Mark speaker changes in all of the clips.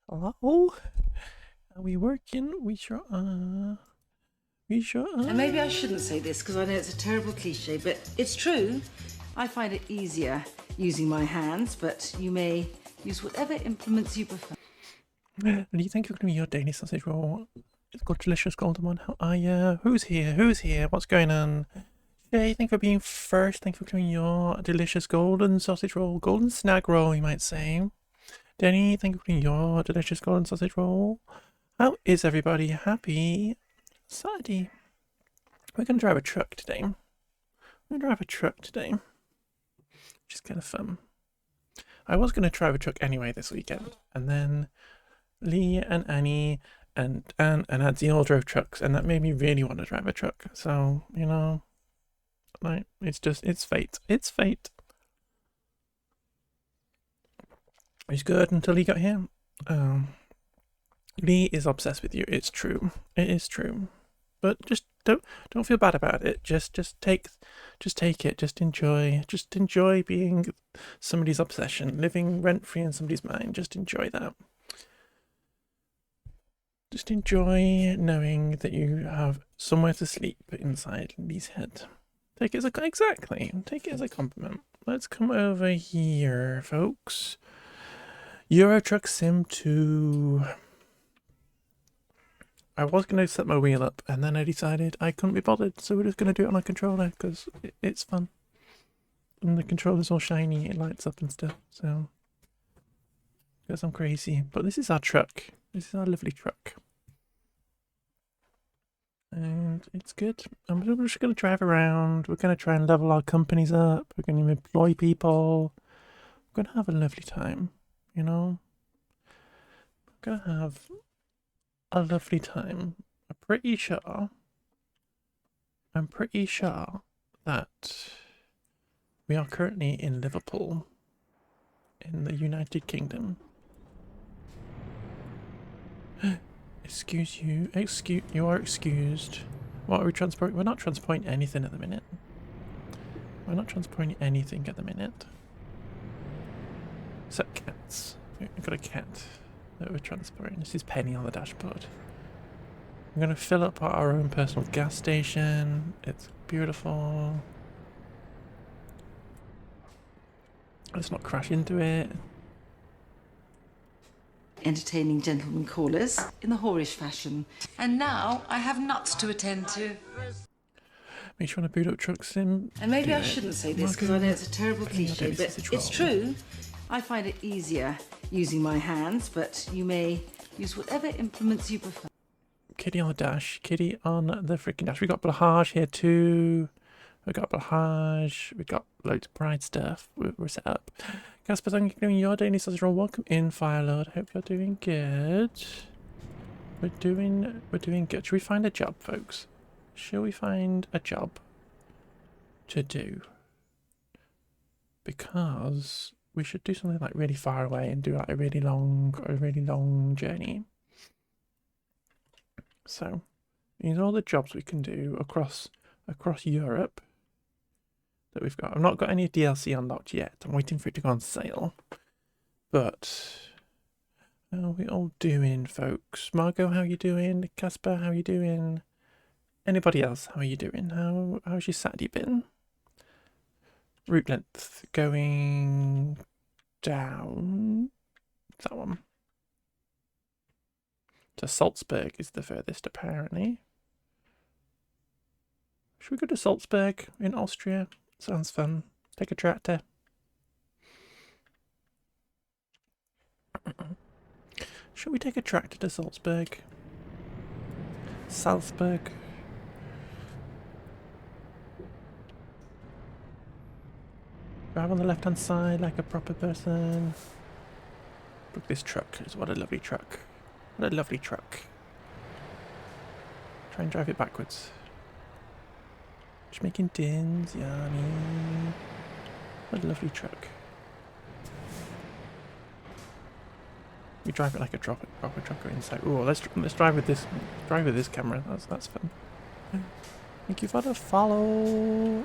Speaker 1: Hello? Are we working? We sure are. We sure are.
Speaker 2: And maybe I shouldn't say this because I know it's a terrible cliche, but it's true. I find it easier using my hands, but you may use whatever implements you prefer.
Speaker 1: Do you think you're going to be your daily sausage roll? It's got delicious golden one. How are you? Who's here? Who's here? What's going on? Shay, thank you for being first. Thank you for doing your delicious golden sausage roll. Golden snag roll, you might say. Denny, thank you for doing your delicious golden sausage roll. How is everybody? Happy Saturday. We're going to drive a truck today. Which is kind of fun. I was going to drive a truck anyway this weekend, and then Lee and Annie and Anne and Adzi all drove trucks, and that made me really want to drive a truck. So, you know, like, it's fate. It's fate. It's good until he got here. Lee is obsessed with you. It's true. It is true. But just don't feel bad about it. Just take it. Just enjoy being somebody's obsession, living rent free in somebody's mind. Just enjoy that. Just enjoy knowing that you have somewhere to sleep inside Lee's head. Take it as a compliment. Let's come over here, folks. Euro Truck Sim 2. I was going to set my wheel up, and then I decided I couldn't be bothered, so we're just going to do it on a controller, because it's fun. And the controller's all shiny, it lights up and stuff, so... because I'm crazy. But this is our truck. This is our lovely truck. And it's good. And we're just going to drive around. We're going to try and level our companies up. We're going to employ people. We're going to have a lovely time, you know? We're going to have a lovely time. I'm pretty sure that we are currently in Liverpool, in the United Kingdom. You are excused. What are we transporting? We're not transporting anything at the minute. Except cats. We've got a cat that we're transporting. This is Penny on the dashboard. I'm going to fill up our own personal gas station. It's beautiful. Let's not crash into it.
Speaker 2: Entertaining gentlemen callers in the whorish fashion. And now I have nuts to attend to.
Speaker 1: Make sure to boot up truck sim.
Speaker 2: And maybe I shouldn't say this because I know it's a terrible cliche, but it's true. I find it easier using my hands, but you may use whatever implements you prefer.
Speaker 1: Kitty on the dash. Kitty on the freaking dash. We got Blahage here too. We got Blahage. We got loads of Pride stuff. We're set up. Casper, thank you for doing your daily sausage roll. Welcome in, Firelord. Hope you're doing good. We're doing good. Should we find a job, folks? Shall we find a job to do? Because we should do something like really far away and do like a really long journey. So these are all the jobs we can do across Europe that we've got. I've not got any DLC unlocked yet. I'm waiting for it to go on sale. But how are we all doing, folks? Margot, how you doing? Casper, how you doing? Anybody else, how are you doing? How's your Saturday been? Route length going down. That one. To Salzburg is the furthest, apparently. Should we go to Salzburg in Austria? Sounds fun. Take a tractor. Should we take a tractor to Salzburg? Salzburg. Drive on the left hand side like a proper person. Look, this truck. What a lovely truck. What a lovely truck. Try and drive it backwards. Just making dins, yummy. What a lovely truck. We drive it like a proper trucker inside. Oh, let's drive with this. Drive with this camera. That's fun. Thank you for the follow.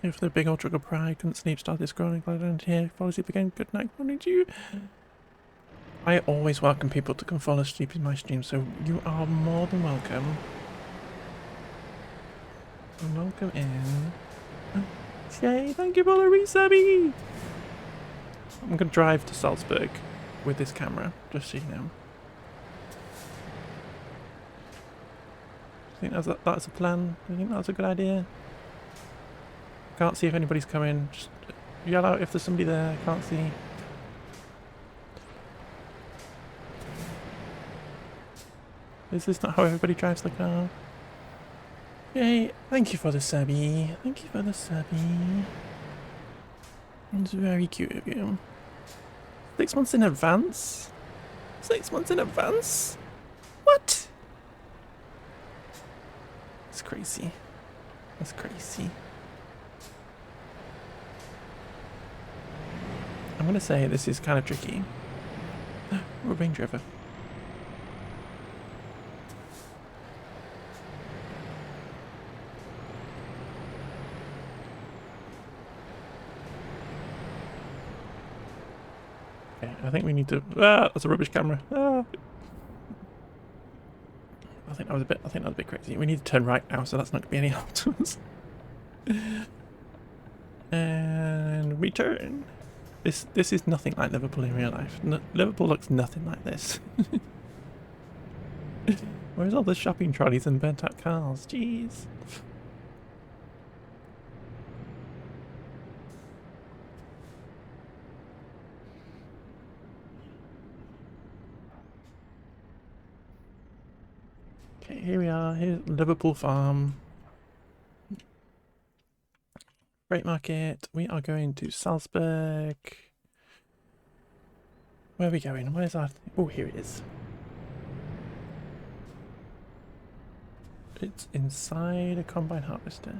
Speaker 1: If the big old truck of pride couldn't sleep, started scrolling, glad down here, fall asleep again. Good night, morning to you. I always welcome people to come fall asleep in my stream, so you are more than welcome. Welcome in. Yay, thank you for the resubby! I'm going to drive to Salzburg with this camera, just so you know. I think that's a plan. I think that's a good idea. Can't see if anybody's coming. Just yell out if there's somebody there. Can't see. Is this not how everybody drives the car? Yay, thank you for the subby. Thank you for the subby. It's very cute of you. 6 months in advance? 6 months in advance? What? That's crazy. That's crazy. I'm gonna say this is kind of tricky. We're being driven. Okay, I think we need to. Ah, that's a rubbish camera. Ah. I think that was a bit crazy. We need to turn right now, so that's not gonna be any help to us. And return. This is nothing like Liverpool in real life. Liverpool looks nothing like this. Where's all the shopping trolleys and burnt out cars? Jeez. Okay, here we are. Here's Liverpool Farm. Freight market. We are going to Salzburg. Where are we going? Where's our... Oh, here it is. It's inside a combine harvester.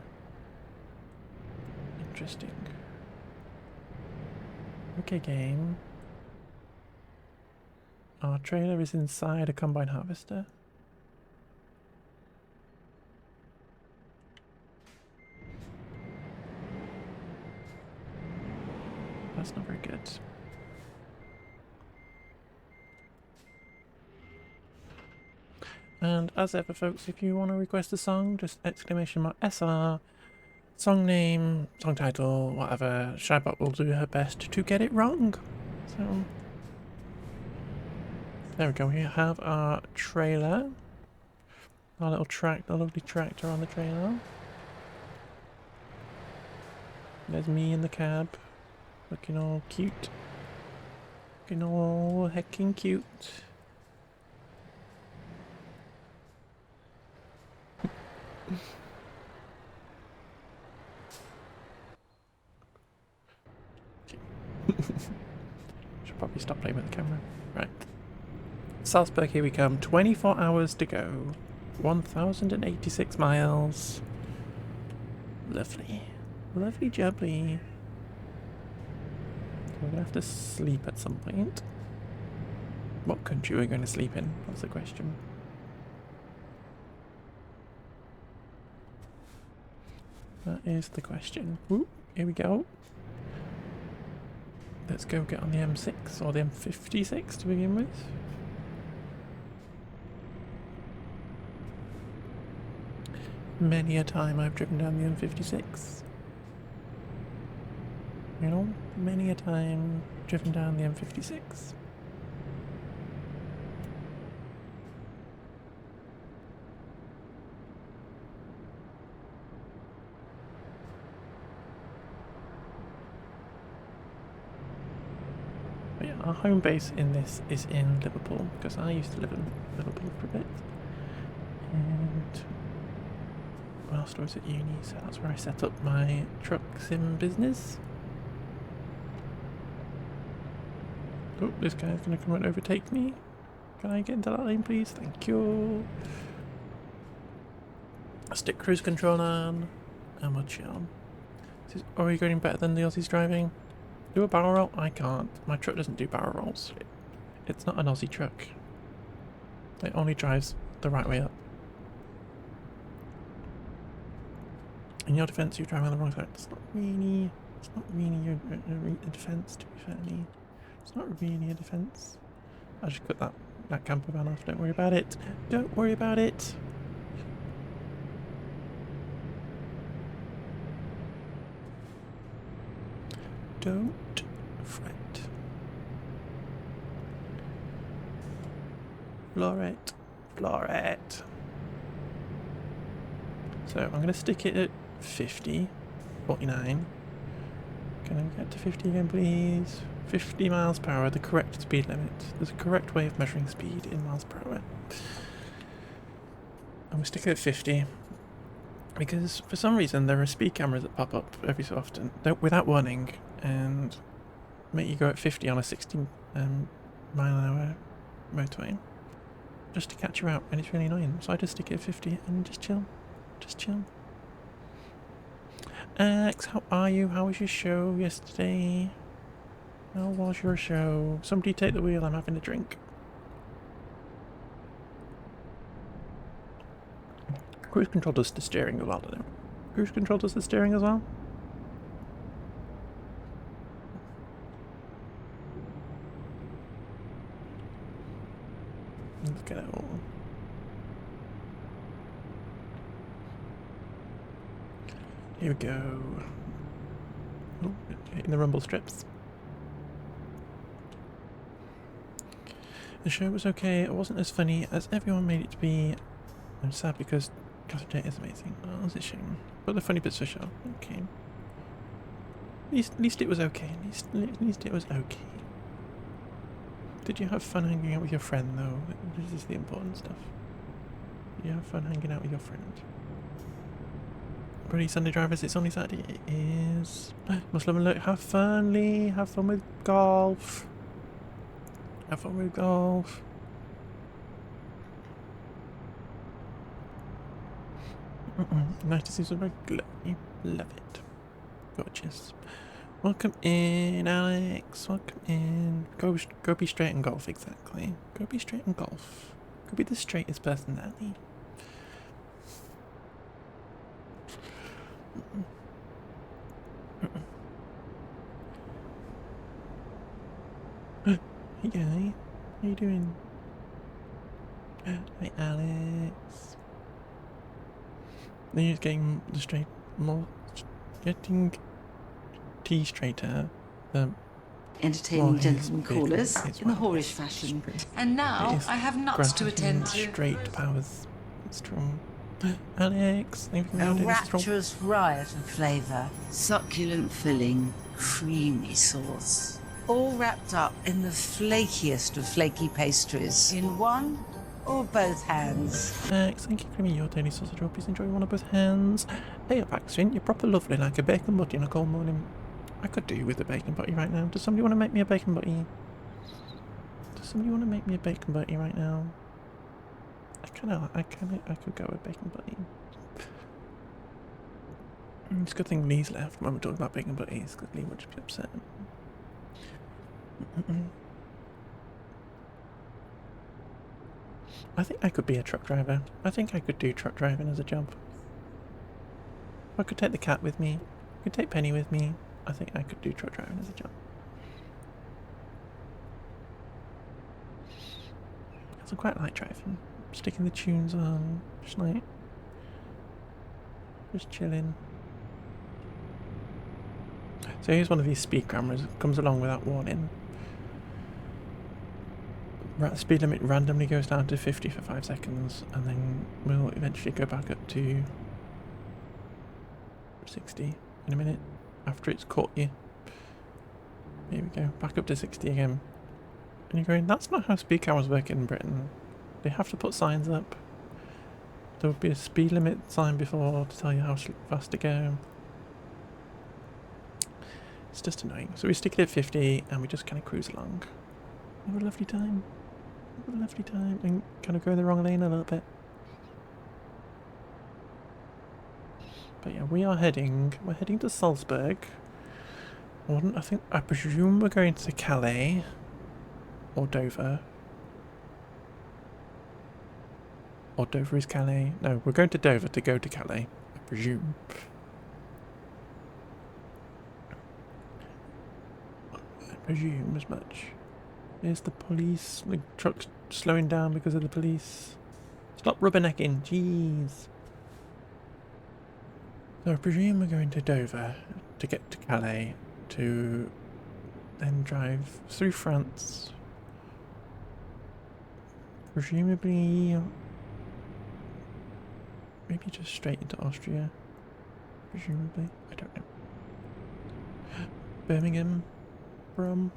Speaker 1: Interesting. Okay, game. Our trailer is inside a combine harvester. That's not very good. And as ever, folks, if you want to request a song, just !SR, song name, song title, whatever. Shybot will do her best to get it wrong. So there we go. We have our trailer, our little the lovely tractor on the trailer. There's me in the cab. Looking all cute. Looking all hecking cute. Should probably stop playing with the camera. Right. Salzburg, here we come. 24 hours to go. 1,086 miles. Lovely. Lovely jubbly. We're gonna have to sleep at some point. What country are we going to sleep in? That's the question. That is the question. Ooh, here we go. Let's go get on the M6 or the M56 to begin with. Many a time I've driven down the M56. You know, many a time driven down the M56. But yeah, our home base in this is in Liverpool, because I used to live in Liverpool for a bit. And whilst I was at uni, so that's where I set up my truck sim business. Oh, this guy's going to come and overtake me. Can I get into that lane, please? Thank you. Stick cruise control on, and we'll chill. Are you going better than the Aussies driving? Do a barrel roll? I can't. My truck doesn't do barrel rolls. It's not an Aussie truck. It only drives the right way up. In your defence, you're driving on the wrong side. It's not really a defence, to be fair. It's not really a defence. I'll just cut that camper van off. Don't worry about it. Don't worry about it. Don't fret. Floret. Floret. So I'm going to stick it at 50. 49. Can I get to 50 again, please? 50 miles per hour, the correct speed limit. There's a correct way of measuring speed in miles per hour. I'm going to stick it at 50. Because for some reason there are speed cameras that pop up every so often without warning and make you go at 50 on a 60 mile an hour motorway just to catch you out, and it's really annoying. So I just stick it at 50 and just chill. Just chill. Alex, how are you? How was your show yesterday? How was your show? Somebody take the wheel, I'm having a drink. Cruise control does the steering as well, doesn't it? Cruise control does the steering as well? Let's get it all. Here we go. Oh, hitting the rumble strips. The show was okay. It wasn't as funny as everyone made it to be. I'm sad because Catherine is amazing. Oh, it's a shame. But the funny bits for sure. Okay. At least it was okay. At least it was okay. Did you have fun hanging out with your friend though? This is the important stuff. Did you have fun hanging out with your friend? Pretty Sunday drivers, it's only Saturday. It is. Muslim alert. Have fun, Lee. Have fun with golf. Have fun with golf. Nice to see some regular. Love it. Gorgeous. Welcome in, Alex. Welcome in. Go be straight in golf, exactly. Go be straight in golf. Go be the straightest person there, Lee. Hey guy, how you doing? Hi Alex. Then you're getting the straight, getting tea straighter.
Speaker 2: Entertaining gentlemen callers in the whorish fashion. And now I have nuts to attend to.
Speaker 1: Straight powers. Strong. Alex,
Speaker 3: a rapturous riot of flavour, succulent filling, creamy sauce, all wrapped up in the flakiest of flaky pastries in one or both hands.
Speaker 1: Alex, thank you for giving me your daily sausage roll. Please enjoy one of both hands. Hey up, Axin, you're proper lovely like a bacon butty on a cold morning. I could do with a bacon butty right now. Does somebody want to make me a bacon butty? Does somebody want to make me a bacon butty right now? I could go with bacon butty. It's a good thing Lee's left when we're talking about bacon butties, because Lee would just be upset. I think I could be a truck driver. I think I could do truck driving as a job. I could take the cat with me. I could take Penny with me. I think I could do truck driving as a job. Because I quite like driving. Sticking the tunes on, just chilling. So here's one of these speed cameras. It comes along without warning. Speed limit randomly goes down to 50 for 5 seconds, and then we'll eventually go back up to 60 in a minute after it's caught you. Here we go, back up to 60 again. And you're going, that's not how speed cameras work in Britain. They have to put signs up. There would be a speed limit sign before to tell you how fast to go. It's just annoying. So we stick it at 50 and we just kind of cruise along. Have a lovely time. Have a lovely time. And kind of go in the wrong lane a little bit. But yeah, we're heading to Salzburg. I presume we're going to Calais or Dover. Or Dover is Calais. No, we're going to Dover to go to Calais, I presume. assume as much. There's the police. The truck's slowing down because of the police. Stop rubbernecking, jeez. So I presume we're going to Dover to get to Calais to then drive through France. Presumably, maybe just straight into Austria. Presumably, I don't know. Birmingham from.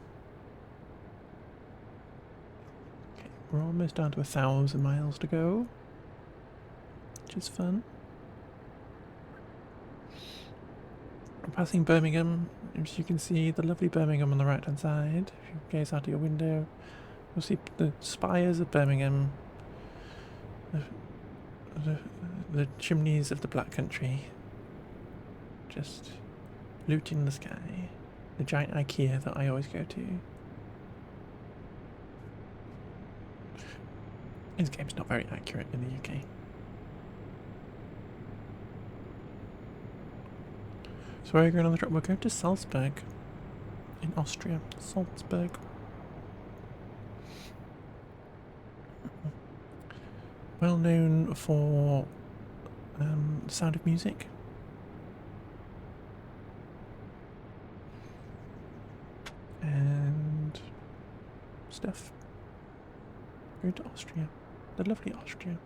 Speaker 1: Okay, we're almost down to 1,000 miles to go, which is fun. I'm passing Birmingham. As you can see, the lovely Birmingham on the right hand side. If you gaze out of your window, you'll see the spires of Birmingham, the chimneys of the Black Country, just looting the sky. The giant IKEA that I always go to. This game's not very accurate in the UK. So where are you going on the trip? We're going to Salzburg in Austria. Salzburg. Well known for the Sound of Music. And stuff. Going to Austria. The lovely Austria.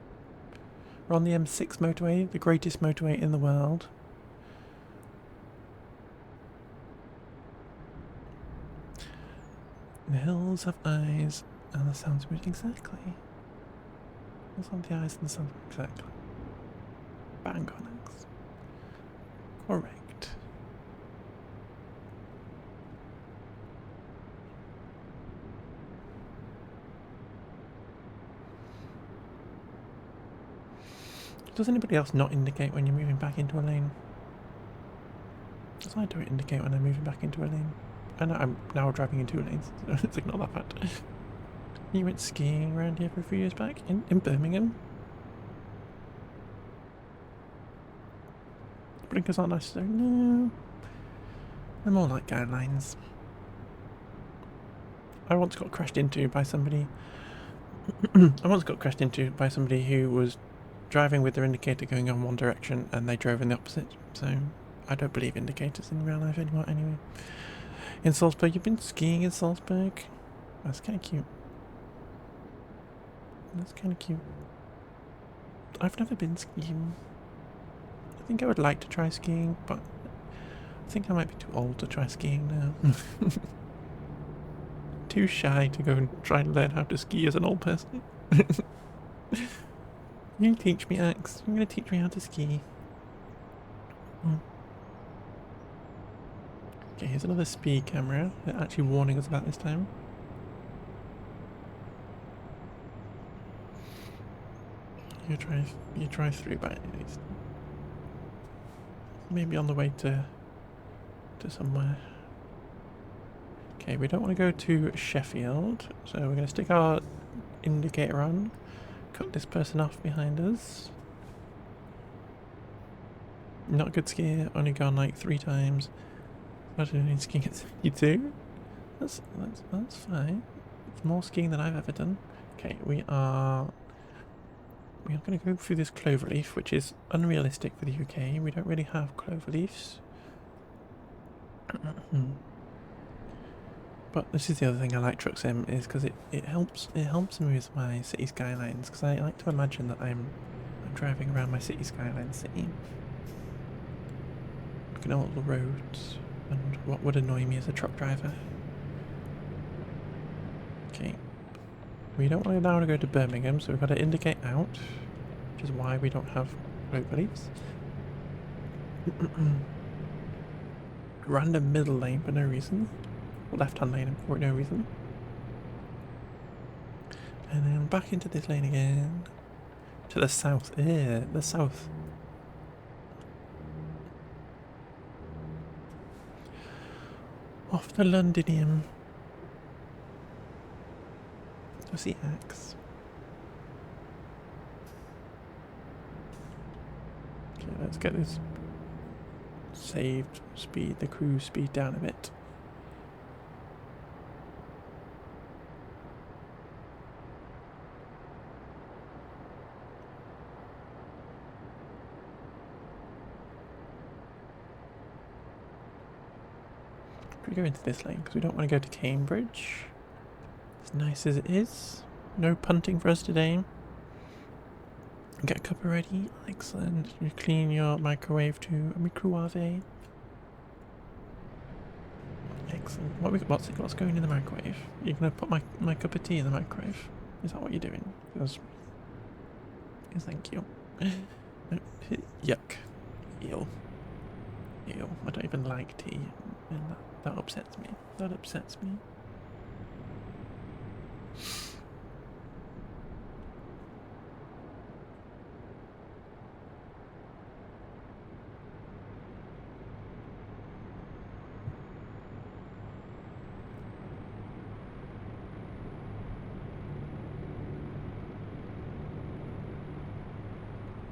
Speaker 1: We're on the M6 motorway, the greatest motorway in the world. The hills have eyes and the sounds of music. Exactly. Hills have the eyes and the sounds of exactly. Bang on X. Correct. Does anybody else not indicate when you're moving back into a lane? Because I don't indicate when I'm moving back into a lane. And I'm now driving in 2 lanes, so it's like not that bad. You went skiing around here for a few years back in Birmingham. Blinkers aren't necessary. No. They're more like guidelines. I once got crashed into by somebody. I once got crashed into by somebody who was driving with their indicator going on one direction and they drove in the opposite. So I don't believe indicators in real life anymore anyway. In Salzburg, you've been skiing in Salzburg? That's kind of cute. That's kind of cute. I've never been skiing. I think I would like to try skiing, but I think I might be too old to try skiing now. Too shy to go and try and learn how to ski as an old person. You teach me, Axe. You're going to teach me how to ski. Okay, here's another speed camera. They're actually warning us about this time. You drive through by at least. Maybe on the way to somewhere. Okay, we don't want to go to Sheffield, so we're going to stick our indicator on. Cut this person off behind us. Not a good skier, only gone like 3 times. I don't need skiing at 72. That's fine. It's more skiing than I've ever done. Okay, we are going to go through this cloverleaf, which is unrealistic for the UK. We don't really have cloverleafs. But this is the other thing I like Truck Sim, is because it helps me with my city skylines, because I like to imagine that I'm driving around my city skyline city, looking at all the roads and what would annoy me as a truck driver. Okay, we don't want to now go to Birmingham, so we've got to indicate out, which is why we don't have cloverleafs. Random middle lane for no reason. Left-hand lane for no reason. And then back into this lane again. To the south. Yeah, the south. Off to Londinium. To see Axe. Okay, let's get this saved speed, the cruise speed down a bit. Should we go into this lane? Because we don't want to go to Cambridge. As nice as it is. No punting for us today. Get a cuppa ready. Excellent. You clean your microwave to a microwave. Excellent. What's going in the microwave? You're going to put my cup of tea in the microwave? Is that what you're doing? Yes, thank you. Yuck. Ew. Ew. I don't even like tea. And that upsets me. That upsets me.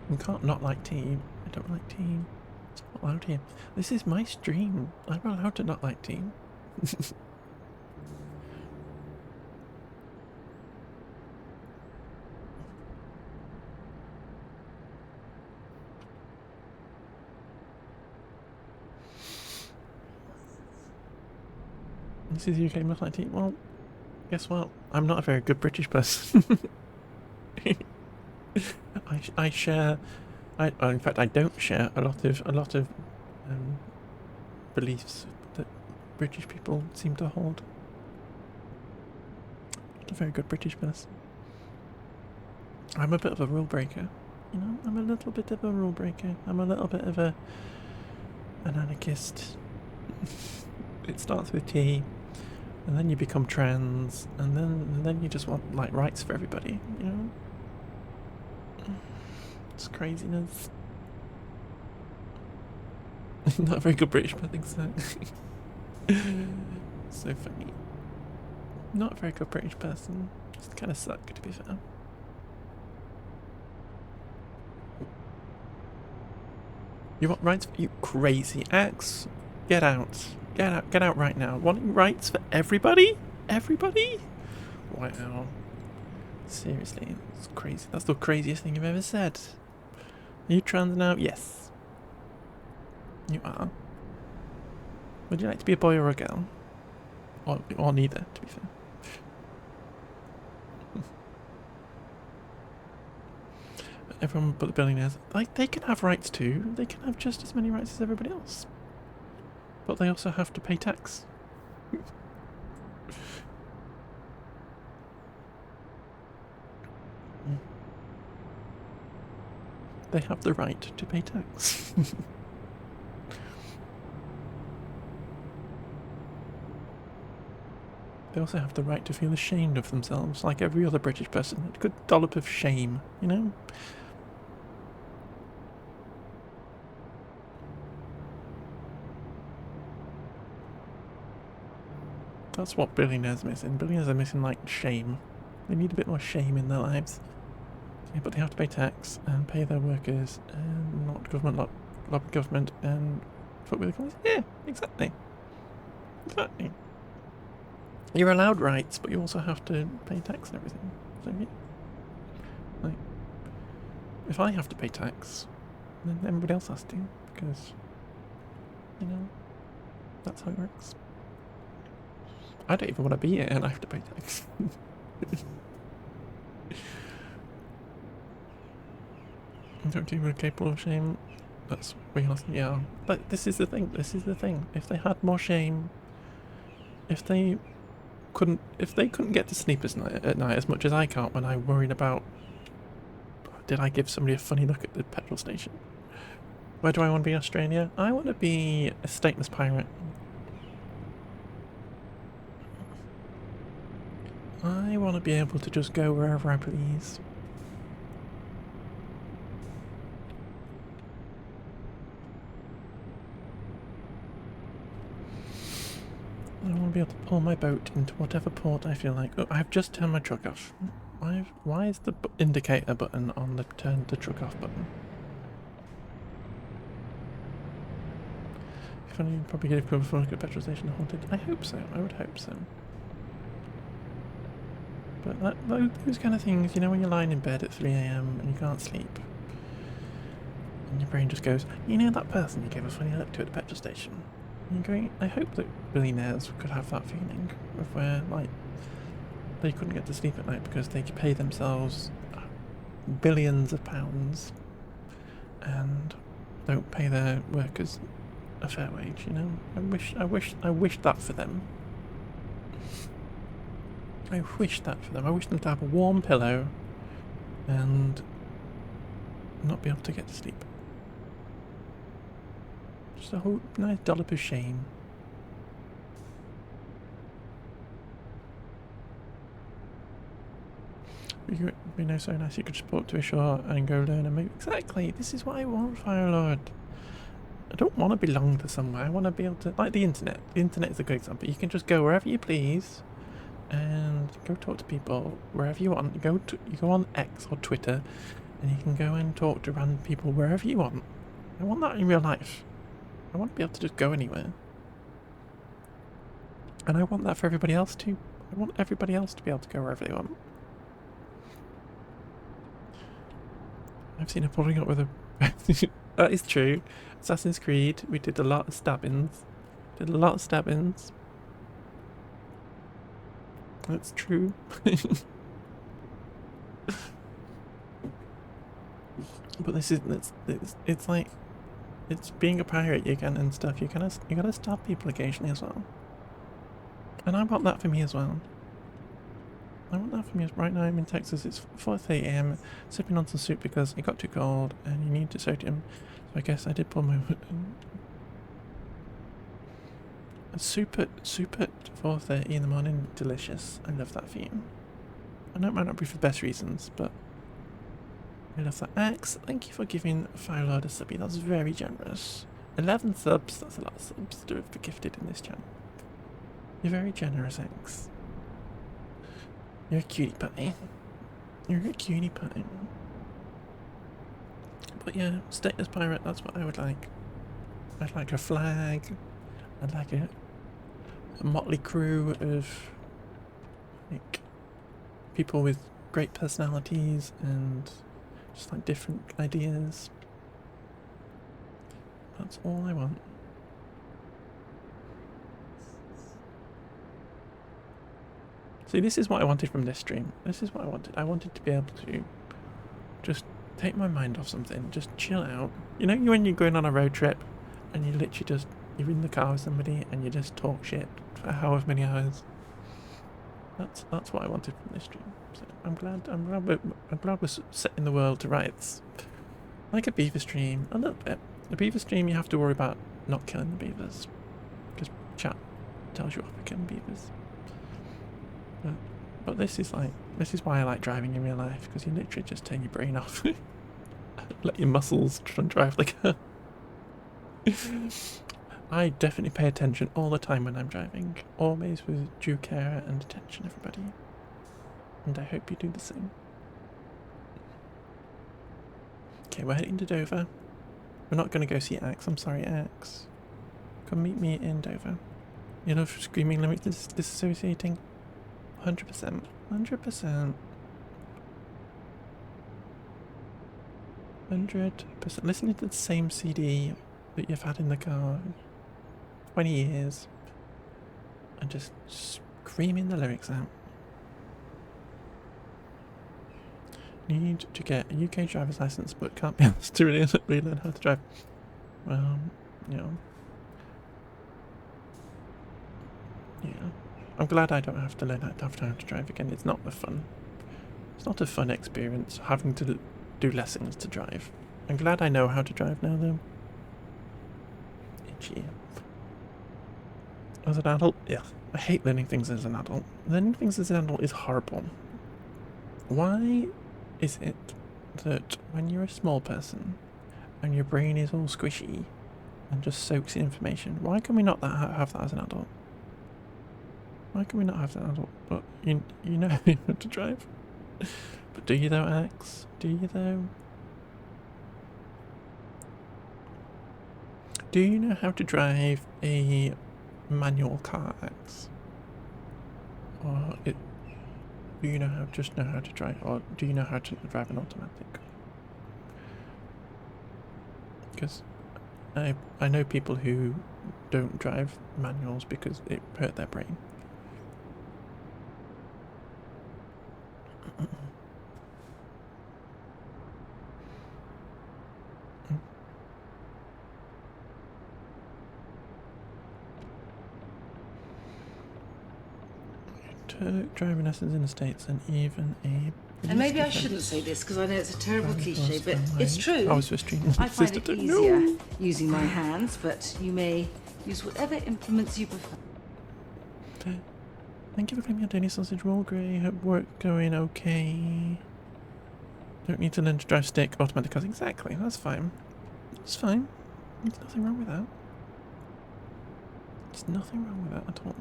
Speaker 1: You can't not like tea. I don't like tea. It's not allowed here. This is my stream. I'm allowed to not like tea. This is UK must like tea. Well, guess what? I'm not a very good British person. I share. In fact, I don't share a lot of beliefs that British people seem to hold. Not a very good British person. I'm a bit of a rule breaker, you know. I'm a little bit of a rule breaker. I'm a little bit of an anarchist. It starts with tea, and then you become trans, and then you just want like rights for everybody, you know. It's craziness. Not a very good British person, so. So funny. Not a very good British person. Just kind of suck, to be fair. You want rights? You crazy axe? Get out! Get out! Get out right now! Wanting rights for everybody? Everybody? Wow. Seriously, it's crazy. That's the craziest thing you've ever said. Are you trans now? Yes. You are. Would you like to be a boy or a girl? Or neither, to be fair. Everyone but the billionaires, like, they can have rights too. They can have just as many rights as everybody else. But they also have to pay tax. They have the right to pay tax. They also have the right to feel ashamed of themselves, like every other British person. A good dollop of shame, you know? That's what billionaires are missing. Billionaires are missing, like, shame. They need a bit more shame in their lives. Yeah, but they have to pay tax and pay their workers and not government, lobby government and fuck with the companies. Yeah, exactly. Exactly. You're allowed rights, but you also have to pay tax and everything. So, yeah. Like, if I have to pay tax, then everybody else has to, because, you know, that's how it works. I don't even want to be here and I have to pay tax. Don't you feel capable of shame? That's real. Yeah. But this is the thing. This is the thing. If they had more shame, if they couldn't get to sleep at night as much as I can't when I'm worried about, did I give somebody a funny look at the petrol station? Where do I want to be? Australia? I want to be a stateless pirate. I want to be able to just go wherever I please. I want to be able to pull my boat into whatever port I feel like. Oh, I've just turned my truck off. Why is the indicator button on the turn the truck off button? If only you'd probably give cover for a petrol station haunted. I hope so. I would hope so. But those kind of things, you know, when you're lying in bed at 3 AM and you can't sleep, and your brain just goes, you know that person you gave a funny look to at the petrol station? I hope that billionaires could have that feeling of where, like, they couldn't get to sleep at night because they could pay themselves billions of pounds and don't pay their workers a fair wage, you know? I wish that for them. I wish that for them. I wish them to have a warm pillow and not be able to get to sleep. Just a whole nice dollop of shame. It'd be so nice you could just put to a shore and go learn and move. Exactly, this is what I want, Fire Lord. I don't want to belong to somewhere. I want to be able to, like the internet. The internet is a good example. You can just go wherever you please and go talk to people wherever you want. You go on X or Twitter and you can go and talk to random people wherever you want. I want that in real life. I want to be able to just go anywhere. And I want that for everybody else too. I want everybody else to be able to go wherever they want. I've seen her pulling up with a... That is true. Assassin's Creed, we did a lot of stabbings. That's true. But this is... It's like... It's being a pirate again and stuff. You gotta stab people occasionally as well. And I want that for me as well. Right now I'm in Texas, it's 4:30 AM, sipping on some soup because it got too cold and you need to sodium. So I guess I did pull my... soup at 4:30 in the morning, delicious. I love that for you. I know it might not be for the best reasons, but I love that. Axe, thank you for giving Firelord a subby, that's very generous. 11 subs, that's a lot of subs to have gifted in this channel. You're very generous, Axe. You're a cutie pie. You're a cutie pie. But yeah, status pirate, that's what I would like. I'd like a flag. I'd like a motley crew of like people with great personalities and just like different ideas. That's all I want. See, this is what I wanted from this stream. This is what I wanted. I wanted to be able to just take my mind off something, just chill out. You know when you're going on a road trip and you literally just, you're in the car with somebody and you just talk shit for however many hours. That's what I wanted from this stream. So I'm glad we're setting the world to rights. Like a beaver stream, a little bit. A beaver stream, you have to worry about not killing the beavers, because chat tells you off for killing beavers. But this is why I like driving in real life, because you literally just turn your brain off. Let your muscles try and drive the car. I definitely pay attention all the time when I'm driving. Always with due care and attention, everybody. And I hope you do the same. Okay, we're heading to Dover. We're not going to go see Axe. I'm sorry, Axe. Come meet me in Dover. You know, screaming limits disassociating. 100%. 100%. 100%. Listening to the same CD that you've had in the car 20 years and just screaming the lyrics out. Need to get a UK driver's license but can't be asked to really learn how to drive. Well, you know. Yeah. I'm glad I don't have to learn how to have time to drive again. It's not fun. It's not a fun experience having to do lessons to drive. I'm glad I know how to drive now though. Itchy. As an adult, yeah. I hate learning things as an adult. Learning things as an adult is horrible. Why is it that when you're a small person and your brain is all squishy and just soaks in information, why can we not have that as an adult? Why can we not have that adult? But you know how to drive. But do you though, Axe? Do you though? Do you know how to drive a manual car, Axe? Or do you know how to drive, or do you know how to drive an automatic? Because I know people who don't drive manuals because it hurt their brain. Driving lessons in the States and even a...
Speaker 2: And maybe I shouldn't say this because I know it's a terrible cliche, but it's true.
Speaker 1: I was just treating
Speaker 2: I find it easier using my hands, but you may use whatever implements you prefer.
Speaker 1: Thank you for claiming your daily sausage roll, Grey. Hope work going okay. Don't need to learn to drive stick automatic cars. Exactly, that's fine. That's fine. There's nothing wrong with that. There's nothing wrong with that at all.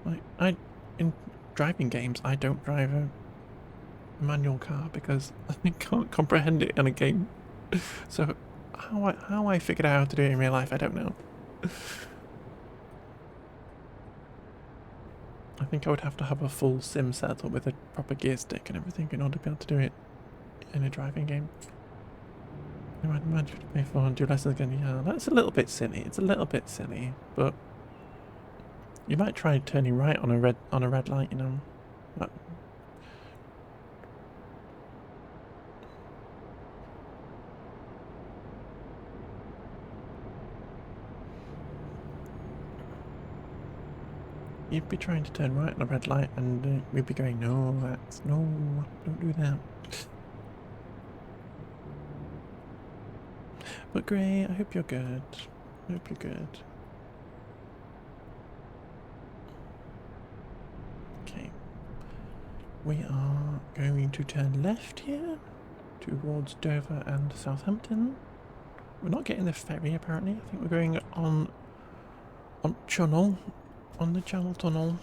Speaker 1: Like, in driving games, I don't drive a manual car because I can't comprehend it in a game. So how I figured out how to do it in real life, I don't know. I think I would have to have a full sim setup with a proper gear stick and everything in order to be able to do it in a driving game. I might imagine to pay for and do lessons again. Yeah, that's a little bit silly. It's a little bit silly, but you might try turning right on a red light, you know. But you'd be trying to turn right on a red light and we'd be going, no, don't do that. But Grey, I hope you're good. I hope you're good. Okay. We are going to turn left here towards Dover and Southampton. We're not getting the ferry apparently. I think we're going on Channel. On the Channel Tunnel.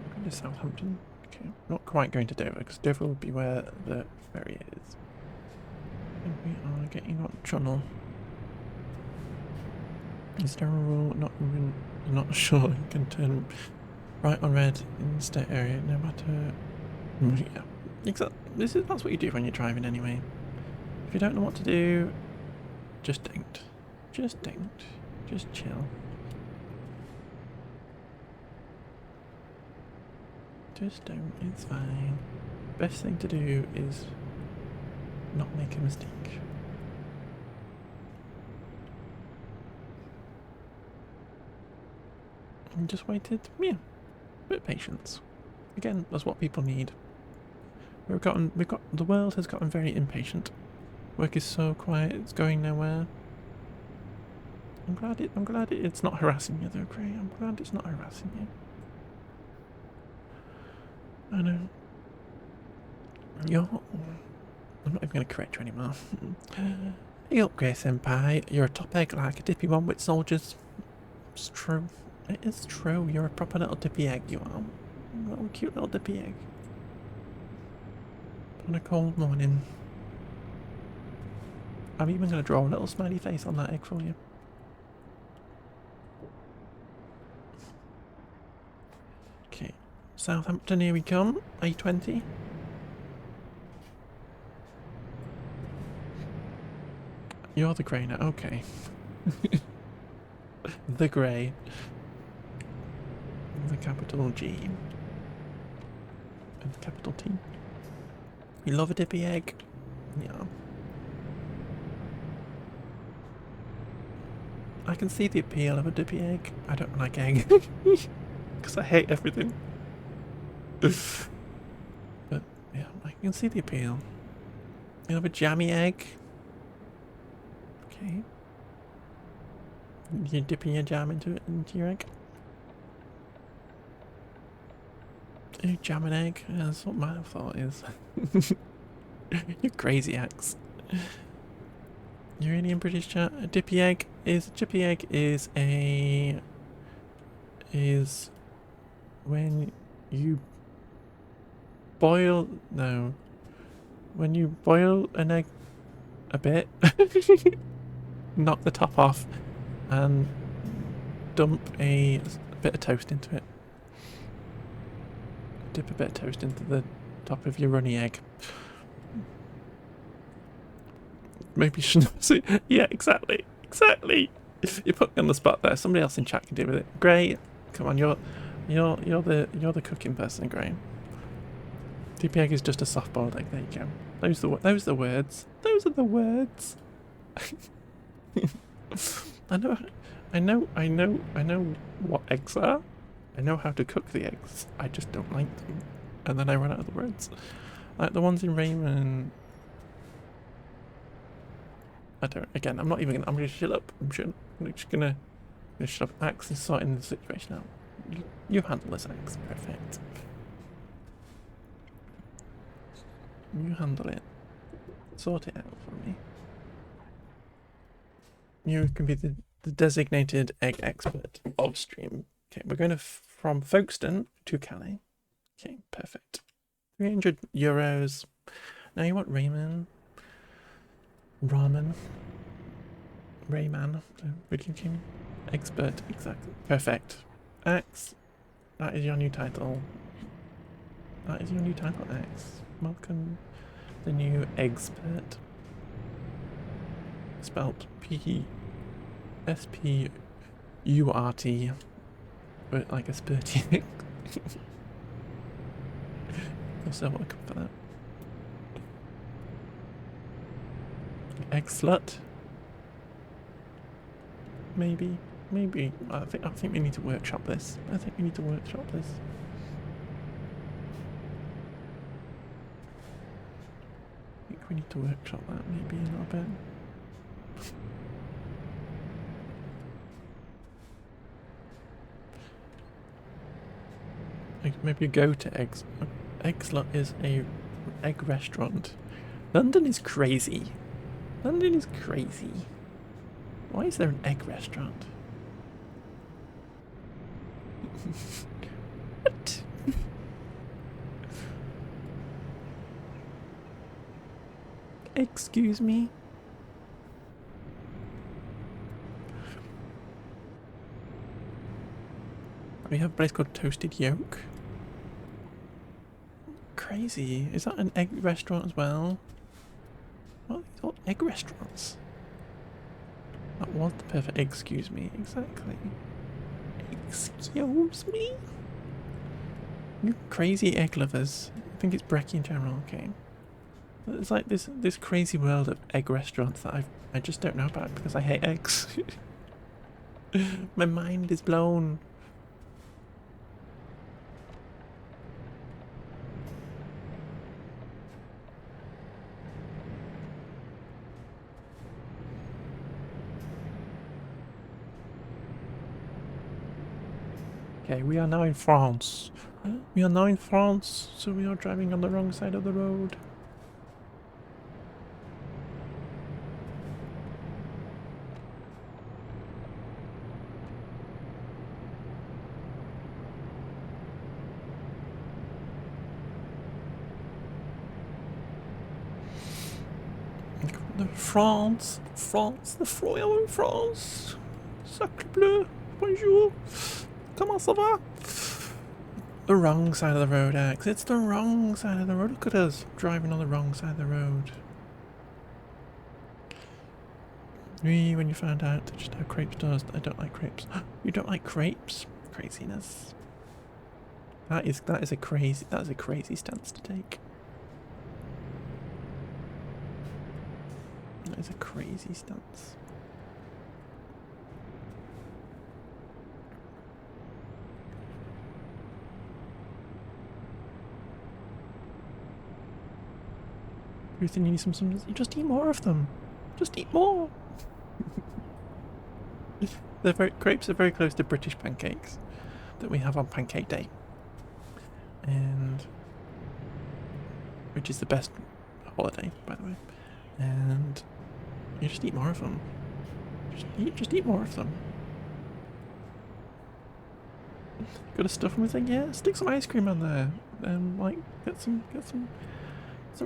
Speaker 1: We're going to Southampton. Okay, not quite going to Dover because Dover will be where the ferry is. And we are getting on Channel. Is there a rule? Not sure. You can turn right on red in the state area no matter. Yeah. Exactly. That's what you do when you're driving anyway. If you don't know what to do, just don't. Just don't. Just chill. Just don't. It's fine. Best thing to do is not make a mistake. And just waited. Yeah. A bit of patience. Again, that's what people need. The world has gotten very impatient. Work is so quiet, it's going nowhere. I'm glad it's not harassing you though, Grey. I'm glad it's not harassing you. I know. I'm not even going to correct you anymore. Hey up, Grey Senpai. You're a top egg like a dippy one with soldiers. It's true. It is true. You're a proper little dippy egg, you are. A little cute little dippy egg. On a cold morning. I'm even going to draw a little smiley face on that egg for you. Okay, Southampton, here we come. A20. You're the Grey now, okay. The Grey. The capital G. And the capital T. You love a dippy egg? Yeah. I can see the appeal of a dippy egg. I don't like egg. Because I hate everything. But, yeah, I can see the appeal. You love a jammy egg? Okay. You're dipping your jam into your egg? You jam an egg? Yeah, that's what my thought is. You crazy axe. Uranian British chat. A dippy egg is when you boil when you boil an egg a bit, knock the top off and dump a bit of toast into it. Dip a bit of toast into the top of your runny egg. Maybe you shouldn't see. Yeah, exactly. Exactly. You put me on the spot there. Somebody else in chat can deal with it. Gray, come on, you're the cooking person, Gray. DP egg is just a soft-boiled egg. There you go. Those are the words. Those are the words. I know what eggs are. I know how to cook the eggs. I just don't like them. And then I run out of the words. Like the ones in Raymond. I don't. Again, I'm not even. I'm gonna shut up. I'm just gonna shut up. Axe is sorting the situation out. You handle this, Axe. Perfect. You handle it. Sort it out for me. You can be the designated egg expert of stream. Okay, we're going from Folkestone to Calais. Okay, perfect. €300. Now you want Raymond. Ramen. Rayman. Video game expert. Exactly. Perfect. Axe. That is your new title. That is your new title, Axe. Welcome, the new expert. Spelt P-S-P-U-R-T. But like a spurty. I'm so welcome for that. Egg slut. Maybe. I think we need to workshop this. I think we need to workshop this. I think we need to workshop that maybe a little bit. Maybe go to eggs. Egg slut is a egg restaurant. London is crazy. London is crazy. Why is there an egg restaurant? What? Excuse me? We have a place called Toasted Yolk. Crazy. Is that an egg restaurant as well? What are these all egg restaurants? That was the perfect. Excuse me. Exactly. Excuse me? You crazy egg lovers. I think it's Brekkie in general, okay. It's like this crazy world of egg restaurants that I just don't know about because I hate eggs. My mind is blown. Okay, we are now in France. We are now in France, so we are driving on the wrong side of the road. France, the Royal France. Sacre bleu, bonjour. Comment ça va? The wrong side of the road, Axe. It's the wrong side of the road. Look at us driving on the wrong side of the road. When you found out just how crepes does, I don't like crepes. You don't like crepes? Craziness. That is a crazy stance to take. That is a crazy stance. You think you need some? You just eat more of them. Just eat more. Crepes are very close to British pancakes that we have on Pancake Day, and which is the best holiday, by the way. And you just eat more of them. Just eat more of them. Gotta stuff them with like, yeah, stick some ice cream on there, and like get some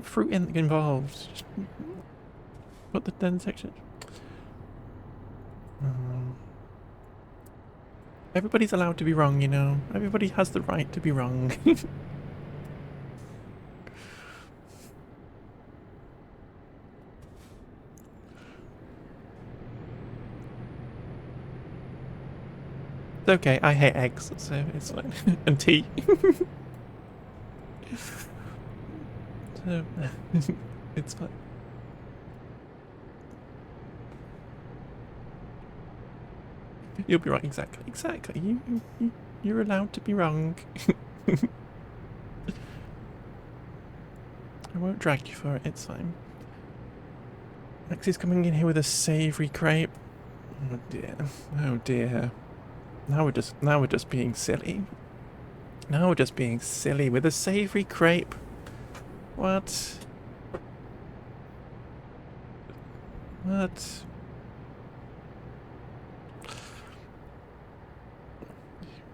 Speaker 1: fruit involved. Just put the den section. Everybody's allowed to be wrong, you know. Everybody has the right to be wrong. It's okay, I hate eggs, so it's fine. And tea. So, it's fine. You'll be right, exactly. Exactly. You're allowed to be wrong. I won't drag you for it, it's fine. Lexi's coming in here with a savoury crepe. Oh dear. Oh dear. Now we're just being silly. Now we're just being silly with a savoury crepe. What? What?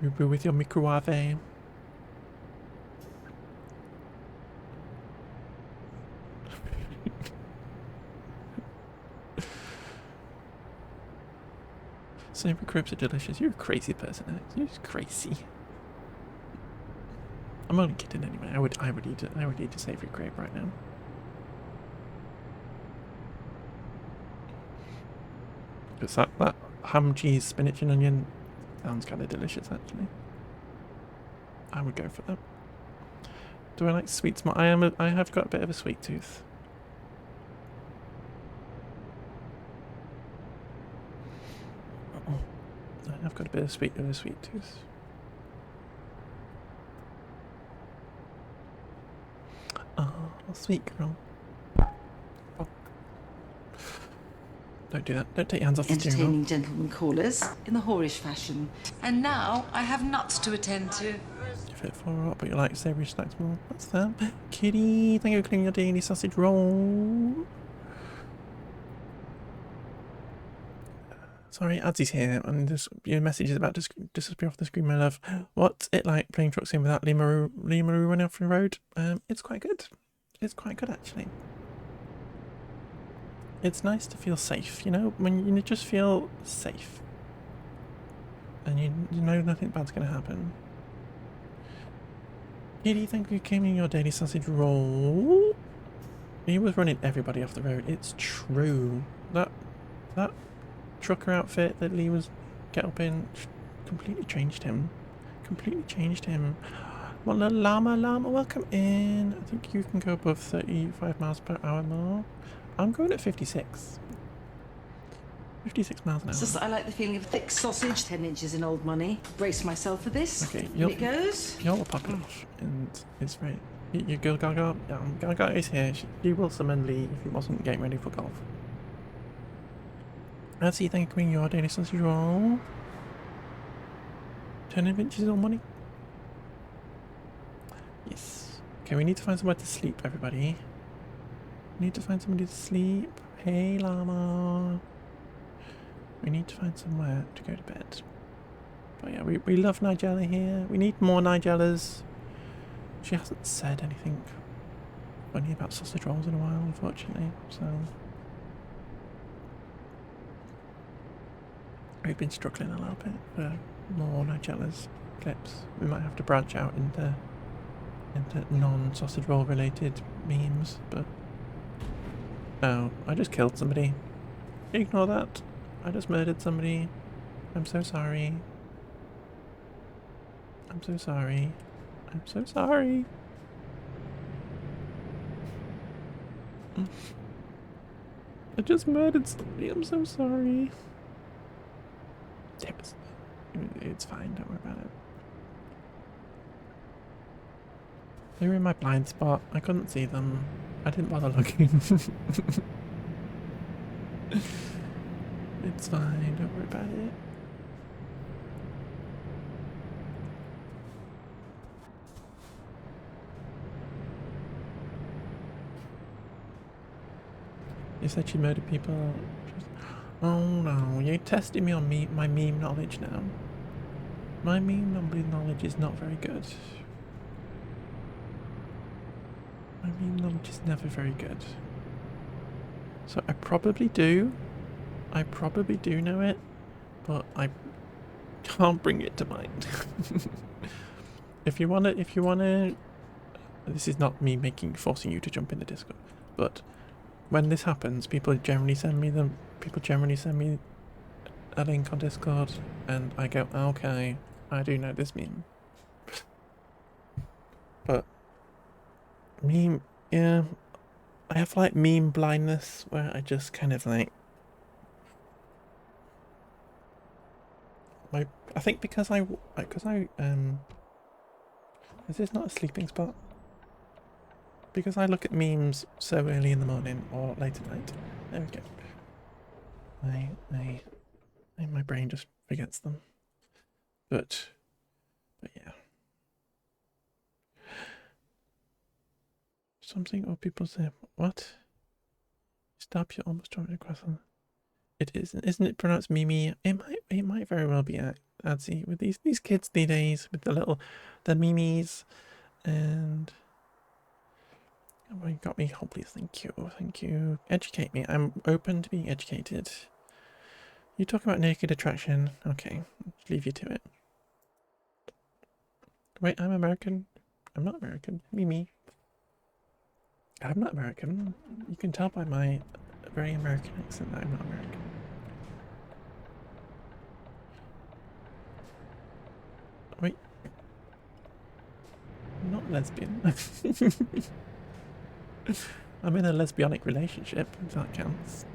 Speaker 1: Rubu with your microwave. Savoury crepes are delicious. You're a crazy person, Alex. You're just crazy. I'm only kidding anyway. I would eat a savoury crepe right now. Because that ham, cheese, spinach and onion sounds kind of delicious actually. I would go for that. Do I like sweets more? I have got a bit of a sweet tooth. I've got a bit of a sweet tooth. Oh, sweet girl. Oh. Don't do that. Don't take your hands off the steering wheel.
Speaker 2: Entertaining gentlemen callers in the whorish fashion. And now I have nuts to attend to.
Speaker 1: You're fit for what, but you like savoury snacks more. What's that? Kitty, thank you for cleaning your daily sausage roll. Sorry, Adsy's here, and your message is about to disappear off the screen, my love. What's it like playing truck sim without Limaru running off the road? It's quite good. It's quite good, actually. It's nice to feel safe, you know, when you just feel safe. And you know nothing bad's going to happen. Kitty, thank you for cleaning your daily sausage roll. He was running everybody off the road. It's true. That trucker outfit that Lee was get up in completely changed him. Completely changed him. Well, the llama, welcome in. I think you can go above 35 miles per hour more. I'm going at 56. 56 miles an hour.
Speaker 2: It's just that I like the feeling of thick sausage, 10 inches in old money. Brace myself for this.
Speaker 1: Okay,
Speaker 2: here it goes.
Speaker 1: You're popular, and it's right. Your girl Gaga, Gaga is here. She will summon Lee if he wasn't getting ready for golf. Adsy, thank you for your daily sausage roll. 10 inches on money. Yes. Okay, we need to find somewhere to sleep, everybody. We need to find somebody to sleep. Hey, llama. We need to find somewhere to go to bed. But yeah, we love Nigella here. We need more Nigellas. She hasn't said anything funny about sausage rolls in a while, unfortunately, so... We've been struggling a little bit for more Nigella's clips. We might have to branch out into non-sausage roll related memes, but... Oh, I just killed somebody. Ignore that. I just murdered somebody. I'm so sorry. I'm so sorry. I'm so sorry. I just murdered somebody. I'm so sorry. It's fine, don't worry about it. They were in my blind spot. I couldn't see them. I didn't bother looking. It's fine, don't worry about it. You said she murdered people. Oh no, you're testing me on my meme knowledge now. My meme knowledge is not very good. My meme knowledge is never very good. So I probably do know it, but I can't bring it to mind. If you wanna, this is not me forcing you to jump in the Discord, but when this happens, people generally send me a link on Discord and I go, okay, I do know this meme. But meme, yeah, I have like meme blindness where I just kind of like I think because I is this not a sleeping spot? Because I look at memes so early in the morning or late at night. There we go. My brain just forgets them. But yeah. Something or people say, what? Stop, you almost dropped it across on. It isn't it pronounced Mimi? It might very well be Adsy with these kids these days with the Mimis and oh, you got me. Oh please, thank you. Educate me. I'm open to being educated. You talk about naked attraction. Okay, I'll leave you to it. Wait, I'm American. I'm not American. Mimi. I'm not American. You can tell by my very American accent that I'm not American. Wait. I'm not lesbian. I'm in a lesbianic relationship, if that counts.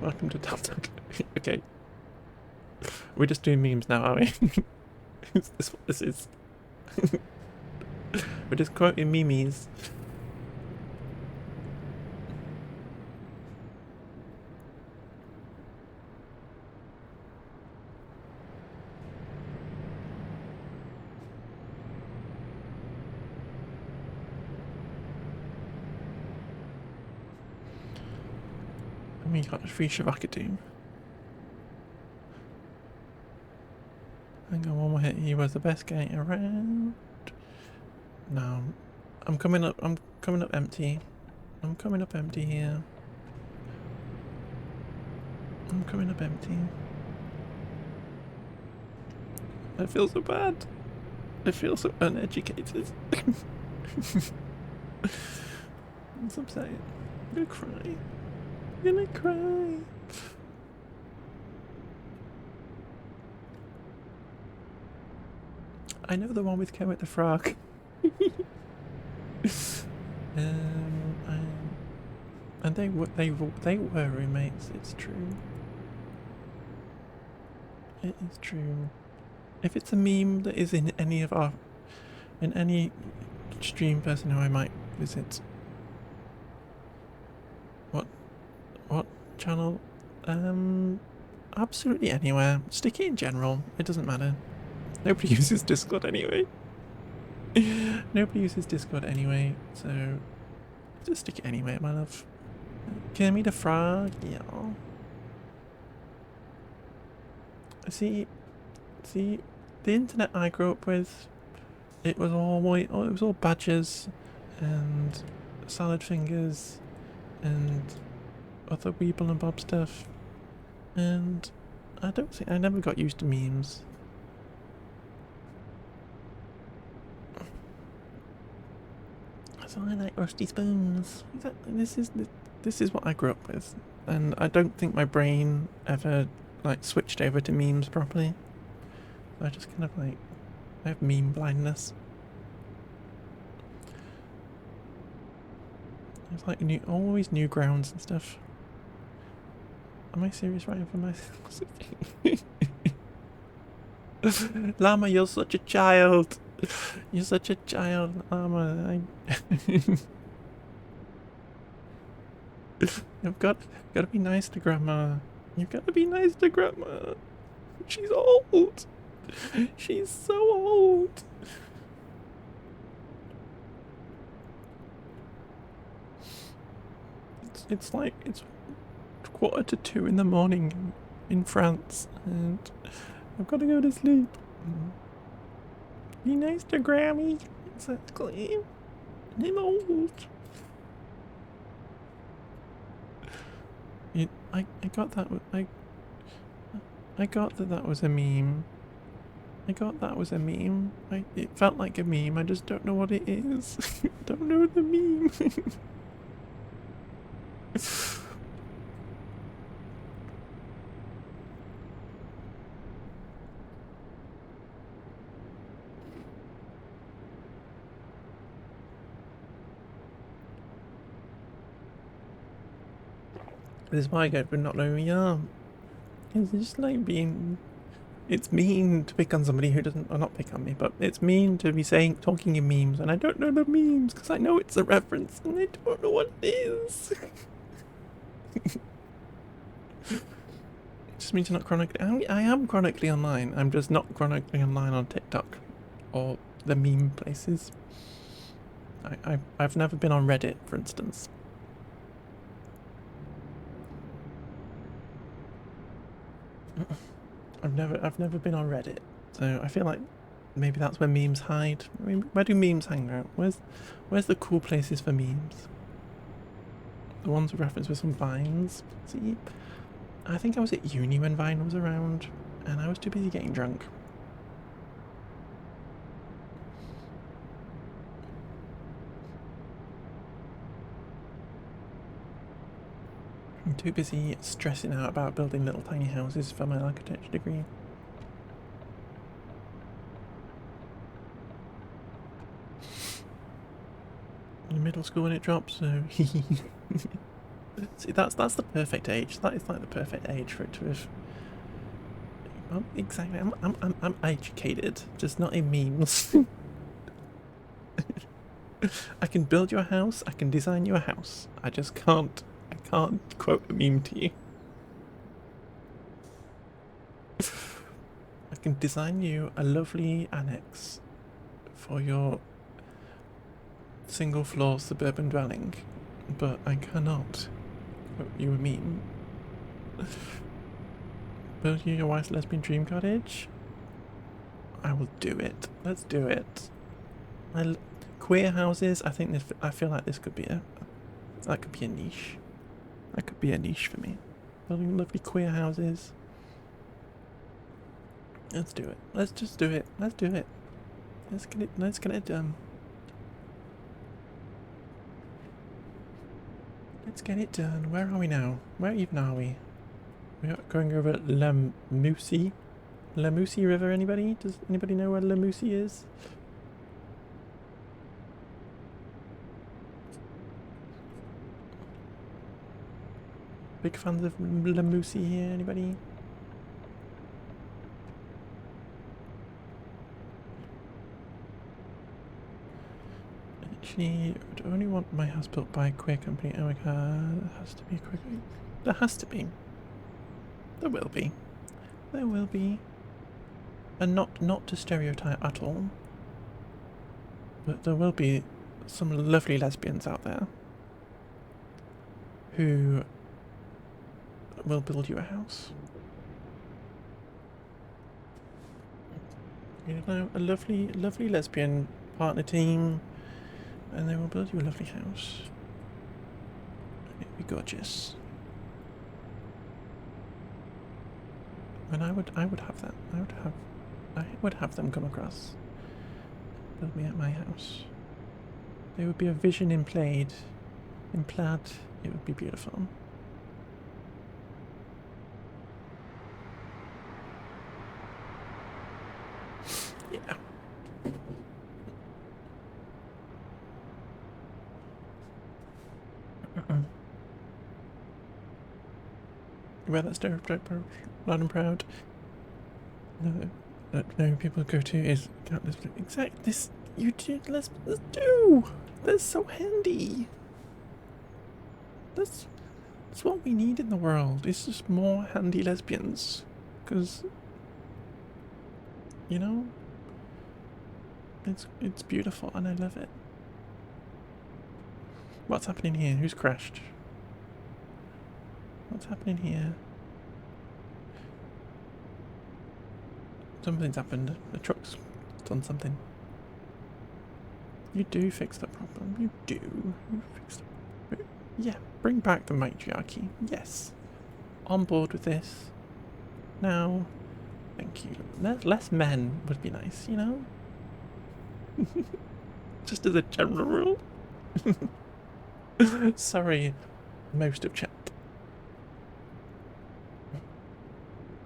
Speaker 1: Welcome to Top Talk. Okay. We're just doing memes now, are we? Is this what this is? We're just quoting memes. And we got free Shavakadoom. Hang on, one more hit. He was the best guy around. No, I'm coming up empty. I'm coming up empty here. I'm coming up empty. I feel so bad. I feel so uneducated. It's upsetting. I'm gonna cry. I'm gonna cry. I know the one with Kermit the Frog. And they were roommates. It's true. It is true. If it's a meme that is in any stream person who I might visit. What channel? Absolutely anywhere. Stick it in general. It doesn't matter. Nobody uses Discord anyway. Nobody uses Discord anyway, so just stick it anywhere, my love. Kermit the Frog, yeah. See, the internet I grew up with, it was all white. Oh, it was all badgers and salad fingers and other Weeble and Bob stuff, and I never got used to memes. So I like rusty spoons. This is what I grew up with, and I don't think my brain ever like switched over to memes properly. So I just kind of like I have meme blindness. It's like always new grounds and stuff. Am I serious right for my Llama, you're such a child. You're such a child, Llama. You've got to be nice to Grandma. You've got to be nice to Grandma. She's old. She's so old. It's like it's 1:45 in the morning in France, and I've got to go to sleep. Be nice to Grammy. Exactly. I'm old. I got that. I got that was a meme. I got that was a meme. It felt like a meme. I just don't know what it is. Don't know the meme. This is why I go for not knowing who we are. It's just like being... It's mean to pick on somebody who doesn't... Or not pick on me, but it's mean to be talking in memes, and I don't know the memes, because I know it's a reference, and I don't know what it is. It just means you're not chronically... I am chronically online, I'm just not chronically online on TikTok, or the meme places. I've never been on Reddit, for instance. I've never been on Reddit, so I feel like maybe that's where memes hide. I mean, where do memes hang out? Where's the cool places for memes? The ones with reference with some Vines. See, I think I was at uni when Vine was around, and I was too busy getting drunk. I'm too busy stressing out about building little tiny houses for my architecture degree. In middle school when it drops, so see, that's the perfect age. That is like the perfect age for it to have. Well, exactly. I'm educated, just not in memes. I can build you a house. I can design you a house. I just can't. I can't quote a meme to you. I can design you a lovely annex for your single floor suburban dwelling, but I cannot quote you a meme. Build you your wife's lesbian dream cottage? I will do it. Let's do it. Queer houses, I feel like this could be that could be a niche. That could be a niche for me. Building lovely queer houses. Let's do it. Let's just do it. Let's do it. Let's get it done. Let's get it done. Where are we now? Where even are we? We are going over La Moussie. La Moussie River, anybody? Does anybody know where La Moussie is? Big fans of La Moussie here, anybody? Actually, I would only want my house built by a queer company. Oh my god, there has to be a queer company. There has to be. There will be. There will be. And not to stereotype at all. But there will be some lovely lesbians out there who will build you a house. You know, a lovely lesbian partner team, and they will build you a lovely house. It'd be gorgeous. And I would have that. I would have them come across, build me at my house. There would be a vision in plaid. It would be beautiful. Yeah. Where that stereotype loud and proud. No, people go to is exact this you do. Let's do. That's so handy. That's what we need in the world. It's just more handy lesbians, because you know, it's beautiful and I love it. What's happening here? Who's crashed? What's happening here? Something's happened. The truck's done something. You do fix the problem. You do. You fix the... Yeah, bring back the matriarchy. Yes. On board with this. Now, Thank you. Less men would be nice, you know? Just as a general rule. Sorry, most of chat.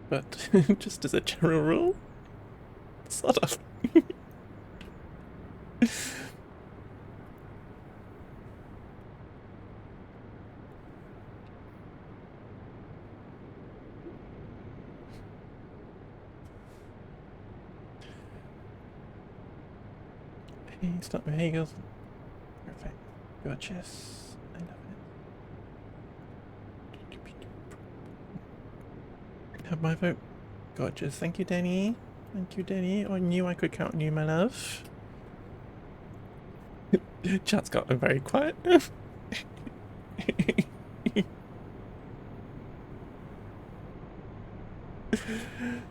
Speaker 1: But just as a general rule, sort of. Hey, stop with Hegels. Perfect. Gorgeous. I love it. Have my vote. Gorgeous. Thank you, Danny. Thank you, Danny. I knew I could count on you, my love. Chat's gotten very quiet.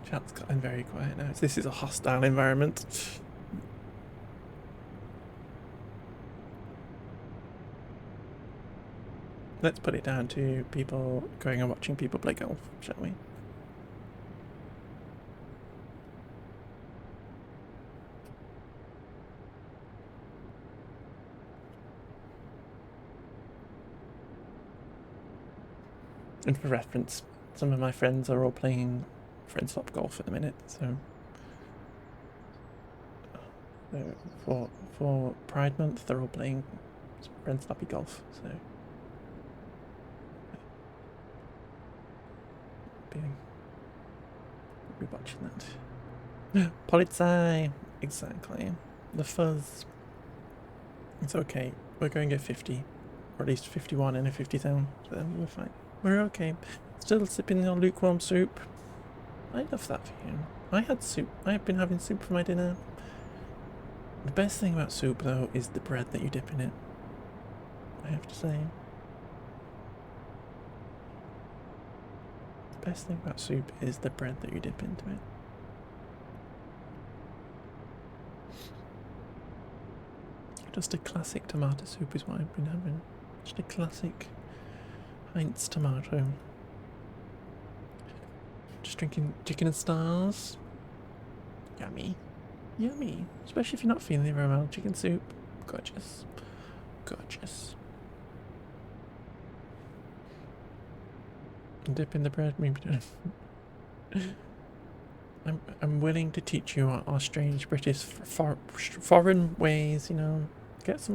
Speaker 1: Chat's gotten very quiet now. This is a hostile environment. Let's put it down to people going and watching people play golf, shall we? And for reference, some of my friends are all playing friend swap golf at the minute, so for Pride Month they're all playing friend sloppy golf, so be watching that. Polizei, exactly. The fuzz. It's okay. We're going to get 50, or at least 51 in a 50 zone, so then we're fine. We're okay. Still sipping your lukewarm soup. I love that for you. I had soup. I have been having soup for my dinner. The best thing about soup, though, is the bread that you dip in it. I have to say. The best thing about soup is the bread that you dip into it. Just a classic tomato soup is what I've been having. Just a classic Heinz tomato. Just drinking chicken and stars. Yummy. Yummy. Especially if you're not feeling very well. Chicken soup. Gorgeous. Gorgeous. Dip in the bread. Maybe I'm willing to teach you our strange British foreign ways, you know. Get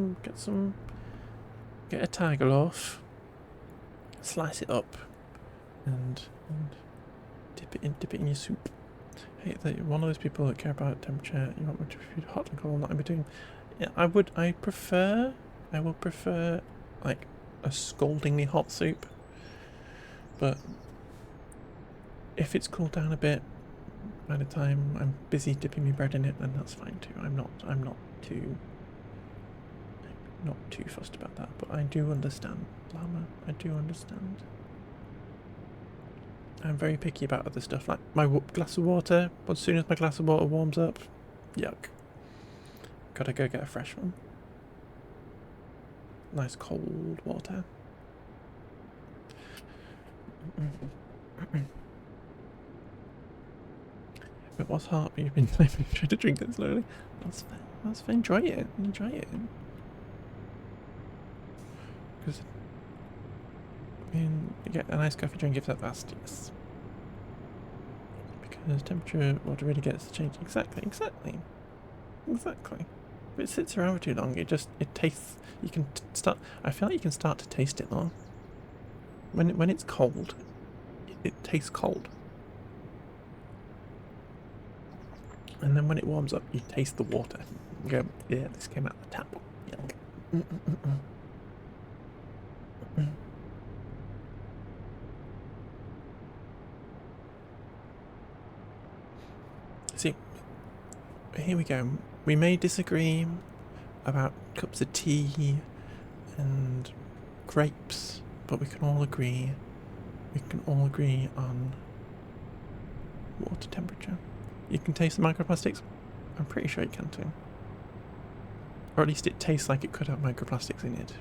Speaker 1: a tiger loaf, slice it up, and dip it in your soup. Hey, one of those people that care about temperature. You want me to be hot and cold, not in between. Yeah, I will prefer like a scaldingly hot soup. But if it's cooled down a bit by the time I'm busy dipping my bread in it, then that's fine too. I'm not too fussed about that. But I do understand, Llama. I do understand. I'm very picky about other stuff, like my glass of water. As soon as my glass of water warms up, yuck. Gotta go get a fresh one. Nice cold water. It was hard, but you've been trying to drink it slowly. That's fine. That's fine. Enjoy it. Enjoy it. Because you get a nice coffee drink if that fast, yes. Because temperature water really gets changed. Exactly. If it sits around for too long, it tastes. You can start. I feel like you can start to taste it though. When it's cold, it tastes cold. And then when it warms up, you taste the water. You go, yeah, this came out the tap. Yuck. See, here we go. We may disagree about cups of tea and grapes, but we can all agree. We can all agree on water temperature. You can taste the microplastics? I'm pretty sure you can too. Or at least it tastes like it could have microplastics in it.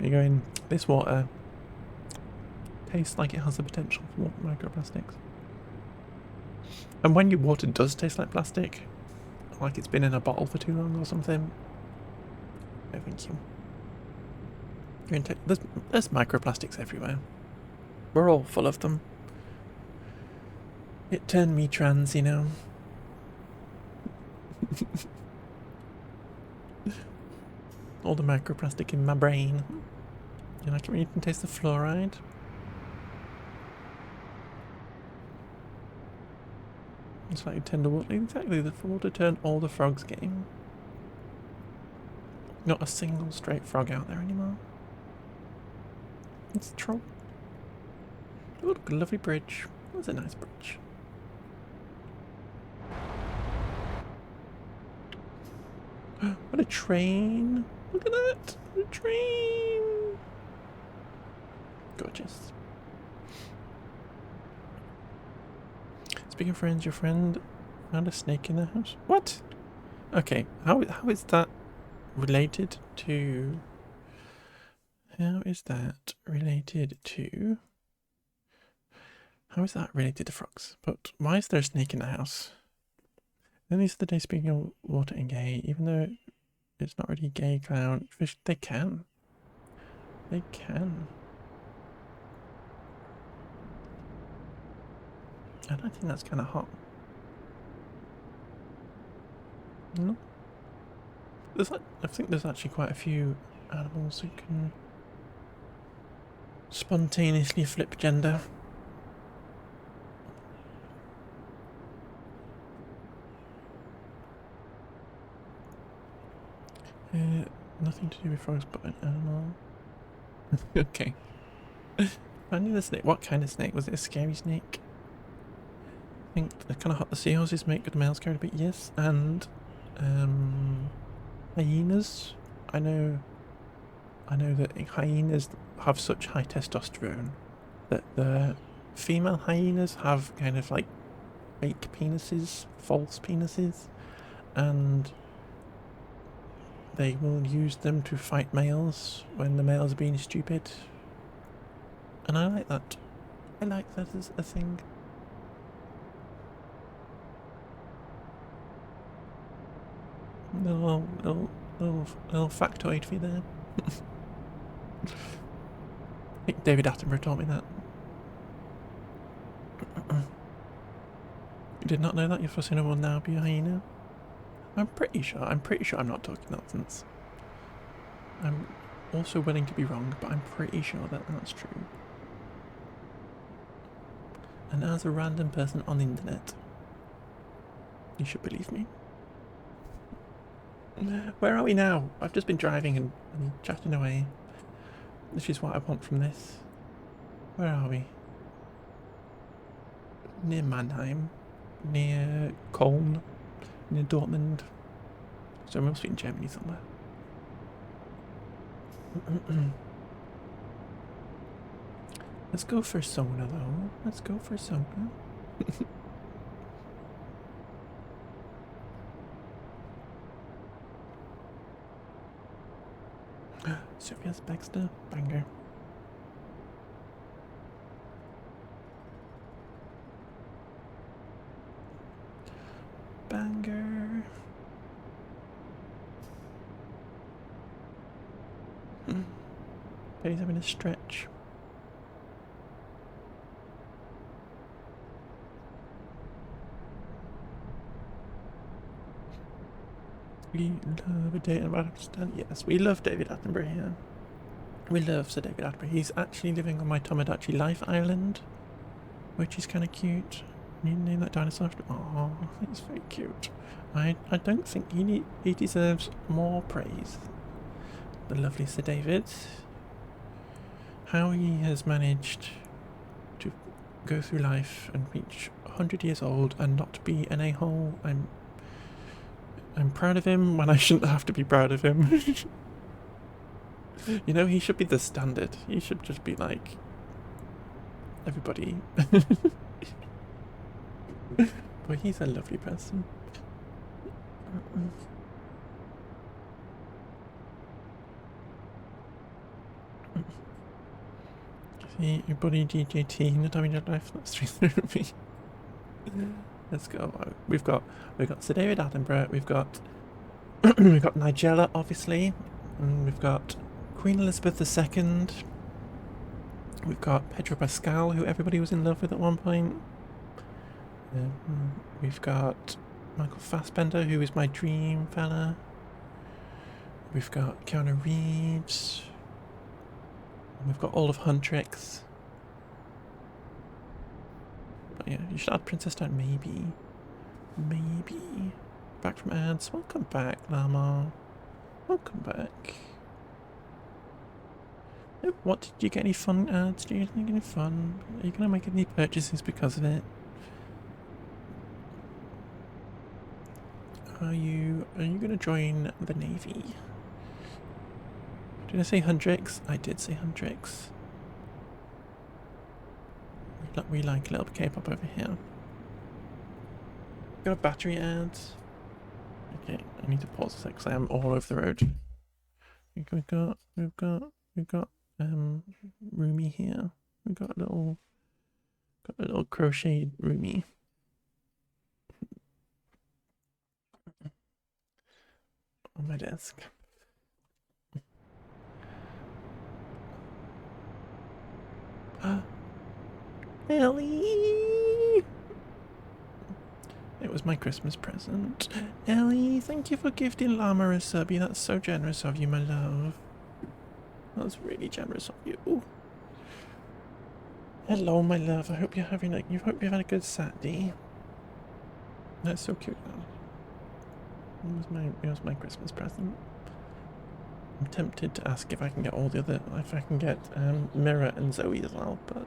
Speaker 1: You're going, this water tastes like it has the potential for microplastics. And when your water does taste like plastic, like it's been in a bottle for too long or something, no thank you. There's microplastics everywhere. We're all full of them. It turned me trans, you know. All the microplastic in my brain. You like it when you can taste the fluoride? It's like tender water. Exactly, the water turned all the frogs game. Not a single straight frog out there anymore. It's a troll. Oh, look, a lovely bridge. That's a nice bridge. What a train! Look at that! A train! Gorgeous. Speaking of friends, your friend found a snake in their house? What? Okay, how is that related to... How is that related to... How is that related to frogs? But why is there a snake in the house? Then these are the days speaking of water and gay, even though it's not really gay clown fish, they can. They can. And I think that's kind of hot. No? I think there's actually quite a few animals who can spontaneously flip gender. Nothing to do with frogs but an animal. Okay. Finding the snake. What kind of snake? Was it a scary snake? I think they're kind of hot. The seahorses make good males carried a bit, yes. And hyenas. I know that hyenas have such high testosterone that the female hyenas have kind of like fake penises, false penises, and they will use them to fight males when the males are being stupid. And I like that. I like that as a thing. Little factoid for you there. I think David Attenborough taught me that. You did not know that? Your fussing will now be a hyena? I'm pretty sure I'm not talking nonsense. I'm also willing to be wrong, but I'm pretty sure that that's true. And as a random person on the internet, you should believe me. Where are we now? I've just been driving and chatting away. This is what I want from this. Where are we? Near Mannheim. Near Köln. Near Dortmund. So we must be in Germany somewhere. Let's go for Sona though. Let's go for Sona. Sophia's Baxter, banger. Banger. But he's having a stretch. We love David Attenborough. Yes, we love David Attenborough here. We love Sir David Attenborough. He's actually living on my Tomodachi Life Island, which is kind of cute. You name that dinosaur after. Oh, it's very cute. I don't think he deserves more praise. The lovely Sir David. How he has managed to go through life and reach 100 years old and not be an a-hole. I'm proud of him when I shouldn't have to be proud of him. You know, he should be the standard. He should just be like everybody. But he's a lovely person. Okay, your buddy DJT, no damage on life, that's 3 me. Let's go. We've got Sir David Attenborough, we've got we've got Nigella, obviously, and we've got Queen Elizabeth II. We've got Pedro Pascal, who everybody was in love with at one point. We've got Michael Fassbender, who is my dream fella. We've got Keanu Reeves. And we've got all of Huntrix. But yeah, you should add Princess Diana, maybe. Maybe. Back from ads. Welcome back, Llama. Welcome back. What, did you get any fun ads? Do you think any fun? Are you gonna make any purchases because of it? Are you gonna join the Navy? Did I say Huntrix? I did say Huntrix. We like a little bit K-pop over here. Got a battery ads. Okay, I need to pause a sec because I am all over the road. We've got Roomy here. We've got a little crocheted Roomy. On my desk. Ellie! It was my Christmas present. Ellie, thank you for gifting Llama a subby. That's so generous of you, my love. That's really generous of you. Hello, my love. I hope you're having you hope you've had a good Saturday. That's so cute. It was my Christmas present. I'm tempted to ask if I can get all the other, if I can get Mira and Zoe as well, but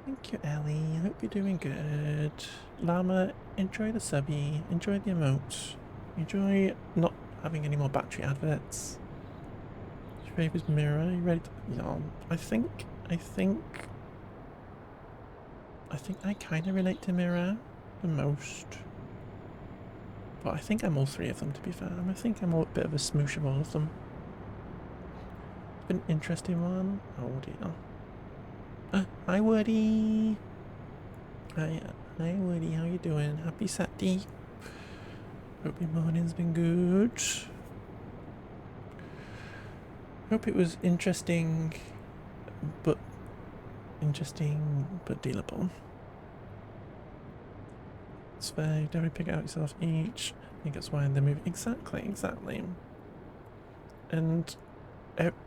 Speaker 1: thank you, Ellie. I hope you're doing good. Llama, enjoy the subby, enjoy the emotes, enjoy not having any more battery adverts. Your favourite Mira, you ready to, yeah, I think I kind of relate to Mira the most. But I think I'm all three of them, to be fair. I think I'm a bit of a smoosh of all of them. It's been an interesting one. Oh dear. Hi Woody. Hi Woody, how you doing? Happy Saturday. Hope your morning's been good. Hope it was interesting but dealable. It's fair, you definitely pick it out yourself each. I think that's why they're moving. Exactly. And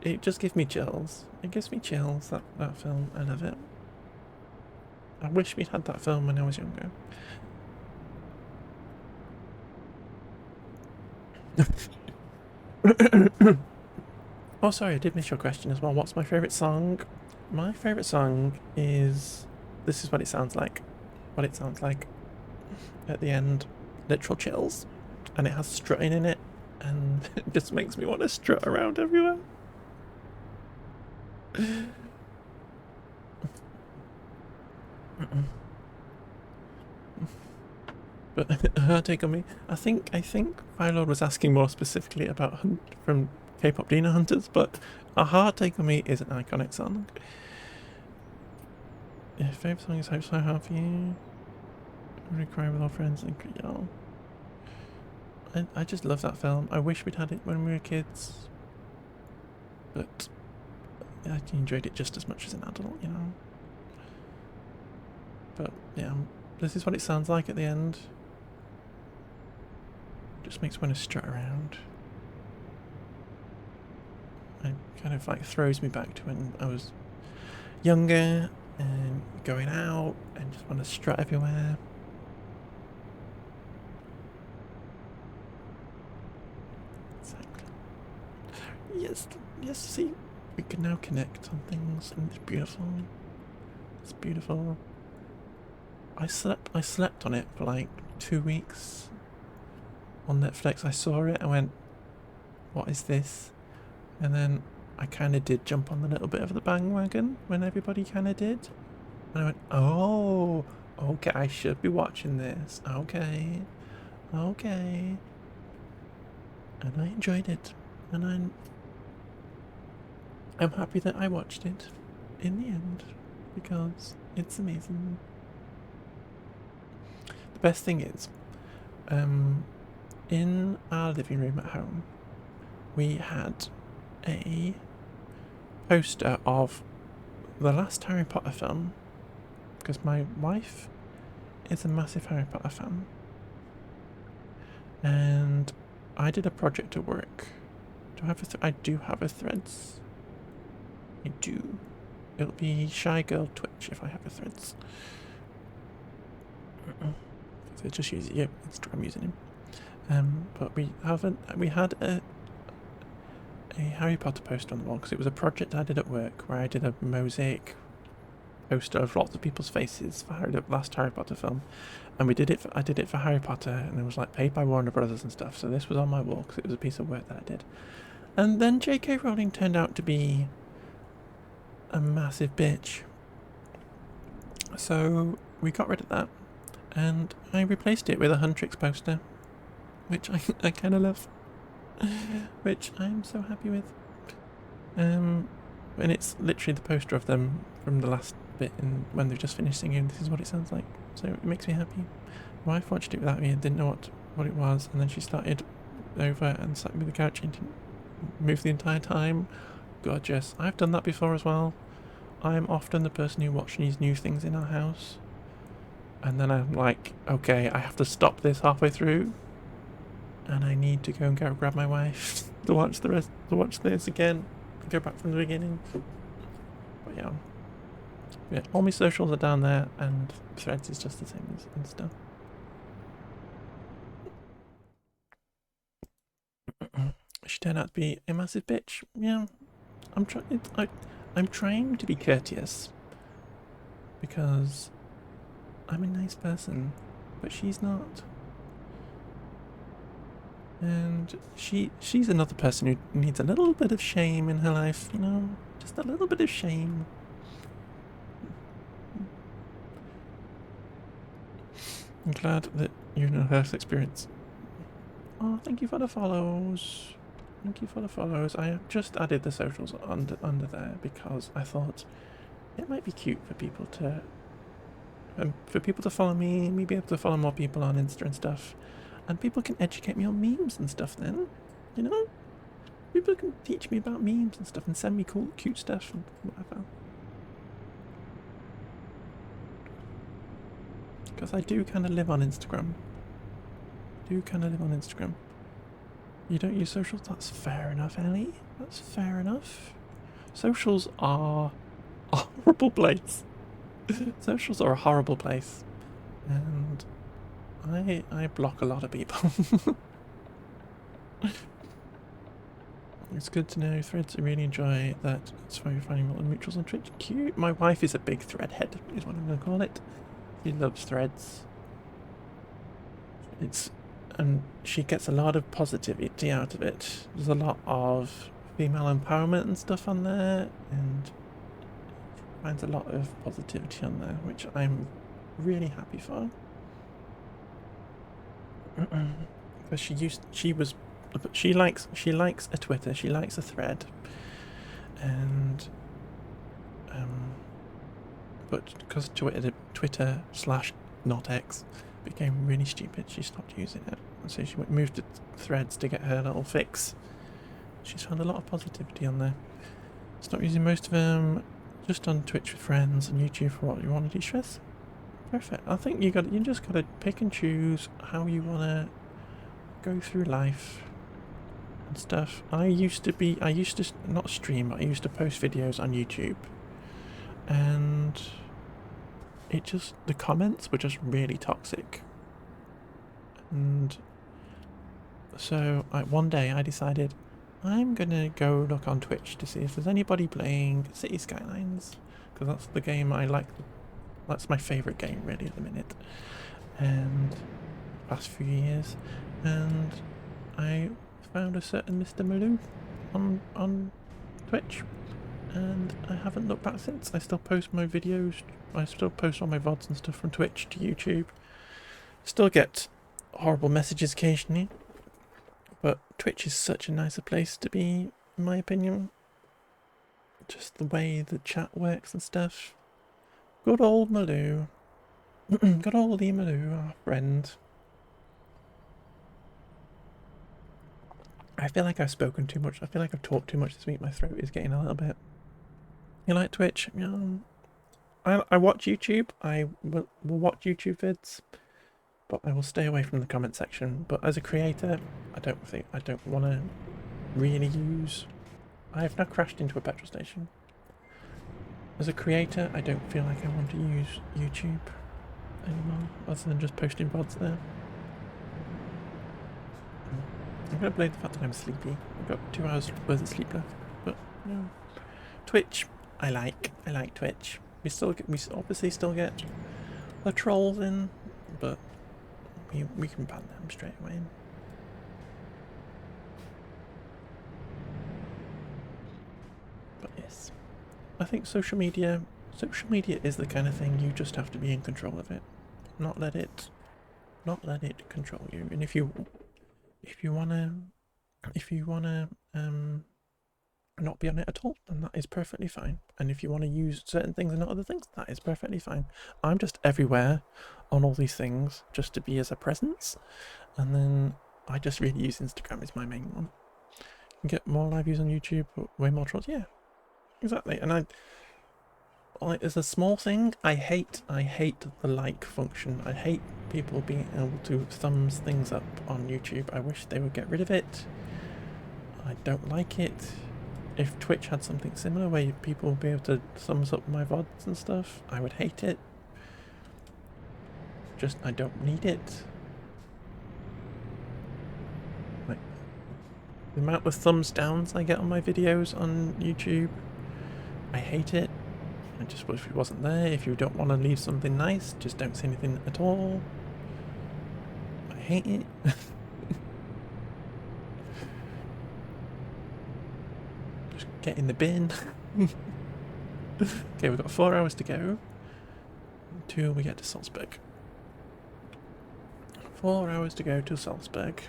Speaker 1: it just gives me chills. It gives me chills, that film. I love it. I wish we'd had that film when I was younger. Oh, sorry, I did miss your question as well. What's my favourite song? My favourite song is... This is what it sounds like. At the end, literal chills, and it has strutting in it, and it just makes me want to strut around everywhere. But her take on me, I think Phylord was asking more specifically about from K-pop Dino Hunters, but a hard take on me is an iconic song. Your favourite song is Hope So Hard For You. We cry with our friends and y'all. I just love that film. I wish we'd had it when we were kids, but I enjoyed it just as much as an adult, you know. But yeah, this is what it sounds like at the end. Just makes me want to strut around. It kind of like throws me back to when I was younger and going out and just want to strut everywhere. Yes, see, we can now connect on things, and it's beautiful. It's beautiful. I slept on it for like 2 weeks on Netflix. I saw it, I went, what is this? And then I kind of did jump on the little bit of the bandwagon when everybody kind of did. And I went, oh, okay, I should be watching this. Okay. And I enjoyed it. And I'm happy that I watched it in the end because it's amazing. The best thing is, in our living room at home, we had a poster of the last Harry Potter film because my wife is a massive Harry Potter fan, and I did a project at work. Do I have I do have a threads. I do. It'll be Shy Girl Twitch if I have a threads. So just use Instagram username. But we had a Harry Potter poster on the wall because it was a project I did at work where I did a mosaic poster of lots of people's faces for the last Harry Potter film, and I did it for Harry Potter, and it was like paid by Warner Brothers and stuff. So this was on my wall because it was a piece of work that I did. And then J.K. Rowling turned out to be a massive bitch, so we got rid of that, and I replaced it with a Huntrix poster, which I kind of love, which I'm so happy with. And it's literally the poster of them from the last bit when they've just finished singing This Is What It Sounds Like, so it makes me happy. My wife watched it without me and didn't know what it was, and then she started over and sat me on the couch and didn't move the entire time. Gorgeous. I've done that before as well. I'm often the person who watches new things in our house, and then I'm like, okay, I have to stop this halfway through, and I need to go and grab my wife to watch this again, go back from the beginning. But yeah, all my socials are down there, and Threads is just the same as Insta. She turned out to be a massive bitch. Yeah, I'm trying to be courteous because I'm a nice person, but she's not. And she's another person who needs a little bit of shame in her life, you know, just a little bit of shame. I'm glad that you know her experience. Oh, thank you for the follows. Thank you for the follows. I have just added the socials under there because I thought it might be cute for people to follow me be able to follow more people on Insta and stuff, and people can educate me on memes and stuff. Then, you know, people can teach me about memes and stuff and send me cool, cute stuff and whatever. Because I do kind of live on Instagram. You don't use socials? That's fair enough, Ellie. That's fair enough. Socials are a horrible place. Socials are a horrible place. And I block a lot of people. It's good to know Threads. I really enjoy that. That's why you're finding multiple mutuals on Twitch. Cute. My wife is a big thread head, is what I'm going to call it. She loves Threads. And she gets a lot of positivity out of it. There's a lot of female empowerment and stuff on there, and she finds a lot of positivity on there, which I'm really happy for. Because she likes a Twitter, she likes a thread, and but because Twitter / not X became really stupid, she stopped using it. So she moved to Threads to get her little fix. She's found a lot of positivity on there. Stop using most of them, just on Twitch with friends and YouTube for what you want to de-stress. Perfect. I think you just gotta pick and choose how you wanna go through life and stuff. I used to not stream, I used to post videos on YouTube, and the comments were just really toxic. And so one day I decided I'm gonna go look on Twitch to see if there's anybody playing City Skylines, because that's the game I like. That's my favourite game really at the minute, and past few years. And I found a certain Mr. Malou on Twitch, and I haven't looked back since. I still post my videos, I still post all my VODs and stuff from Twitch to YouTube. Still get horrible messages occasionally, but Twitch is such a nicer place to be, in my opinion. just the way the chat works and stuff. Good old Malou. Good old Malou, our friend. I feel like I've spoken too much. I feel like I've talked too much this week. My throat is getting a little bit. You like Twitch? I watch YouTube. I will watch YouTube vids, but I will stay away from the comment section. But as a creator, I don't want to really use. I have now crashed into a petrol station. As a creator, I don't feel like I want to use YouTube anymore, other than just posting VODs there. I'm gonna blame the fact that I'm sleepy. I've got 2 hours worth of sleep left, but no. Twitch, I like Twitch. We obviously still get the trolls in, but we can ban them straight away. But yes, I think social media is the kind of thing you just have to be in control of it, not let it control you. And if you wanna not be on it at all, then that is perfectly fine. And if you want to use certain things and not other things, that is perfectly fine. I'm just everywhere on all these things just to be as a presence, and then I just really use Instagram as my main one. You can get more live views on YouTube, but way more trolls. Yeah, exactly. And as a small thing, I hate the like function. I hate people being able to thumbs things up on YouTube. I wish they would get rid of it. I don't like it. If Twitch had something similar where people would be able to thumbs up my VODs and stuff, I would hate it. Just, I don't need it. Like, the amount of thumbs downs I get on my videos on YouTube, I hate it. I just wish it wasn't there. If you don't want to leave something nice, just don't say anything at all. I hate it. Just get in the bin. Okay, we've got 4 hours to go until we get to Salzburg. 4 hours to go to Salzburg.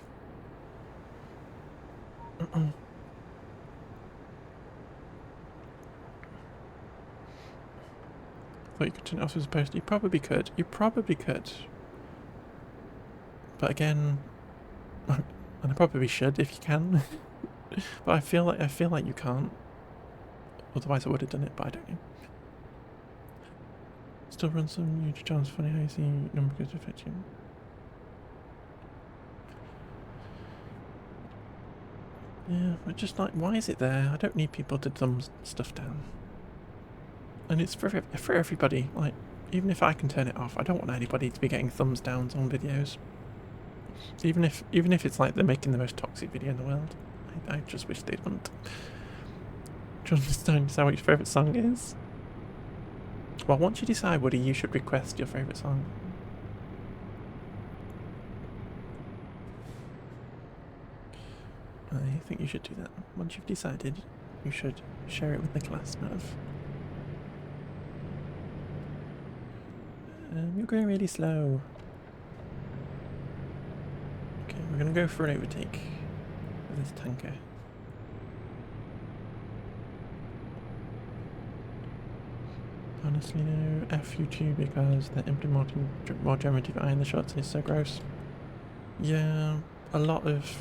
Speaker 1: Thought you could turn it off as a post. You probably could. You probably could. But again, and I probably should if you can. But I feel like you can't. Otherwise I would have done it, but I don't know. Still run some YouTube channels. Funny how you see numbers affect you. Yeah, but just like, why is it there? I don't need people to thumb stuff down. And it's for everybody. Like, even if I can turn it off, I don't want anybody to be getting thumbs downs on videos. Even if it's like they're making the most toxic video in the world, I just wish they wouldn't. Do you understand what your favourite song is? Well, once you decide, Woody, you should request your favourite song. I think you should do that. Once you've decided, you should share it with the class, Mav. You're going really slow. Okay, we're gonna go for an overtake with this tanker. Honestly, no. F YouTube because they're implementing more generative AI in the shots and it's so gross. Yeah, a lot of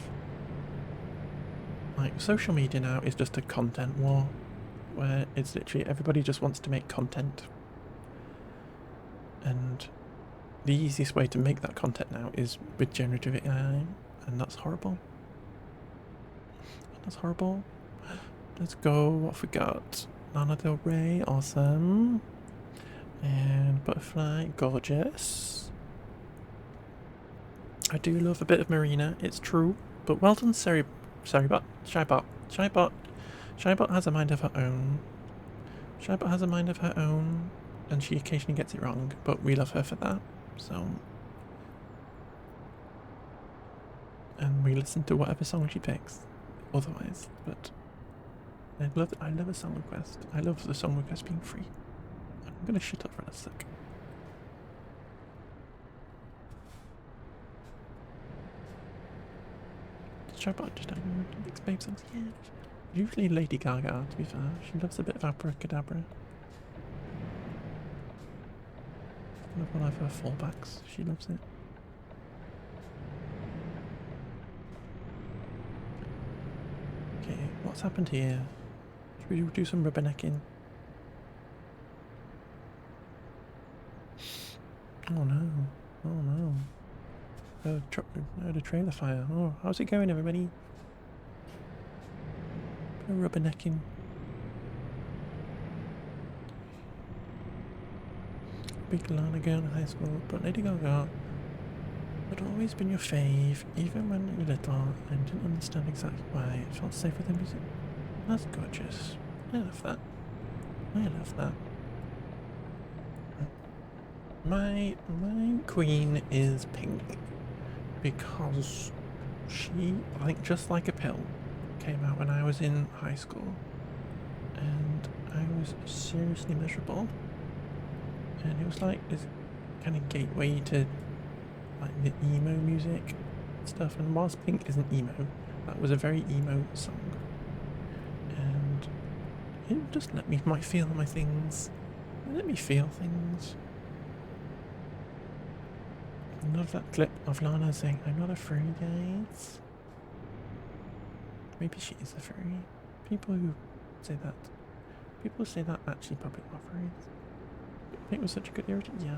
Speaker 1: like social media now is just a content war, where it's literally everybody just wants to make content. And the easiest way to make that content now is with generative AI, and that's horrible. That's horrible. Let's go. What have we got? Lana Del Rey, awesome. And Butterfly, gorgeous. I do love a bit of Marina, it's true. But well done, Shybot. Shybot has a mind of her own. Shybot has a mind of her own, and she occasionally gets it wrong, but we love her for that, so. And we listen to whatever song she picks, otherwise, but I love a song request. I love the song request being free. I'm gonna shut up for a sec. Shybot just downloaded Mixed Babe songs, yeah. Usually Lady Gaga, to be fair. She loves a bit of abracadabra. Kind of one of her fallbacks. She loves it. Okay, what's happened here? Should we do some rubbernecking? Oh no. Oh no. The trailer fire. Oh, how's it going, everybody? Rubbernecking. Big Lana girl in high school, but Lady Gaga had always been your fave, even when you were little and didn't understand exactly why. It felt safe with the music. That's gorgeous. I love that. I love that. My queen is pink because she, I think, just like a pill, came out when I was in high school, and I was seriously miserable. And it was like this kind of gateway to like the emo music stuff. And whilst Pink isn't emo, that was a very emo song. And it just let me feel my things. It let me feel things. I love that clip of Lana saying, "I'm not a furry, guys." Maybe she is a furry. People who say that actually probably are furries. Pink was such a good irritant. Yeah.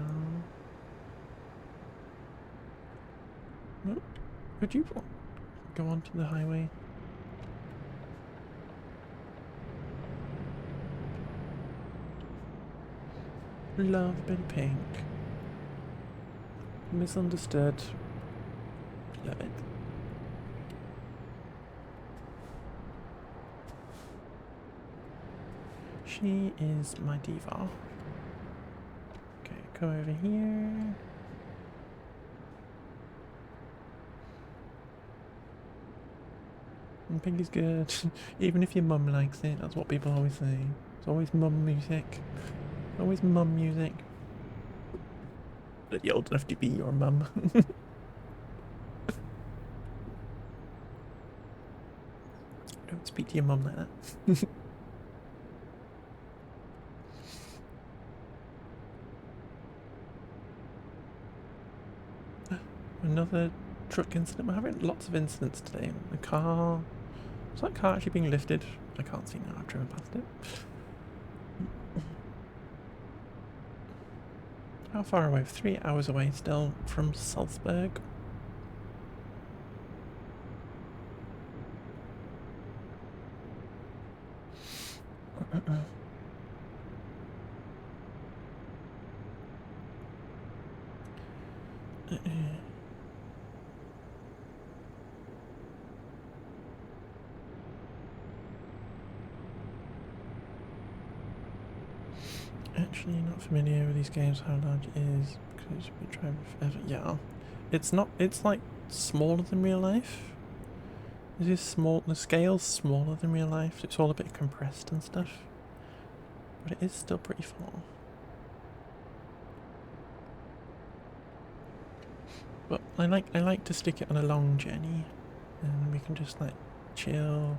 Speaker 1: Well, could you go onto the highway? Love a bit of Pink. Misunderstood. Love it. She is my diva. Okay, go over here. And Pink is good. Even if your mum likes it, that's what people always say. It's always mum music. Always mum music. But you're old enough to be your mum. Don't speak to your mum like that. Another truck incident. We're having lots of incidents today. The car. Is that car actually being lifted? I can't see now. I've driven past it. How far away? 3 hours away still from Salzburg. Actually not familiar with these games, how large it is, because we've been trying forever. Yeah, it's not, it's like smaller than real life. This is small, the scale's smaller than real life, it's all a bit compressed and stuff, but it is still pretty full. But I like to stick it on a long journey, and we can just like chill.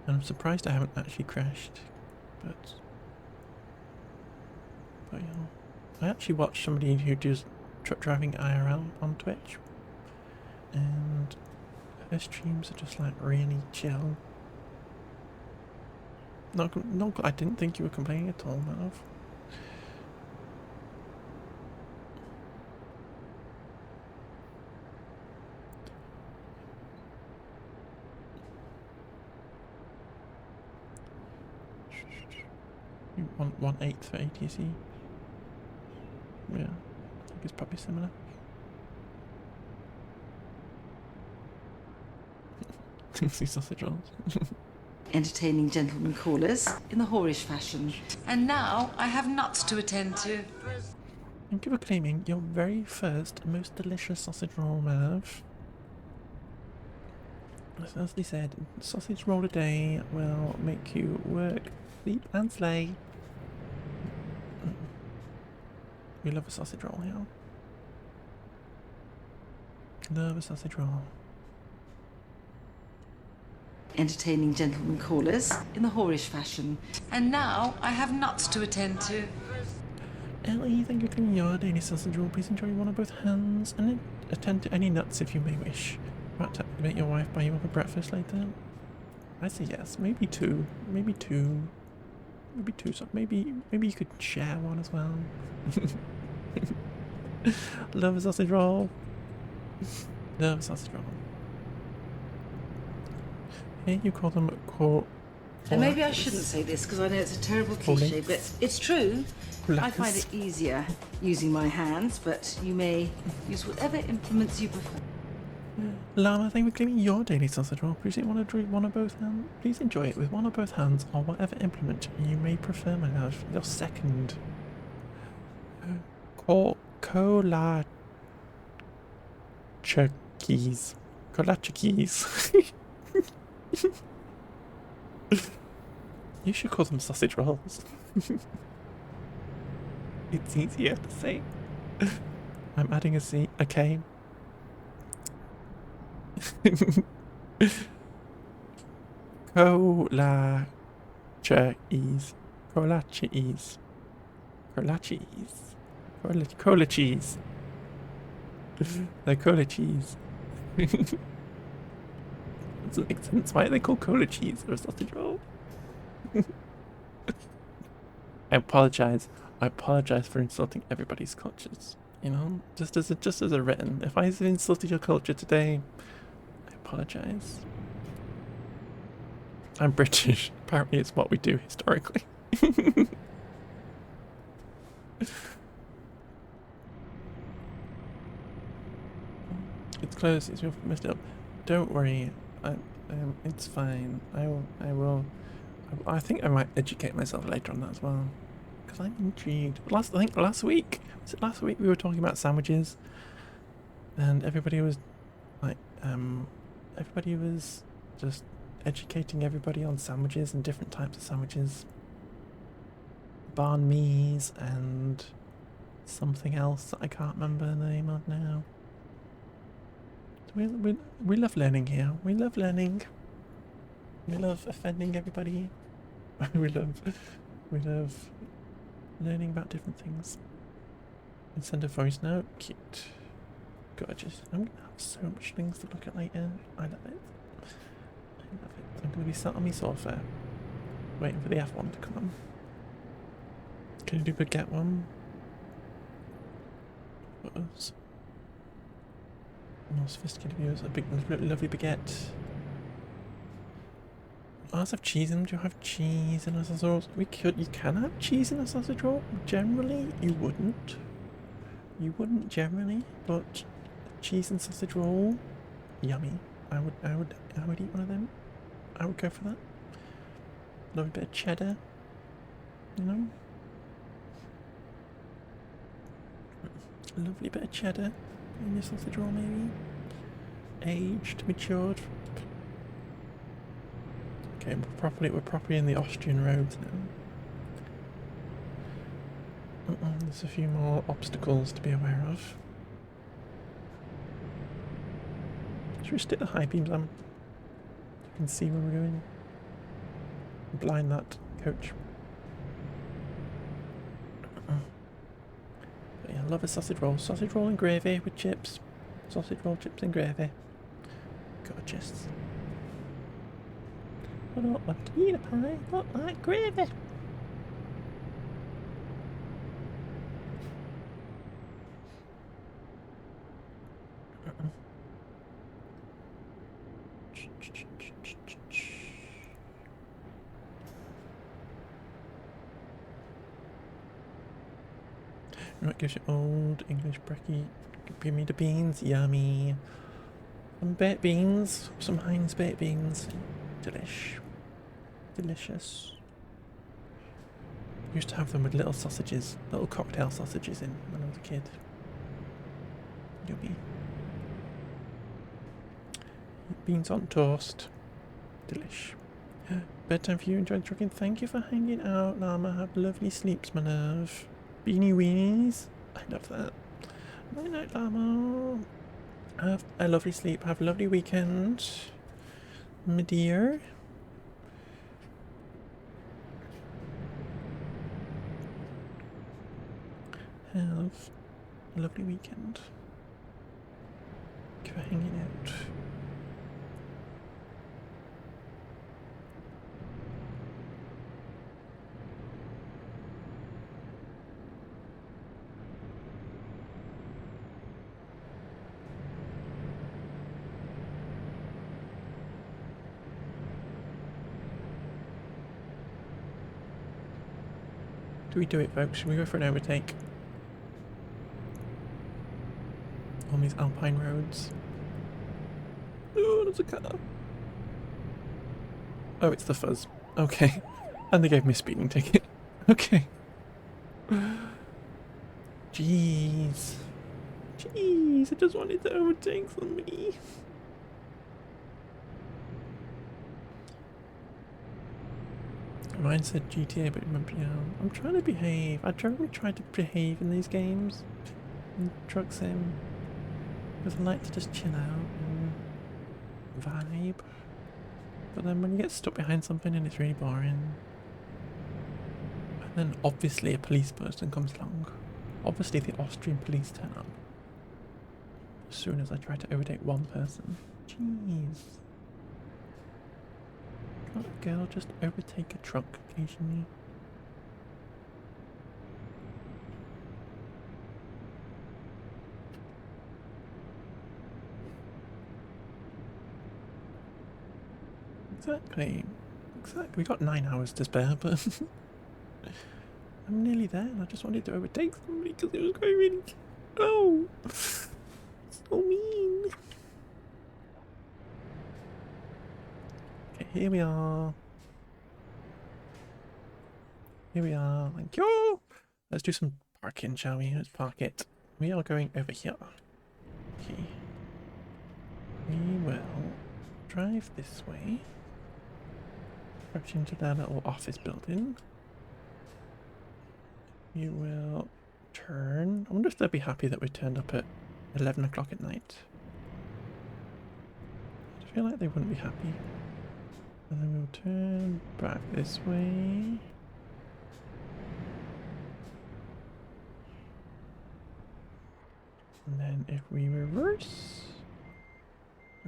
Speaker 1: And I'm surprised I haven't actually crashed, but yeah. I actually watched somebody who does truck driving IRL on Twitch, and her streams are just like really chill. No, I didn't think you were complaining at all, my love. You want 1/8 for ATC? Yeah, I think it's probably similar. See sausage rolls.
Speaker 2: Entertaining gentlemen callers in the whorish fashion. And now I have nuts to attend to.
Speaker 1: Thank you for claiming your very first and most delicious sausage roll, my love. As Leslie said, sausage roll a day will make you work, sleep and slay. We love a sausage roll here. Love a sausage roll.
Speaker 2: entertaining gentlemen callers in the whorish fashion. And now I have nuts to attend to.
Speaker 1: Ellie, thank you for cleaning your daily sausage roll. Please enjoy one of both hands and attend to any nuts if you may wish. About to make your wife buy you up a breakfast later? I say yes. Maybe two. Maybe two. Maybe two. So maybe you could share one as well. Love a sausage roll. Love a sausage roll. Here you call them
Speaker 2: And maybe I shouldn't say this because I know it's a terrible cliche, but it's true. I find it easier using my hands, but you may use whatever implements you prefer.
Speaker 1: Llama, thank you for cleaning your daily sausage roll. Please want to drink one of both hands. Please enjoy it with one of both hands or whatever implement you may prefer, my love. Your second. Cola Chickies. Cola Chickies. You should call them sausage rolls. It's easier to say. I'm adding a C. Okay. Cola cheese. Cola cheese. Cola cheese. Cola cheese. They're cola cheese. Doesn't make sense. Why are they called cola cheese or a sausage roll? I apologize. I apologize for insulting everybody's cultures. You know, just as a written. If I've insulted your culture today, I apologize. I'm British. Apparently, it's what we do historically. It's close. It's messed up. Don't worry. It's fine. I will. I think I might educate myself later on that as well, because I'm intrigued. I think last week, was it last week we were talking about sandwiches, and everybody was like, everybody was just educating everybody on sandwiches and different types of sandwiches. Banh mi's and something else that I can't remember the name of now. We love learning here. We love learning. We love offending everybody. we love learning about different things. And send a voice note. Cute. Gorgeous. I'm gonna have so much things to look at later. I love it. I love it. I'm gonna be sat on my sofa waiting for the F1 to come on. Can you do baguette one? What else? More sophisticated viewers. A big lovely baguette. Ours have cheese in them. Do you have cheese in a sausage roll? You can have cheese in a sausage roll. Generally, you wouldn't. You wouldn't generally, but cheese and sausage roll, yummy. I would eat one of them. I would go for that. Love a bit of cheddar, you know. A lovely bit of cheddar in your sausage roll, maybe. Aged, matured. Okay, we're properly in the Austrian roads now. There's a few more obstacles to be aware of. Should we stick the high beams on? So you can see where we're going. Blind that coach. But yeah, I love a sausage roll. Sausage roll and gravy with chips. Sausage roll, chips and gravy. Gorgeous. I don't want to eat a pie, but like gravy. Right, gives you old English brekkie. Give me the beans, yummy. Some baked beans, some Heinz baked beans. Delish. Delicious. Used to have them with little sausages, little cocktail sausages in when I was a kid. Yummy. Beans on toast. Delish. Bedtime for you, enjoy the trucking. Thank you for hanging out, Llama. Have lovely sleeps, my love. Beanie weenies. I love that. Night night, Llama. Have a lovely sleep. Have a lovely weekend. my dear. Have a lovely weekend. Thank you for hanging out. Do we do it, folks? Should we go for an overtake? On these alpine roads. Oh, there's a car. Oh, it's the fuzz. Okay. And they gave me a speeding ticket. Okay. Jeez. Jeez, I just wanted to overtake somebody. Mine said GTA, but yeah, I'm trying to behave. I generally try to behave in these games. In Truck Sim. Because I like to just chill out and vibe. But then when you get stuck behind something and it's really boring. And then obviously a police person comes along. Obviously the Austrian police turn up. As soon as I try to overtake one person. Jeez. Can't a girl just overtake a truck occasionally? Exactly. Exactly. We got 9 hours to spare, but I'm nearly there and I just wanted to overtake somebody because it was going really... Oh! So mean! Okay, here we are. Here we are. Thank you! Let's do some parking, shall we? Let's park it. We are going over here. Okay. We will drive this way. Approach into their little office building. You will turn. I wonder if they'll be happy that we turned up at 11 o'clock at night. I feel like they wouldn't be happy. And then we'll turn back this way. And then if we reverse,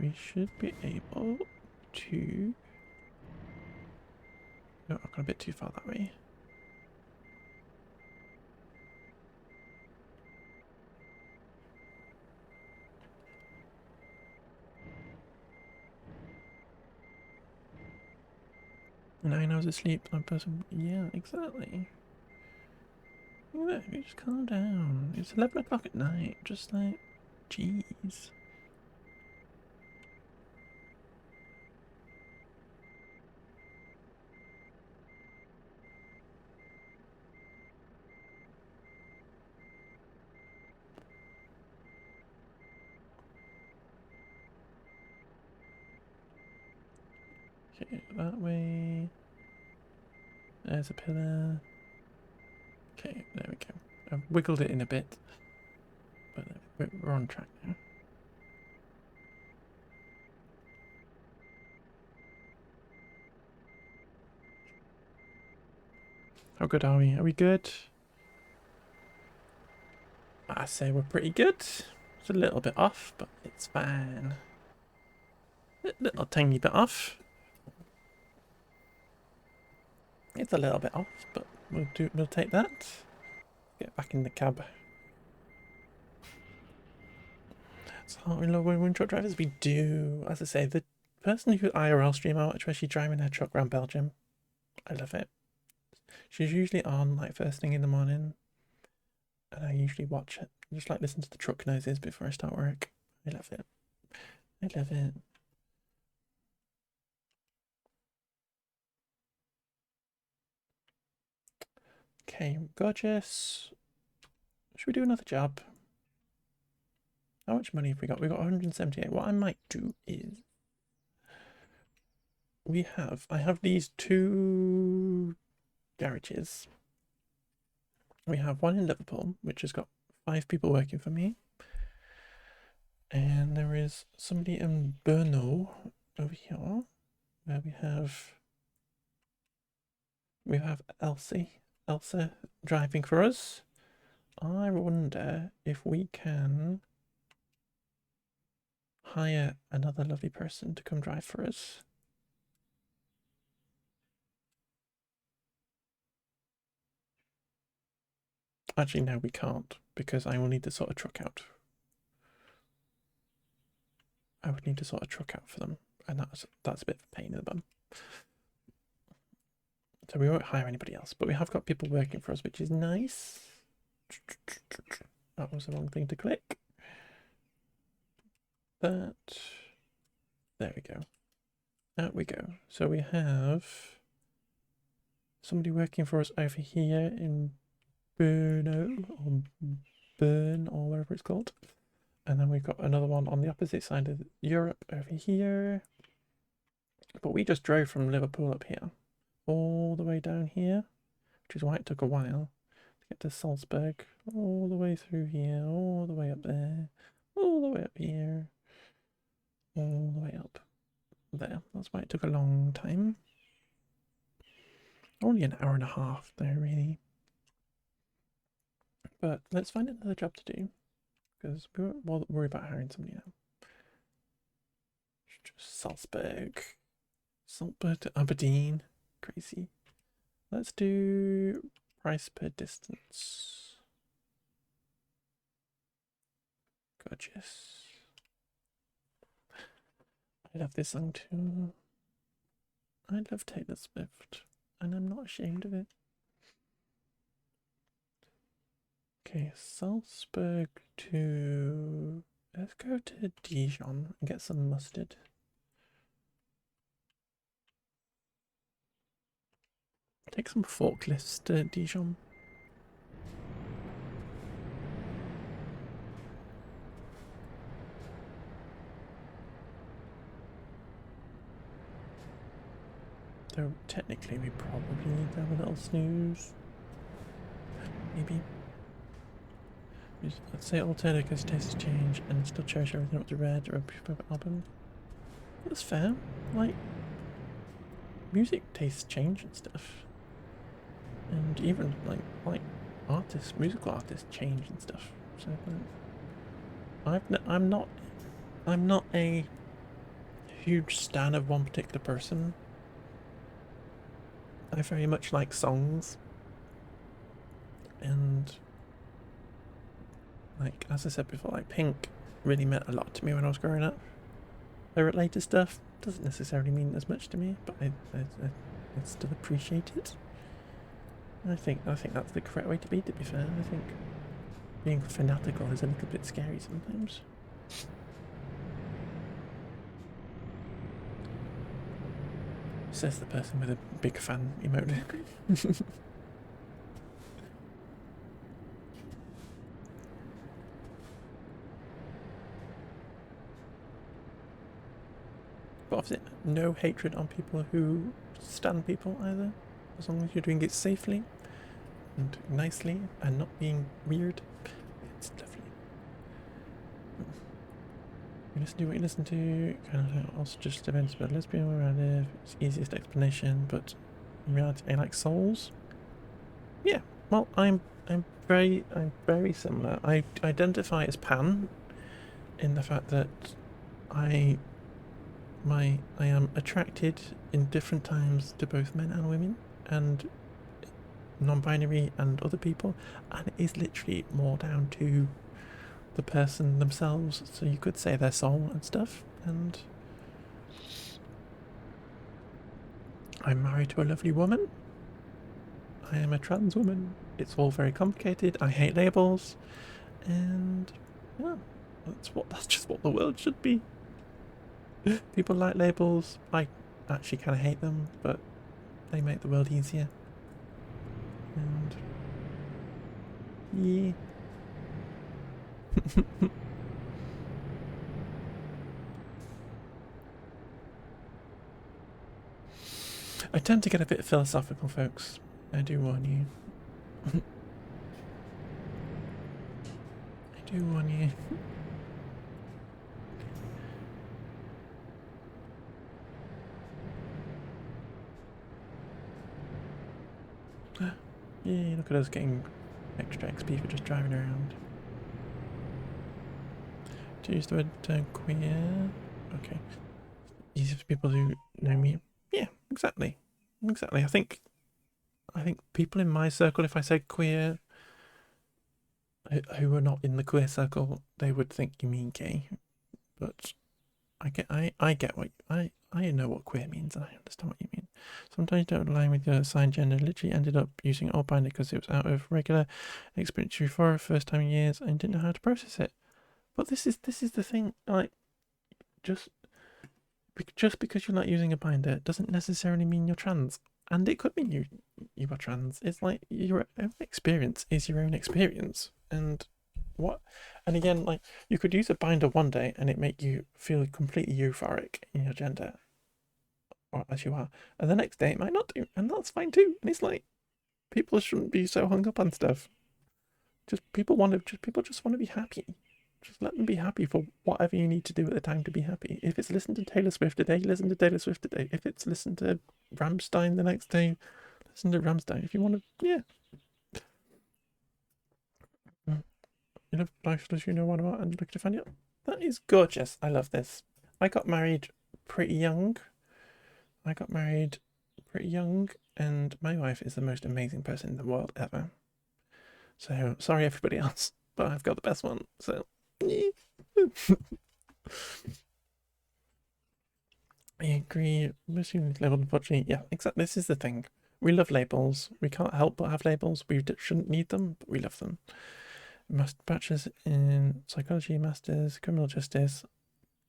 Speaker 1: we should be able to... No, I've gone a bit too far that way. And 9 hours of sleep, one person. Yeah, exactly. Look at that, you just calm down. It's 11 o'clock at night, just like, jeez. Okay, that way. There's a pillar. Okay, there we go. I've wiggled it in a bit, but we're on track now. How good are we? Are we good? I say we're pretty good. It's a little bit off, but it's fine. A little tiny bit off. It's a little bit off, but we'll take that. Get back in the cab. So we love when truck drivers, we do. As I say, the person who IRL stream I watch where she's driving her truck around Belgium, I love it. She's usually on like first thing in the morning, and I usually watch it. I just like listen to the truck noises before I start work. I love it. I love it. Okay, gorgeous. Should we do another job? How much money have we got? We've got 178. What I might do is I have these 2 garages. We have one in Liverpool, which has got 5 people working for me. And there is somebody in Brno over here. where we have Elsa driving for us. I wonder if we can hire another lovely person to come drive for us. Actually, no, we can't, because I will need to sort a truck out. I would need to sort a truck out for them, and that's a bit of a pain in the bum. So we won't hire anybody else, but we have got people working for us, which is nice. That was the wrong thing to click. But there we go. There we go. So we have somebody working for us over here in Burn or wherever it's called. And then we've got another one on the opposite side of Europe over here. But we just drove from Liverpool up here, all the way down here, which is why it took a while to get to Salzburg, all the way through here, all the way up there, all the way up here, all the way up there. That's why it took a long time. Only an hour and a half there, really. But let's find another job to do, because we won't worry about hiring somebody now. Salzburg to Aberdeen. Crazy. Let's do price per distance. Gorgeous. I love this song too. I love Taylor Swift, and I'm not ashamed of it. Okay, Salzburg to... Let's go to Dijon and get some mustard. Take some forklifts to Dijon. Though technically we probably need to have a little snooze. Maybe. Let's say alternative because tastes change and still cherish everything up to red or a prefer album. That's fair. Like, music tastes change and stuff. And even like artists, musical artists change and stuff. So I'm not a huge stan of one particular person. I very much like songs, and like as I said before, like Pink really meant a lot to me when I was growing up. Their later stuff doesn't necessarily mean as much to me, but I still appreciate it. I think that's the correct way to be fair. I think being fanatical is a little bit scary sometimes. Says the person with a big fan emote. But obviously, no hatred on people who stan people either, as long as you're doing it safely and nicely and not being weird. It's lovely. You listen to what you listen to, kind of also just events about lesbian where I live. It's the easiest explanation, but in reality I like souls. Yeah, well I'm very similar. I identify as pan in the fact that I am attracted in different times to both men and women and non-binary and other people, and it is literally more down to the person themselves, so you could say their soul and stuff. And I'm married to a lovely woman. I am a trans woman. It's all very complicated. I hate labels, and yeah, that's just what the world should be. People like labels. I actually kind of hate them, but they make the world easier. And yeah. I tend to get a bit philosophical, folks. I do warn you. I do warn you. Yay, look at us getting extra XP for just driving around. To use the word queer. Okay. Easy for people who know me. Yeah, exactly. Exactly. I think people in my circle, if I said queer, who are not in the queer circle, they would think you mean gay. But I get what I know what queer means, and I understand what you mean. Sometimes you don't align with your assigned gender. Literally ended up using old binder because it was out of regular experience for first time in years and didn't know how to process it. But this is the thing, like, just because you're not using a binder doesn't necessarily mean you're trans, and it could mean you are trans. It's like your own experience is your own experience, and again, like, you could use a binder one day and it make you feel completely euphoric in your gender, or as you are, and the next day it might not do, and that's fine too. And it's like, people shouldn't be so hung up on stuff. People just want to be happy. Just let them be happy for whatever you need to do at the time to be happy. If it's listen to Taylor Swift today, listen to Taylor Swift today. If it's listen to Rammstein the next day, listen to Rammstein. If you want to, yeah. You love life as you know what about and look to find it. That is gorgeous. I love this. I got married pretty young. And my wife is the most amazing person in the world ever. So sorry everybody else, but I've got the best one. So I agree. Labeled, unfortunately, yeah, exactly. This is the thing. We love labels. We can't help but have labels. We shouldn't need them, but we love them. Bachelors in psychology, masters, criminal justice.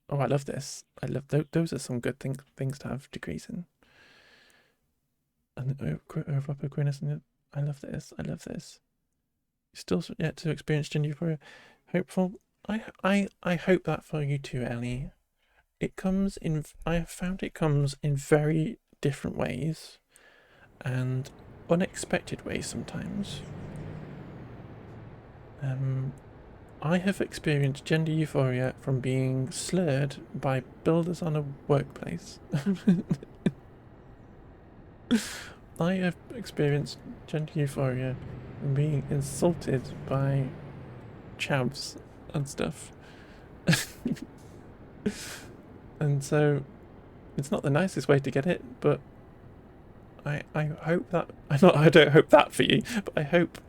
Speaker 1: Oh, I love this. I love those are some good things to have degrees in. And over queerness. I love this. I love this. Still yet to experience gender euphoria. Hopeful. I hope that for you too, Ellie. I have found it comes in very different ways and unexpected ways sometimes. I have experienced gender euphoria from being slurred by builders on a workplace. I have experienced gender euphoria from being insulted by chavs and stuff. And so it's not the nicest way to get it, but I hope that I don't hope that for you, but I hope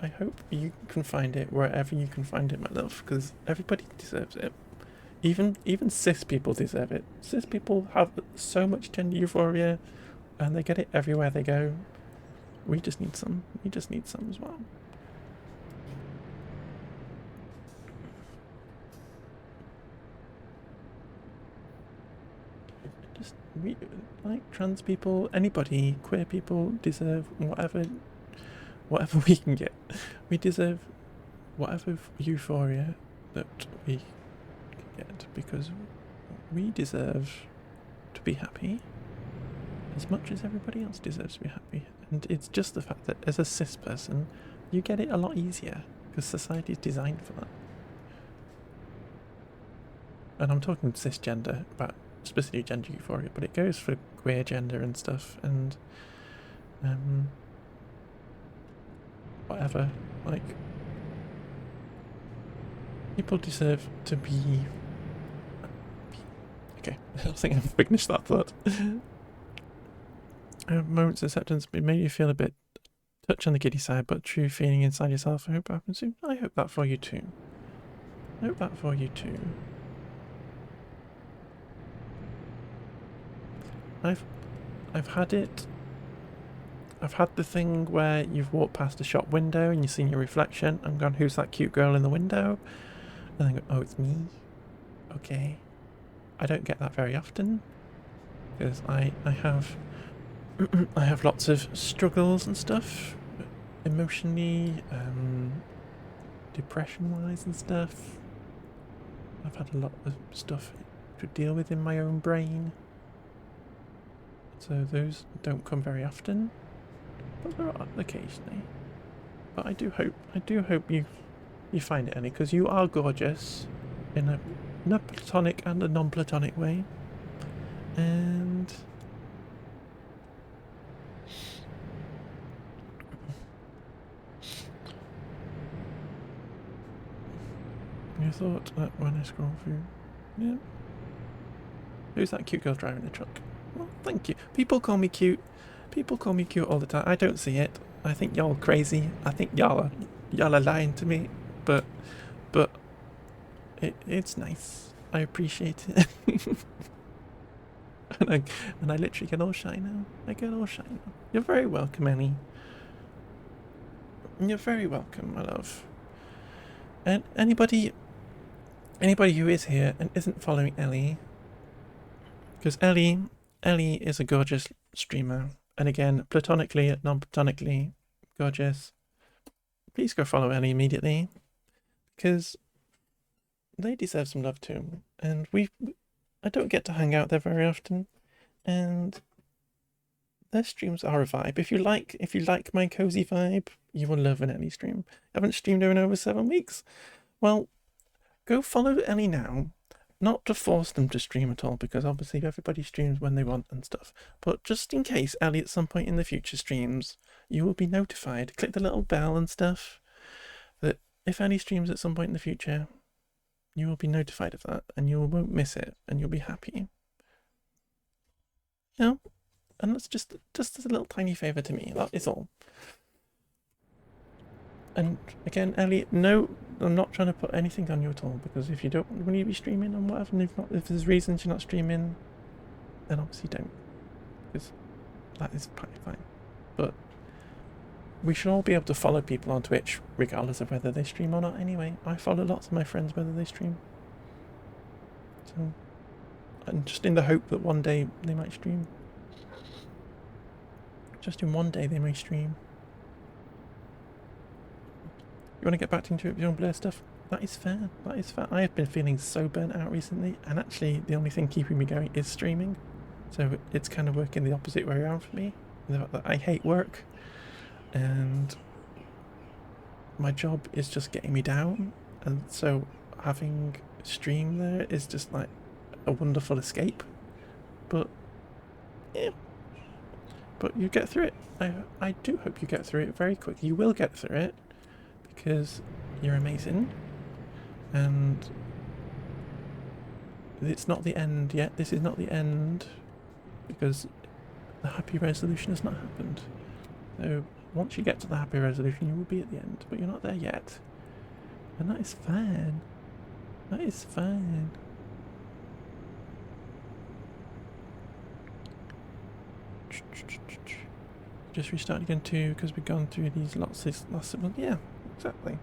Speaker 1: you can find it wherever you can find it, my love, because everybody deserves it. Even cis people deserve it. Cis people have so much gender euphoria and they get it everywhere they go. We just need some. We just need some as well. We, like, trans people, anybody, queer people deserve whatever we can get. We deserve whatever euphoria that we can get, because we deserve to be happy as much as everybody else deserves to be happy. And it's just the fact that as a cis person, you get it a lot easier because society is designed for that. And I'm talking cisgender, but specifically gender euphoria, but it goes for queer gender and stuff, and whatever. Like, people deserve to be. Okay, I think I've finished that thought. Moments of acceptance made you feel a bit touch on the giddy side, but true feeling inside yourself. I hope it happens soon. I hope that for you too. I hope that for you too. I've had it. I've had the thing where you've walked past a shop window and you've seen your reflection and gone, "Who's that cute girl in the window?" And then go, "Oh, it's me." Okay. I don't get that very often because I have I have lots of struggles and stuff, emotionally, depression-wise and stuff. I've had a lot of stuff to deal with in my own brain. So those don't come very often, but there are occasionally. But I do hope you find it, Annie, because you are gorgeous in a platonic and a non-platonic way, and thought that when I scroll through. Yeah. Who's that cute girl driving the truck? Well, thank you. People call me cute. People call me cute all the time. I don't see it. I think y'all crazy. I think y'all are lying to me. But it's nice. I appreciate it. and I literally get all shy now. I get all shy now. You're very welcome, Annie. You're very welcome, my love. And anybody who is here and isn't following Ellie, because Ellie is a gorgeous streamer, and again, platonically, non-platonically gorgeous. Please go follow Ellie immediately, because they deserve some love too. And I don't get to hang out there very often, and their streams are a vibe. If you like my cozy vibe, you will love an Ellie stream. I haven't streamed in over 7 weeks. Well, go follow Ellie now. Not to force them to stream at all, because obviously everybody streams when they want and stuff. But just in case Ellie at some point in the future streams, you will be notified. Click the little bell and stuff. That if Ellie streams at some point in the future, you will be notified of that, and you won't miss it, and you'll be happy. You know? And that's just as a little tiny favour to me. That is all. And again, Ellie, no, I'm not trying to put anything on you at all, because if you don't want to be streaming and whatever, and if there's reasons you're not streaming, then obviously don't, because that is fine. But we should all be able to follow people on Twitch regardless of whether they stream or not anyway. I follow lots of my friends whether they stream. So, and just in the hope that one day they might stream. Just in one day they may stream. You want to get back into your own Blair stuff? That is fair. That is fair. I have been feeling so burnt out recently, and actually the only thing keeping me going is streaming. So it's kind of working the opposite way around for me. The fact that I hate work, and my job is just getting me down, and so having stream there is just like a wonderful escape. But yeah. But you get through it. I do hope you get through it very quickly. You will get through it, because you're amazing, and it's not the end yet. This is not the end, because the happy resolution has not happened. So once you get to the happy resolution, you will be at the end, but you're not there yet, and that is fine. That is fine. Just restart again too, because we've gone through these lots of last month. Yeah, exactly.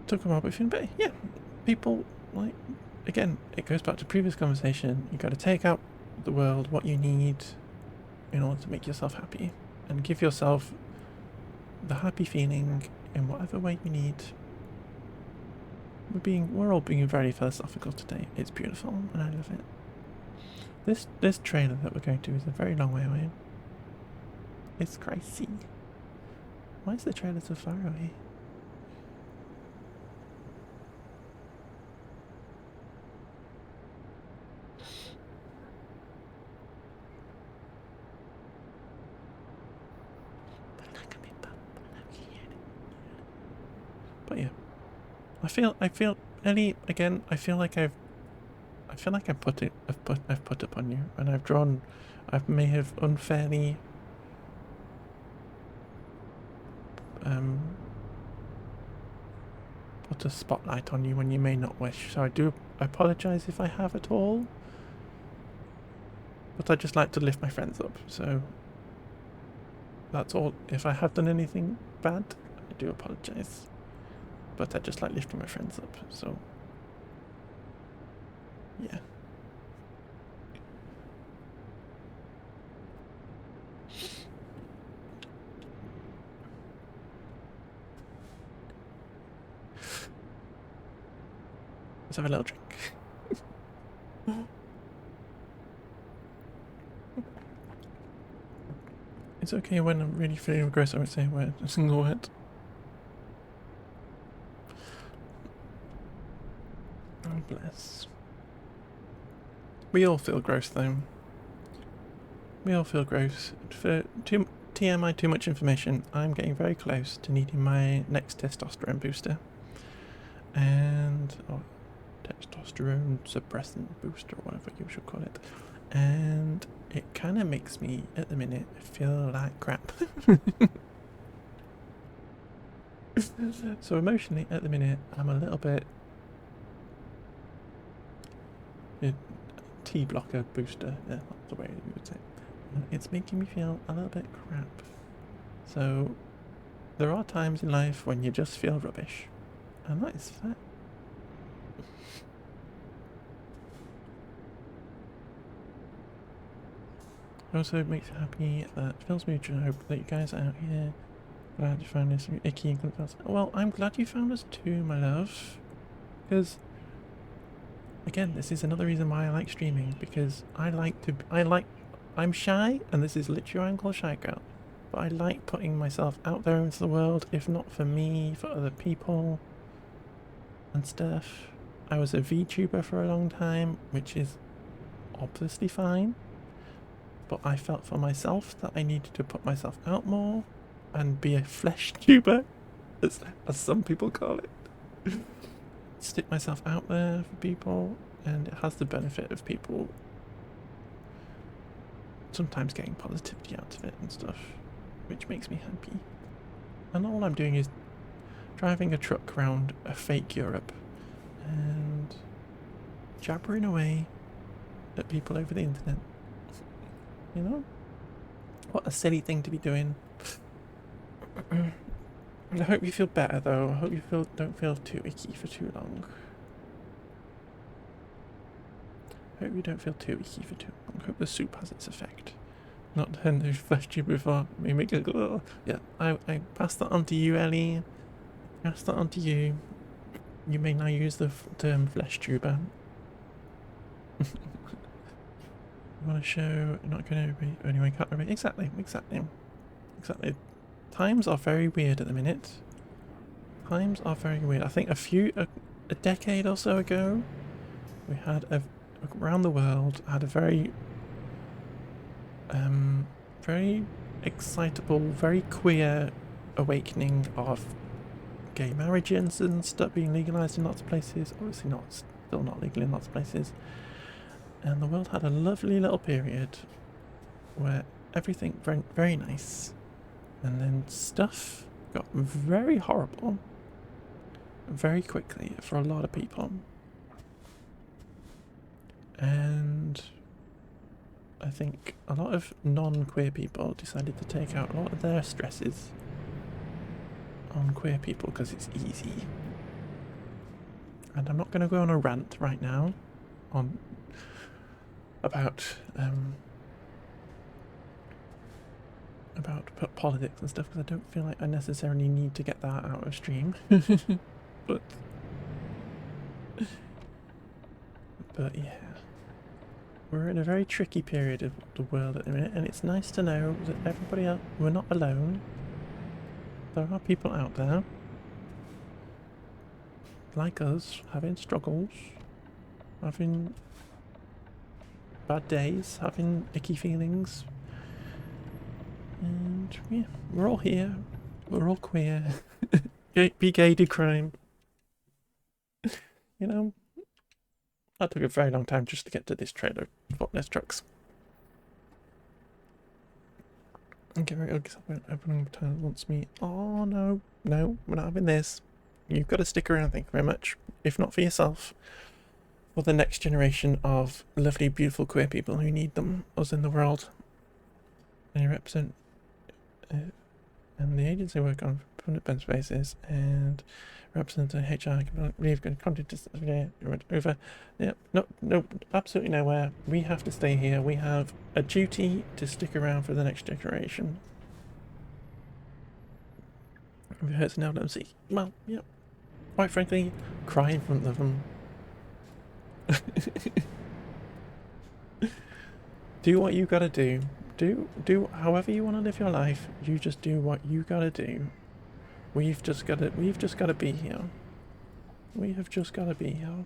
Speaker 1: Took a while, but feeling better. Yeah, people, like, again, it goes back to previous conversation. You got to take out the world what you need in order to make yourself happy, and give yourself the happy feeling in whatever way you need. We're all being very philosophical today. It's beautiful, and I love it. This trailer that we're going to is a very long way away. It's crazy. Why is the trailer so far away? But yeah, I feel Ellie, again, I feel like I've put up on you, and I may have unfairly put a spotlight on you when you may not wish. So I apologise if I have at all. But I just like to lift my friends up, so that's all. If I have done anything bad, I do apologise. But I just like lifting my friends up, so yeah. Let's have a little drink. It's okay when I'm really feeling aggressive, I would say a single word. Oh, bless. We all feel gross, though. We all feel gross. For TMI, too much information, I'm getting very close to needing my next testosterone booster. and testosterone suppressant booster, or whatever you should call it, and it kind of makes me at the minute feel like crap. So emotionally at the minute I'm a little bit T blocker booster, yeah, that's the way you would say it. It's making me feel a little bit crap. So there are times in life when you just feel rubbish, and that is fair. Also, it makes me happy that it fills me with hope that you guys are out here. Glad you found this icky and good. Well, I'm glad you found us too, my love. Because, again, this is another reason why I like streaming. Because I'm shy, and this is literally why I'm called Shy Girl. But I like putting myself out there into the world, if not for me, for other people and stuff. I was a VTuber for a long time, which is obviously fine. But I felt for myself that I needed to put myself out more and be a flesh tuber, as some people call it. Stick myself out there for people, and it has the benefit of people sometimes getting positivity out of it and stuff, which makes me happy. And all I'm doing is driving a truck around a fake Europe and jabbering away at people over the internet. You know? What a silly thing to be doing. I hope you feel better though. I hope you don't feel too icky for too long. I hope you don't feel too icky for too long. I hope the soup has its effect. Not turn those flesh tube before me make a go. Yeah, I pass that on to you, Ellie. Pass that on to you. You may now use the term flesh tuber. You want to show, not going to be, anyway, can't remember. Exactly. Times are very weird at the minute. Times are very weird. I think a decade or so ago, we had around the world, had a very excitable, very queer awakening of gay marriages and stuff being legalized in lots of places. Obviously still not legal in lots of places. And the world had a lovely little period where everything went very nice, and then stuff got very horrible very quickly for a lot of people. And I think a lot of non-queer people decided to take out a lot of their stresses on queer people because it's easy. And I'm not going to go on a rant right now about politics and stuff, because I don't feel like I necessarily need to get that out of stream. but yeah, we're in a very tricky period of the world at the minute, and it's nice to know that everybody else, we're not alone. There are people out there like us having struggles, having bad days, having icky feelings, and yeah, we're all here, we're all queer. Be gay, do crime. You know, that took a very long time just to get to this trailer. Fuck those trucks. Okay, right, opening time wants me. Oh no, we're not having this. You've got to stick around, thank you very much. If not for yourself, for the next generation of lovely, beautiful queer people who need them, us in the world. And you represent, and the agency work on permanent bench basis and represent HR. We've got content over. Yeah, no, absolutely nowhere. We have to stay here. We have a duty to stick around for the next generation. If it hurts now, let them see. Well, yeah. Quite frankly, cry in front of them. Do what you gotta do. Do however you want to live your life. You just do what you gotta do. We've just gotta be here. We have just gotta be here.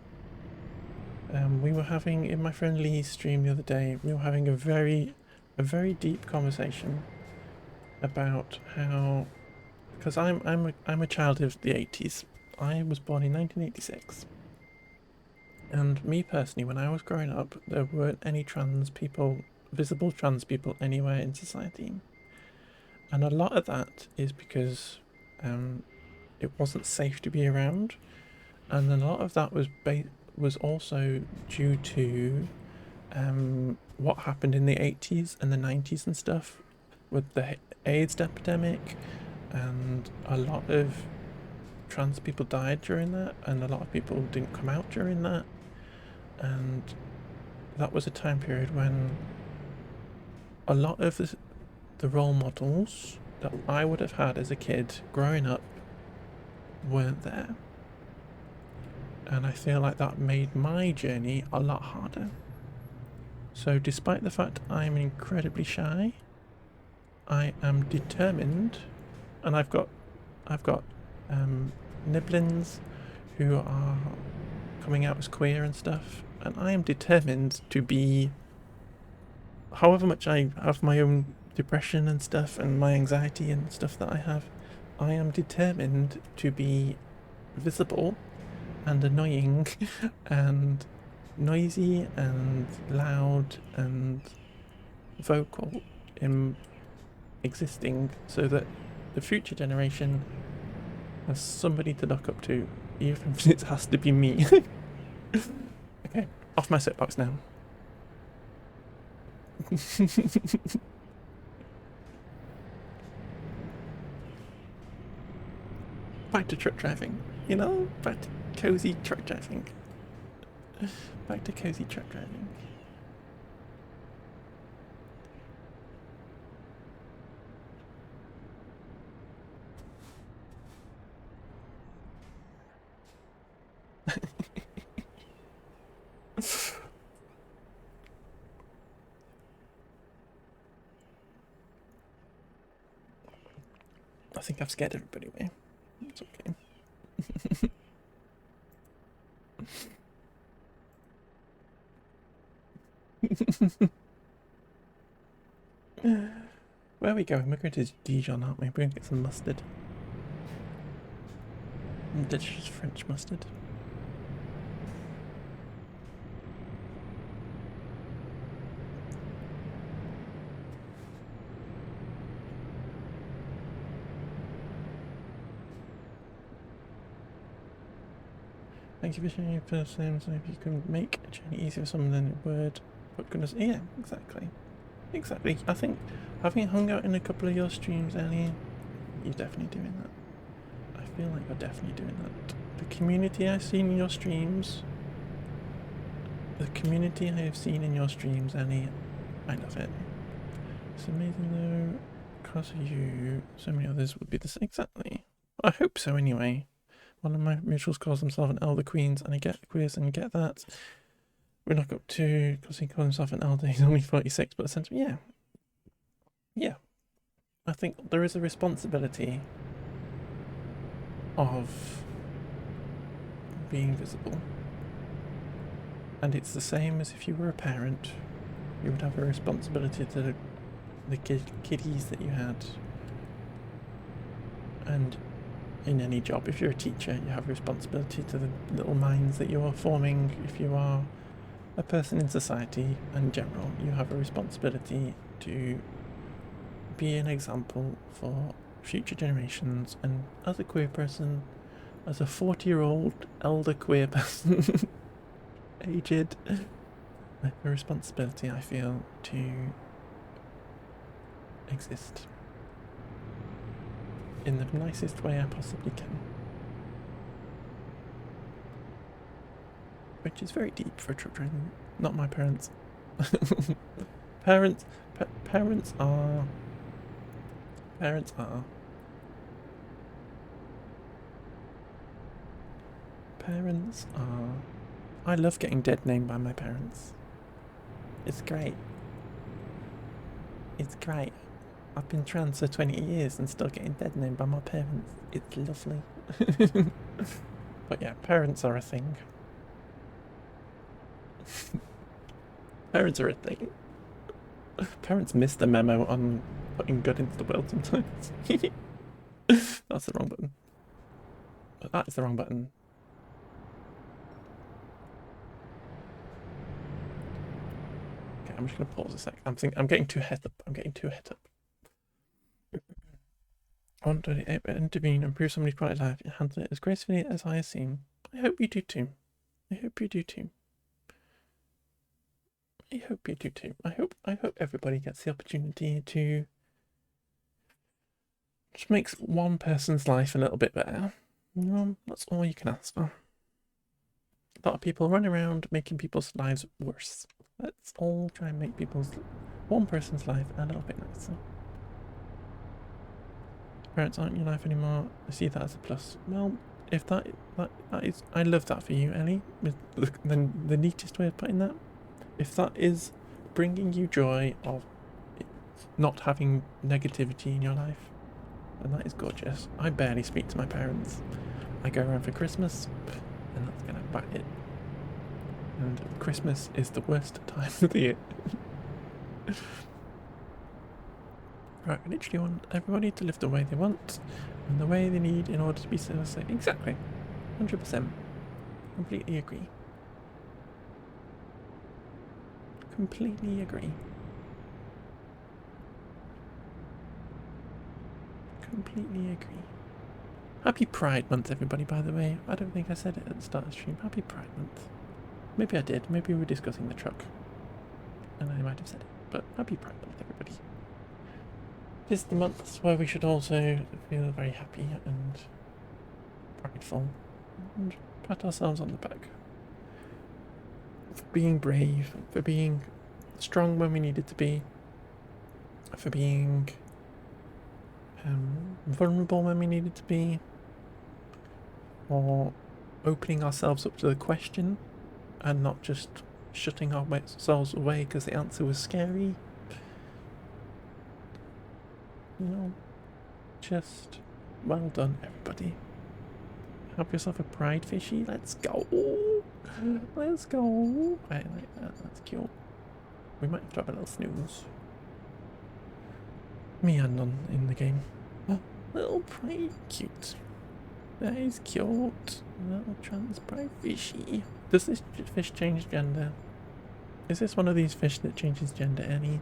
Speaker 1: We were having, in my friend Lee's stream the other day, we were having a very deep conversation about how, because I'm a child of the 80s, I was born in 1986. And me personally, when I was growing up, there weren't any trans people, visible trans people anywhere in society. And a lot of that is because it wasn't safe to be around. And a lot of that was also due to what happened in the 80s and the 90s and stuff with the AIDS epidemic, and a lot of trans people died during that, and a lot of people didn't come out during that, and that was a time period when a lot of the role models that I would have had as a kid growing up weren't there. And I feel like that made my journey a lot harder. So despite the fact I'm incredibly shy, I am determined, and I've got nibblings who are coming out as queer and stuff, and I am determined to be, however much I have my own depression and stuff and my anxiety and stuff that I have, I am determined to be visible and annoying and noisy and loud and vocal in existing, so that the future generation has somebody to look up to, even if it has to be me. Okay, off my soapbox now. Back to truck driving, you know? Back to cozy truck driving. Back to cozy truck driving. I think I've scared everybody away. It's okay. Where are we going? We're going to Dijon, aren't we? We're going to get some mustard. Delicious French mustard. Thank you for sharing your personal name, so if you can make a journey easier for someone than it would. But goodness, yeah, exactly. Exactly. I think having hung out in a couple of your streams, Ellie, you're definitely doing that. I feel like you're definitely doing that. The community I've seen in your streams, Ellie, I love it. It's amazing though, because of you, so many others would be the same. Exactly. I hope so anyway. One of my mutuals calls himself an Elder Queens, and I get quiz and get that. We're not up to, because he calls himself an elder, he's only 46, but essentially, yeah. Yeah. I think there is a responsibility of being visible. And it's the same as if you were a parent. You would have a responsibility to the kiddies that you had. And in any job, if you're a teacher, you have a responsibility to the little minds that you are forming. If you are a person in society in general, you have a responsibility to be an example for future generations. And as a queer person, as a 40-year-old elder queer person, aged, I have a responsibility, I feel, to exist in the nicest way I possibly can. Which is very deep for a truck driver. Not my parents. Parents are. I love getting dead named by my parents. It's great. It's great. I've been trans for 20 years and still getting dead named by my parents. It's lovely. But yeah, parents are a thing. Parents are a thing. Parents miss the memo on putting good into the world sometimes. That's the wrong button. That is the wrong button. Okay, I'm just gonna pause a sec. I'm getting too het up. I'm getting too het up. I want to intervene, improve somebody's quality of life, and handle it as gracefully as I have seen. I hope you do too. I hope you do too. I hope you do too. I hope everybody gets the opportunity to just make one person's life a little bit better. You know, that's all you can ask for. A lot of people run around making people's lives worse. Let's all try and make one person's life a little bit nicer. Parents aren't in your life anymore. I see that as a plus. Well, if that is, I love that for you, Ellie. The neatest way of putting that. If that is bringing you joy of not having negativity in your life, then that is gorgeous. I barely speak to my parents. I go around for Christmas, and that's gonna about it. And Christmas is the worst time of the year. Right, I literally want everybody to live the way they want and the way they need in order to be safe. Exactly. 100%. Completely agree. Completely agree. Completely agree. Happy Pride Month, everybody, by the way. I don't think I said it at the start of the stream. Happy Pride Month. Maybe I did. Maybe we were discussing the truck. And I might have said it. But happy Pride Month, everybody. This is the month where we should also feel very happy and prideful and pat ourselves on the back for being brave, for being strong when we needed to be, for being vulnerable when we needed to be, or opening ourselves up to the question and not just shutting ourselves away because the answer was scary. You know, just well done, everybody. Have yourself a pride fishy. Let's go. Let's go. I like that. That's cute. We might have to have a little snooze. Me and none in the game. Oh, little pride, cute. That is cute. Little trans pride fishy. Does this fish change gender? Is this one of these fish that changes gender any?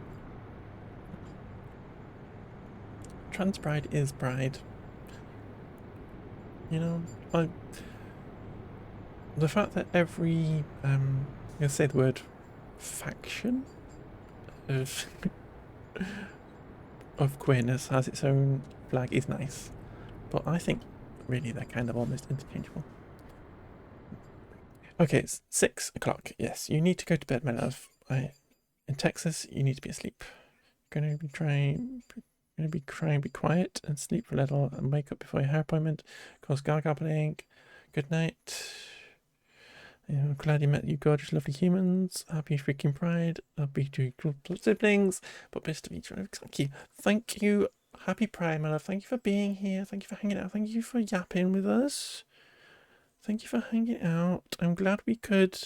Speaker 1: Trans pride is pride. You know, the fact that every I'm gonna say the word faction of queerness has its own flag is nice, but I think really they're kind of almost interchangeable. Okay, it's 6 o'clock. Yes, you need to go to bed, my love. In Texas, you need to be asleep. Gonna be crying, be quiet and sleep for a little and wake up before your hair appointment. Cause Gaga playing. Good night. I'm glad you met you gorgeous, lovely humans. Happy freaking Pride. Happy to siblings. But best of each other. Thank you. Thank you. Happy Pride, my love. Thank you for being here. Thank you for hanging out. Thank you for yapping with us. Thank you for hanging out. I'm glad we could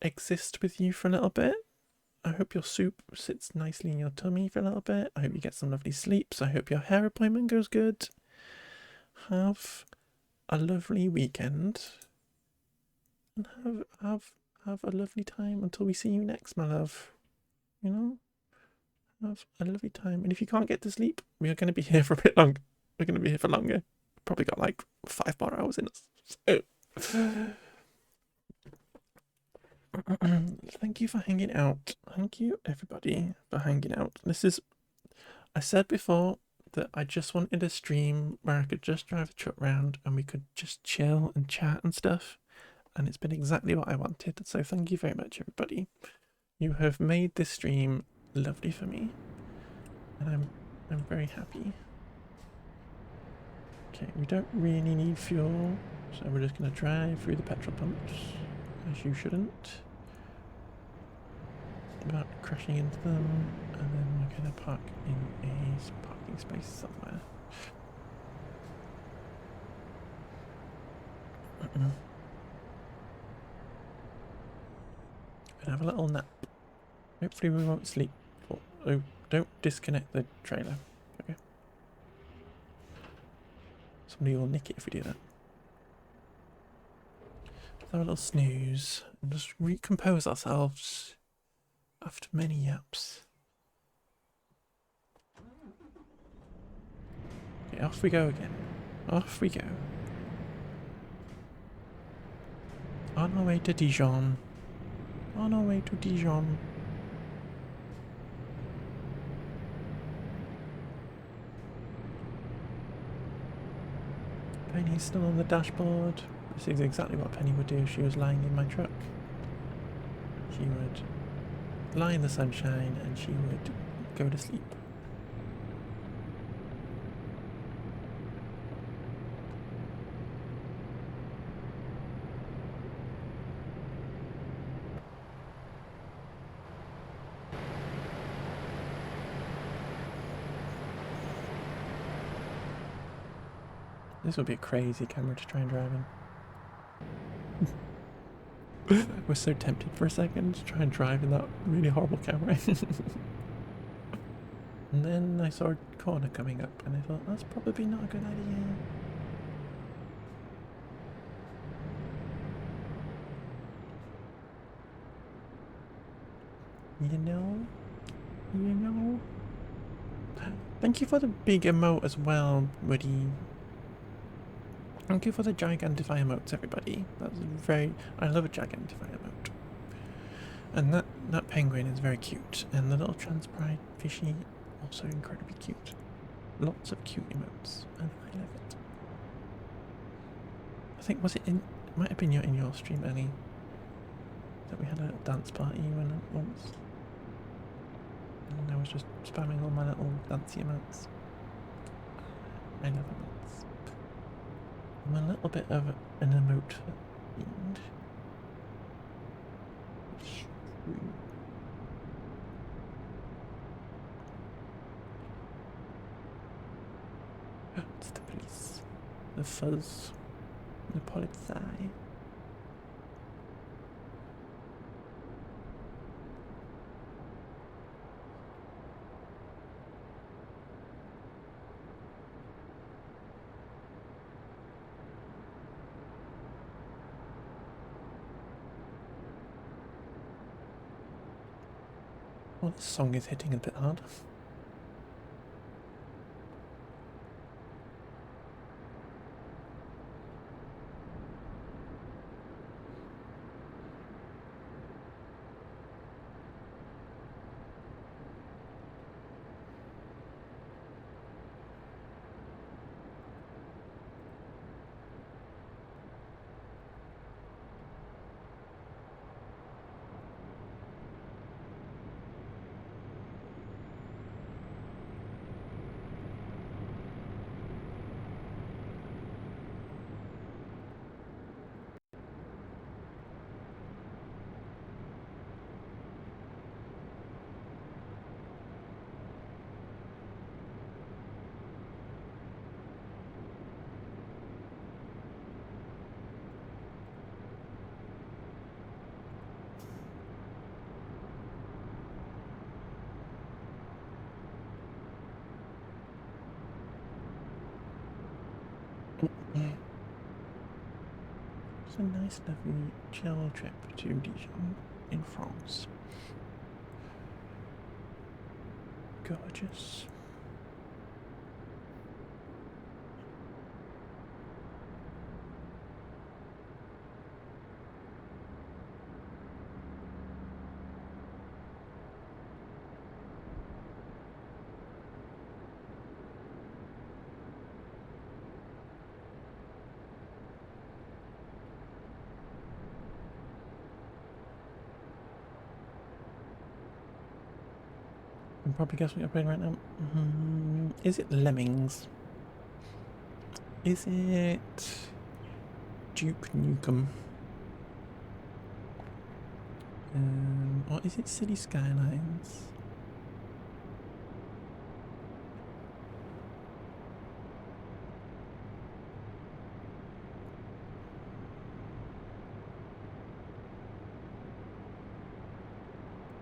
Speaker 1: exist with you for a little bit. I hope your soup sits nicely in your tummy for a little bit. I hope you get some lovely sleeps. I hope your hair appointment goes good. Have a lovely weekend. And have a lovely time until we see you next, my love. You know? Have a lovely time. And if you can't get to sleep, we are going to be here for a bit longer. We're going to be here for longer. Probably got like 5 more hours in us. So. Thank you for hanging out. Thank you, everybody, for hanging out. I said before that I just wanted a stream where I could just drive the truck round and we could just chill and chat and stuff. And it's been exactly what I wanted. So thank you very much, everybody. You have made this stream lovely for me. And I'm very happy. Okay, we don't really need fuel. So we're just going to drive through the petrol pumps. As you shouldn't. Without crashing into them. And then we're going to park in a parking space somewhere. And have a little nap. Hopefully we won't sleep. Oh, don't disconnect the trailer. Okay. Somebody will nick it if we do that. have a little snooze and just recompose ourselves after many yaps. Okay, off we go again. Off we go. On our way to Dijon. On our way to Dijon. Penny's still on the dashboard. This is exactly what Penny would do if she was lying in my truck. She would lie in the sunshine and she would go to sleep. This would be a crazy camera to try and drive in. I was so tempted for a second to try and drive in that really horrible camera. And then I saw a corner coming up and I thought, that's probably not a good idea. You know? You know? Thank you for the big emote as well, Woody. Thank you for the Gigantify emotes, everybody. That's very... I love a Gigantify emote. And that penguin is very cute. And the little transpride fishy, also incredibly cute. Lots of cute emotes. And I love it. I think, was it in... It might have been in your stream, Ellie. That we had a little dance party once. And I was just spamming all my little dancey emotes. I love emotes. I'm a little bit of an emote fiend. It's true. It's the police. The fuzz. The Polizei. Well, this song is hitting a bit hard. Yeah. It's a nice, lovely, chill trip to Dijon in France. Gorgeous. You can probably guess what you're playing right now. Is it Lemmings? Is it Duke Nukem? Or is it City Skylines?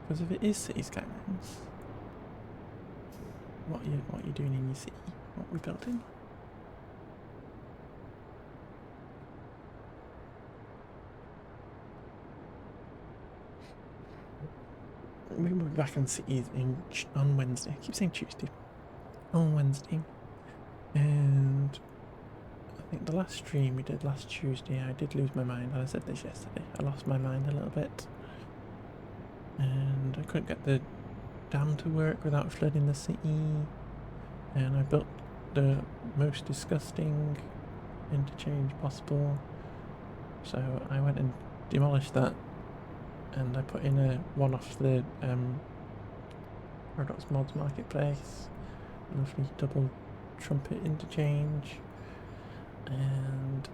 Speaker 1: Because if it is City Skylines, what are you doing in your city? What are we building? we will be back in cities on Wednesday. I keep saying Tuesday. On Wednesday. And I think the last stream we did last Tuesday, I did lose my mind. And I said this yesterday. I lost my mind a little bit. And I couldn't get the dam to work without flooding the city. And I built the most disgusting interchange possible. So I went and demolished that. And I put in one off the Paradox Mods Marketplace. A lovely double trumpet interchange. And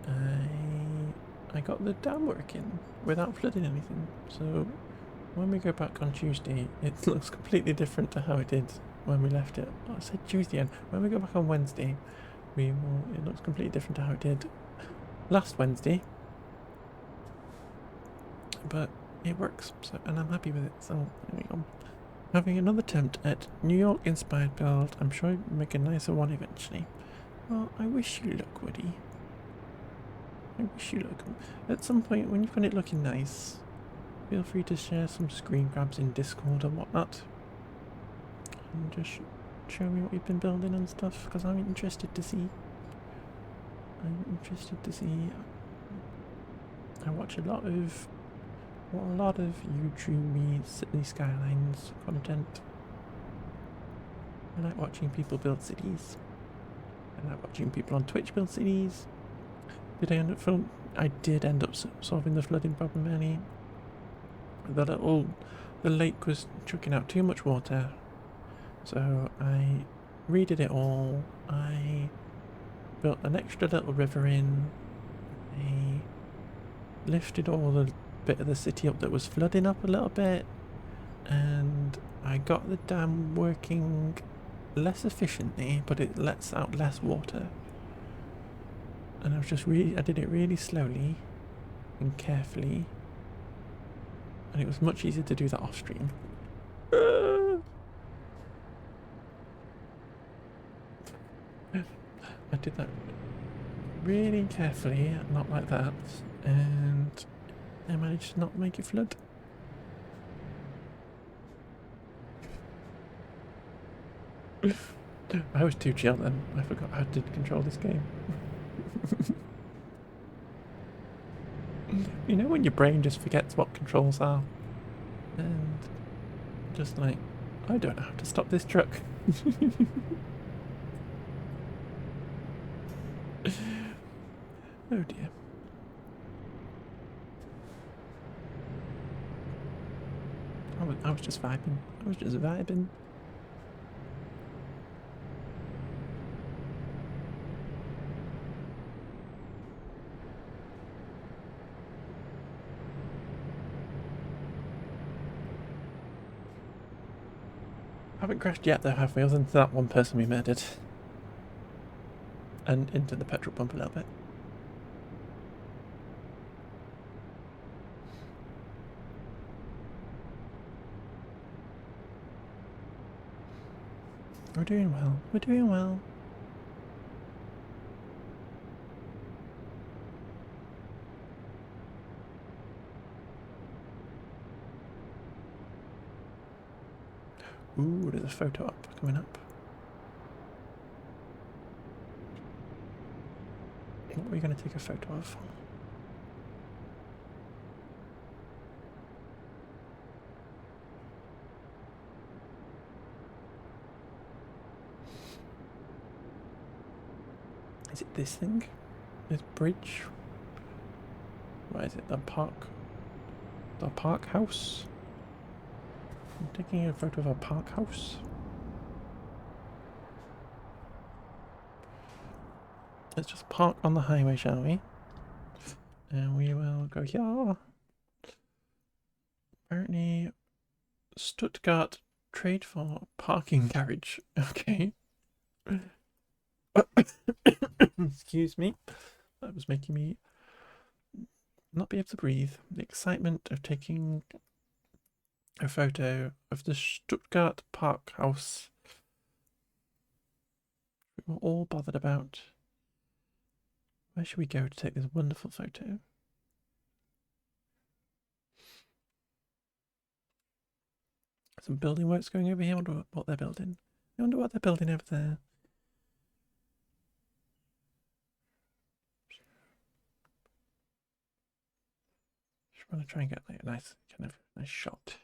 Speaker 1: I got the dam working without flooding anything. So when we go back on Tuesday, it looks completely different to how it did when we left it. Oh, I said Tuesday, and when we go back on Wednesday, it looks completely different to how it did last Wednesday. But it works, so, and I'm happy with it. So there we go. Having another attempt at New York inspired build. I'm sure I'll make a nicer one eventually. Well, I wish you luck, Woody. I wish you luck. At some point, when you've got it looking nice, feel free to share some screen grabs in Discord and whatnot. And just show me what you've been building and stuff, because I'm interested to see. I watch a lot of YouTube City Skylines content. I like watching people build cities. I like watching people on Twitch build cities. I did end up solving the flooding problem, Annie. The lake was chucking out too much water, so I redid it all. I built an extra little river in. I lifted all the bit of the city up that was flooding up a little bit, and I got the dam working less efficiently, but it lets out less water. And I did it really slowly and carefully, and it was much easier to do that off stream. I did that really carefully, not like that, and I managed to not make it flood. I was too chill then. I forgot how to control this game. You know when your brain just forgets what controls are? And just like, I don't know how to stop this truck. Oh dear. I was just vibing. Haven't crashed yet though, have we? Other than that one person we murdered. And into the petrol pump a little bit. We're doing well. We're doing well. Ooh, there's a photo coming up. What are we going to take a photo of? Is it this thing? This bridge? What is it? The park? The park house? I'm taking a photo of a park house. Let's just park on the highway, shall we? And we will go here. Apparently, Stuttgart trade for parking garage. Okay. Excuse me. That was making me not be able to breathe. The excitement of taking a photo of the Stuttgart park house we were all bothered about. Where should we go to take this wonderful photo? Some building works going over here. I wonder what they're building. I wonder what they're building over there. Just want to try and get like a nice shot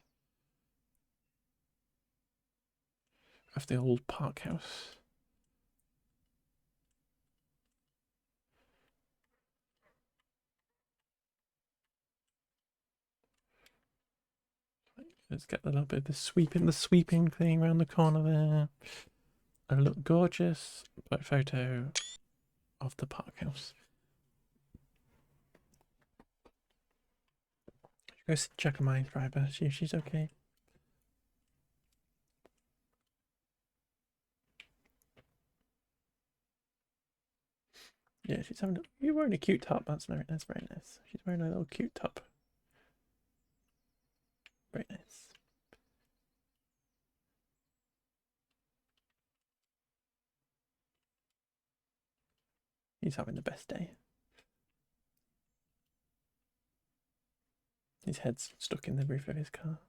Speaker 1: of the old park house. Let's get a little bit of the sweeping thing around the corner there. It'll look gorgeous. Like photo of the park house. Go check on my driver, see if she's okay. Yeah, she's having. You're wearing a cute top. That's very nice. She's wearing a little cute top. Very nice. He's having the best day. His head's stuck in the roof of his car.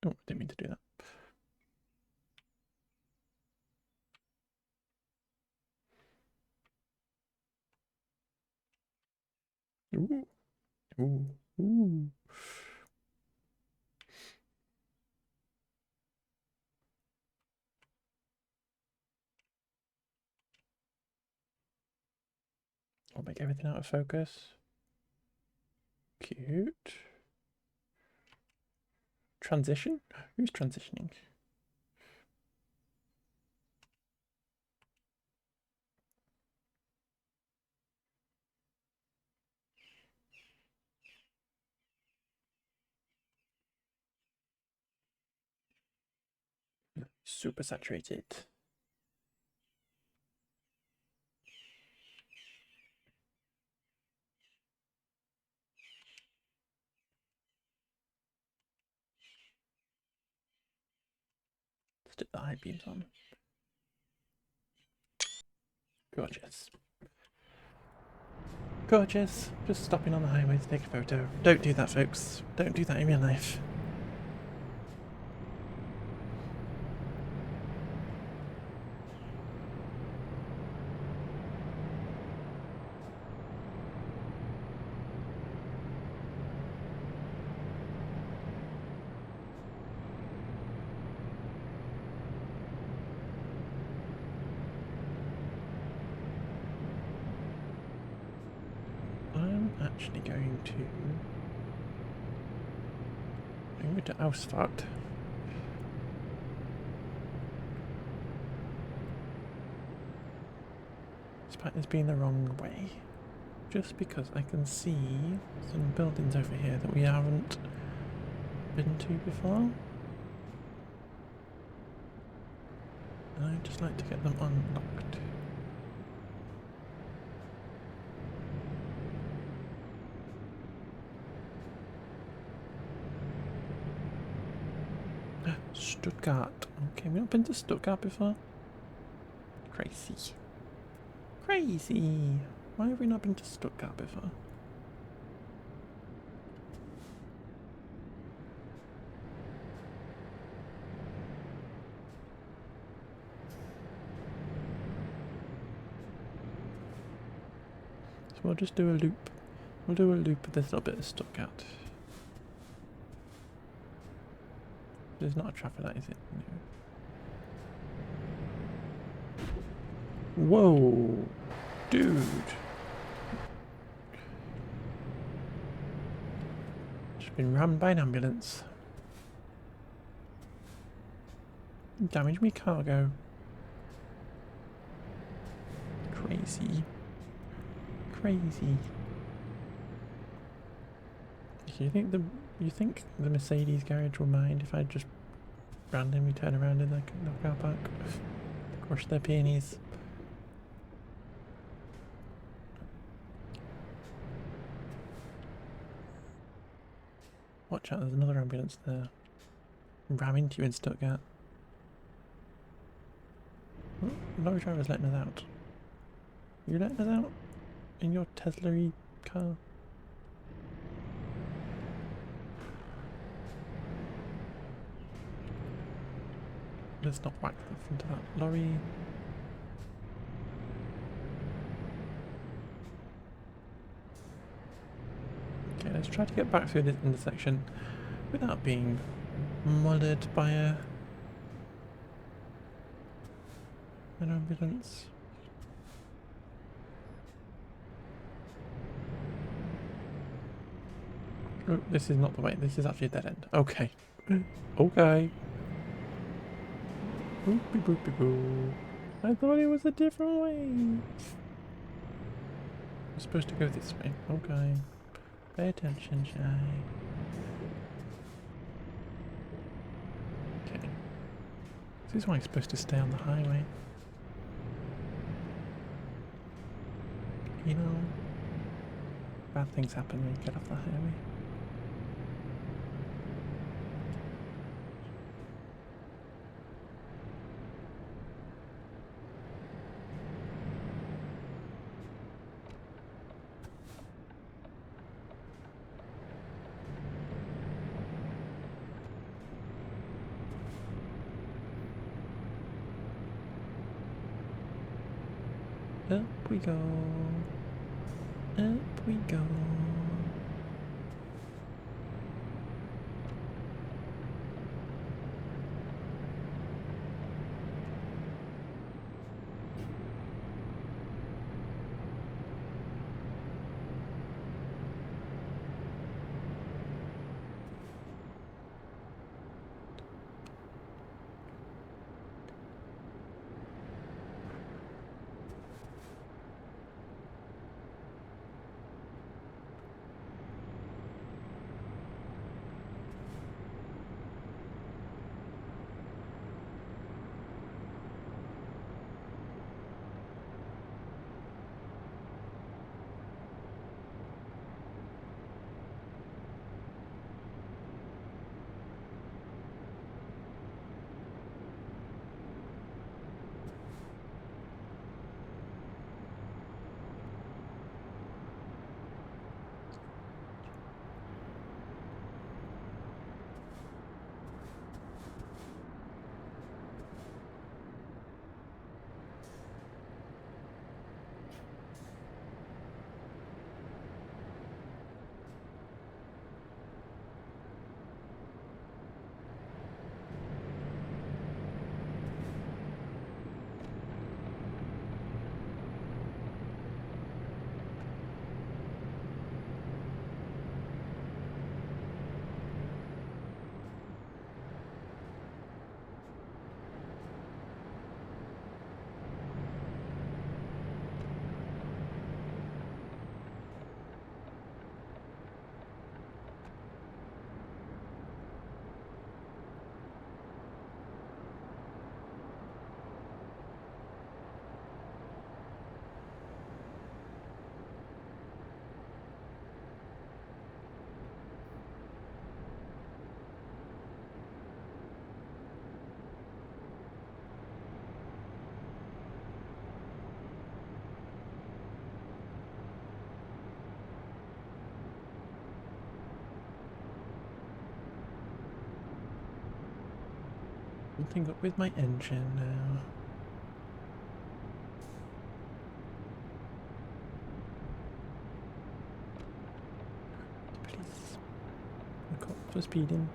Speaker 1: Oh, I didn't mean to do that. Ooh. Ooh. Ooh. I'll make everything out of focus. Cute. Transition? Who's transitioning? Super saturated. Stick the high beams on. Gorgeous. Gorgeous. Just stopping on the highway to take a photo. Don't do that, folks. Don't do that in real life. Actually going to Ausfahrt. Despite this being the wrong way, just because I can see some buildings over here that we haven't been to before, and I'd just like to get them unlocked. Stuttgart. Okay, we've not been to Stuttgart before. Crazy. Crazy. Why have we not been to Stuttgart before? So we'll just do a loop. We'll do a loop of this little bit of Stuttgart. There's not a traffic light, is it? No. Whoa, dude. Just been rammed by an ambulance. Damaged me cargo. Crazy. Crazy. You think the Mercedes garage will mind if I just randomly turn around in the car park, crush their peonies? Watch out! There's another ambulance there. ram into you in Stuttgart. Oh, lorry driver's letting us out. Are you letting us out in your Tesla-y car? Let's not whack the front of that lorry. Okay, let's try to get back through this intersection without being mullered by an ambulance. Oh, this is not the way. This is actually a dead end. Okay. Okay. Boopy boopy boo. I thought it was a different way. We're supposed to go this way. Okay. Pay attention, Shy. Okay. This is why I'm supposed to stay on the highway. You know, bad things happen when you get off the highway. Up we go. Up we go. Something up with my engine now. Please. I caught for speeding.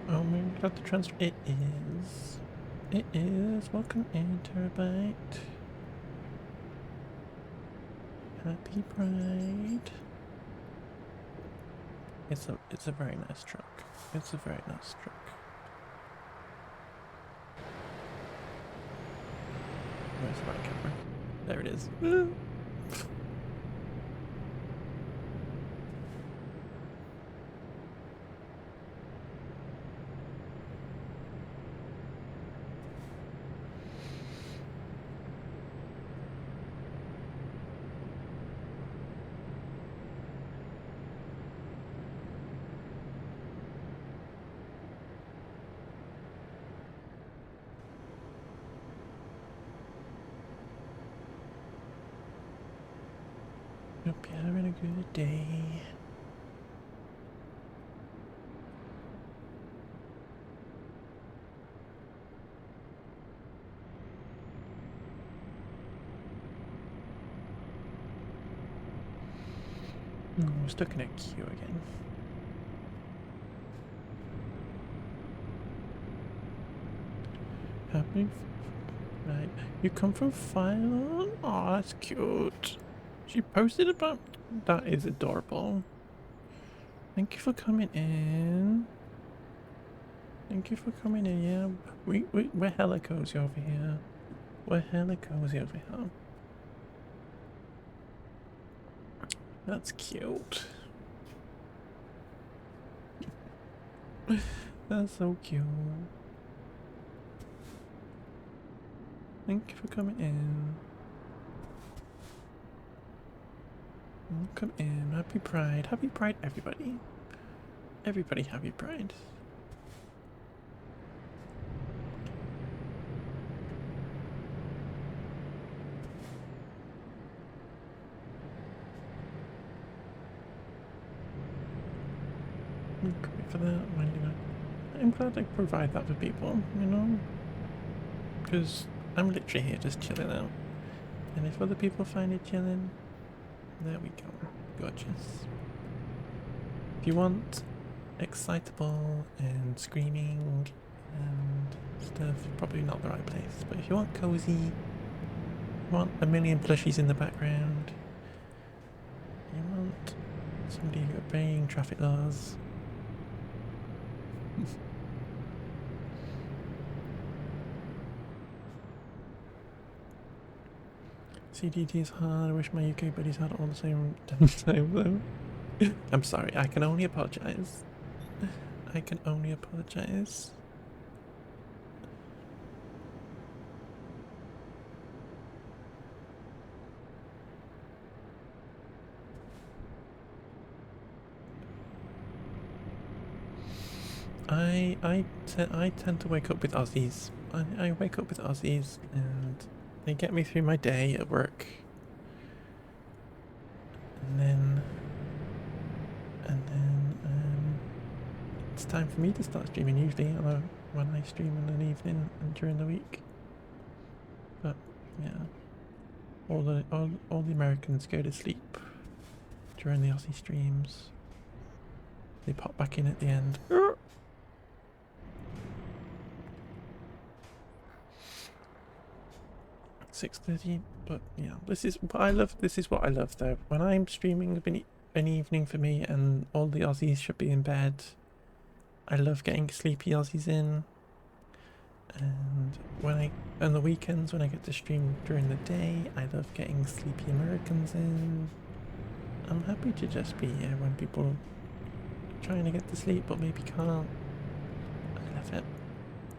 Speaker 1: Oh, maybe we got the transfer. It is. It is. Welcome in, Terabyte. Happy Pride. It's a very nice truck. It's a very nice truck. Where's the right camera? There it is. Hope you're having a good day. Oh, we're stuck in a queue again. Happy right. You come from Fire? Oh, that's cute. She posted about that is adorable. Thank you for coming in. Thank you for coming in. Yeah, we're hella cozy over here. We're hella cozy over here. That's cute. That's so cute. Thank you for coming in. Welcome in. Happy Pride. Happy Pride, everybody. Everybody, happy Pride. I'm great for that. I'm glad I provide that for people, you know? Because I'm literally here just chilling out. And if other people find it chilling, there we go. Gorgeous. If you want excitable and screaming and stuff, probably not the right place. But if you want cozy, you want a million plushies in the background, you want somebody obeying traffic laws, CDT is hard. I wish my UK buddies had all the same time though. I'm sorry, I can only apologize. I can only apologize. I tend to wake up with Aussies. I wake up with Aussies and they get me through my day at work. And then it's time for me to start streaming usually, although when I stream in the evening and during the week. But yeah. All the Americans go to sleep during the Aussie streams. They pop back in at the end. 6:30, but yeah, this is what I love. This is what I love, though. When I'm streaming an evening for me, and all the Aussies should be in bed, I love getting sleepy Aussies in. And on the weekends when I get to stream during the day, I love getting sleepy Americans in. I'm happy to just be here when people are trying to get to sleep but maybe can't. I love it.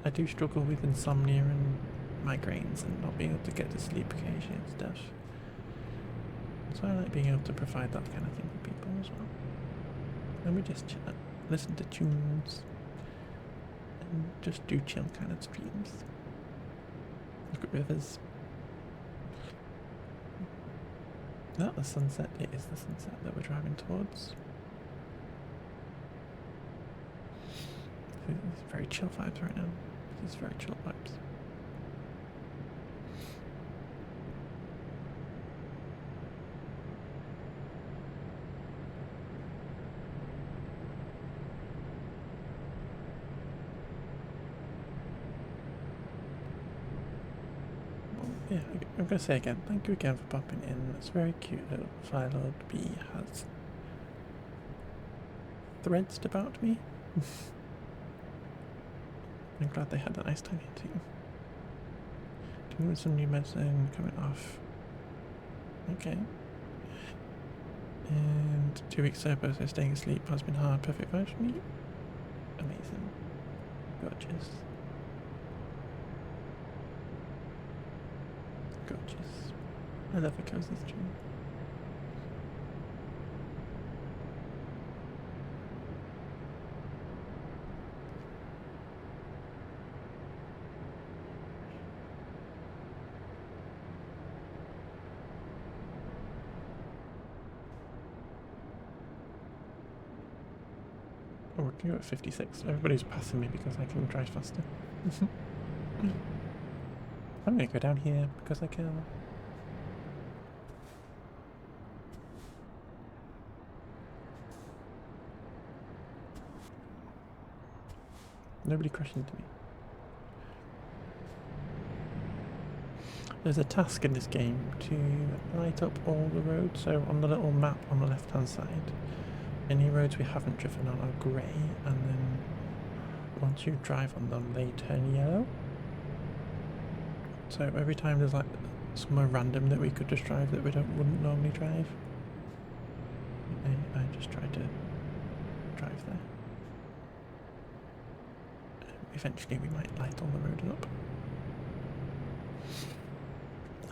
Speaker 1: I do struggle with insomnia and migraines and not being able to get to sleep occasionally and stuff. So I like being able to provide that kind of thing for people as well. And we just chill out, listen to tunes, and just do chill kind of streams. Look at rivers. Not the sunset, it is the sunset that we're driving towards. It's very chill vibes right now. It's very chill vibes. Yeah, I'm going to say again, thank you again for popping in. It's very cute little Phylod bee has threads about me. I'm glad they had a nice time here too. Doing some new medicine coming off. Okay. And 2 weeks sober, so staying asleep has been hard. Perfect vibes for me. Amazing. Gorgeous. Gorgeous. I love a cozy stream. Oh, we're going at 56. Everybody's passing me because I can drive faster. I'm going to go down here because I can. Nobody crashed into me. There's a task in this game to light up all the roads. So on the little map on the left hand side, any roads we haven't driven on are grey, and then once you drive on them they turn yellow. So every time there's like somewhere random that we could just drive that we wouldn't normally drive, I just try to drive there. Eventually we might light all the roads up.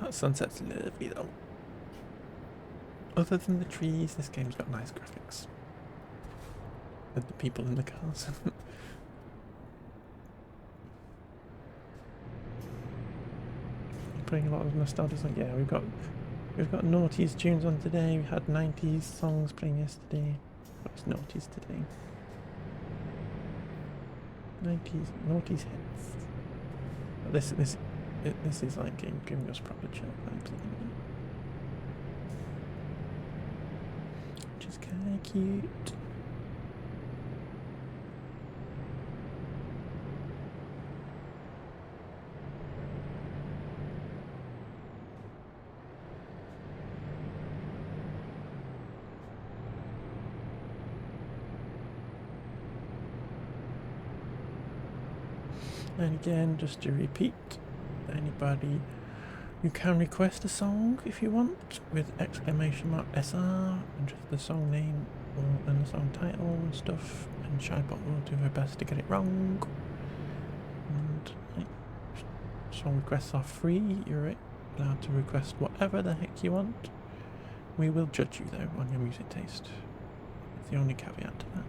Speaker 1: That sunset's lovely though. Other than the trees, this game's got nice graphics. And the people in the cars. Putting a lot of nostalgia on. Yeah, we've got noughties tunes on today. We had 90s songs playing yesterday. What's noughties today? 90s hits. This is like giving us proper chill vibes, which is kind of cute. And again, just to repeat, anybody, you can request a song if you want with exclamation mark SR and just the song name and the song title and stuff, and Shybot will do her best to get it wrong. And song requests are free. You're allowed to request whatever the heck you want. We will judge you though on your music taste. It's the only caveat to that.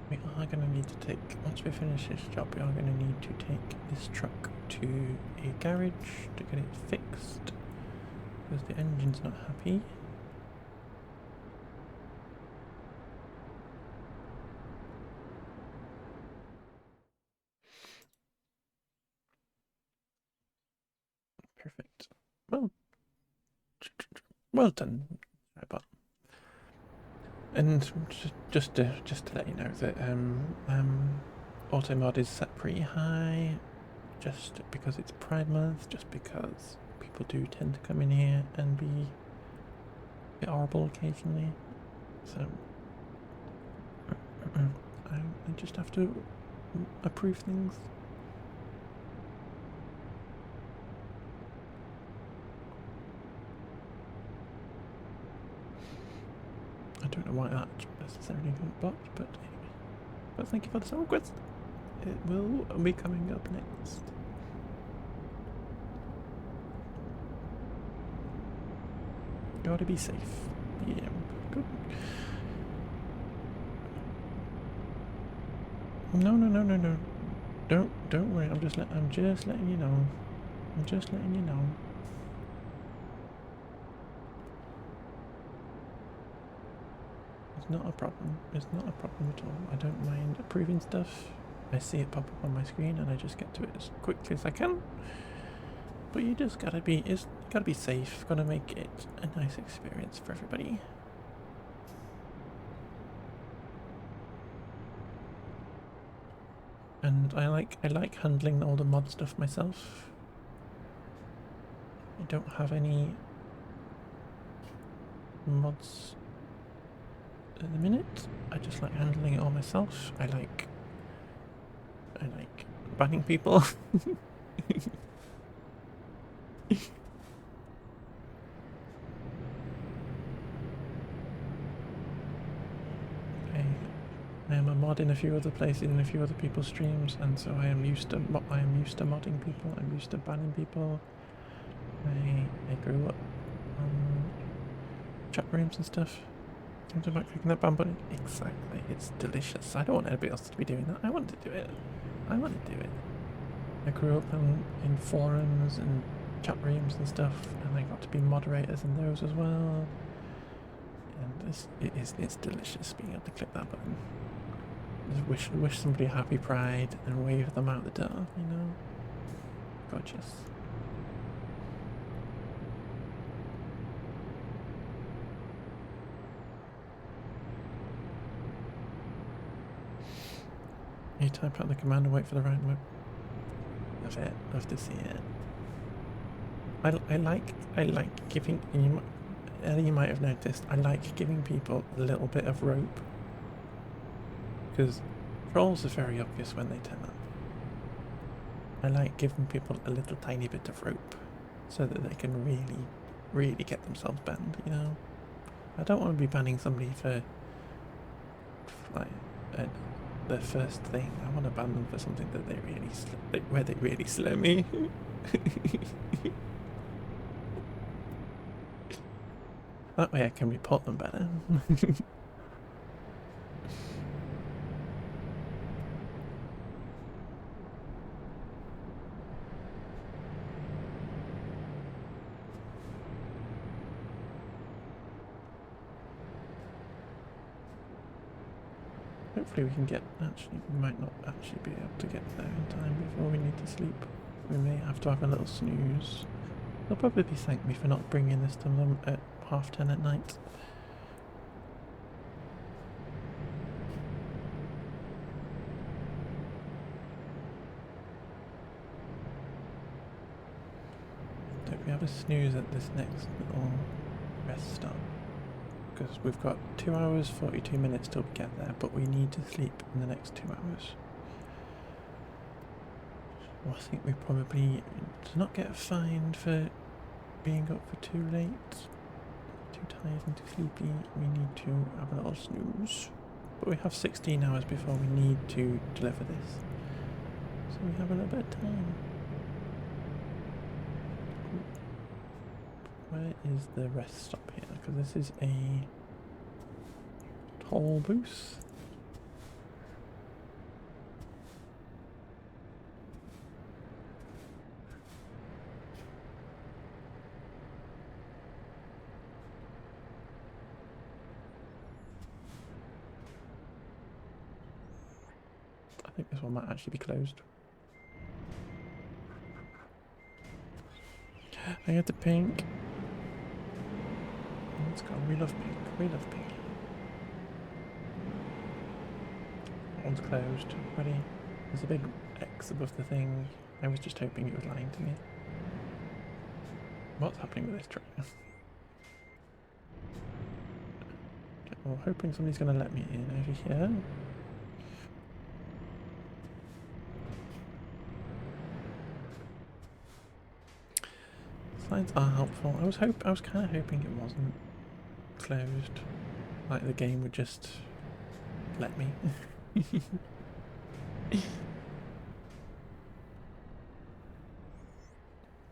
Speaker 1: We are going to need to take, once we finish this job, we are going to need to take this truck to a garage to get it fixed because the engine's not happy. Perfect. Well done, Robot. And just to let you know that auto mod is set pretty high, just because it's Pride Month, just because people do tend to come in here and be a bit horrible occasionally. So I just have to approve things. don't know why that necessarily got blocked, but anyway. But thank you for the song request. It will be coming up next. Gotta be safe. Yeah, good. No. Don't worry. I'm just letting you know. I'm just letting you know. It's not a problem. It's not a problem at all. I don't mind approving stuff. I see it pop up on my screen and I just get to it as quickly as I can. But you just gotta be safe. Gotta make it a nice experience for everybody. And I like handling all the mod stuff myself. I don't have any mods at the minute. I just like handling it all myself. I like banning people. I am a mod in a few other places, in a few other people's streams, and so I am used to modding people. I'm used to banning people. I grew up on chat rooms and stuff. Comes about clicking that ban button. Exactly, it's delicious. I don't want anybody else to be doing that. I want to do it. I want to do it. I grew up in forums and chat rooms and stuff, and I got to be moderators in those as well. And it's delicious being able to click that button. Just wish somebody a happy Pride and wave them out the door, you know? Gorgeous. You type out the command and wait for the right move. Love it. Love to see it. I like giving, you might have noticed, I like giving people a little bit of rope. Because trolls are very obvious when they turn up. I like giving people a little tiny bit of rope so that they can really get themselves banned, you know? I don't want to be banning somebody for like their first thing. I want to ban them for something that where they really slow me. That way I can report them better. Hopefully we can get, we might not actually be able to get there in time before we need to sleep. We may have to have a little snooze. They'll probably thank me for not bringing this to them at 10:30 at night. Don't we have a snooze at this next little rest stop? Because we've got 2 hours 42 minutes till we get there, but we need to sleep in the next 2 hours. Well, I think we probably do not get fined for being up for too late, too tired and too sleepy. We need to have a little snooze. But we have 16 hours before we need to deliver this. So we have a little bit of time. Where is the rest stop here? Because this is a toll booth. I think this one might actually be closed. I get the pink. Let's go. We love pink. We love pink. That one's closed. Ready? There's a big X above the thing. I was just hoping it was lying to me. What's happening with this train? Well, hoping somebody's going to let me in over here. Signs are helpful. I was kind of hoping it wasn't closed. Like the game would just let me.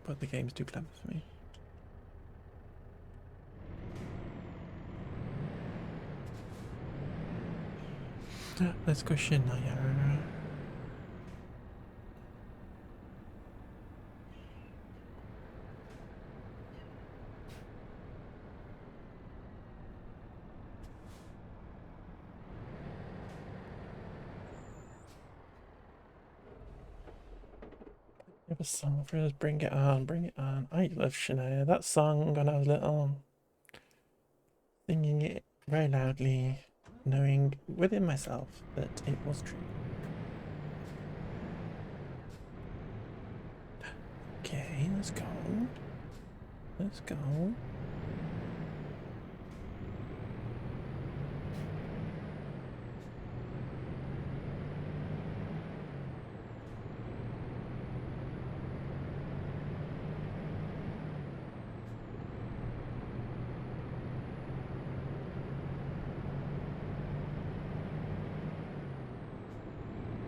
Speaker 1: But the game's too clever for me. Let's go Shania. You have a song for us, bring it on, bring it on. I love Shania. That song when I was little, singing it very loudly, knowing within myself that it was true. Okay, let's go. Let's go.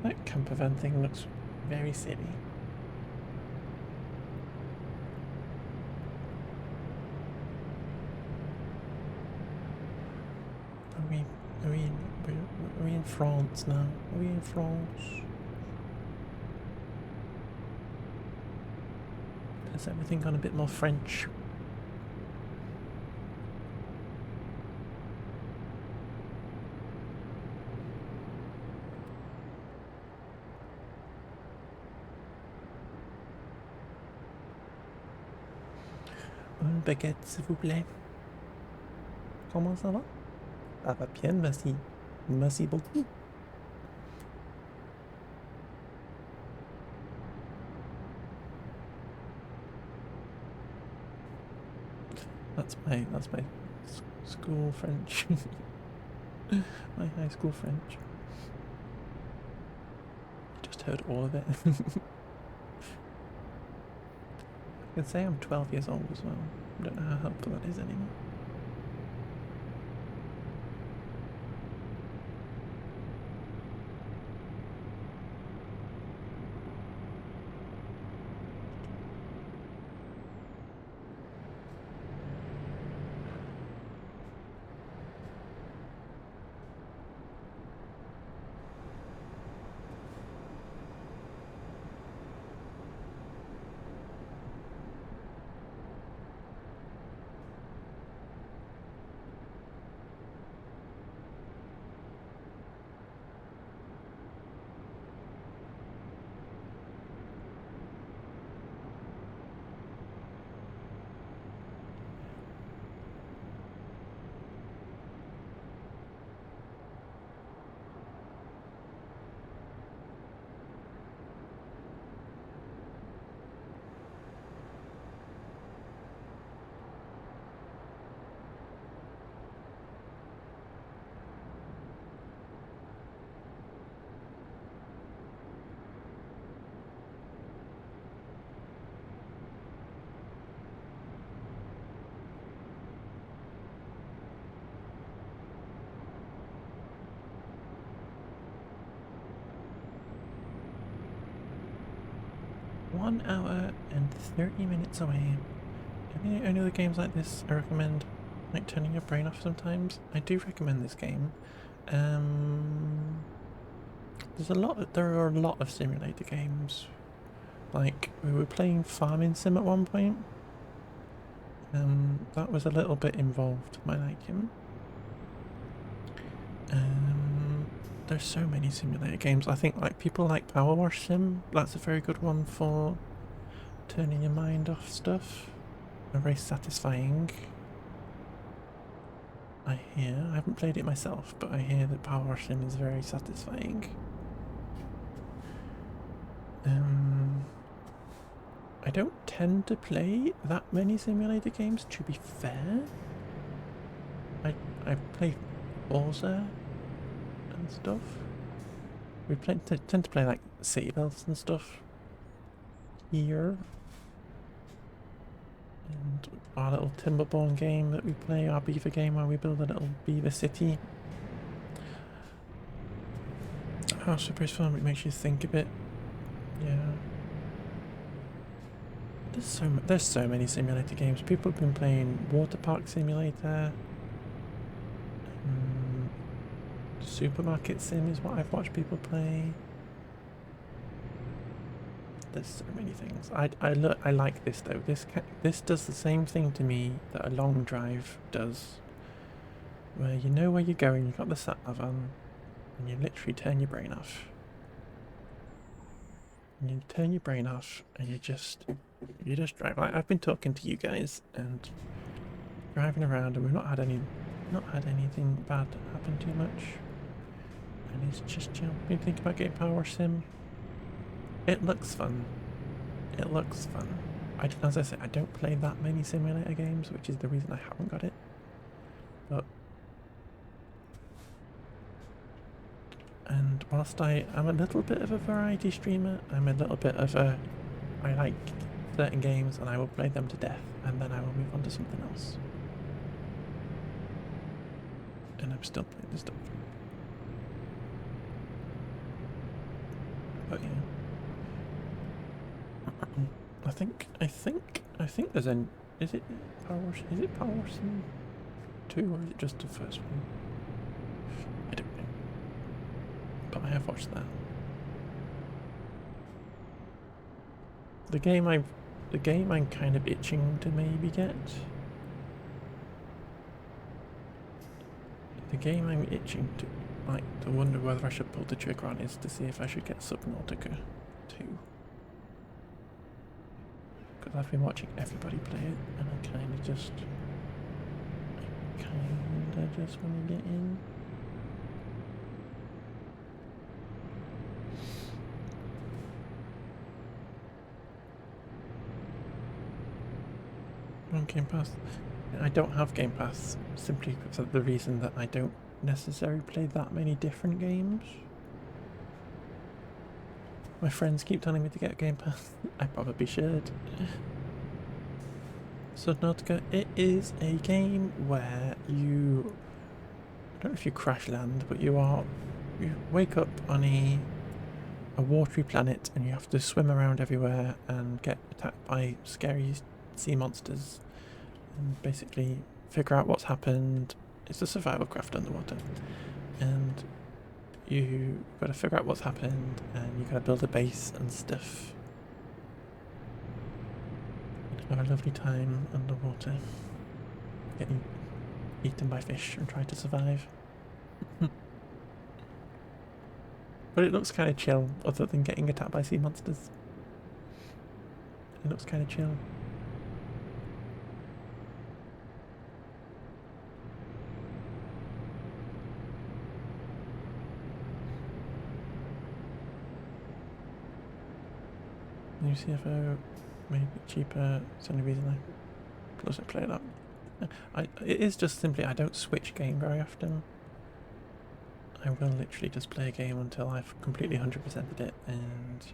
Speaker 1: That camper van thing looks very silly. Are we in France now? Are we in France? Has everything gone a bit more French? Une baguette, s'il vous plaît. Comment ça va? Ça va bien, merci. Merci beaucoup. That's my school French. My high school French. Just heard all of it. I can say I'm 12 years old as well. I don't know how helpful that is anymore. One hour and 30 minutes away. Any other games like this I recommend, like turning your brain off sometimes? I do recommend this game. There are a lot of simulator games. Like, we were playing Farming Sim at one point. That was a little bit involved, my liking. There's so many simulator games. I think like people like Power Wash Sim. That's a very good one for turning your mind off stuff. And very satisfying. I haven't played it myself, but I hear that Power Wash Sim is very satisfying. I don't tend to play that many simulator games, to be fair. I play Forza and stuff. We tend to play like City Belts and stuff here. And our little Timberborn game that we play, our beaver game where we build a little beaver city. Oh, super is fun, it makes you think a bit. Yeah. There's so many simulator games. People have been playing Water Park Simulator. Supermarket Sim is what I've watched people play. There's so many things. I like this though. This does the same thing to me that a long drive does, where you know where you're going. You got the sat nav on, and you literally turn your brain off. And you turn your brain off, and you just drive. Like I've been talking to you guys and driving around, and we've not had anything bad happen too much. And it's just chill. You think about getting Power Sim. It looks fun. It looks fun. As I say, I don't play that many simulator games, which is the reason I haven't got it. But and whilst I am a little bit of a variety streamer, I'm a little bit of a I like certain games and I will play them to death, and then I will move on to something else. And I'm still playing this stuff. But yeah. I think there's an is it Power Sim 2 or is it just the first one? I don't know. But I have watched that. The game I'm kind of itching to maybe get. The game I'm itching to wonder whether I should pull the trigger on is to see if I should get Subnautica 2. Because I've been watching everybody play it, and I kind of just want to get in. On Game Pass. I don't have Game Pass simply because of the reason that I don't necessarily play that many different games. My friends keep telling me to get Game Pass. I probably should. Subnautica, it is a game where you, I don't know if you crash land, but you wake up on a watery planet and you have to swim around everywhere and get attacked by scary sea monsters and basically figure out what's happened. It's a survival craft underwater, and you got to figure out what's happened, and you got to build a base and stuff. And have a lovely time underwater, getting eaten by fish and trying to survive. But it looks kind of chill, other than getting attacked by sea monsters. It looks kind of chill. New CFO, maybe cheaper. It's the only reason I also play it up. It is just simply I don't switch game very often. I will literally just play a game until I've completely 100%ed it and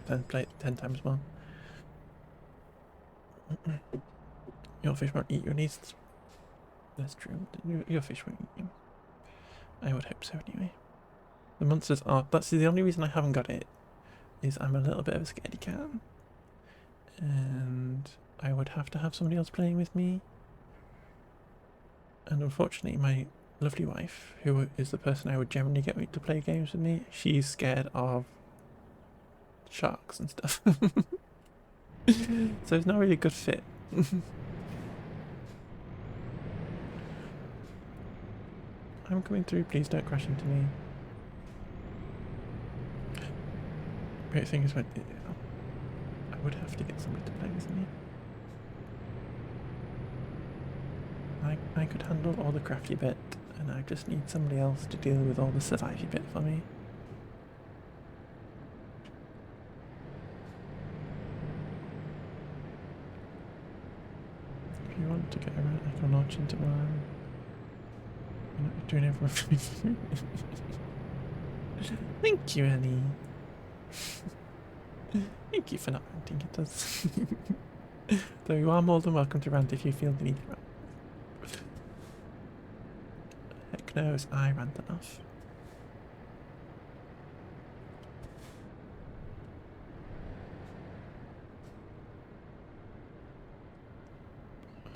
Speaker 1: then play it 10 times more. Your fish won't eat your needs. That's true. Your fish won't eat you. I would hope so anyway. The monsters are... That's the only reason I haven't got it. Is I'm a little bit of a scaredy cat, and I would have to have somebody else playing with me, and unfortunately my lovely wife, who is the person I would generally get to play games with me, she's scared of sharks and stuff. So it's not really a good fit. I'm coming through, please don't crash into me. Great thing is when I would have to get somebody to play with me. I could handle all the crafty bit, and I just need somebody else to deal with all the survivey bit for me. If you want to get around, I can launch into one. You're not doing everyone for me. Thank you, Annie. Thank you for not wanting it, does. Though you are more than welcome to rant if you feel the need to rant. Heck knows, I rant enough.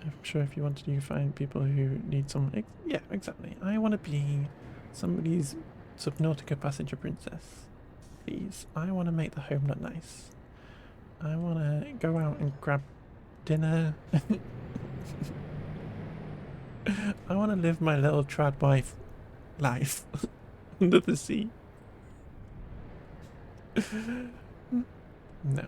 Speaker 1: I'm sure if you wanted to find people who need someone... yeah, exactly. I want to be somebody's Subnautica passenger princess. Please. I want to make the home look nice. I want to go out and grab dinner. I want to live my little trad wife life under the sea. No.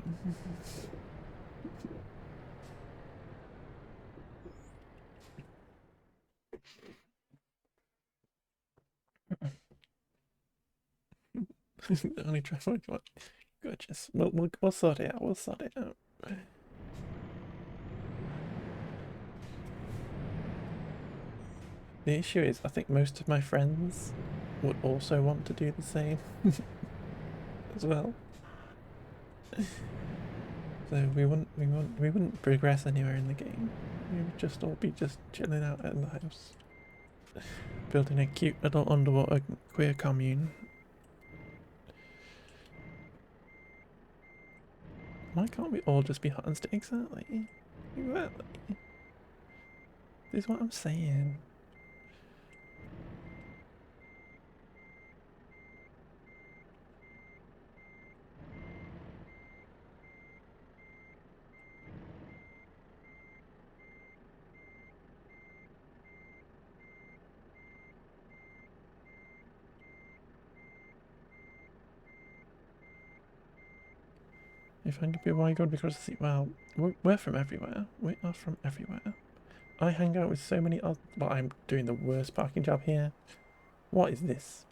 Speaker 1: Only try what you want. Gorgeous. We'll sort it out. We'll sort it out. The issue is, I think most of my friends would also want to do the same as well. So we wouldn't progress anywhere in the game. We would just all be just chilling out in the house, building a cute little underwater queer commune. Why can't we all just be hot and stick? Exactly. Exactly. This is what I'm saying. If I could be why God because the sea. Well, we're from everywhere. We are from everywhere. I hang out with so many other. But I'm doing the worst parking job here. What is this?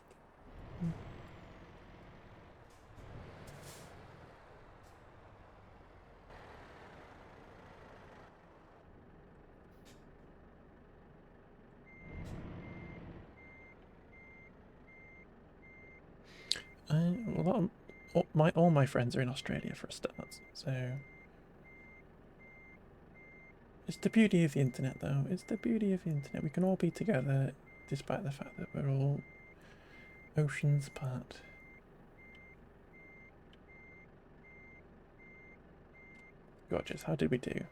Speaker 1: All my friends are in Australia for a start, so it's the beauty of the internet, though. It's the beauty of the internet. We can all be together, despite the fact that we're all oceans apart. Gorgeous. How did we do?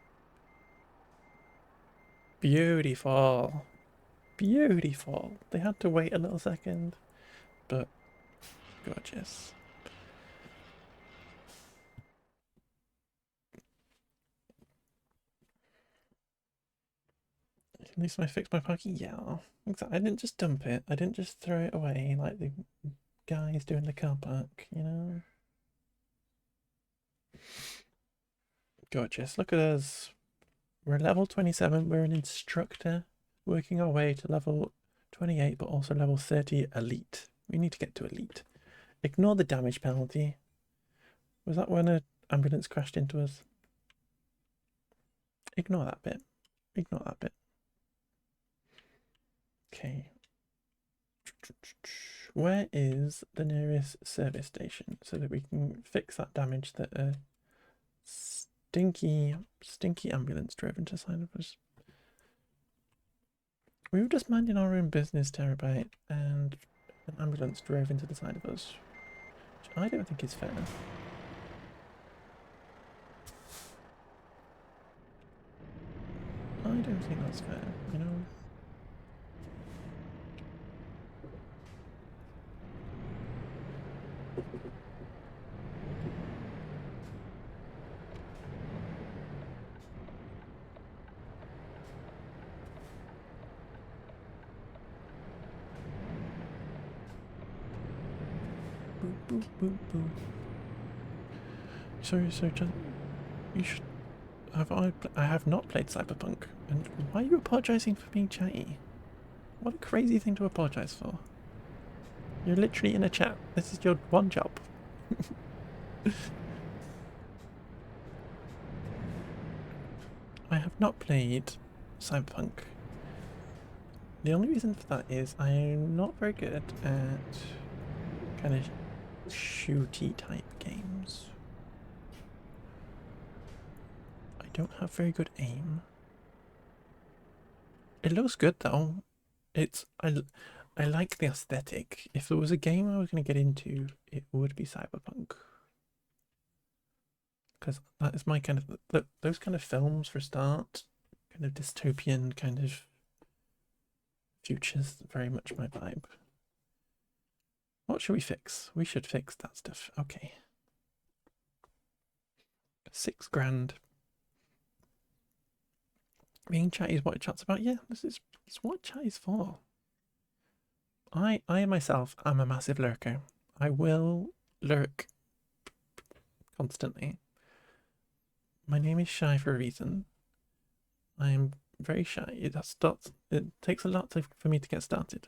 Speaker 1: Beautiful. Beautiful. They had to wait a little second, but gorgeous. At least I fixed my parking. Yeah, exactly. I didn't just dump it. I didn't just throw it away like the guys doing the car park, you know? Gorgeous. Look at us. We're level 27. We're an instructor working our way to level 28, but also level 30 elite. We need to get to elite. Ignore the damage penalty. Was that when an ambulance crashed into us? Ignore that bit. Ignore that bit. Okay. Where is the nearest service station so that we can fix that damage that a stinky ambulance drove into the side of us? We were just minding our own business, Terabyte, and an ambulance drove into the side of us, which I don't think is fair. I don't think that's fair, you know? Boop, boop, boop. So just, you should have. I have not played Cyberpunk. And why are you apologising for being chatty? What a crazy thing to apologise for. You're literally in a chat. This is your one job. I have not played Cyberpunk. The only reason for that is I am not very good at kind of shooty type games. I don't have very good aim. It looks good though. I like the aesthetic. If there was a game I was going to get into, it would be Cyberpunk. Because that is my kind of those kind of films for a start, kind of dystopian kind of futures, very much my vibe. What should we fix? We should fix that stuff. Okay. 6 grand. Being chatty is what chat's about. Yeah, it's what chat is for. I myself am a massive lurker. I will lurk constantly. My name is Shy for a reason. I am very shy. It takes a lot for me to get started.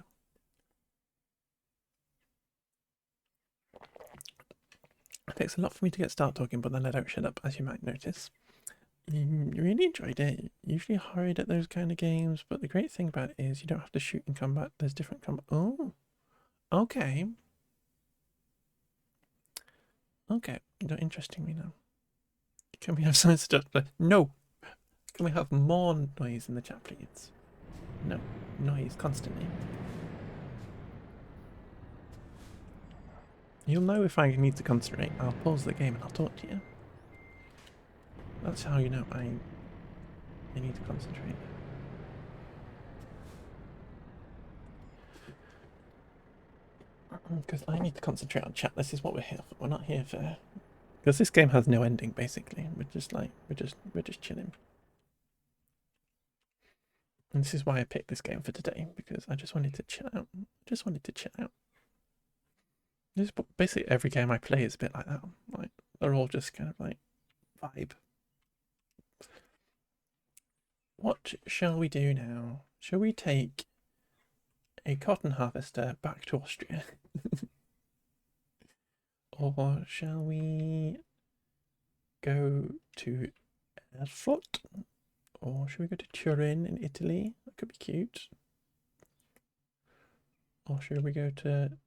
Speaker 1: It takes a lot for me to get started talking, but then I don't shut up, as you might notice. Really enjoyed it. Usually horrid at those kind of games, but the great thing about it is you don't have to shoot in combat. There's different combat. Oh, okay. Okay, you're interesting me now. Can we have some stuff? No. Can we have more noise in the chat, please? No, noise constantly. You'll know if I need to concentrate. I'll pause the game and I'll talk to you. That's how you know I need to concentrate. Because I need to concentrate on chat. This is what we're here for. We're not here for... Because this game has no ending, basically. We're just chilling. And this is why I picked this game for today, because I just wanted to chill out. This is basically every game I play is a bit like that. Like, they're all just kind of like vibe. What shall we do now? Shall we take a cotton harvester back to Austria? Or shall we go to Erfurt? Or should we go to Turin in Italy? That could be cute. Or should we go to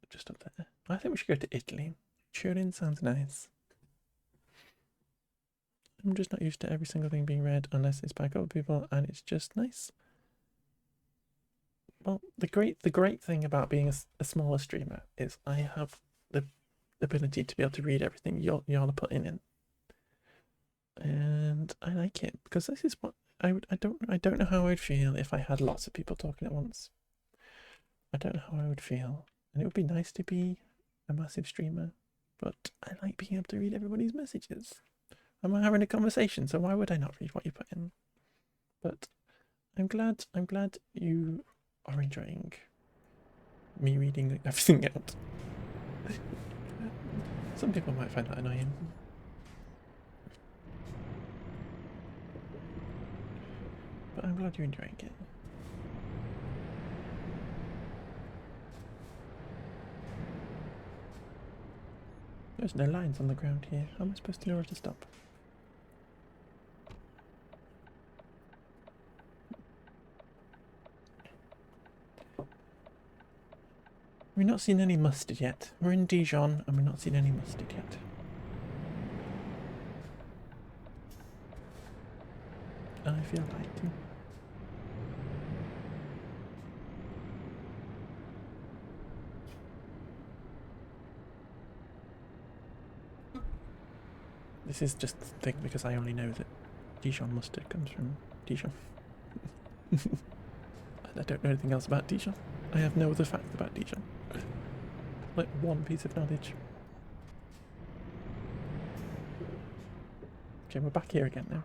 Speaker 1: just up there? I think we should go to Italy. Turin sounds nice. I'm just not used to every single thing being read unless it's by other people, and it's just nice. Well, the great thing about being a smaller streamer is I have the ability to be able to read everything y'all are putting in, and I like it because this is what I don't know how I would feel if I had lots of people talking at once. I don't know how I would feel, and it would be nice to be a massive streamer, but I like being able to read everybody's messages. I'm having a conversation, so why would I not read what you put in? But I'm glad you are enjoying me reading everything out. Some people might find that annoying. But I'm glad you're enjoying it. There's no lines on the ground here. How am I supposed to know where to stop? We've not seen any mustard yet. We're in Dijon and we've not seen any mustard yet. I feel like to. This is just the thing because I only know that Dijon mustard comes from Dijon. I don't know anything else about Dijon. I have no other facts about Dijon. Like one piece of knowledge. Okay, we're back here again now.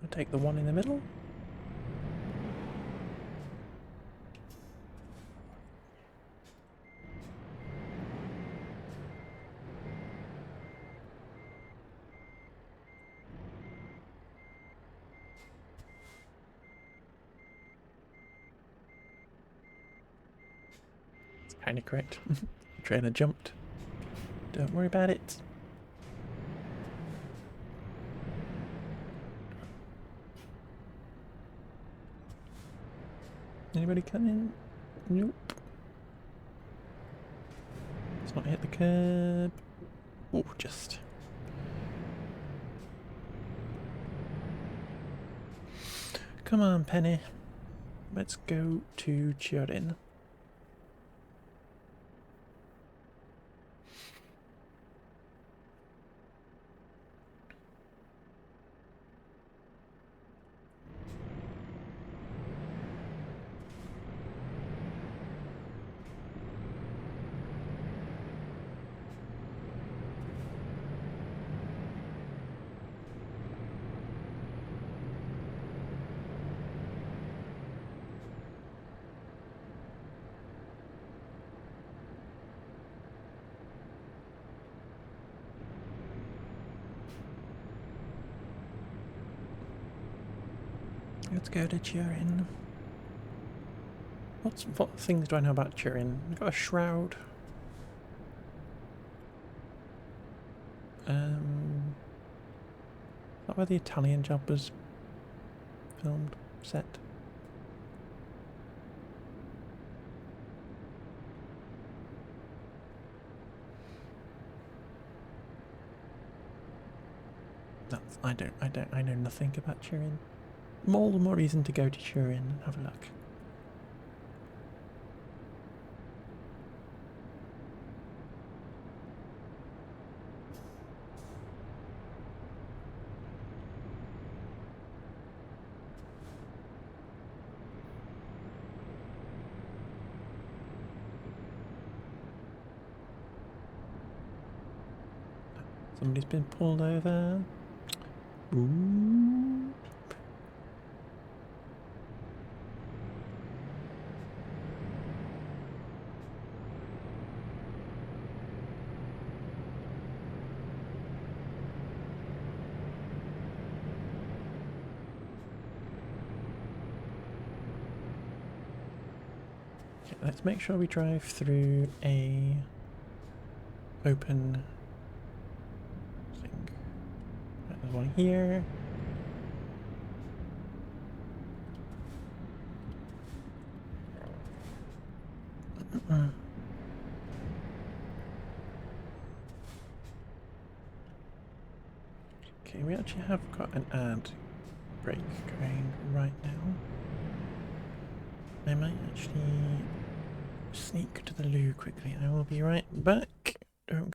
Speaker 1: I'll take the one in the middle. Kind of correct. The trailer jumped. Don't worry about it. Anybody come in? Nope. Let's not hit the curb. Oh, just. Come on, Penny. Let's go to Turin. Let's go to Turin. What things do I know about Turin? We've got a shroud. Is that where the Italian job was filmed, set? That's I know nothing about Turin. All the more reason to go to Turin and have a look. Somebody's been pulled over. Ooh. Okay, let's make sure we drive through a open thing. There's one here. Okay, we actually have got an ad break going right now. I might actually sneak to the loo quickly. I will be right back. Don't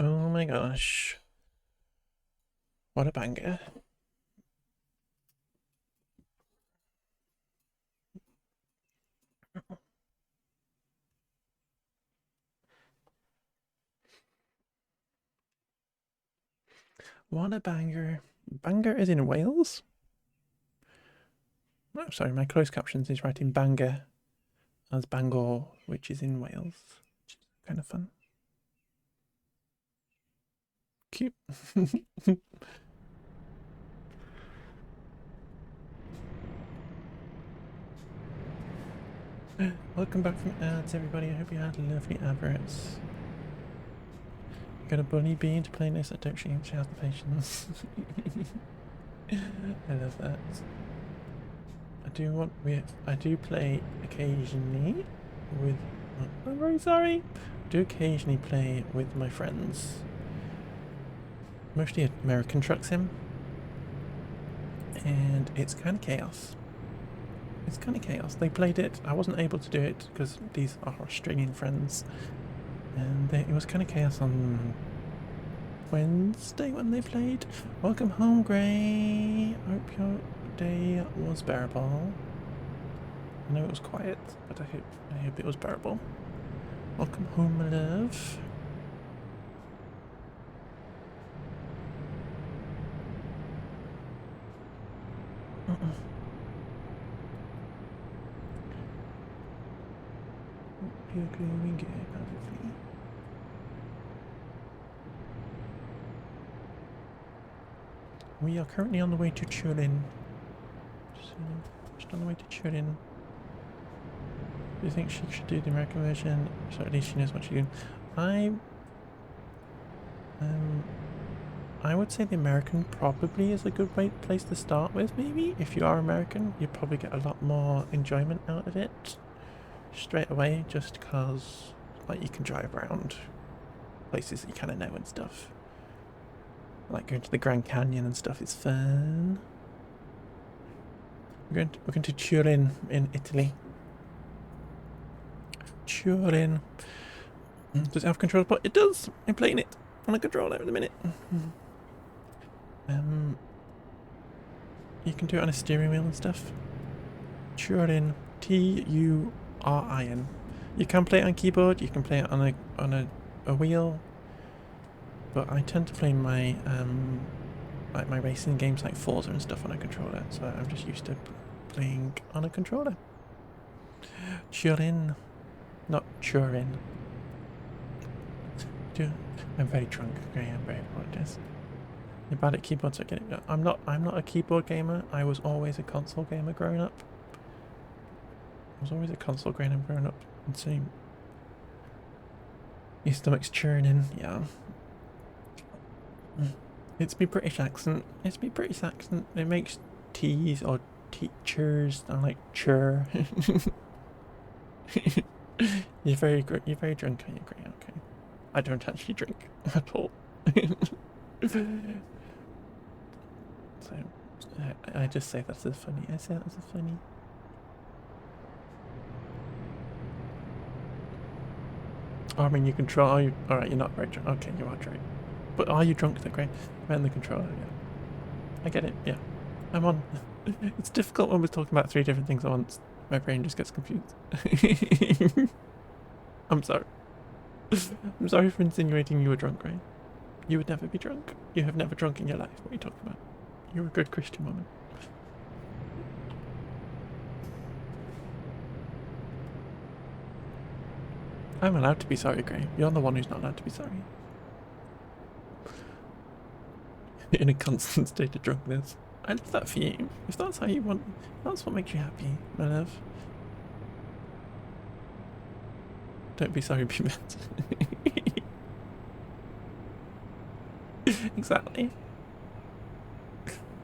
Speaker 1: Oh my gosh. What a banger. What a banger. Bangor is in Wales? Oh, sorry, my closed captions is writing Bangor as Bangor, which is in Wales. Which is kind of fun. Cute. Welcome back from ads, everybody. I hope you had lovely adverts. Got a bunny bee into playing this. I don't think she has the patience. I love that. I do play occasionally with. I'm very sorry. I do occasionally play with my friends. mostly American truck sim, and it's kind of chaos. It's kind of chaos. They played it. I wasn't able to do it because these are Australian friends, and it was kind of chaos on Wednesday when they played. Welcome home, Gray. Hope your day was bearable. I know it was quiet, but I hope it was bearable. Welcome home, my love. You're going good, obviously. We are currently on the way to Turin. Just on the way to Turin. Do you think she should do the American version? So at least she knows what she's doing. I would say the American probably is a good place to start with, maybe. If you are American, you probably get a lot more enjoyment out of it straight away, just because like you can drive around places that you kind of know and stuff. Like going to the Grand Canyon and stuff is fun. We're going to Turin in Italy. Turin. Does it have controller? But it does. I'm playing it on a controller at the minute. You can do it on a steering wheel and stuff. Turin. Turin. You can play it on keyboard. You can play it on a wheel. But I tend to play my like my racing games like Forza and stuff on a controller. So I'm just used to playing on a controller. Turin. Not Turin. I'm very drunk. Okay, I'm very apologize. You're bad at keyboards. I get it. I'm not a keyboard gamer. I was always a console gamer growing up. I was always a console gamer growing up. And so your stomach's churning. Yeah. It's my British accent. It's my British accent. It makes T's or teachers sound like chur. You're very drunk, are you, Grey? Okay. I don't actually drink at all. So I just say that's as funny. I say that as funny. Oh, I mean, you control. Alright, you're not very drunk. Okay, you are drunk. But are you drunk though, Grey? Around the controller, yeah. I get it, yeah. I'm on. It's difficult when we're talking about 3 different things at once. My brain just gets confused. I'm sorry. I'm sorry for insinuating you were drunk, right? You would never be drunk. You have never drunk in your life. What are you talking about? You're a good Christian woman. I'm allowed to be sorry, Gray. You're the one who's not allowed to be sorry. In a constant state of drunkenness. I love that for you. If that's how you want, that's what makes you happy, my love. Don't be sorry, be bad. Exactly.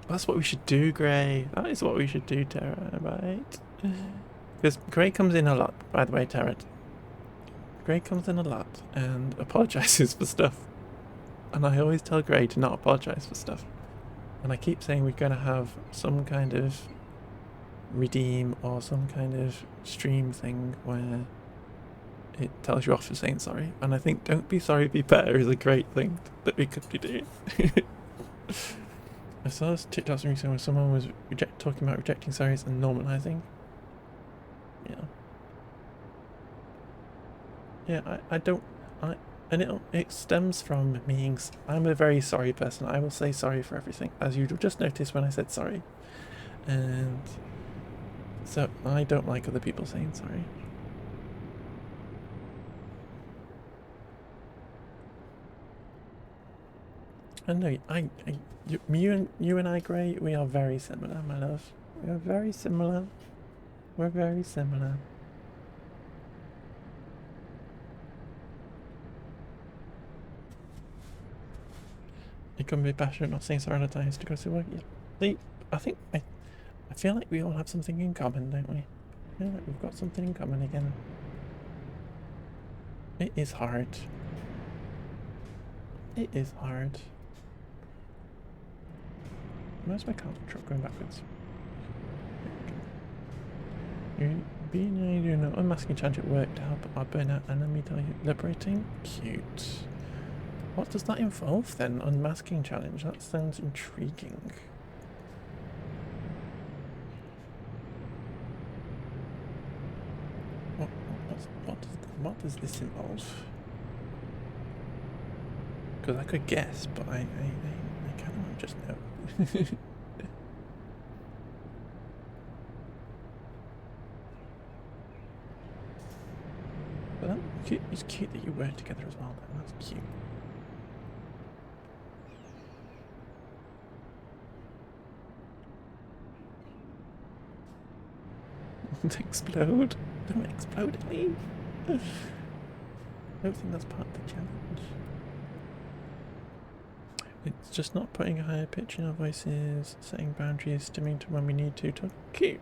Speaker 1: That's what we should do, Gray. That is what we should do, Tara, right? Because Gray comes in a lot, by the way, Tara. Gray comes in a lot and apologizes for stuff. And I always tell Gray to not apologize for stuff. And I keep saying we're going to have some kind of redeem or some kind of stream thing where it tells you off for saying sorry. And I think don't be sorry, be better is a great thing that we could be doing. I saw this TikTok recently where someone was talking about rejecting sorries and normalizing. Yeah. Yeah, and it stems from me. I'm a very sorry person. I will say sorry for everything, as you just noticed when I said sorry. And so I don't like other people saying sorry. And no, you and I, Gray, we are very similar, my love. We are very similar. We're very similar. You can be passionate not saying sorry on a time to go to work. Yeah. See, I feel like we all have something in common, don't we? I feel like we've got something in common again. It is hard. It is hard. Where's my cargo truck going backwards? You being doing an unmasking challenge at work to help our burnout enemy liberating? Cute. What does that involve then? Unmasking challenge? That sounds intriguing. What does this involve? Because I could guess, but I kind of want to just know. But that's cute. It's cute that you work together as well. That's cute. Don't explode. Don't explode, Ellie. I don't think that's part of the challenge. It's just not putting a higher pitch in our voices, setting boundaries to mean to when we need to talk. Cute.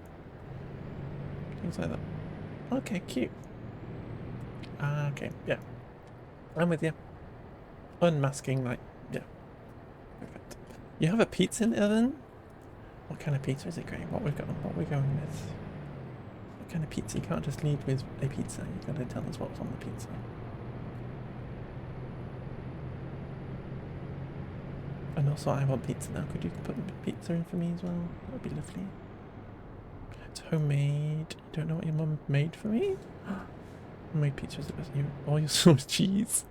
Speaker 1: Things like that. Okay, cute. Okay, yeah. I'm with you. Unmasking, like, yeah. Perfect. You have a pizza in the oven? What kind of pizza is it, Gray? What we're going with? What kind of pizza? You can't just lead with a pizza. You gotta tell us what's on the pizza. And also, I want pizza now. Could you put pizza in for me as well? That would be lovely. It's homemade. You don't know what your mum made for me? Homemade pizza is the best. All you saw was cheese.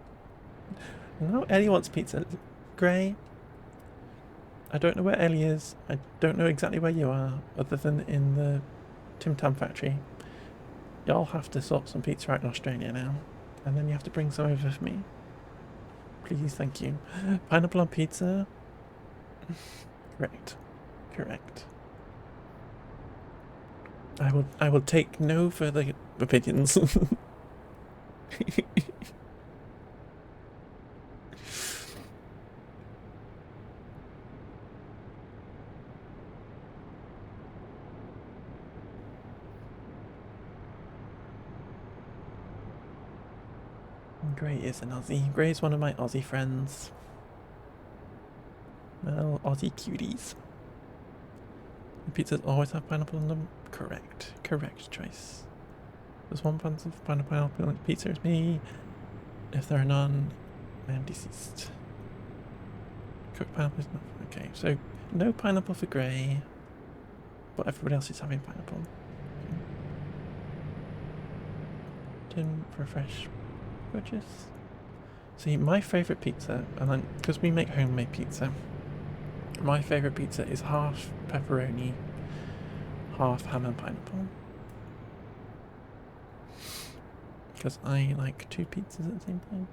Speaker 1: No, Ellie wants pizza. Gray. I don't know where Ellie is. I don't know exactly where you are, other than in the Tim Tam factory. Y'all have to sort some pizza out in Australia now. And then you have to bring some over for me. Please, thank you. Pineapple on pizza? Correct. Correct. I will take no further opinions. Gray is an Aussie. Gray is one of my Aussie friends. Well, Aussie cuties. The pizzas always have pineapple on them? Correct. Correct choice. There's one bunch of pineapple on pizza is me. If there are none, I am deceased. Cooked pineapple is not. Okay, so no pineapple for Gray, but everybody else is having pineapple. Tin for fresh purchase. See, my favourite pizza, and then because we make homemade pizza, my favourite pizza is half pepperoni, half ham and pineapple. Because I like two pizzas at the same time.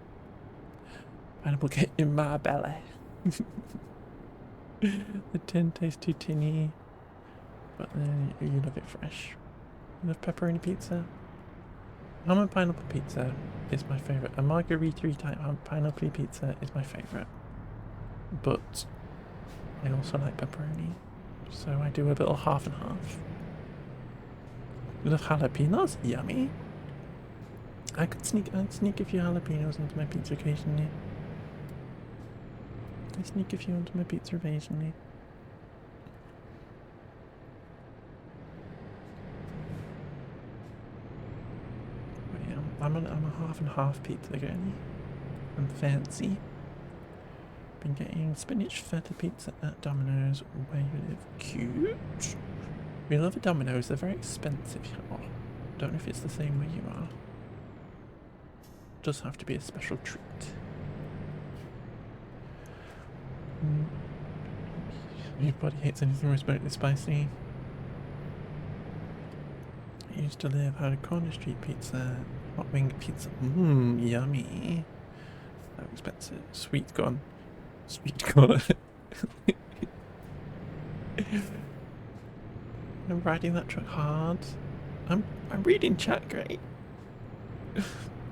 Speaker 1: Pineapple get in my belly. The tin tastes too tinny, but then you love it fresh. You love pepperoni pizza. Ham and pineapple pizza is my favourite. A margherita type pineapple pizza is my favourite. But I also like pepperoni, so I do a little half and half. You love jalapenos? Yummy. I'd sneak a few jalapenos into my pizza occasionally. I sneak a few into my pizza occasionally. But yeah, I'm a half and half pizza girly. I'm fancy. Been getting spinach feta pizza at Domino's where you live. Cute. We love a Domino's. They're very expensive here. Don't know if it's the same where you are. Does have to be a special treat. Your body hates anything remotely spicy. I used to live out of corner street pizza, hot wing pizza. Yummy. So expensive. Sweet gone. Sweet corner. I'm riding that truck hard. I'm reading chat, great.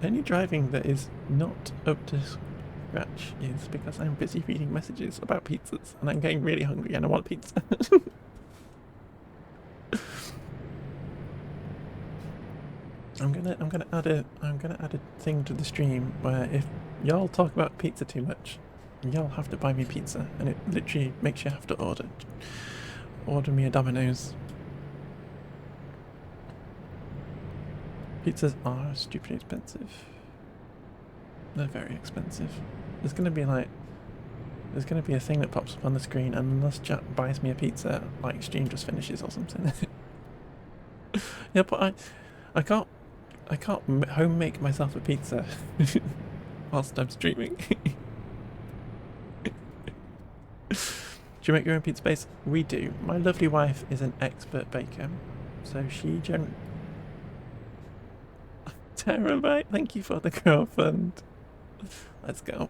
Speaker 1: Any driving that is not up to scratch is because I'm busy reading messages about pizzas and I'm getting really hungry and I want pizza. I'm gonna add a thing to the stream where if y'all talk about pizza too much, Y'all have to buy me pizza, and it literally makes you have to order me a Domino's. Pizzas are stupidly expensive. They're very expensive. There's gonna be a thing that pops up on the screen, and unless Jack buys me a pizza, like stream just finishes or something. Yeah, but I can't home make myself a pizza whilst I'm streaming. Do you make your own pizza base? We do. My lovely wife is an expert baker, so she Terabyte, thank you for the crowdfund. Let's go.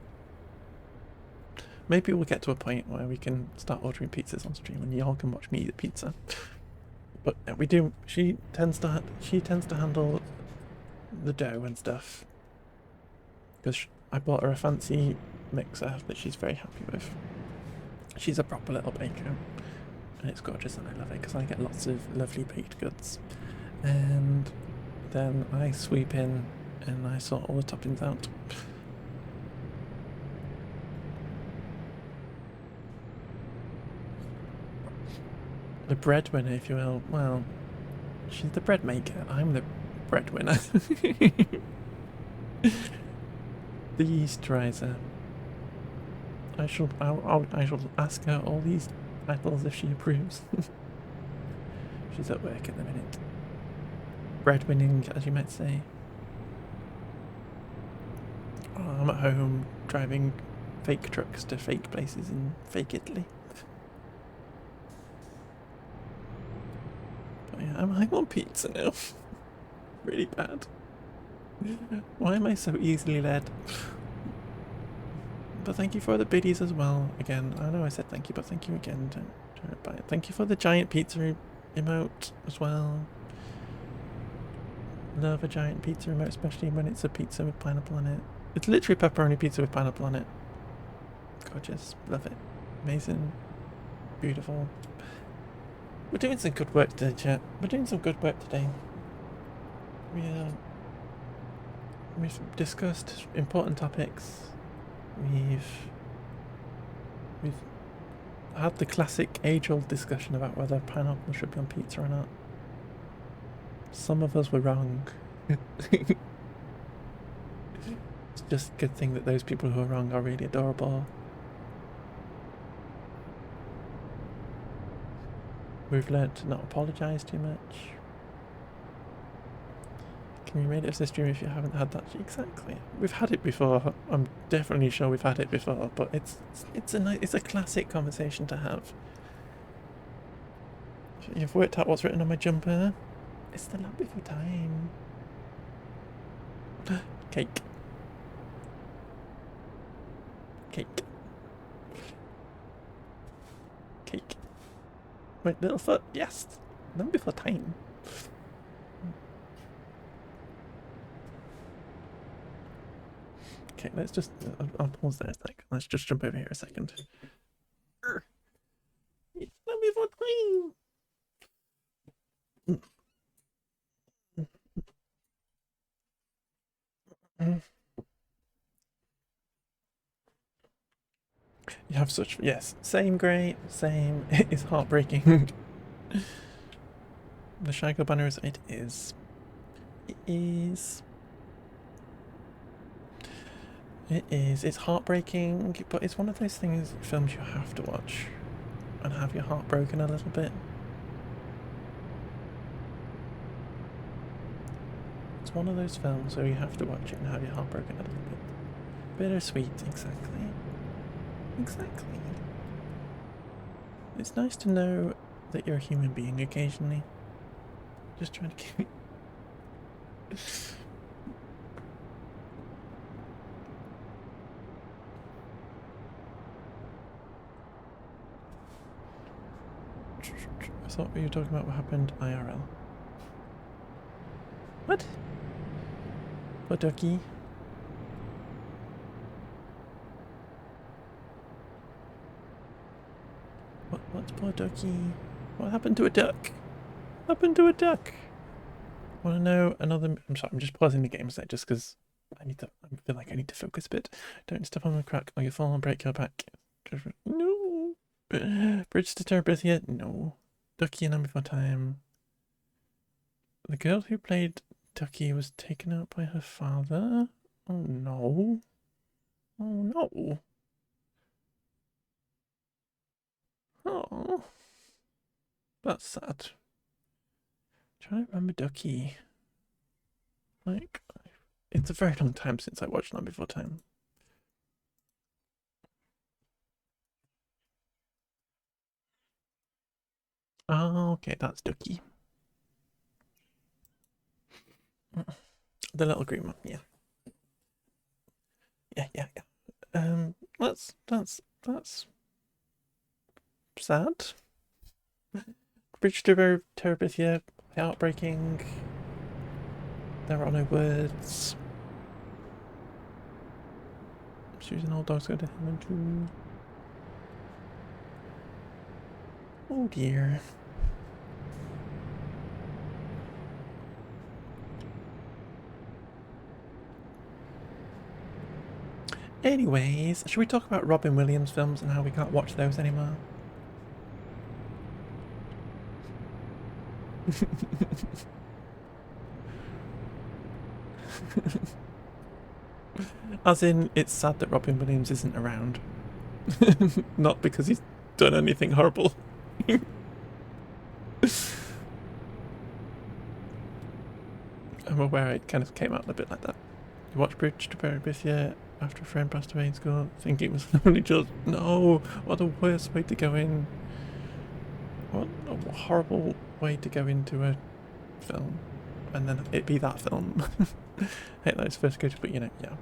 Speaker 1: Maybe we'll get to a point where we can start ordering pizzas on stream and y'all can watch me eat the pizza. But we do. She tends to handle the dough and stuff, because I bought her a fancy mixer that she's very happy with. She's a proper little baker, and it's gorgeous, and I love it because I get lots of lovely baked goods, and then I sweep in and I sort all the toppings out. The breadwinner, if you will. Well, she's the bread maker. I'm the breadwinner. The Easterizer. I shall ask her all these titles if she approves. She's at work at the minute. Breadwinning, as you might say. Oh, I'm at home driving fake trucks to fake places in fake Italy. But yeah, I want pizza now. Really bad. Why am I so easily led? But thank you for the biddies as well. Again, I know I said thank you, but thank you again. Don't buy it. Thank you for the giant pizza emote as well. Love a giant pizza emote, especially when it's a pizza with pineapple on it. It's literally pepperoni pizza with pineapple on it. Gorgeous. Love it. Amazing. Beautiful. We're doing some good work today, chat. We're doing some good work today. We've discussed important topics. We've had the classic age-old discussion about whether pineapple should be on pizza or not. Some of us were wrong. It's just a good thing that those people who are wrong are really adorable. We've learnt to not apologise too much. Can you rate it as a stream if you haven't had that? Exactly. We've had it before. I'm definitely sure we've had it before, but it's a classic conversation to have. You've worked out what's written on my jumper. It's the land before time. Cake. Cake. Cake. Wait, little foot. Yes. Land before time. Okay, let's just, I'll pause there a sec. Let's just jump over here a second. It's not before time. You have such, yes, same great, same, it is heartbreaking. The Shago banner is, it is. It is. It's heartbreaking, but it's one of those things, films you have to watch and have your heart broken a little bit. It's one of those films where you have to watch it and have your heart broken a little bit. Bittersweet, exactly. Exactly. It's nice to know that you're a human being occasionally. Just trying to keep... I thought we were talking about what happened IRL. What? What ducky? What's poor ducky? What happened to a duck? What happened to a duck? Want to know another? I'm sorry, I'm just pausing the game a sec just because I feel like I need to focus a bit. Don't step on the crack or you fall and break your back. No. Bridge to Terabithia? No. Ducky and Number for Time. The girl who played Ducky was taken out by her father? Oh no. Oh no. Oh. That's sad. Trying to remember Ducky. Like, it's a very long time since I watched Number for Time. Oh, okay, that's Ducky. The little green one, yeah. Yeah. That's sad. Bridge to Terabithia, heartbreaking. There are no words. Susan Old Dog's going to him too. Oh dear. Anyways, should we talk about Robin Williams films and how we can't watch those anymore? As in, it's sad that Robin Williams isn't around. Not because he's done anything horrible. I'm aware it kind of came out a bit like that. You watched Bridge to Terabithia after a friend passed away in school, thinking it was only just... No! What a worst way to go in. What a horrible way to go into a film. And then it be that film. I hate that it's first go to, but you know, yeah.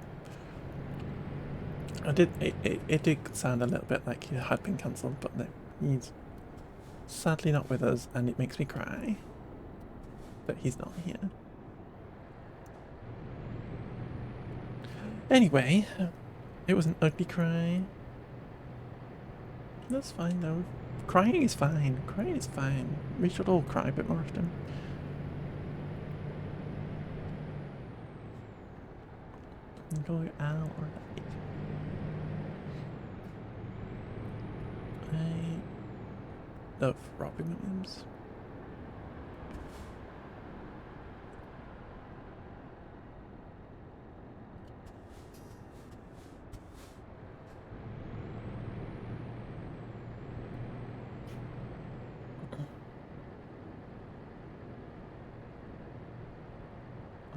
Speaker 1: It did sound a little bit like he had been cancelled, but no. He's sadly not with us, and it makes me cry. But he's not here. Anyway, it was an ugly cry. That's fine though. Crying is fine. Crying is fine. We should all cry a bit more often. Go out or I love Robin Williams.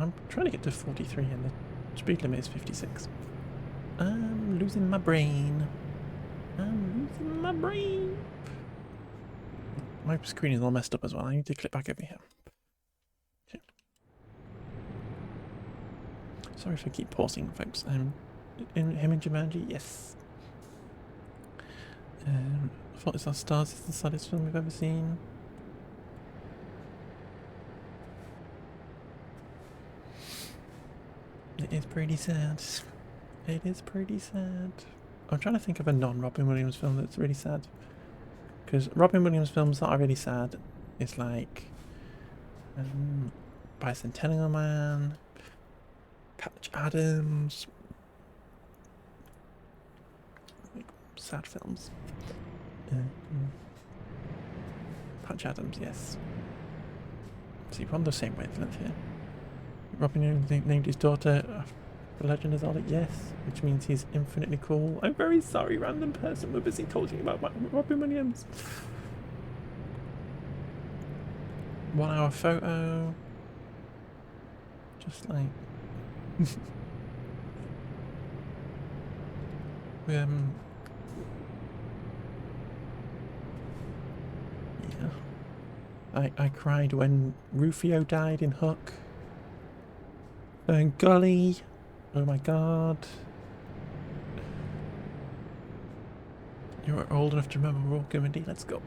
Speaker 1: I'm trying to get to 43 and the speed limit is 56. I'm losing my brain. I'm losing my brain. My screen is all messed up as well. I need to click back over here. Okay. Sorry if I keep pausing, folks. Him in Jumanji, yes. Fault is Our Stars is the saddest film we've ever seen. It is pretty sad. It is pretty sad. I'm trying to think of a non-Robin Williams film that's really sad. Because Robin Williams films that are really sad is like Bicentennial Man, Patch Adams, like sad films. Patch Adams, yes. See, we're on the same wavelength here. Robin Williams named his daughter after the Legend of Zelda, yes, which means he's infinitely cool. I'm very sorry, random person, we're busy talking about Robin Williams. 1 hour photo. Just like... yeah. I cried when Rufio died in Hook. Gully. Oh my god. You're old enough to remember Mork and Mindy. Let's go.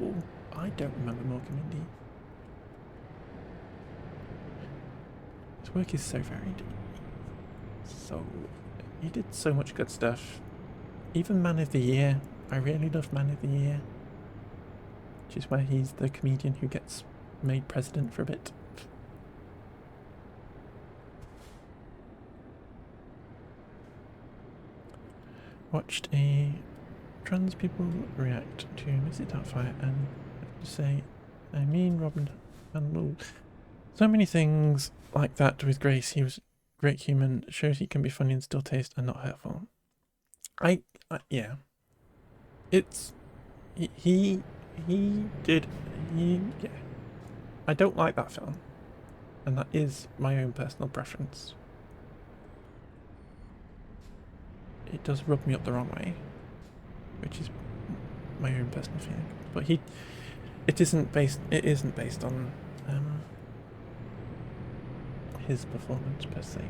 Speaker 1: I don't remember Mork and Mindy. His work is so varied. He did so much good stuff. Even Man of the Year. I really love Man of the Year. Which is where he's the comedian who gets made president for a bit. watched a trans people react to Missy Doubtfire and say, I mean, Robin handled so many things like that with grace. He was a great human. Shows he can be funny and still taste and not hurtful. Yeah. It's yeah. I don't like that film, and that is my own personal preference. It does rub me up the wrong way, which is my own personal feeling. But it isn't based on his performance per se.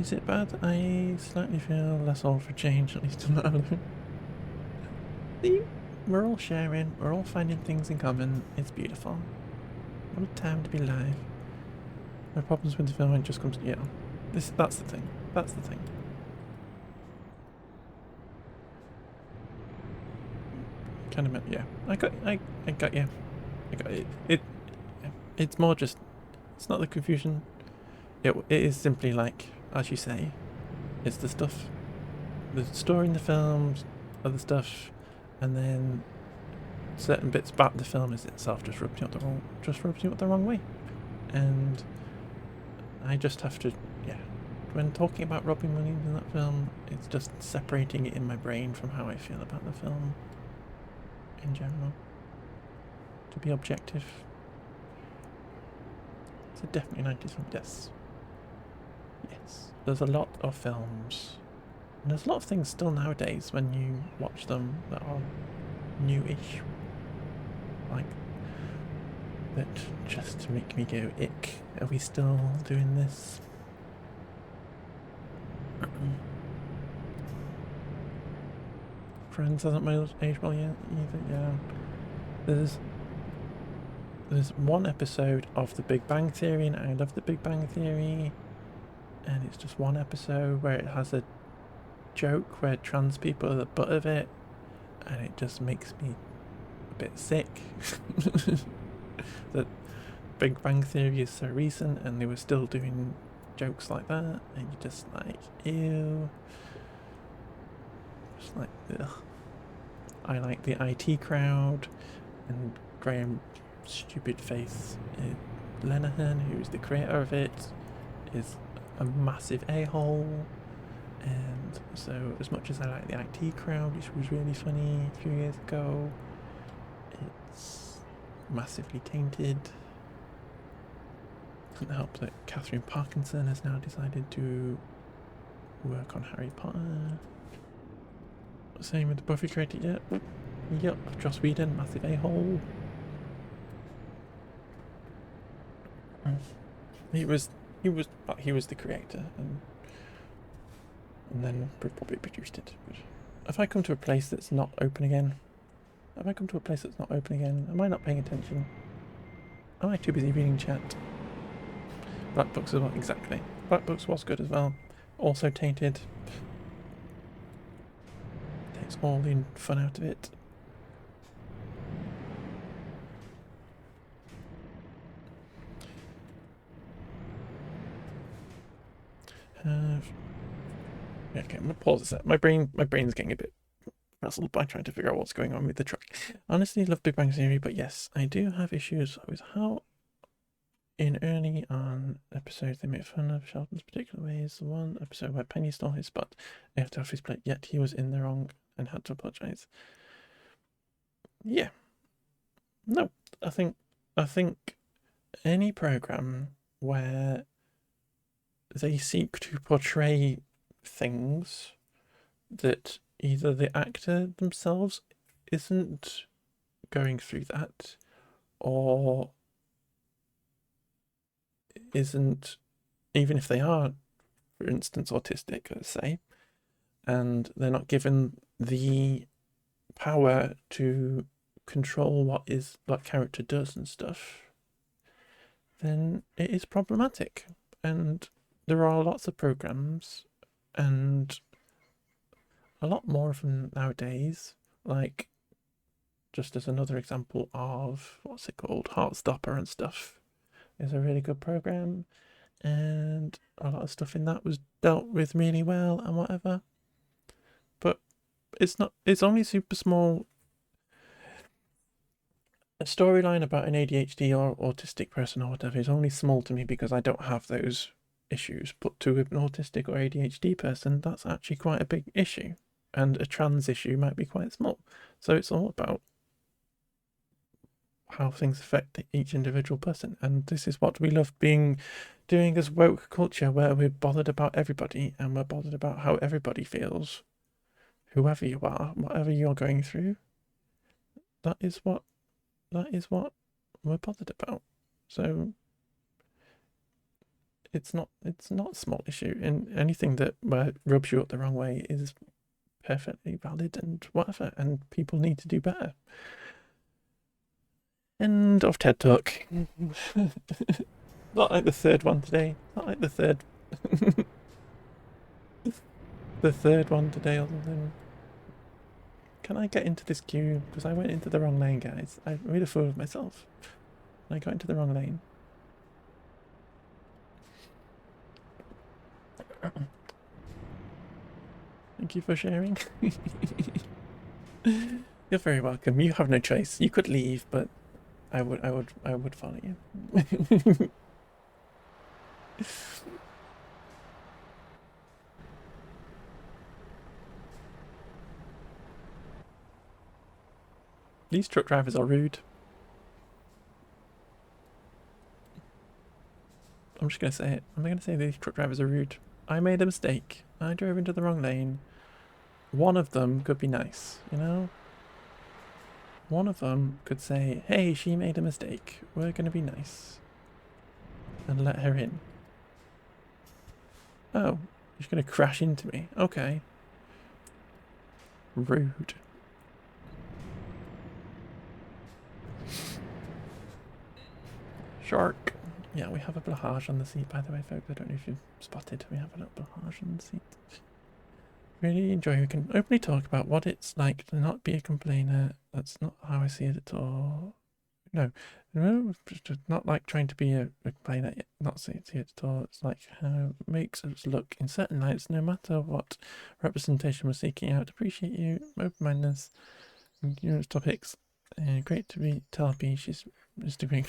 Speaker 1: Is it bad? I slightly feel less old for change, at least I'm not alone. See, we're all sharing, we're all finding things in common. It's beautiful. What a time to be alive. My problems with the film, it just comes, yeah. That's the thing. That's the thing. Kind of, yeah. I got you. I got it. It's more just, it's not the confusion. It is simply like, as you say, it's the stuff, the story in the films, other stuff, and then certain bits about the film as itself just rubs you up the wrong way, and I just have to, yeah. When talking about Robin Williams in that film, it's just separating it in my brain from how I feel about the film in general. To be objective, it's a definitely 90s film. Yes. Yes, there's a lot of films, and there's a lot of things still nowadays when you watch them that are newish, like that just make me go, ick, are we still doing this? Friends hasn't aged well yet either, yeah. There's one episode of The Big Bang Theory, and I love The Big Bang Theory, and it's just one episode where it has a joke where trans people are the butt of it, and it just makes me a bit sick. That Big Bang Theory is so recent and they were still doing jokes like that, and you're just like, ew. Just like, ugh. I like the IT crowd, and Graham Stupid Face Lenahan, who's the creator of it, is a massive a-hole. And so as much as I like the IT crowd, which was really funny a few years ago, it's massively tainted. Doesn't help that Catherine Parkinson has now decided to work on Harry Potter. Same with the Buffy creator, yeah. Yep, Joss Whedon, massive a-hole. He was the creator, and then probably produced it. But if I come to a place that's not open again, am I not paying attention? Am I too busy reading chat? Black Books as well, exactly. Black Books was good as well. Also tainted. Takes all the fun out of it. Okay, I'm gonna pause a sec. My brain's getting a bit frazzled by trying to figure out what's going on with the truck. Honestly, love Big Bang Theory, but yes, I do have issues with how in early on episodes they make fun of Sheldon's particular ways. The one episode where Penny stole his spot after off his plate, yet he was in the wrong and had to apologise. Yeah. No, I think any program where they seek to portray things that either the actor themselves isn't going through that, or isn't, even if they are, for instance, autistic, let's say, and they're not given the power to control what character does and stuff, then it is problematic. And there are lots of programs, and a lot more of them nowadays, like, just as another example of, what's it called, Heartstopper and stuff, is a really good program. and a lot of stuff in that was dealt with really well and whatever. But it's only super small. A storyline about an ADHD or autistic person or whatever is only small to me because I don't have those issues. But to an autistic or ADHD person, that's actually quite a big issue. And a trans issue might be quite small. So it's all about how things affect each individual person. And this is what we love doing as woke culture, where we're bothered about everybody and we're bothered about how everybody feels. Whoever you are, whatever you're going through, that is what we're bothered about. So it's not a small issue, and anything that rubs you up the wrong way is perfectly valid and whatever, and people need to do better. End of TED Talk. Not like the third one today. Not like the third the third one today or something. Can I get into this queue? Because I went into the wrong lane, guys. I made a fool of myself. I got into the wrong lane. Thank you for sharing. You're very welcome. You have no choice. You could leave, but I would follow you. These truck drivers are rude. I'm just going to say it. I'm going to say these truck drivers are rude. I made a mistake. I drove into the wrong lane. One of them could be nice, you know? One of them could say, hey, she made a mistake. We're going to be nice. And let her in. Oh, she's going to crash into me. Okay. Rude. Shark. Yeah, we have a blahage on the seat, by the way, folks. I don't know if you've spotted. We have a little blahage on the seat. Really enjoy. We can openly talk about what it's like to not be a complainer. That's not how I see it at all. No, not like trying to be a complainer. Not see it at all. It's like how it makes us look in certain lights, no matter what representation we're seeking out. Appreciate you, open-mindedness, topics. Great to be Talby. She's doing.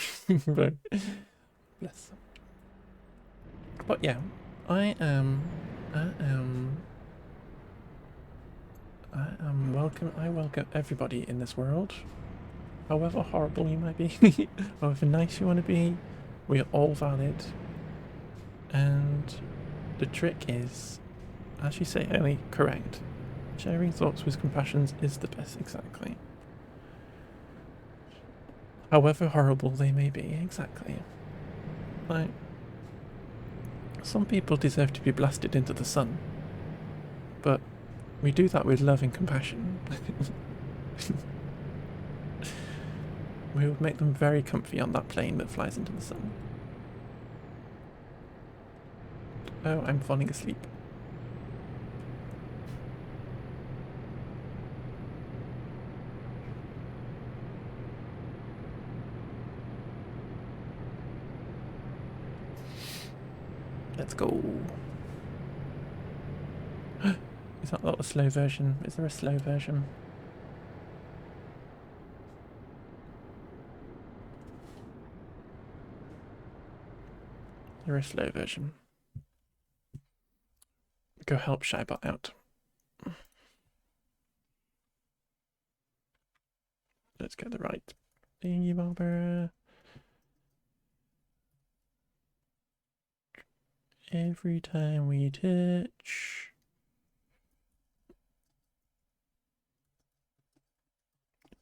Speaker 1: Bless. But yeah, I am welcome. I welcome everybody in this world, however horrible you might be, however nice you want to be. We are all valid, and the trick is, as you say, Ellie, correct. Sharing thoughts with compassion is the best. Exactly. However horrible they may be, exactly. Like, some people deserve to be blasted into the sun, but we do that with love and compassion. We will make them very comfy on that plane that flies into the sun. Oh, I'm falling asleep. Let's go. Is that not a slow version? Is there a slow version? There is a slow version. Go help Shybot out. Let's get the right thingy bobber. Every time we touch.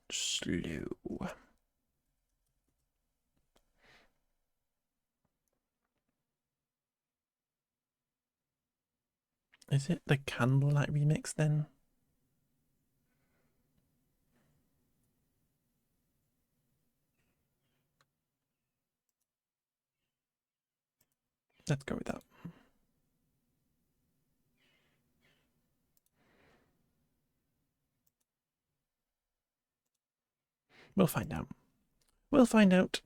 Speaker 1: Slow. Is it the Candlelight remix then? Let's go with that. We'll find out. We'll find out.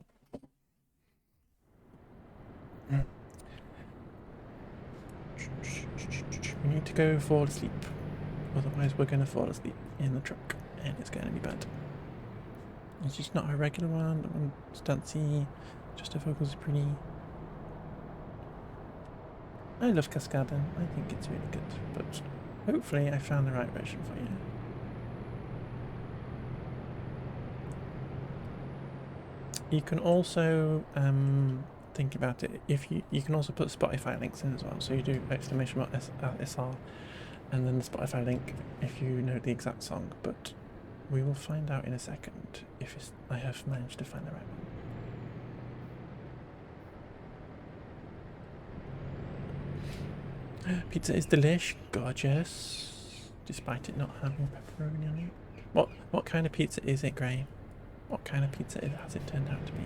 Speaker 1: We need to go fall asleep. Otherwise we're going to fall asleep in the truck. And it's going to be bad. It's just not a regular one. Stancy. Just a focus is pretty. I love Cascading. I think it's really good. But hopefully I found the right version for you. You can also think about it. If you can also put Spotify links in as well. So you do exclamation mark SR and then the Spotify link if you know the exact song. But we will find out in a second if I have managed to find the right one. Pizza is delish, gorgeous, despite it not having pepperoni on it. What kind of pizza is it, Gray? What kind of pizza has it turned out to be?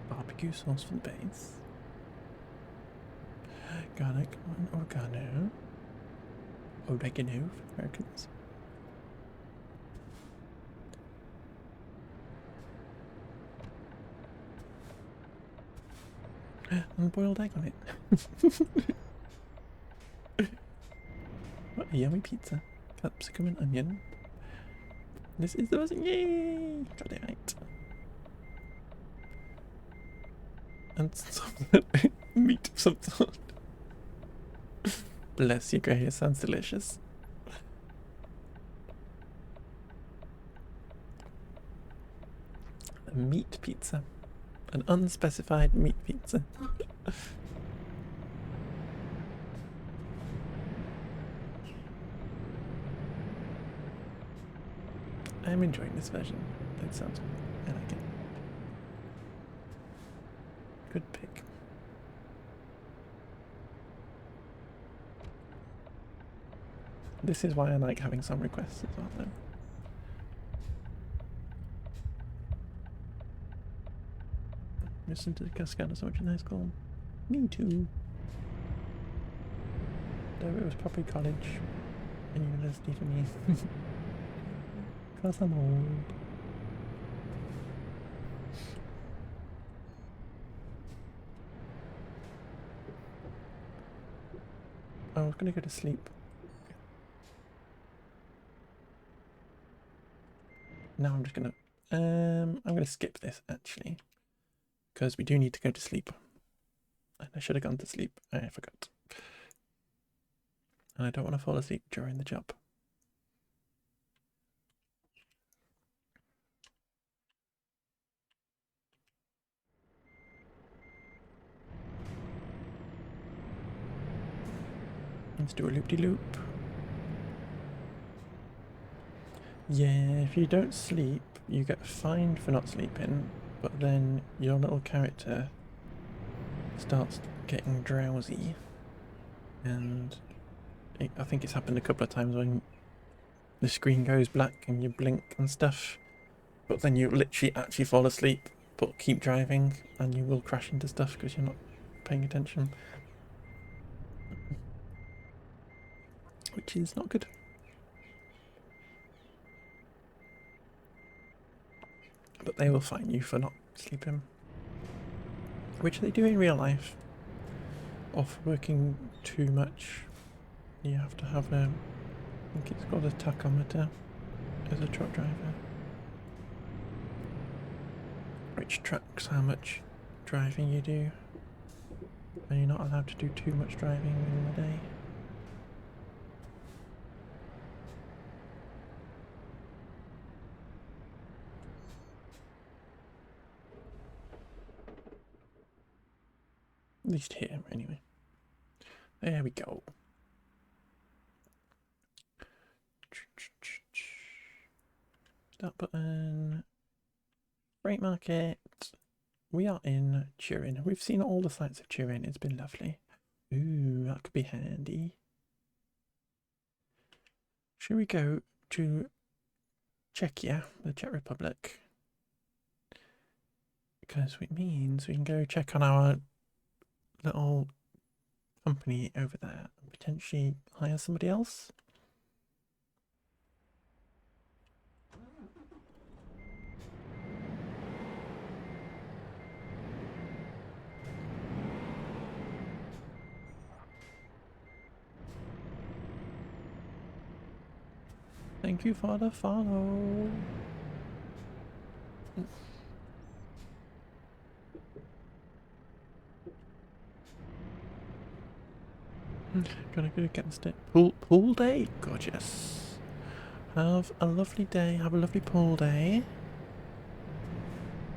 Speaker 1: Barbecue sauce for the base. Garlic and oregano. Oregano for Americans. And boiled egg on it. What a yummy pizza. Capsicum and onion. This is the version. Yay! Got it right. And some meat of some sort. Bless you, Gray. It sounds delicious. A meat pizza. An unspecified meat pizza. I'm enjoying this version. It sounds good. I like it. Good pick. This is why I like having some requests as well, though. Listen to the Cascada so much in high school. Me too. Though it was probably college and university for me. Because I'm old. I was going to go to sleep. Now I'm just going to... I'm going to skip this, actually. Because we do need to go to sleep. And I should have gone to sleep. I forgot. And I don't want to fall asleep during the job. Let's do a loop-de-loop. Yeah, if you don't sleep, you get fined for not sleeping, but then your little character starts getting drowsy. And I think it's happened a couple of times when the screen goes black and you blink and stuff, but then you literally actually fall asleep, but keep driving, and you will crash into stuff because you're not paying attention. Which is not good. But they will fine you for not sleeping. Which they do in real life. Or for working too much. You have to have a... I think it's called a tachometer as a truck driver. Which tracks how much driving you do. And you're not allowed to do too much driving in the day. At least here, anyway. There we go. Start button. Freight market. We are in Turin. We've seen all the sights of Turin. It's been lovely. Ooh, that could be handy. Should we go to Czechia, the Czech Republic. Because it means we can go check on our little company over there and potentially hire somebody else. Thank you for the follow. Gonna go against it. Pool day? Gorgeous. Have a lovely day. Have a lovely pool day.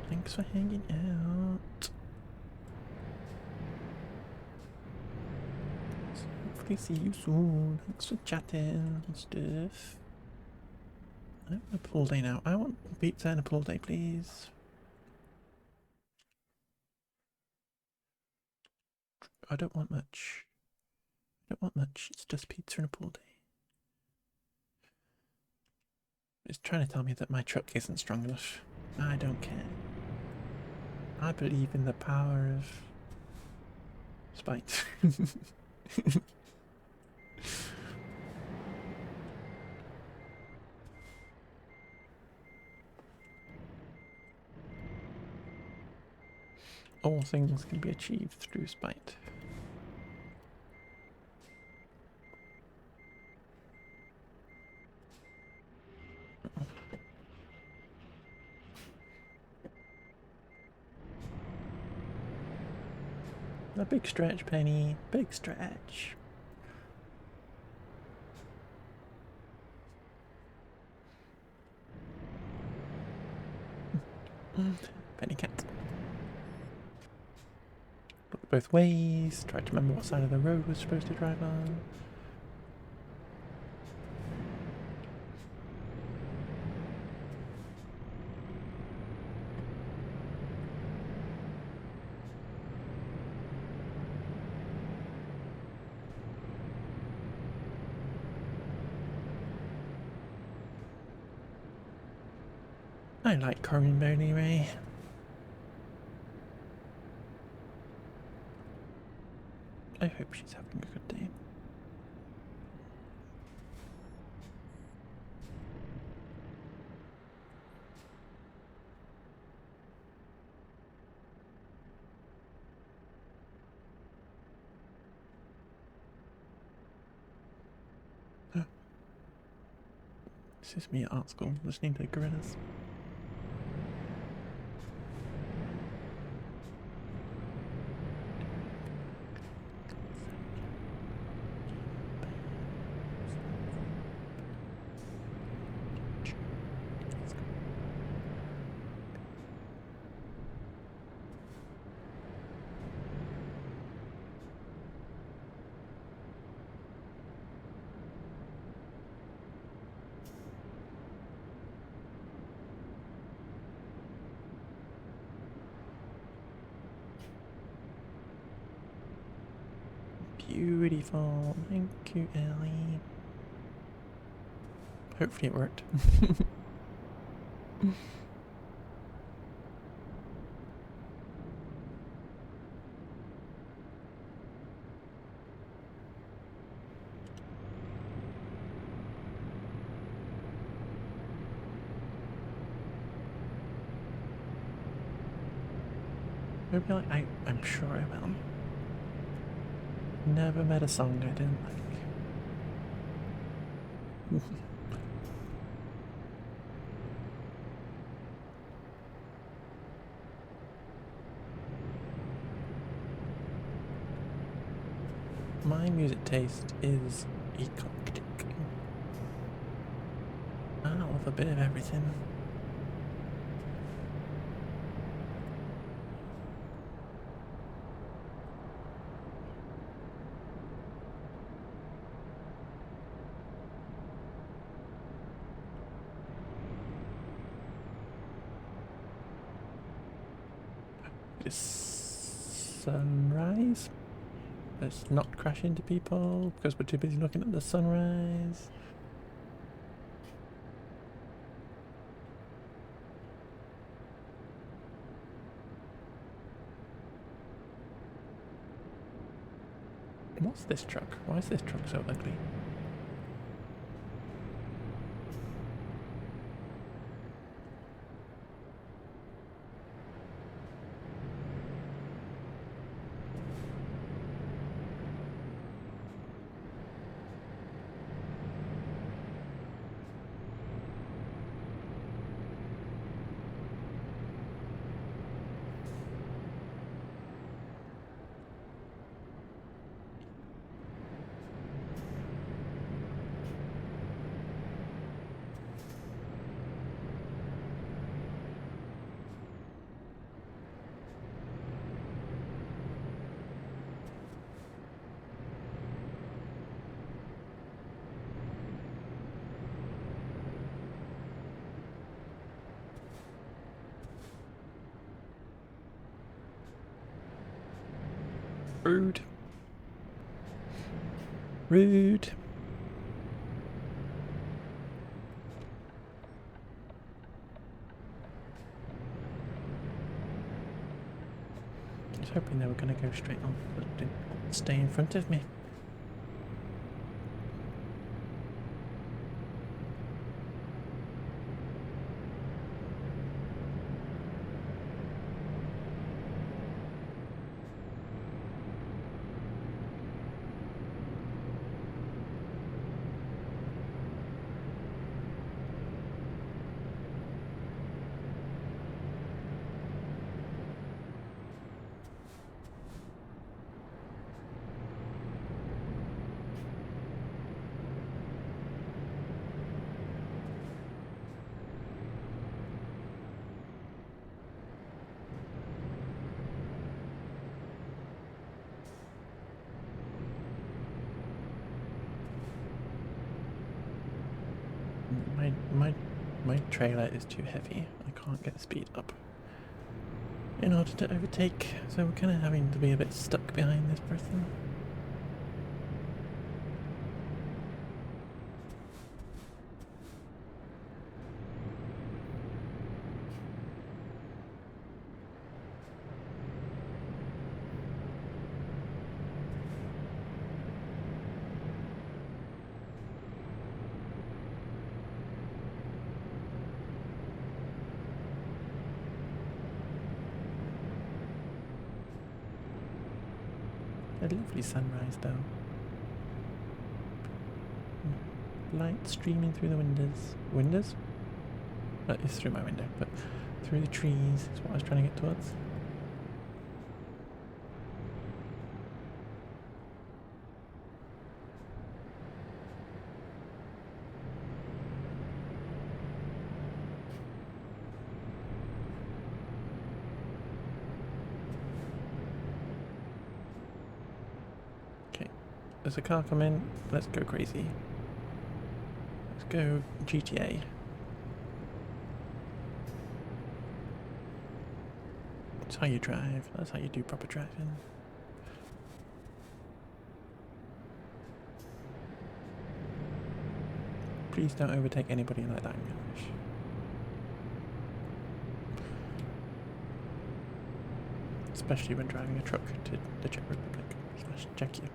Speaker 1: Thanks for hanging out. Hopefully see you soon. Thanks for chatting and stuff. I want a pool day now. I want pizza and a pool day, please. I don't want much. I don't want much. It's just pizza and a pool day. It's trying to tell me that my truck isn't strong enough. I don't care. I believe in the power of spite. All things can be achieved through spite. A big stretch, Penny. Big stretch. Penny cat. Look both ways. Try to remember what side of the road we're supposed to drive on. I like Corinne Boney Ray. I hope she's having a good day. This is me at art school listening to gorillas. Beautiful. Thank you, Ellie. Hopefully it worked. Maybe I'm sure I will. Never met a song I didn't like. My music taste is eclectic. I love a bit of everything. Sunrise. Let's not crash into people because we're too busy looking at the sunrise. What's this truck? Why is this truck so ugly? Rude. Rude. I was hoping they were going to go straight on, but didn't stay in front of me. My trailer is too heavy. I can't get the speed up in order to overtake, so we're kind of having to be a bit stuck behind this person. A lovely sunrise though. Light streaming through the windows. Windows? That is through my window, but through the trees is what I was trying to get towards. There's a car coming. Let's go crazy. Let's go GTA. That's how you drive. That's how you do proper driving. Please don't overtake anybody like that in your wish. Especially when driving a truck to the Czech Republic / Czechia.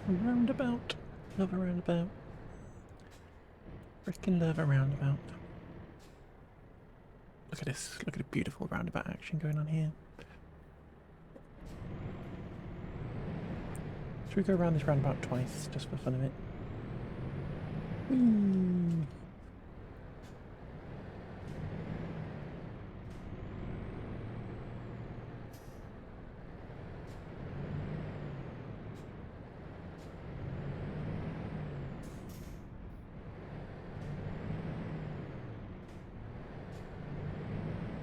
Speaker 1: Roundabout. Love a roundabout. Freaking love a roundabout. Look at this. Look at the beautiful roundabout action going on here. Should we go around this roundabout twice, just for fun of it? Whee.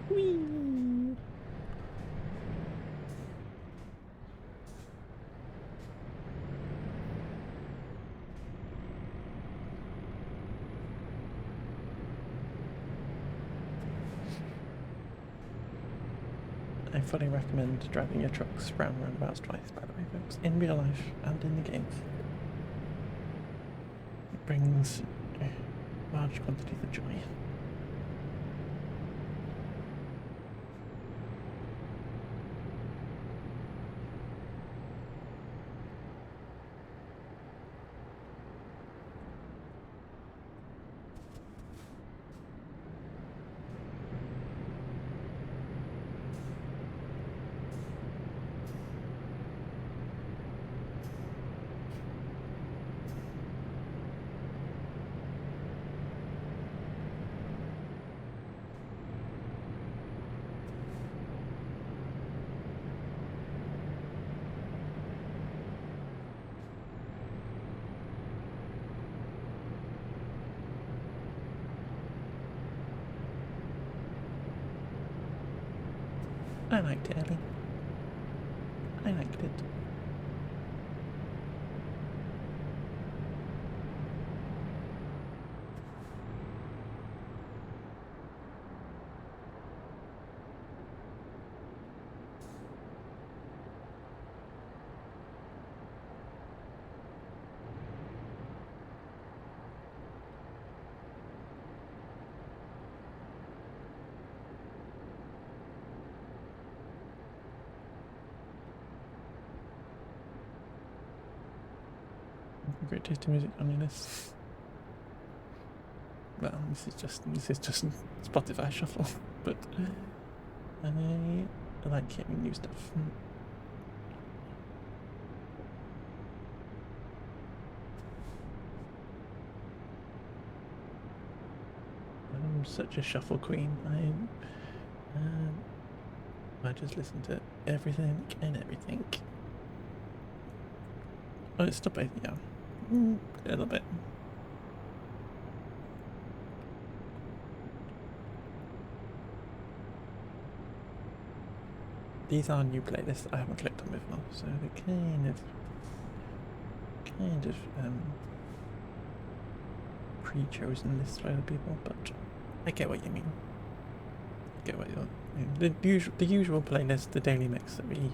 Speaker 1: Whee. I fully recommend driving your trucks round roundabouts twice, by the way, folks, in real life and in the games. It brings large quantities of joy. I liked it, Ellie. I liked it. Great taste in music on your list. Well, this is just Spotify shuffle, but I like hearing new stuff. I'm such a shuffle queen. I just listen to everything and everything. Oh, it's still both, yeah. A little bit. These are new playlists I haven't clicked on before, so they're kind of pre-chosen lists for other people, but I get what you mean. I get what you're the usual playlist, the daily mix that we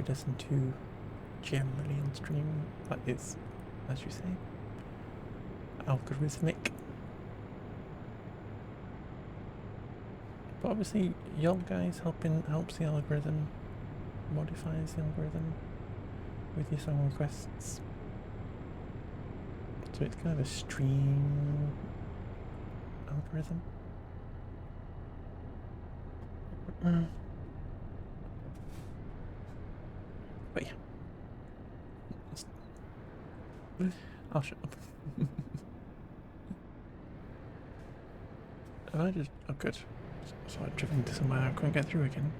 Speaker 1: listen to generally on stream, that is, as you say, algorithmic. But obviously y'all guys helps the algorithm, modifies the algorithm with your song requests. So it's kind of a stream algorithm. But yeah. I'll shut up. And I just... oh good. So I've driven to somewhere I couldn't get through again.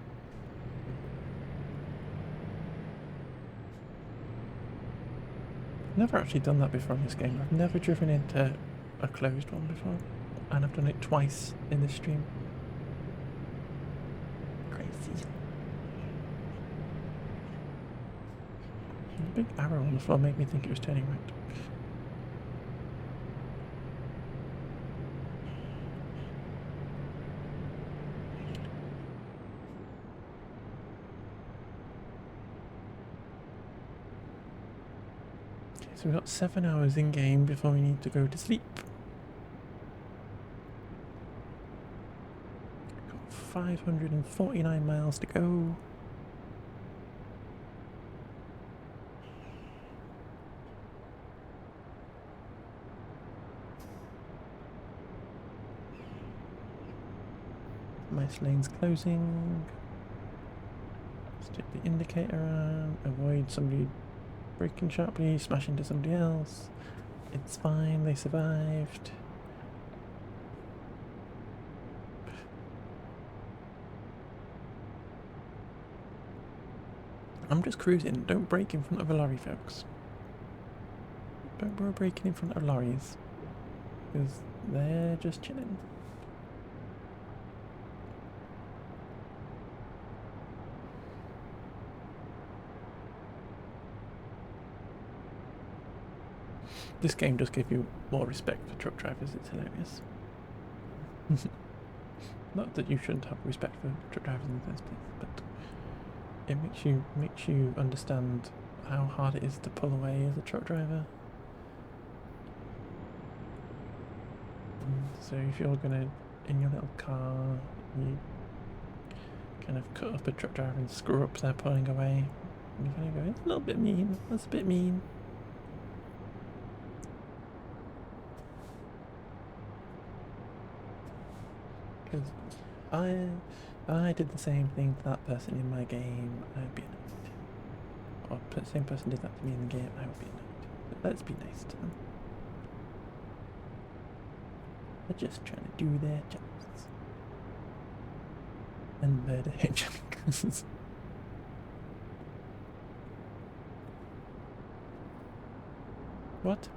Speaker 1: Never actually done that before in this game. I've never driven into a closed one before. And I've done it twice in this stream. Crazy. A big arrow on the floor made me think it was turning right. So we've got 7 hours in game before we need to go to sleep. Got 549 miles to go. Nice lanes closing. Stick the indicator on. Avoid somebody braking sharply, smash into somebody else. It's fine, they survived. I'm just cruising. Don't brake in front of a lorry, folks. Don't go braking in front of lorries. Because they're just chilling. This game does give you more respect for truck drivers, it's hilarious. Not that you shouldn't have respect for truck drivers in the first place, but it makes you understand how hard it is to pull away as a truck driver. So if you're gonna, in your little car, you kind of cut up a truck driver and screw up their pulling away, and you kind of go, it's a little bit mean, that's a bit mean. Because I did the same thing to that person in my game, I'd be annoyed. Or the same person did that to me in the game, I would be annoyed. But let's be nice to them. They're just trying to do their jobs. And murder hedgehogs. What?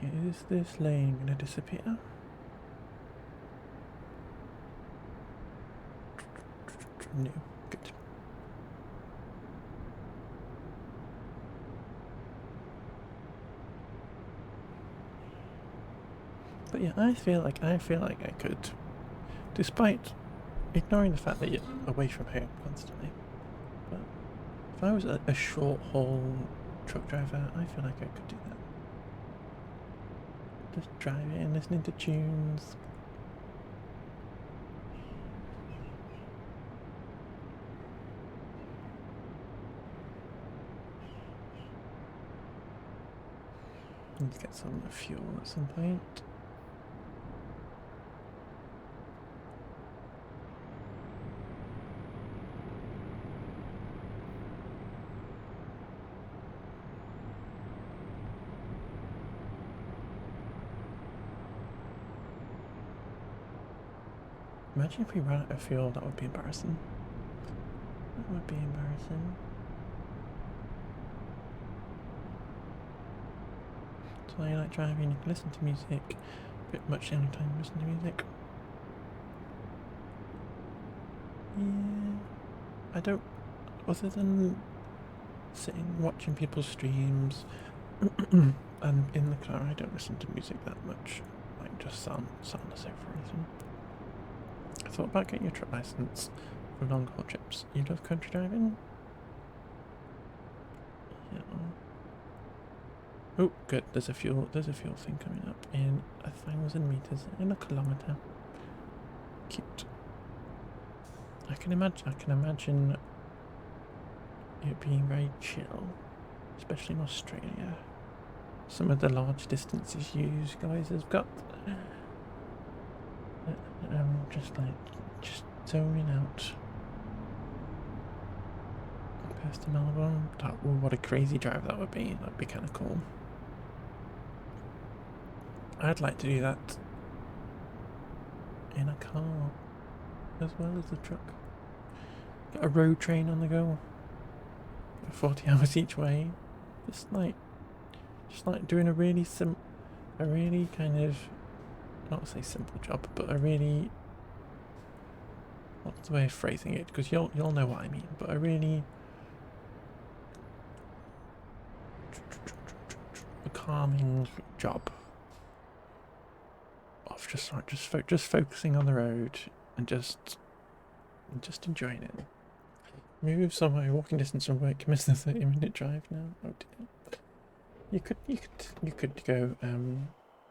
Speaker 1: Is this lane gonna disappear? No, good. But yeah, I feel like I could, despite ignoring the fact that you're away from home constantly. But if I was a short haul truck driver, I feel like I could do that. Just driving, listening to tunes. Need to get some fuel at some point. Imagine if we ran out of fuel, that would be embarrassing. That would be embarrassing. So I like driving, you can listen to music, pretty much the only time you listen to music. Yeah, I don't, other than sitting watching people's streams and in the car, I don't listen to music that much. Like just sound as if for reason. I thought about getting your truck license for long haul trips. You love country driving? Yeah. Oh, good. There's a fuel thing coming up in 1,000 meters in a kilometer. Cute. I can imagine it being very chill, especially in Australia. Some of the large distances you guys have got. Just zoning out. close to Melbourne. Ooh, what a crazy drive that would be. That'd be kind of cool. I'd like to do that in a car as well as the truck. Get a road train on the go. 40 hours each way. Just like doing a really kind of, not to say simple job, but a really, what's the way of phrasing it? Because you'll know what I mean. But a really calming job of just focusing on the road and just enjoying it. Move somewhere, walking distance from work. Miss the 30-minute drive now. Oh dear. You could go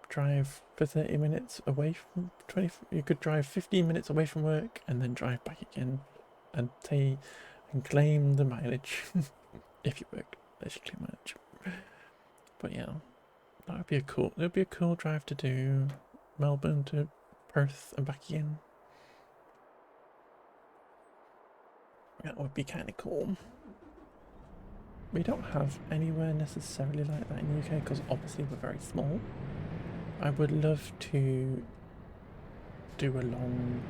Speaker 1: drive for 30 minutes away from 20. You could drive 15 minutes away from work and then drive back again, and claim the mileage if you work. Basically mileage. But yeah, that would be a cool. It would be a cool drive to do. Melbourne to Perth and back again. That would be kind of cool. We don't have anywhere necessarily like that in the UK because obviously we're very small. I would love to do a long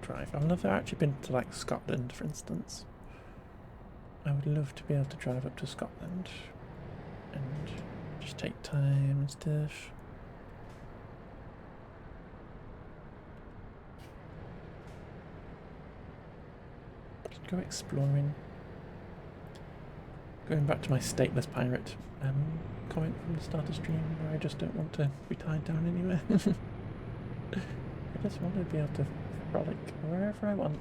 Speaker 1: drive. I've never actually been to like Scotland, for instance. I would love to be able to drive up to Scotland and just take time and stuff. Just go exploring. Going back to my stateless pirate comment from the start of stream, where I just don't want to be tied down anywhere. I just want to be able to frolic wherever I want.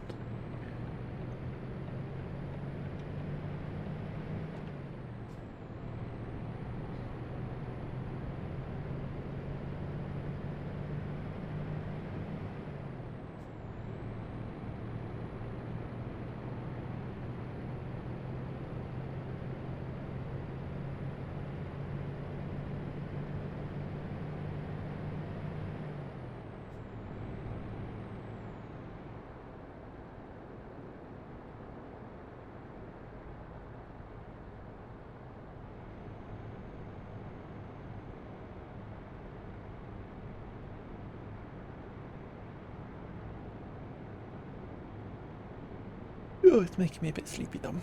Speaker 1: Oh, it's making me a bit sleepy, Dom.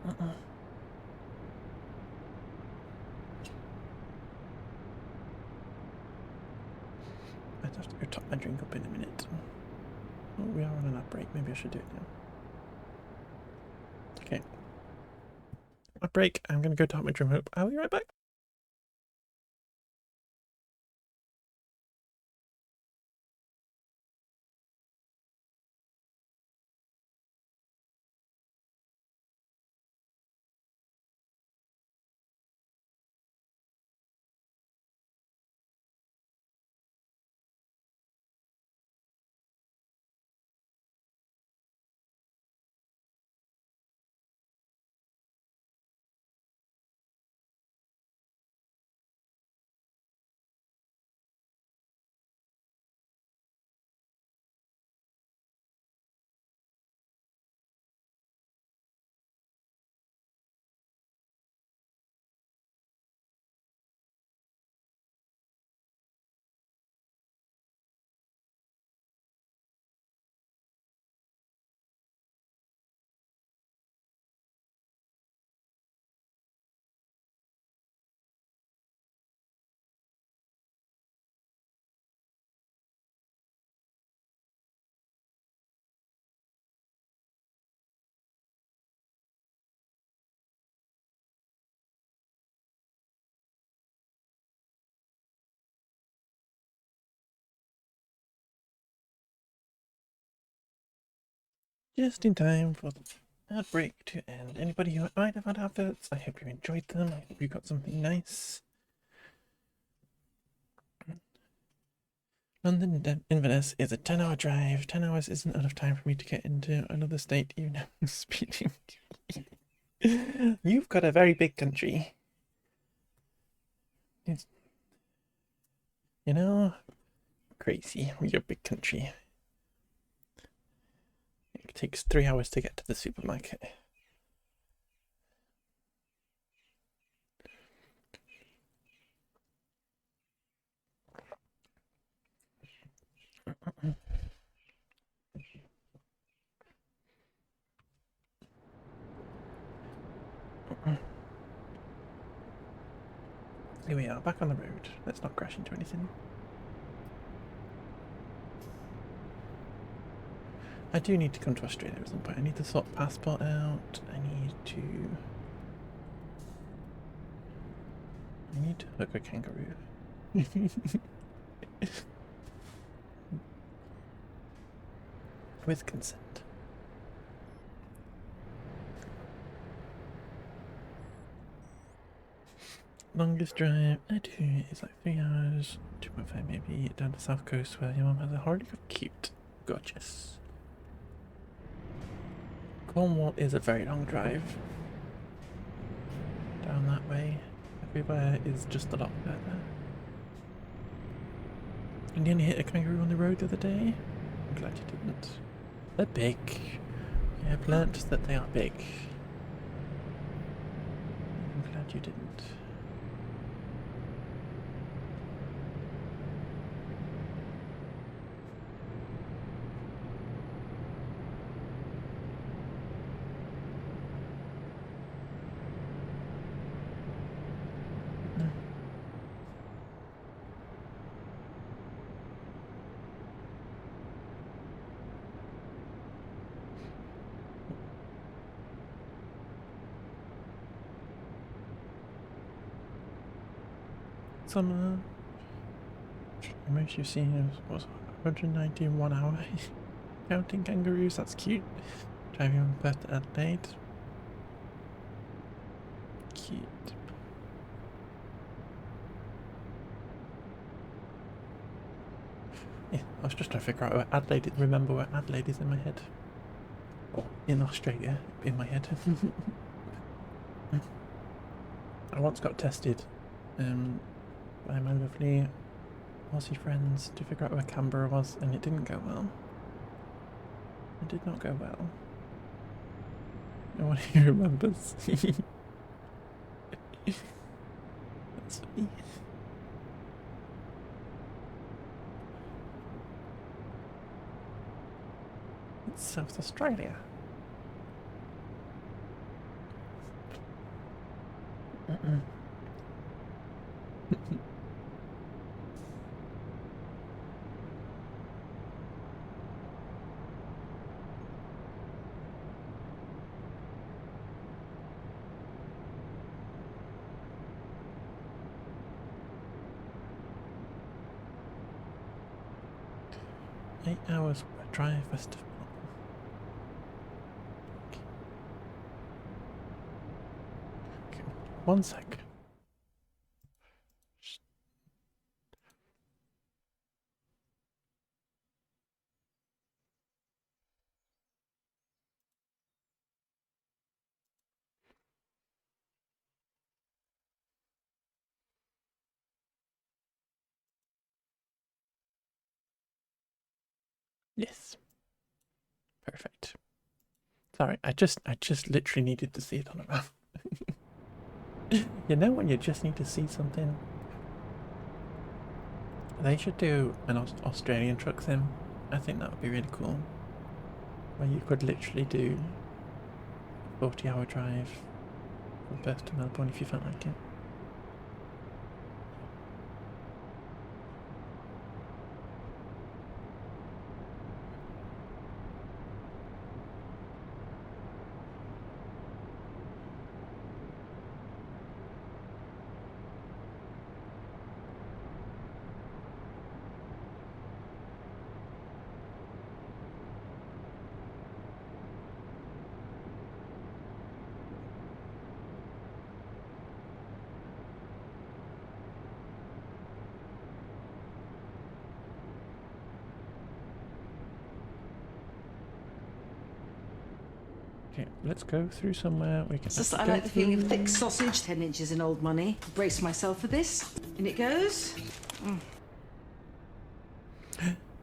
Speaker 1: I'd have to go top my drink up in a minute. Oh, we are on an ad break. Maybe I should do it now. Okay. Ad break. I'm going to go top my drink up. I'll be right back. Just in time for the ad break to end. Anybody who might have had adverts, I hope you enjoyed them. I hope you got something nice. London Inverness is a 10-hour drive. 10 hours isn't enough time for me to get into another state, even though I'm speaking. You've got a very big country. It's, you know, crazy. You're a big country. It takes 3 hours to get to the supermarket. Here we are, back on the road. Let's not crash into anything. I do need to come to Australia at some point. I need to sort passport out. I need to hook a kangaroo. With consent. Longest drive I do is like 3 hours, 2.5 maybe, down the south coast where your mum has a holiday. Cute. Gorgeous. Cornwall is a very long drive. Down that way. Everywhere is just a lot better. And you only hit a kangaroo on the road the other day? I'm glad you didn't. They're big. Yeah, I've learnt that they are big. I'm glad you didn't. Summer. The most you've seen was 190 in 1 hour. Counting kangaroos, that's cute. Driving from Perth to Adelaide. Cute. Yeah, I was just trying to figure out where Adelaide is, remember where Adelaide is in my head. In Australia, in my head. I once got tested by my lovely Aussie friends to figure out where Canberra was, and it didn't go well. It did not go well. No one here remembers. That's funny. It's South Australia. 8 hours drive west of okay. 1 sec. Yes. Perfect. Sorry, I just literally needed to see it on a map. You know when you just need to see something? They should do an Australian truck sim. I think that would be really cool. Where you could literally do a 40-hour drive from Perth to Melbourne if you felt like it. Okay, let's go through somewhere we can.
Speaker 2: It's just I like the feeling of thick sausage, 10 inches in old money. Brace myself for this. In it goes.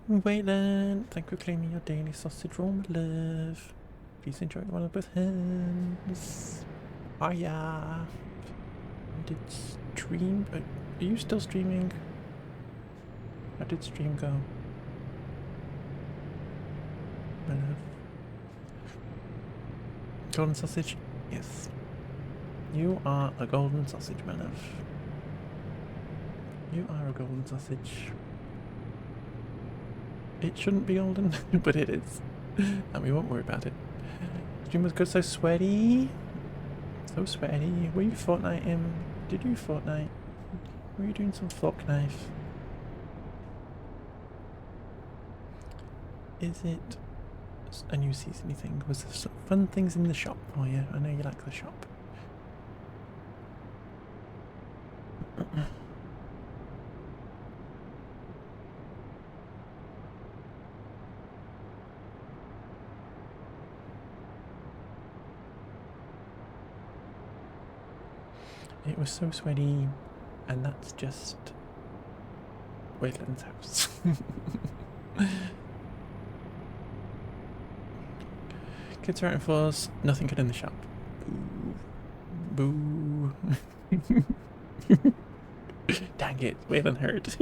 Speaker 1: Wayland, thank you for claiming your daily sausage roll, my love. Please enjoy one of both hands. Hiya. I did stream. Are you still streaming? How did stream go? My love. Golden sausage? Yes. You are a golden sausage, my love. You are a golden sausage. It shouldn't be golden, but it is. And we won't worry about it. Stream was good, so sweaty. So sweaty. Were you Fortnite? Did you Fortnite? Were you doing some fork knife? Is it a new seasony thing? Was there some fun things in the shop for you? I know you like the shop. It was so sweaty, and that's just Wadeland's house. Kids are out in force, nothing good in the shop. Boo. Boo. Dang it, Wayland heard.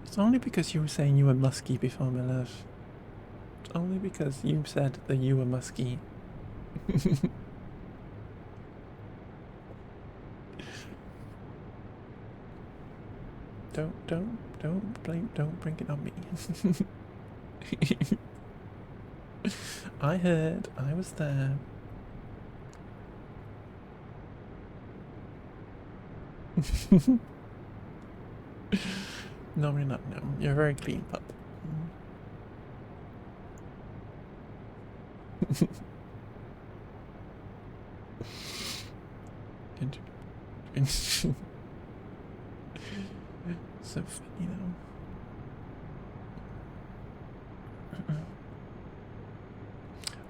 Speaker 1: It's only because you were saying you were musky before, my love. It's only because you said that you were musky. Don't bring it on me. I heard, I was there. No, you're not. No, you're a very clean pup. So funny though.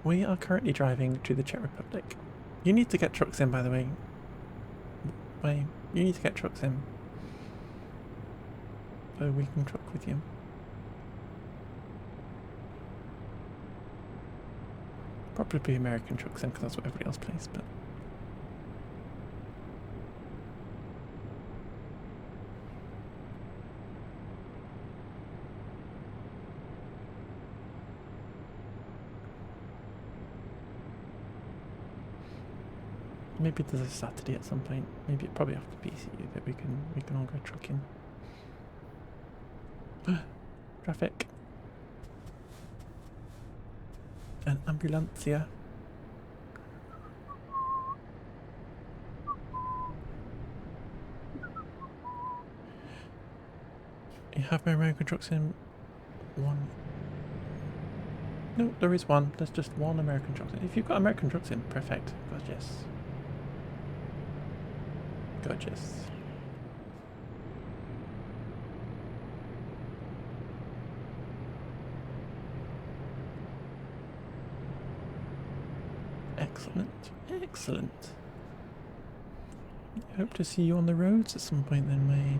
Speaker 1: We are currently driving to the Czech Republic. You need to get trucks in, by the way. Wait, you need to get trucks in. So we can truck with you. Probably American trucks in, because that's what everybody else plays, but... Maybe there's a Saturday at some point. Maybe probably after PCU that we can all go trucking. Traffic. An ambulancia. You have my American trucks in one. No, there is one. There's just one American truck. If you've got American trucks in, perfect. Gorgeous. Gorgeous. Excellent. Excellent. I hope to see you on the roads at some point then, May.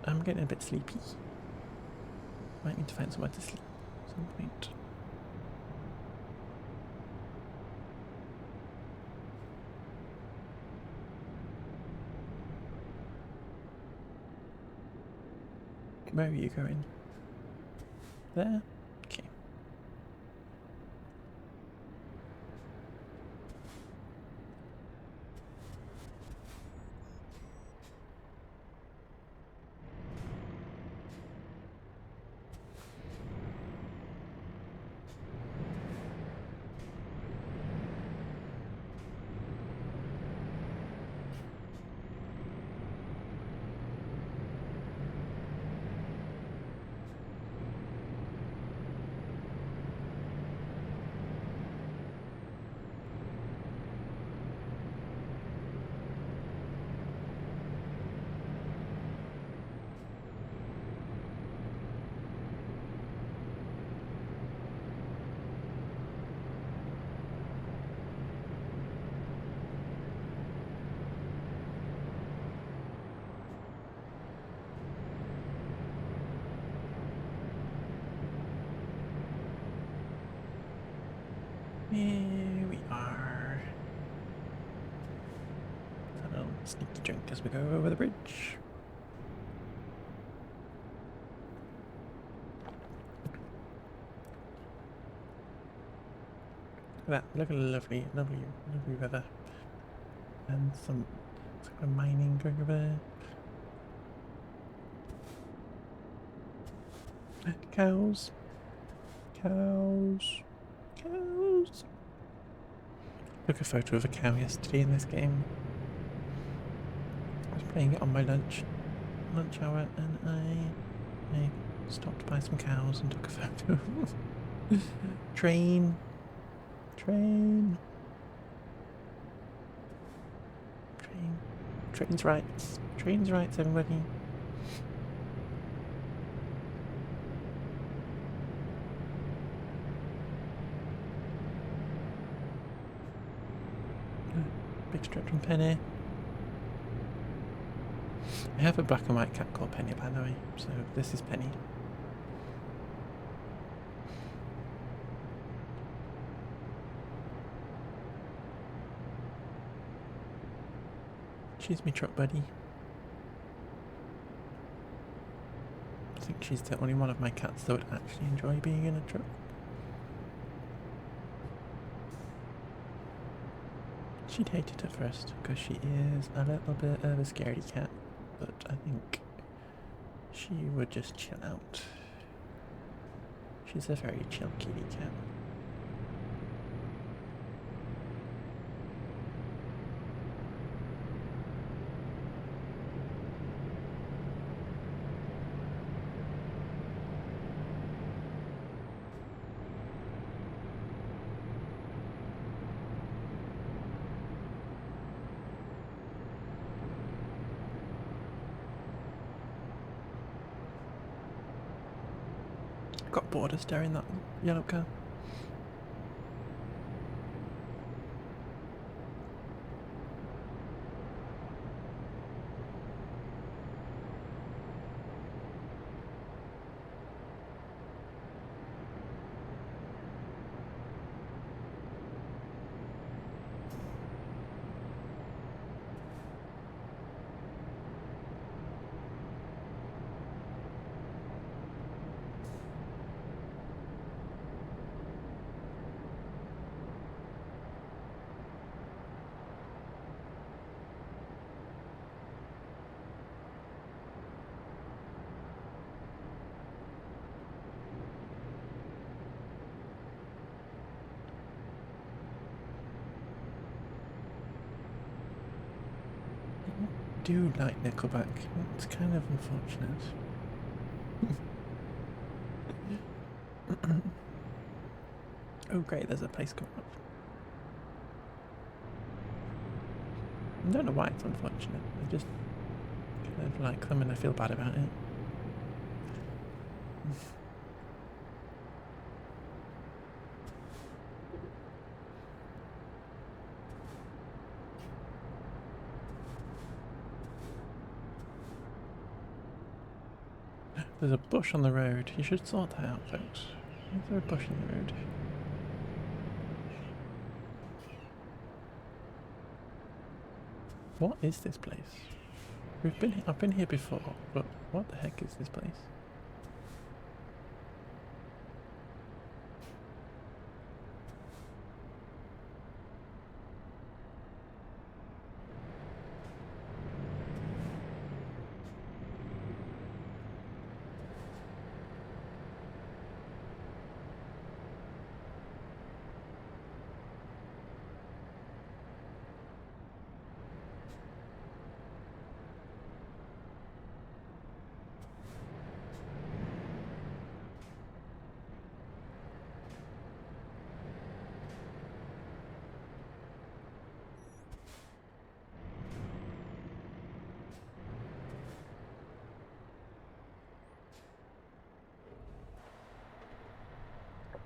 Speaker 1: I'm getting a bit sleepy. Might need to find somewhere to sleep at some point. Where are you going? There? Okay. Here we are. A little sneaky drink as we go over the bridge. Look at that, look at the lovely, lovely, lovely river. And some sort of mining going over there. Cows. Cows. Cows. Took a photo of a cow yesterday in this game. I was playing it on my lunch hour, and I stopped by some cows and took a photo. Train. Train. Train. Train's rights. Train's rights, everybody. Big strip from Penny. I have a black and white cat called Penny, by the way, so this is Penny. She's my truck buddy. I think she's the only one of my cats that would actually enjoy being in a truck. She'd hate it at first because she is a little bit of a scaredy cat, but I think she would just chill out. She's a very chill kitty cat. Got bored of staring that yellow car. Do like Nickelback. It's kind of unfortunate. Oh great, there's a place coming up. I don't know why it's unfortunate. I just kind of like them and I feel bad about it. There's a bush on the road. You should sort that out, folks. Is there a bush on the road? What is this place? I've been here before, but what the heck is this place?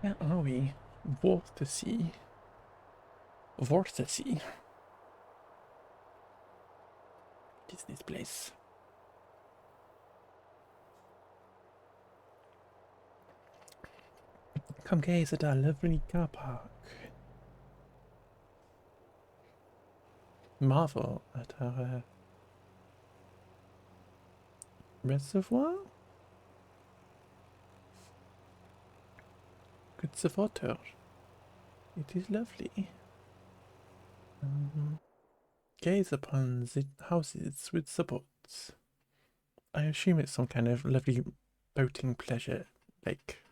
Speaker 1: Where are we? Vortice. Vortice. What is this place? Come gaze at our lovely car park. marvel at our reservoir. Good supporter. It is lovely. Gaze upon the houses with supports. I assume it's some kind of lovely boating pleasure, like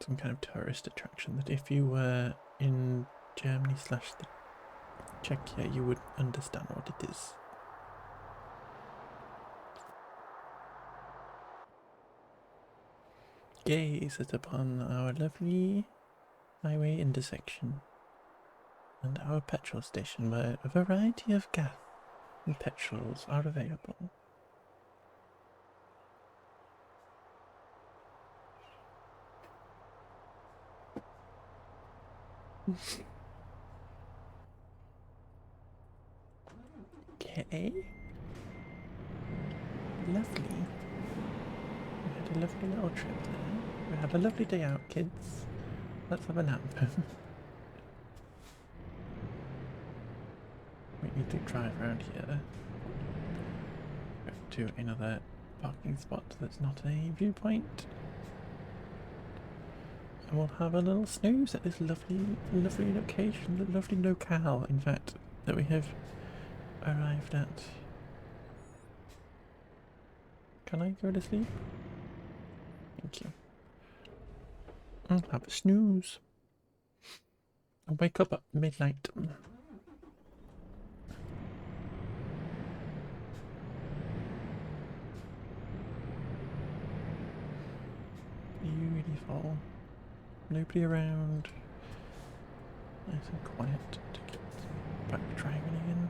Speaker 1: some kind of tourist attraction that if you were in Germany / Czechia, you would understand what it is. Gaze upon our lovely highway intersection and our petrol station where a variety of gas and petrols are available. Okay. Lovely. We had a lovely little trip there. We had a lovely day out, kids. Let's have a nap. We need to drive around here. Go to another parking spot that's not a viewpoint. And we'll have a little snooze at this lovely location, the lovely locale, in fact, that we have arrived at. Can I go to sleep? Thank you. I'll have a snooze. I'll wake up at midnight. Beautiful. Nobody around. Nice and quiet to get back driving again.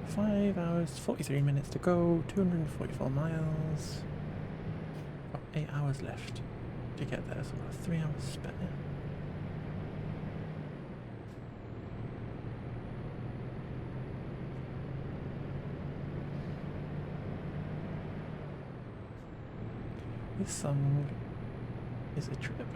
Speaker 1: 5 hours, 43 minutes to go, 244 miles. Got 8 hours left to get there, so we've got 3 hours spare. This song is a trip.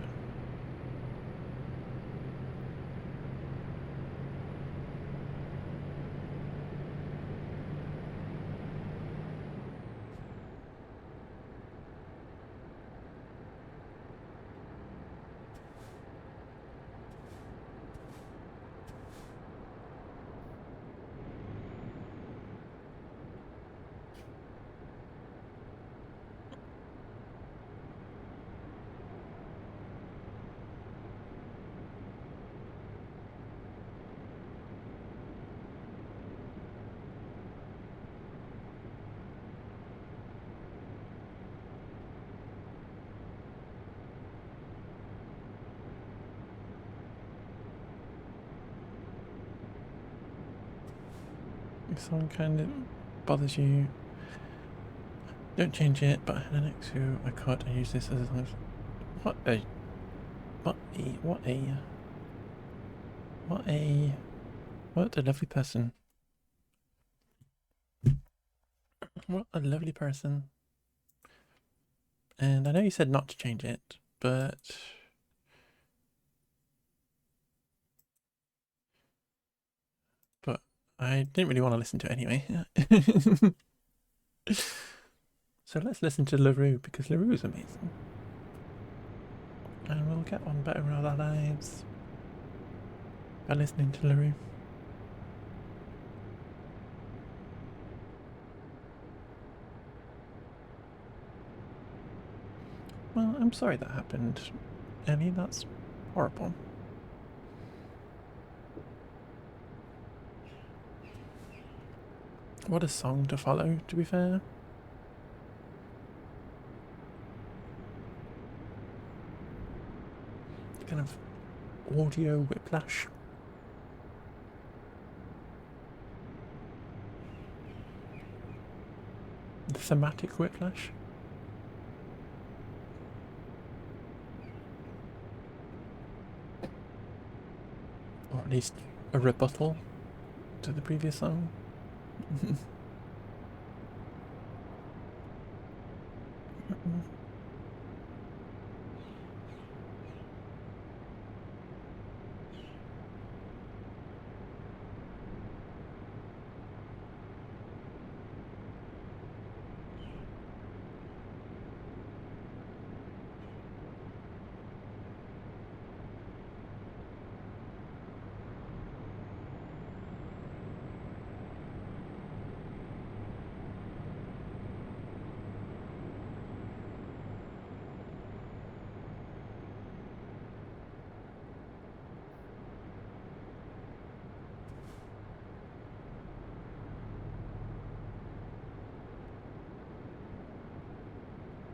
Speaker 1: If someone kind of bothers you, don't change it, but head next to a card and use this as long as... What a lovely person. What a lovely person. And I know you said not to change it, but... I didn't really want to listen to it anyway. So let's listen to LaRue, because LaRue is amazing. And we'll get on better in our lives by listening to LaRue. Well, I'm sorry that happened, Ellie. That's horrible. What a song to follow, to be fair. Kind of audio whiplash. The thematic whiplash. Or at least a rebuttal to the previous song.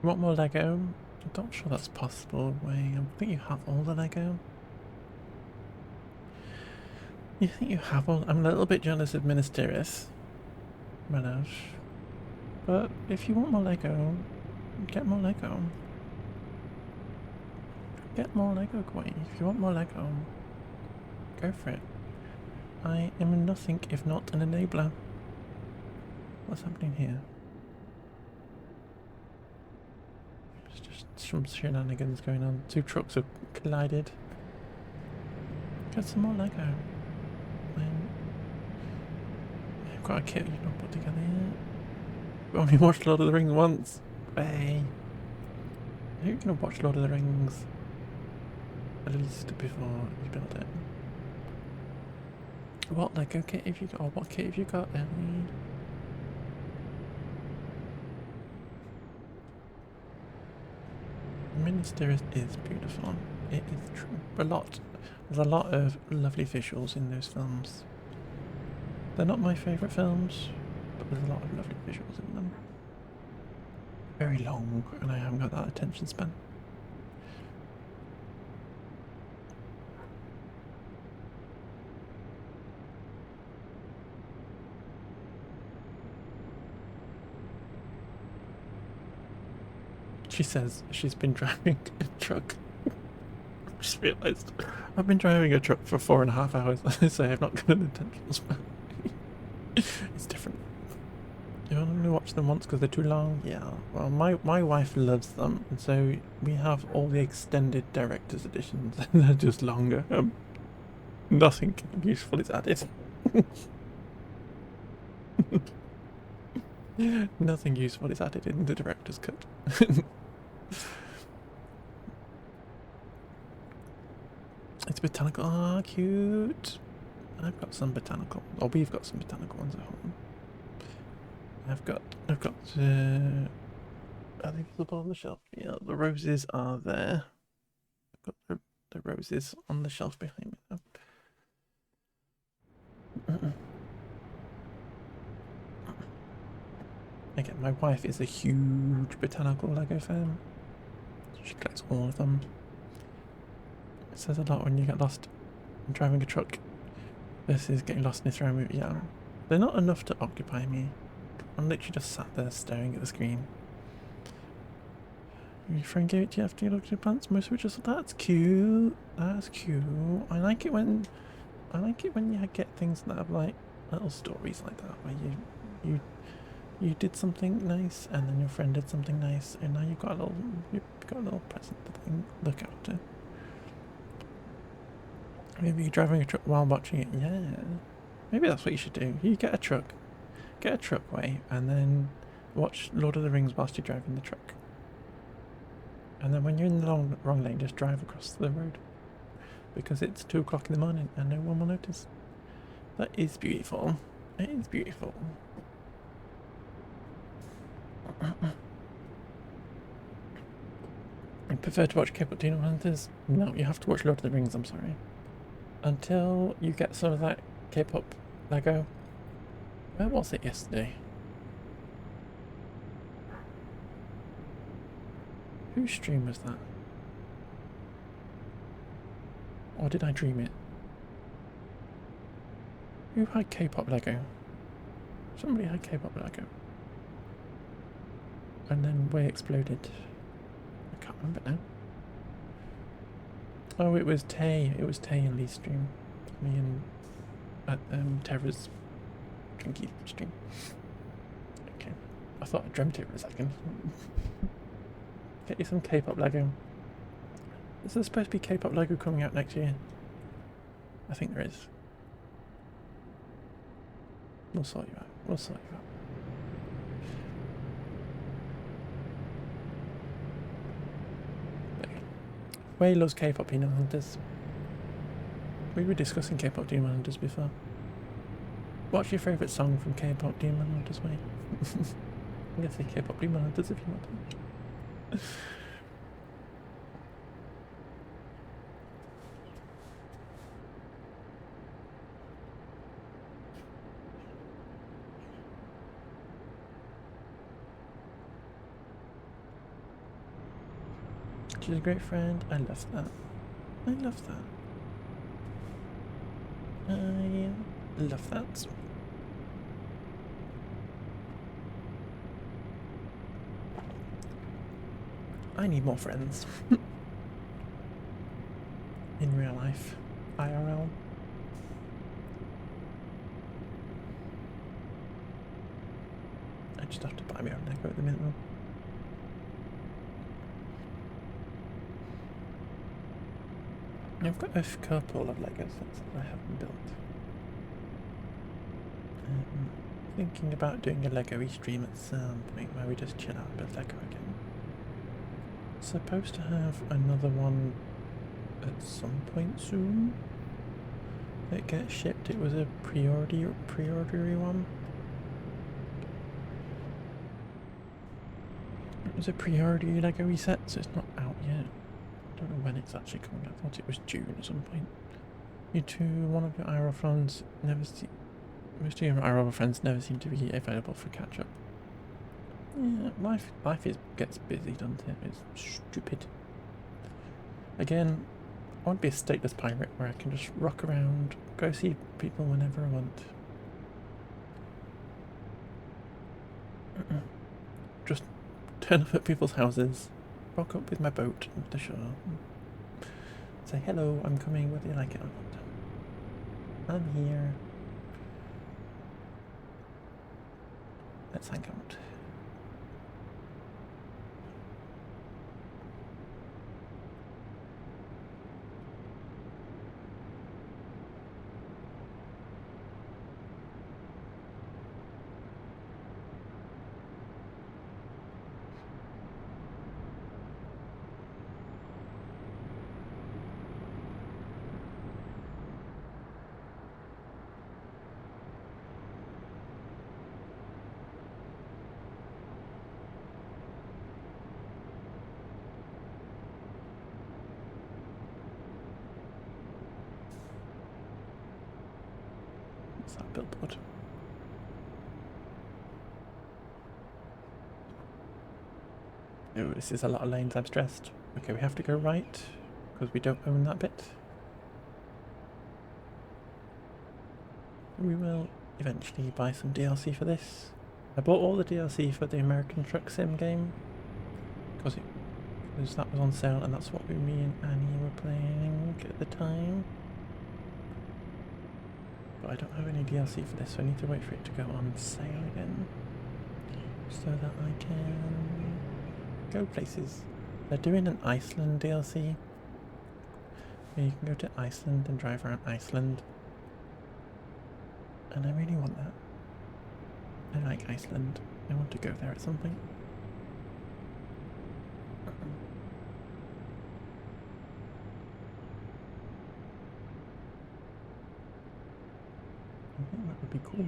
Speaker 1: You want more Lego? I'm not sure that's possible. Wait, I think you have all the Lego. You think you have all? I'm a little bit jealous of Ministerius, my love. But if you want more Lego, get more Lego. Get more Lego, Queen. If you want more Lego, go for it. I am nothing if not an enabler. What's happening here? It's just some shenanigans going on. Two trucks have collided. Get some more Lego. I've got a kit you've not put together yet. We've only watched Lord of the Rings once. Hey. Who's gonna watch Lord of the Rings? At least before you build it. What Lego kit have you got? Or what kit have you got, Ellie? Minister is beautiful. It is true. There's a lot of lovely visuals in those films. They're not my favourite films, but there's a lot of lovely visuals in them. Very long, and I haven't got that attention span. She says she's been driving a truck. I just realised I've been driving a truck for 4.5 hours. I say I've not got an attention span. It's different. You only watch them once because they're too long? Yeah. Well, my wife loves them, and so we have all the extended director's editions, and they're just longer. Nothing useful is added. Nothing useful is added in the director's cut. It's botanical. Ah, cute. I've got some botanical. Or we've got some botanical ones at home. I've got. Are they visible on the shelf? Yeah, the roses are there. I've got the roses on the shelf behind me now. Again, my wife is a huge botanical Lego fan. She collects all of them. It says a lot when you get lost driving a truck versus getting lost in a throwing movie. Yeah, they're not enough to occupy me. I'm literally just sat there staring at the screen. Your friend gave it to you after you looked at your pants. Most were just, that's cute. That's cute. I like it when you get things that have like little stories like that, where you did something nice, and then your friend did something nice, and now you've got a little present to look after. Maybe you're driving a truck while watching it. Yeah, maybe that's what you should do. You get a truck way, and then watch Lord of the Rings whilst you're driving the truck. And then when you're in the wrong lane, just drive across the road, because it's 2 o'clock in the morning and no one will notice. That is beautiful. It is beautiful. I prefer to watch K-pop Demon Hunters. No, you have to watch Lord of the Rings, I'm sorry. Until you get some of that K-pop Lego. Where was it yesterday? Whose stream was that? Or did I dream it? Who had K-pop Lego? Somebody had K-pop Lego. And then way exploded. I can't remember now. Oh, it was Tay. It was Tay and Lee's stream. Me and Terra's drinky stream. Okay. I thought I dreamt it for a second. Get you some K-pop Lego. Is there supposed to be K-pop Lego coming out next year? I think there is. We'll sort you out. We'll sort you out. Way loves K-pop Demon Hunters. We were discussing K-pop Demon Hunters before. What's your favourite song from K-pop Demon Hunters, Way? I'm gonna say K-pop Demon Hunters if you want to. She's a great friend. I love that. I love that. I love that. I need more friends. In real life. IRL. I just have to buy my own Lego at the minute though. I've got a couple of Lego sets that I haven't built. Thinking about doing a Lego stream at some point where we just chill out and build Lego again. Supposed to have another one at some point soon. It gets shipped. It was a pre-ordery one. It was a pre-order Lego reset, so it's not out yet. I don't know when it's actually coming out. I thought it was June at some point. You two, one of your IRL friends never see. Most of your IRL friends never seem to be available for catch up. Yeah, life gets busy, doesn't it? It's stupid. Again, I want to be a stateless pirate where I can just rock around, go see people whenever I want. Just turn up at people's houses, rock up with my boat at the shore, say hello, I'm coming, whether you like it or not. I'm here. Let's hang out. What's that billboard? Oh, this is a lot of lanes, I'm stressed. Okay, we have to go right, because we don't own that bit. We will eventually buy some DLC for this. I bought all the DLC for the American Truck Sim game, because that was on sale, and that's what me and Annie were playing at the time. But I don't have any DLC for this, so I need to wait for it to go on sale again, so that I can go places. They're doing an Iceland DLC, where you can go to Iceland and drive around Iceland, and I really want that. I like Iceland. I want to go there at some point. I think that would be cool.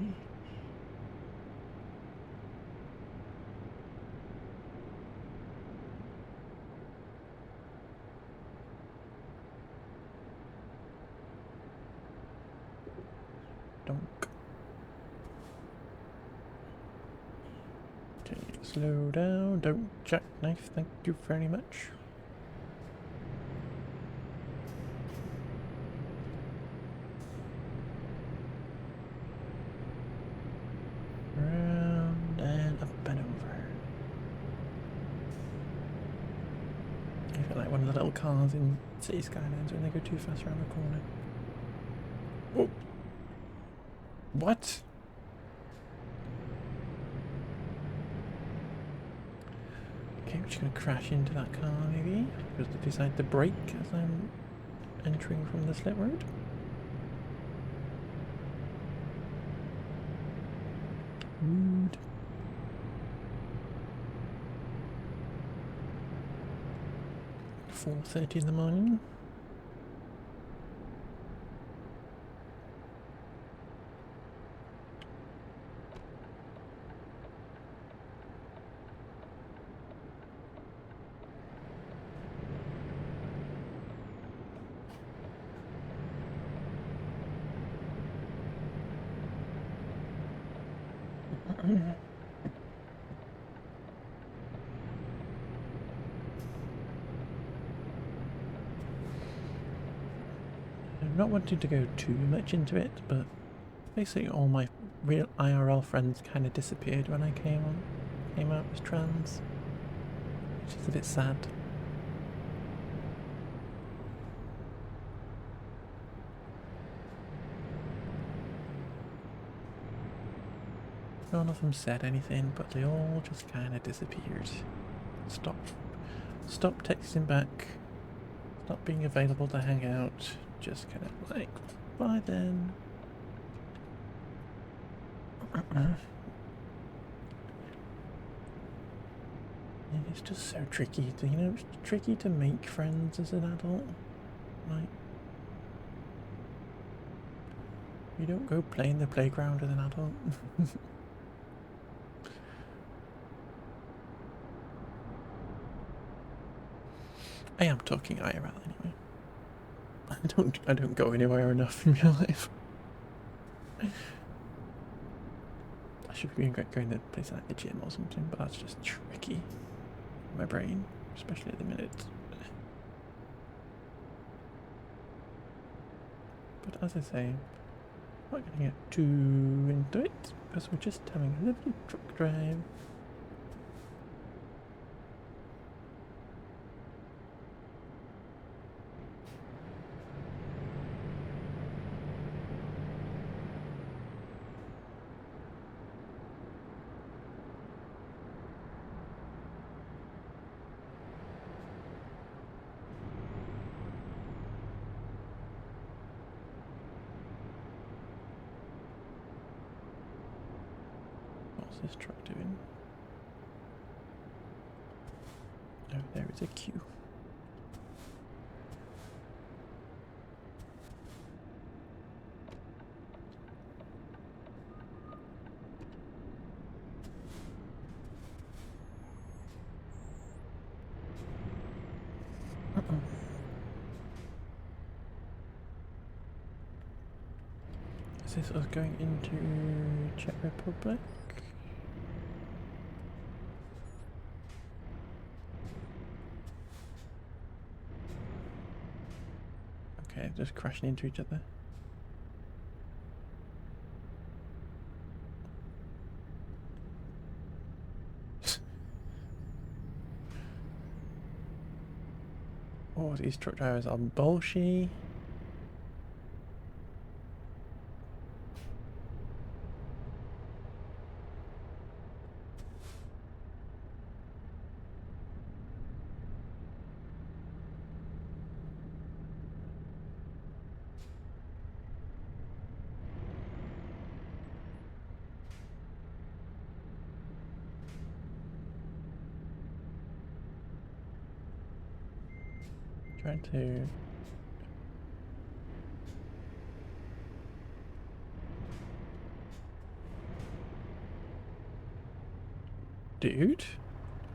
Speaker 1: Donk. Okay, slow down. Don't jackknife. Thank you very much. Round and up and over. I feel like one of the little cars in City Skylines when they go too fast around the corner. Oh. What? Okay, we're just going to crash into that car maybe, because they decide to brake as I'm entering from the slit road. Rude. $4:30 in the morning. not wanting to go too much into it, but basically all my real IRL friends kind of disappeared when I came out as trans, which is a bit sad. None of them said anything, but they all just kind of disappeared. Stop texting back. Stop being available to hang out. Just kind of like, bye then. It's just so tricky to, it's tricky to make friends as an adult. Like, you don't go play in the playground as an adult. I am talking IRL anyway. I don't go anywhere enough in real life. I should be going to place like the gym or something, but that's just tricky. My brain, especially at the minute. But as I say, I'm not going to get too into it because we're just having a lovely truck drive. What's this truck doing? Oh, there is a queue. Is this us going into Czech Republic? Okay, just crashing into each other. Oh, these truck drivers are bullshit. Trying to dude,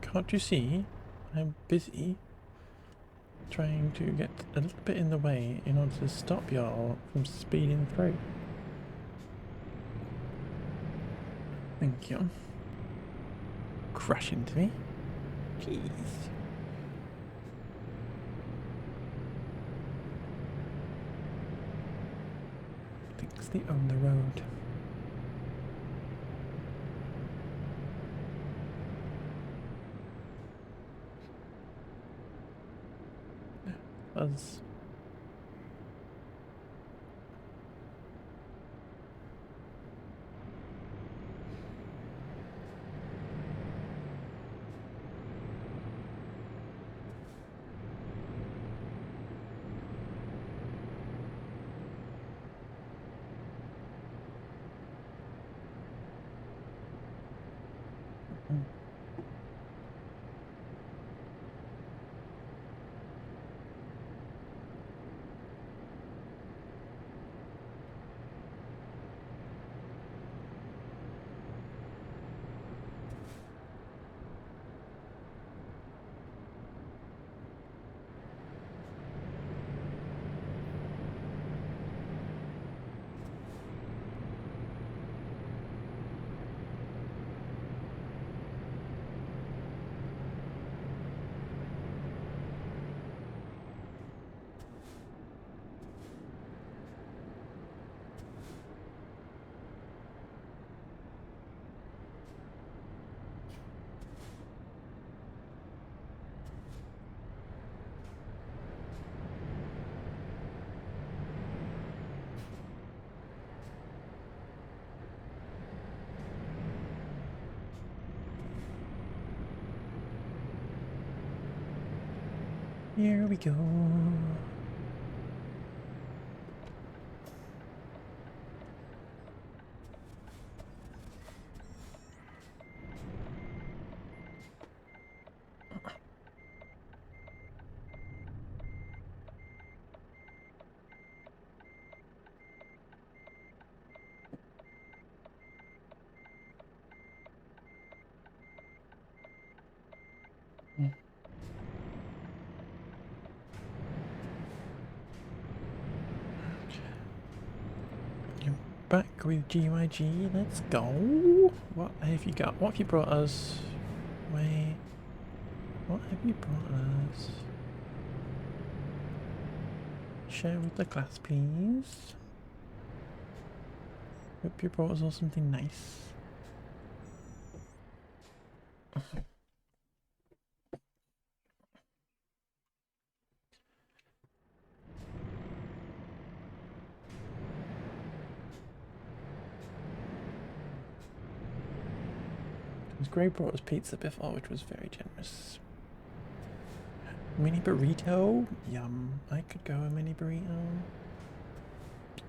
Speaker 1: can't you see I'm busy trying to get a little bit in the way in order to stop y'all from speeding through? Thank you. Crash into me, please. They own the road. Buzz. Here we go. You're back with GYG. Let's go. What have you got? What have you brought us? Wait. What have you brought us? Share with the class, please. Hope you brought us all something nice. Gray brought us pizza before, which was very generous. Mini burrito? Yum. I could go a mini burrito.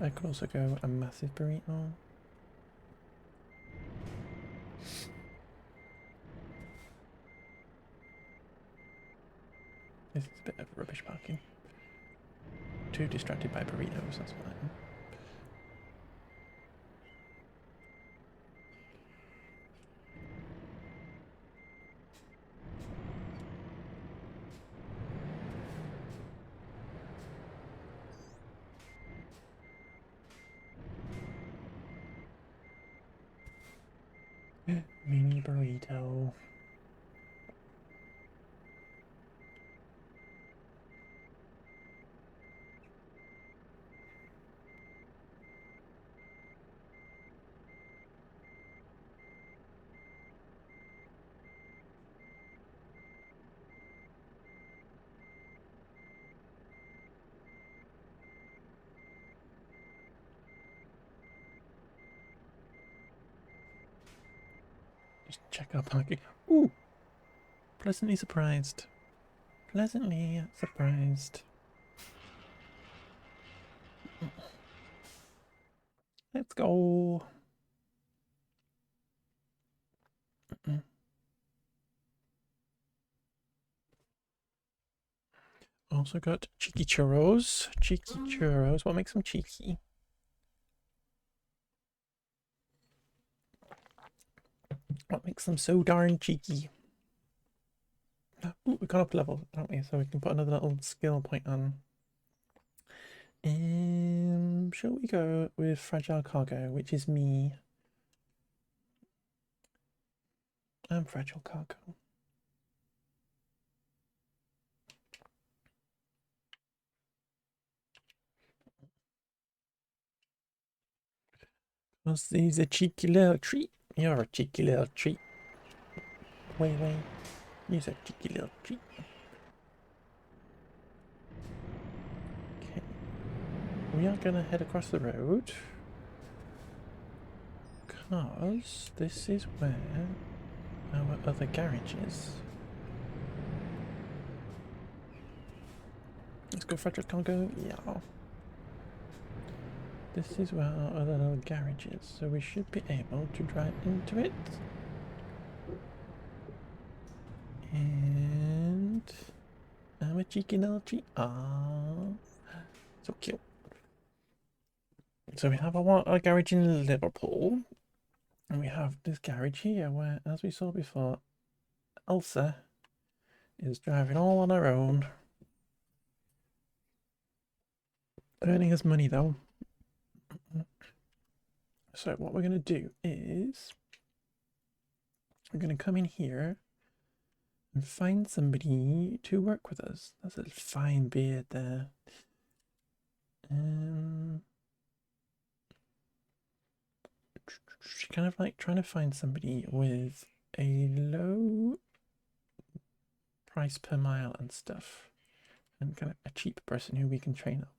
Speaker 1: I could also go a massive burrito. This is a bit of rubbish parking. Too distracted by burritos, that's why. Mini burrito. Just check our parking. Ooh! Pleasantly surprised. Pleasantly surprised. Let's go. Also got cheeky churros. Cheeky churros. What makes them cheeky? What makes them so darn cheeky? Ooh, we got up level, haven't we? So we can put another little skill point on. Shall we go with fragile cargo, which is me? I'm fragile cargo. Because he's a cheeky little treat. You're a cheeky little treat. Wait. He's a cheeky little treat. Okay. We are going to head across the road. Because this is where our other garage is. Let's go fragile cargo. Yeah. This is where our other little garage is, so we should be able to drive into it. And I'm a cheeky little treat. Aww, so cute. So we have our garage in Liverpool, and we have this garage here where, as we saw before, Elsa is driving all on her own, earning us money though. So what we're going to do is we're going to come in here and find somebody to work with us. That's a fine beard there. Kind of like trying to find somebody with a low price per mile and stuff, and kind of a cheap person who we can train up.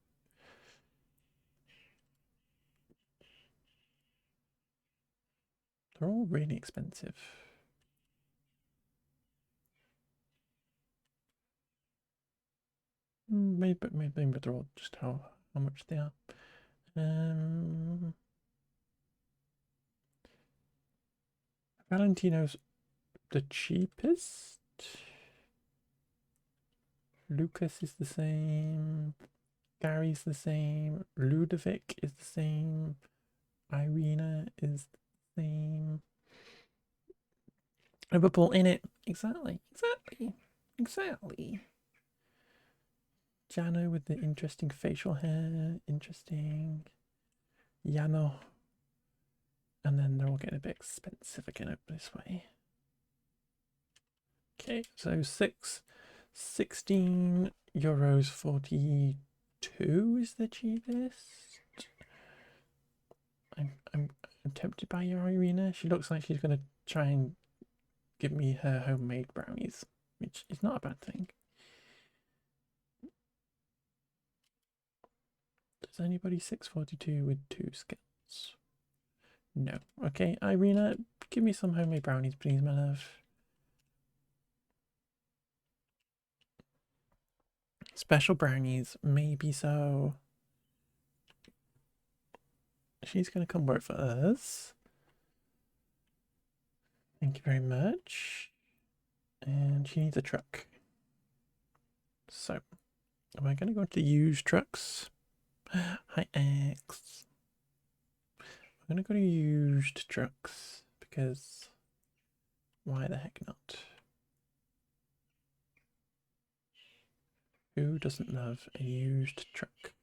Speaker 1: They're all really expensive. Maybe they're all just how much they are. Valentino's the cheapest. Lucas is the same. Gary's the same. Ludovic is the same. Irina is the same. Liverpool in it. Exactly. Jano with the interesting facial hair. Interesting. Yano. And then they're all getting a bit expensive again over this way. Okay, so 16 euros 42 is the cheapest. I'm tempted by your Irina. She looks like she's gonna try and give me her homemade brownies, which is not a bad thing. Does anybody 642 with 2 skills? No. Okay, Irina, give me some homemade brownies, please, my love. Special brownies, maybe so. She's going to come work for us. Thank you very much. And she needs a truck. So, am I going to go to the used trucks? Hi, X. I'm going to go to used trucks because why the heck not? Who doesn't love a used truck?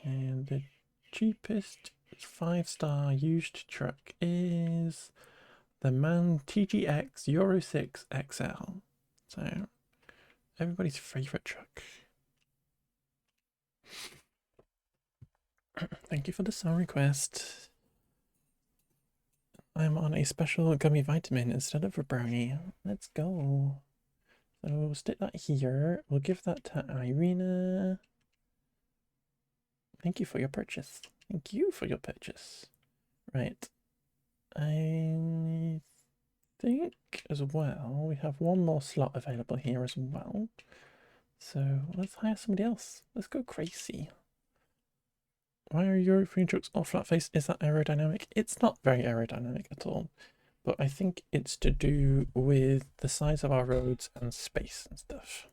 Speaker 1: And the cheapest 5-star used truck is the MAN TGX Euro 6 XL. So, everybody's favourite truck. Thank you for the song request. I'm on a special gummy vitamin instead of a brownie. Let's go. So we'll stick that here. We'll give that to Irina. Thank you for your purchase. Thank you for your purchase. Right. I think as well, we have one more slot available here as well. So let's hire somebody else. Let's go crazy. Why are European trucks all flat face? Is that aerodynamic? It's not very aerodynamic at all. But I think it's to do with the size of our roads and space and stuff.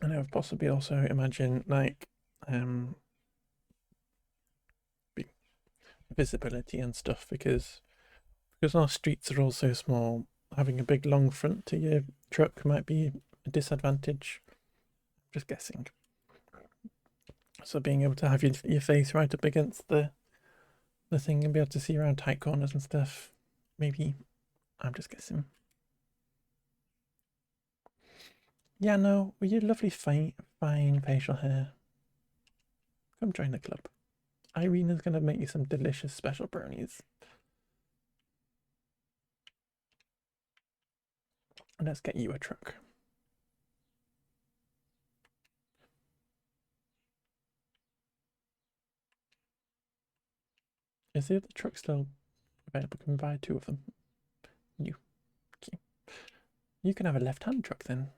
Speaker 1: And I would possibly also imagine like visibility and stuff because our streets are all so small, having a big long front to your truck might be a disadvantage. Just guessing. So being able to have your face right up against the thing and be able to see around tight corners and stuff, maybe. I'm just guessing. Yeah, no, with your lovely fine facial hair. Come join the club. Irina's gonna make you some delicious special brownies. And let's get you a truck. Is the other truck still available? Can we buy 2 of them? You. Okay. You can have a left-hand truck then.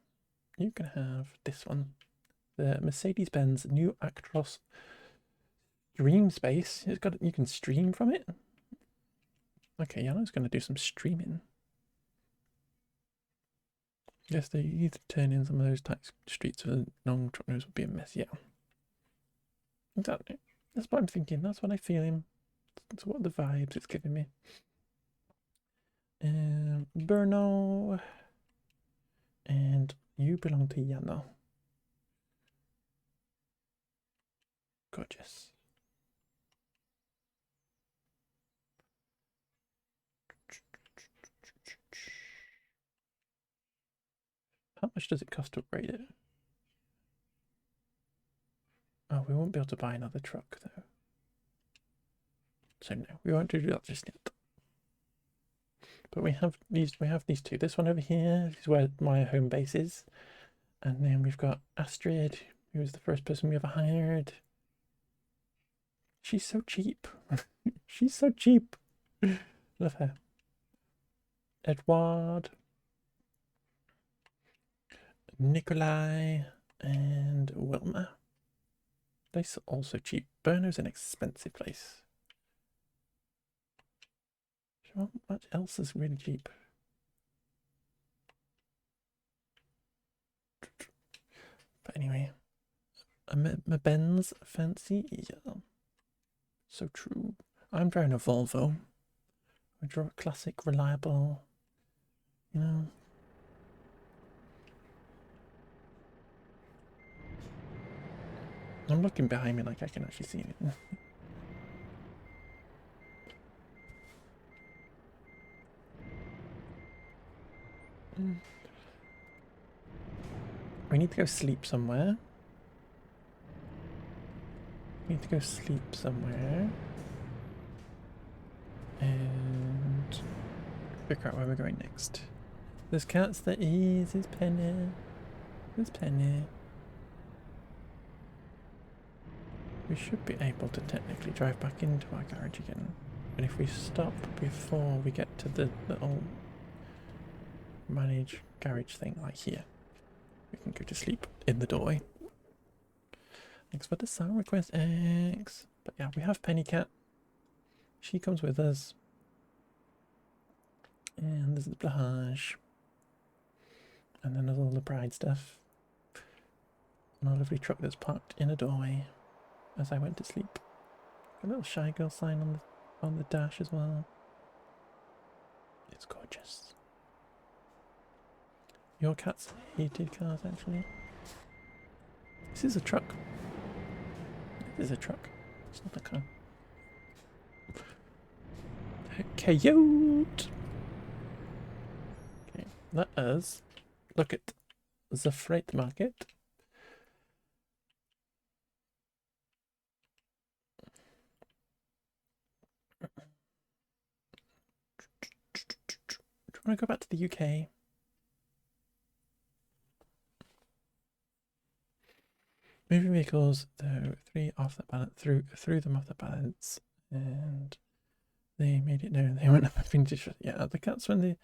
Speaker 1: You can have this one. The Mercedes-Benz new Actros Stream Space. It's got, you can stream from it. Okay, Yano's going to do some streaming. Yes, they need to turn in some of those tight streets so non truck roads would be a mess. Yeah. Exactly. That's what I'm thinking. That's what I'm feeling. That's what the vibes it's giving me. Bruno. And you belong to Yano. Gorgeous. How much does it cost to upgrade it? Oh, we won't be able to buy another truck though. So no, we won't do that just yet. But we have these 2. This one over here is where my home base is. And then we've got Astrid, who was the first person we ever hired. She's so cheap. She's so cheap. Love her. Edward, Nikolai, and Wilma. They're also cheap. Brno's an expensive place. What else is really cheap? But anyway, my Benz fancy, yeah. So true. I'm driving a Volvo. I draw a classic, reliable, you know. I'm looking behind me like I can actually see it. We need to go sleep somewhere. We need to go sleep somewhere. And figure out where we're going next. There's cats, there is. There's Penny. There's Penny. We should be able to technically drive back into our garage again. And if we stop before we get to the little manage garage thing like here, we can go to sleep in the doorway. Thanks for the sound request, X. But yeah, we have Penny Cat. She comes with us. And there's the Blahage. And then there's all the bride stuff. And a lovely truck that's parked in a doorway as I went to sleep. A little shy girl sign on the dash as well. It's gorgeous. Your cats hated cars, actually. This is a truck. It is a truck. It's not a car. Coyote. Okay, let us look at the freight market. Do you want to go back to the UK? Moving vehicles, though, threw them off the balance, and they made it known they weren't having to. Yeah, the cats when they've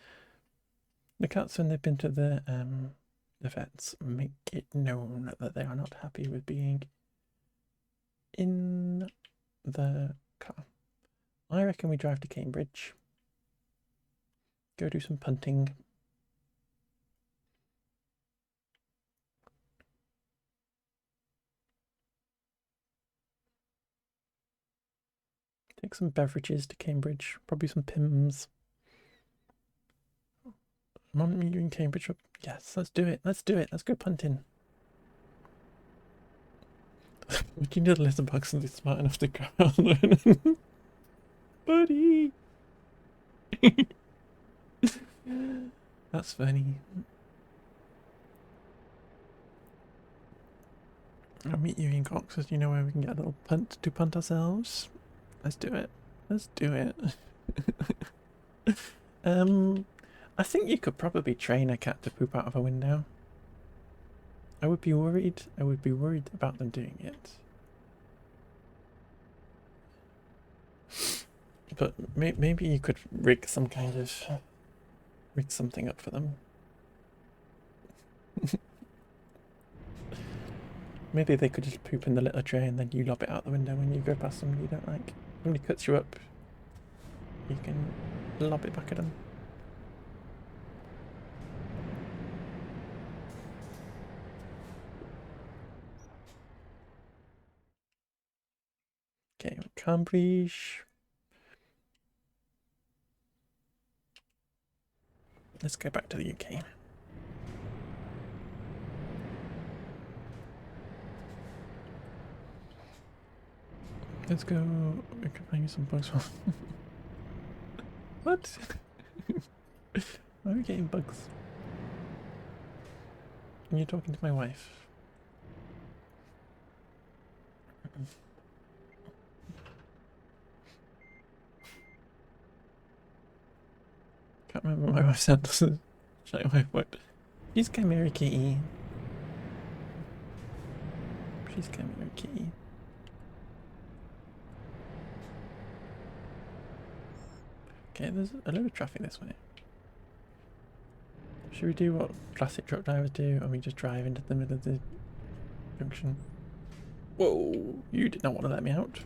Speaker 1: been to the vets make it known that they are not happy with being in the car. I reckon we drive to Cambridge. Go do some punting. Take some beverages to Cambridge. Probably some Pims. Mom, you in Cambridge? Yes, let's do it. Let's do it. Let's go punting. Would you need a letterbox and be smart enough to go out? Buddy! That's funny. I'll meet you in Cox's. You know where we can get a little punt to punt ourselves? Let's do it. Let's do it. I think you could probably train a cat to poop out of a window. I would be worried. I would be worried about them doing it. But maybe you could rig something up for them. Maybe they could just poop in the litter tray and then you lob it out the window when you go past somebody you don't like. Somebody cuts you up, you can lob it back at them. Okay, Cambridge. Let's go back to the UK. Let's go. We can find you some bugs. What? Why are we getting bugs? And you're talking to my wife. Can't remember what my wife said. Show my wife what. She's Chimera Kitty. She's Chimera Kitty. Okay, there's a load of traffic this way. Should we do what classic truck drivers do and we just drive into the middle of the junction? Whoa, you did not want to let me out.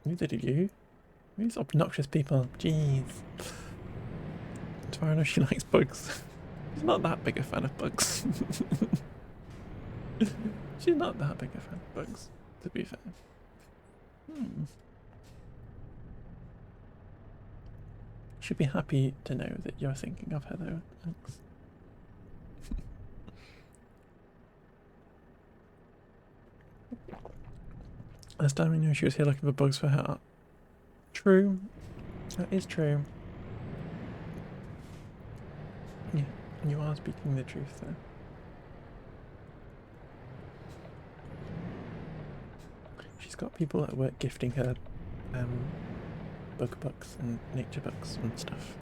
Speaker 1: Neither did you. These obnoxious people, jeez. As far as I know, she likes bugs. She's not that big a fan of bugs. She's not that big a fan of bugs, to be fair. Should be happy to know that you're thinking of her though. Thanks. Last time we knew she was here looking for bugs for her art. True. That is true. Yeah, you are speaking the truth there. She's got people at work gifting her bug books and nature books and stuff.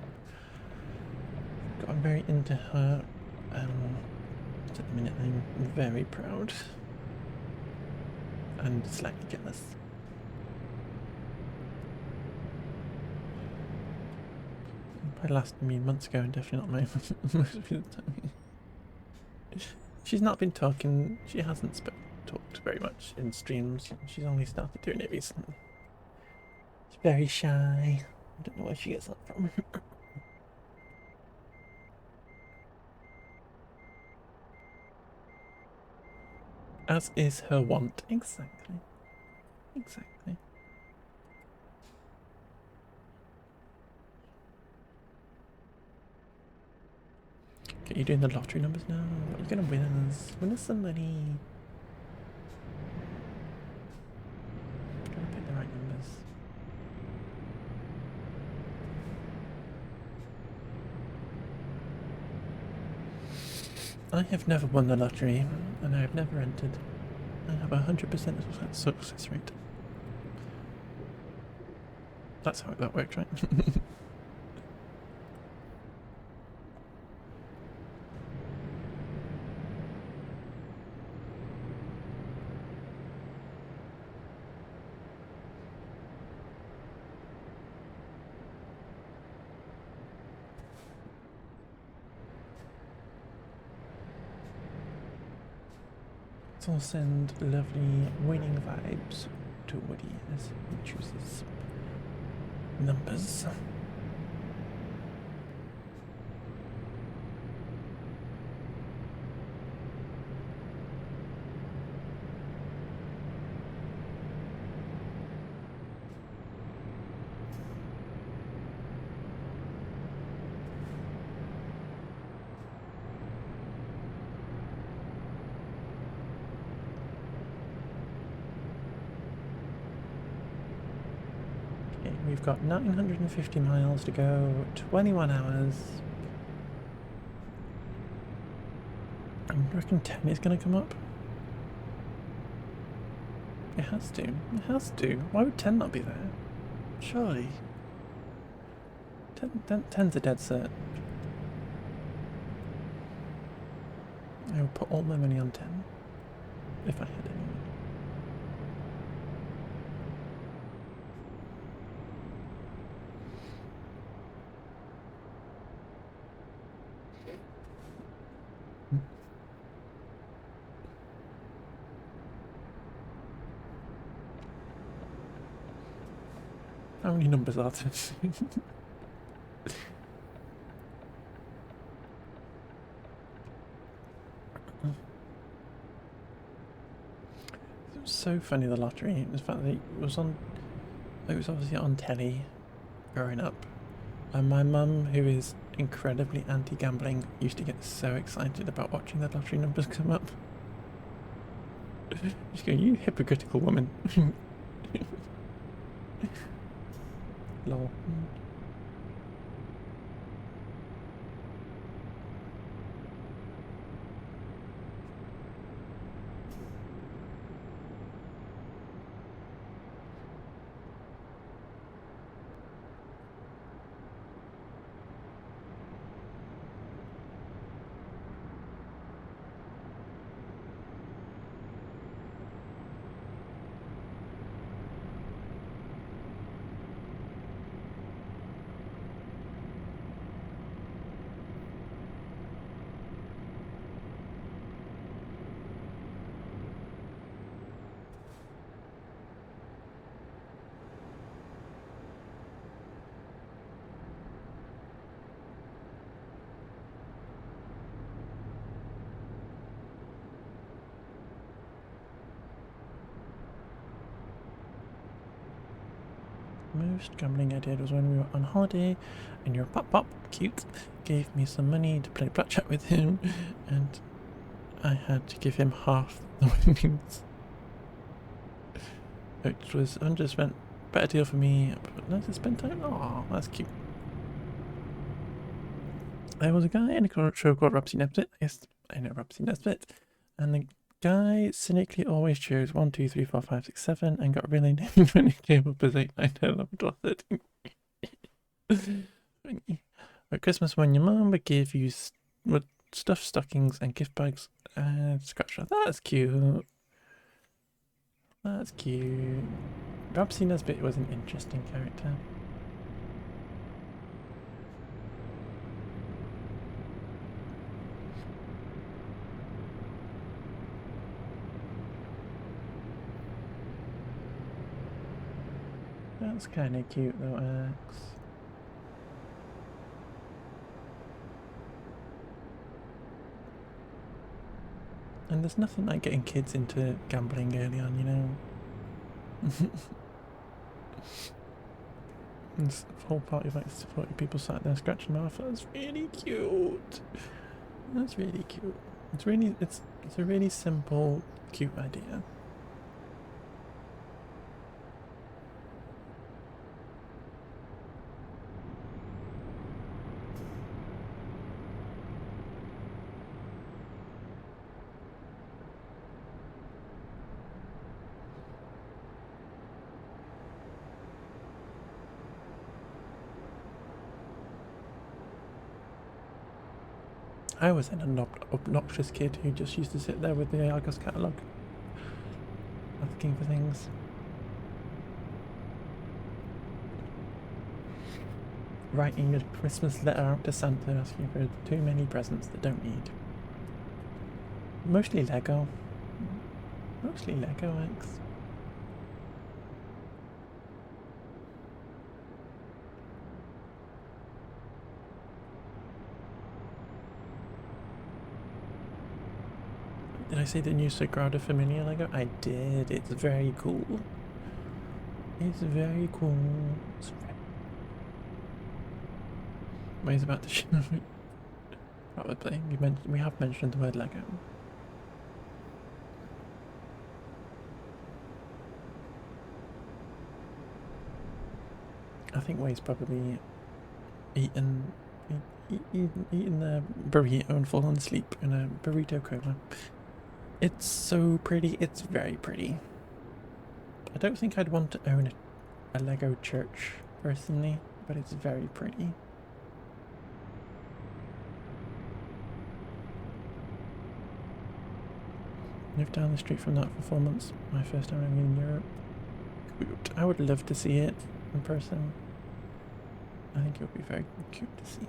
Speaker 1: Got very into her. At the minute I'm very proud and slightly jealous. By last I mean months ago and definitely not most of the time. She's not been talking, she hasn't talked very much in streams. She's only started doing it recently. She's very shy. I don't know where she gets that from. As is her want. Exactly. Exactly. Okay, you're doing the lottery numbers now. What are you gonna win us? Win us some money. Trying to pick the right numbers. I have never won the lottery, and I have never entered. I have 100% success rate. That's how that works, right? So I'll send lovely winning vibes to Woody as he chooses numbers. We've got 950 miles to go, 21 hours. I reckon 10 is going to come up. It has to. It has to. Why would 10 not be there? Surely. 10's a dead cert. I would put all my money on 10. If I had any. How many numbers are there? It was so funny, the lottery. The fact that it was obviously on telly growing up. And my mum, who is incredibly anti-gambling, used to get so excited about watching the lottery numbers come up. She's going, you hypocritical woman. Lol. most gambling I did was when we were on holiday, and your pop, cute, gave me some money to play blackjack with him, and I had to give him half the winnings. Which was underspent. Better deal for me, but nice to spend time. Aw, that's cute. There was a guy in a show called Robsy Nesbit. Yes, I know Robsy Nesbit. And the guy cynically always chose 1, 2, 3, 4, 5, 6, 7 and got really named when he came up as 8, 9, 10, 11, 12, 13. At Christmas, when your mum would give you stuffed stockings and gift bags and scratch cards. That's cute. That's cute. Robsy Nesbit was an interesting character. That's kind of cute though, Axe. And there's nothing like getting kids into gambling early on, you know. This whole party of like 40 people sat there scratching them off. That's really cute. That's really cute. It's a really simple, cute idea. I was an obnoxious kid who just used to sit there with the Argos catalogue, asking for things. Writing a Christmas letter out to Santa, asking for too many presents that don't need. Mostly Lego. Mostly Lego X. Did I say the new Sagrada Familia Lego? I did. It's very cool. It's very cool. Ways about to show me. Probably. We have mentioned the word Lego. I think Way's probably eaten the burrito and fallen asleep in a burrito coma. It's so pretty. It's very pretty. I don't think I'd want to own a Lego church personally, but it's very pretty. Lived down the street from that for 4 months. My first time in Europe. I would love to see it in person. I think it would be very cute to see.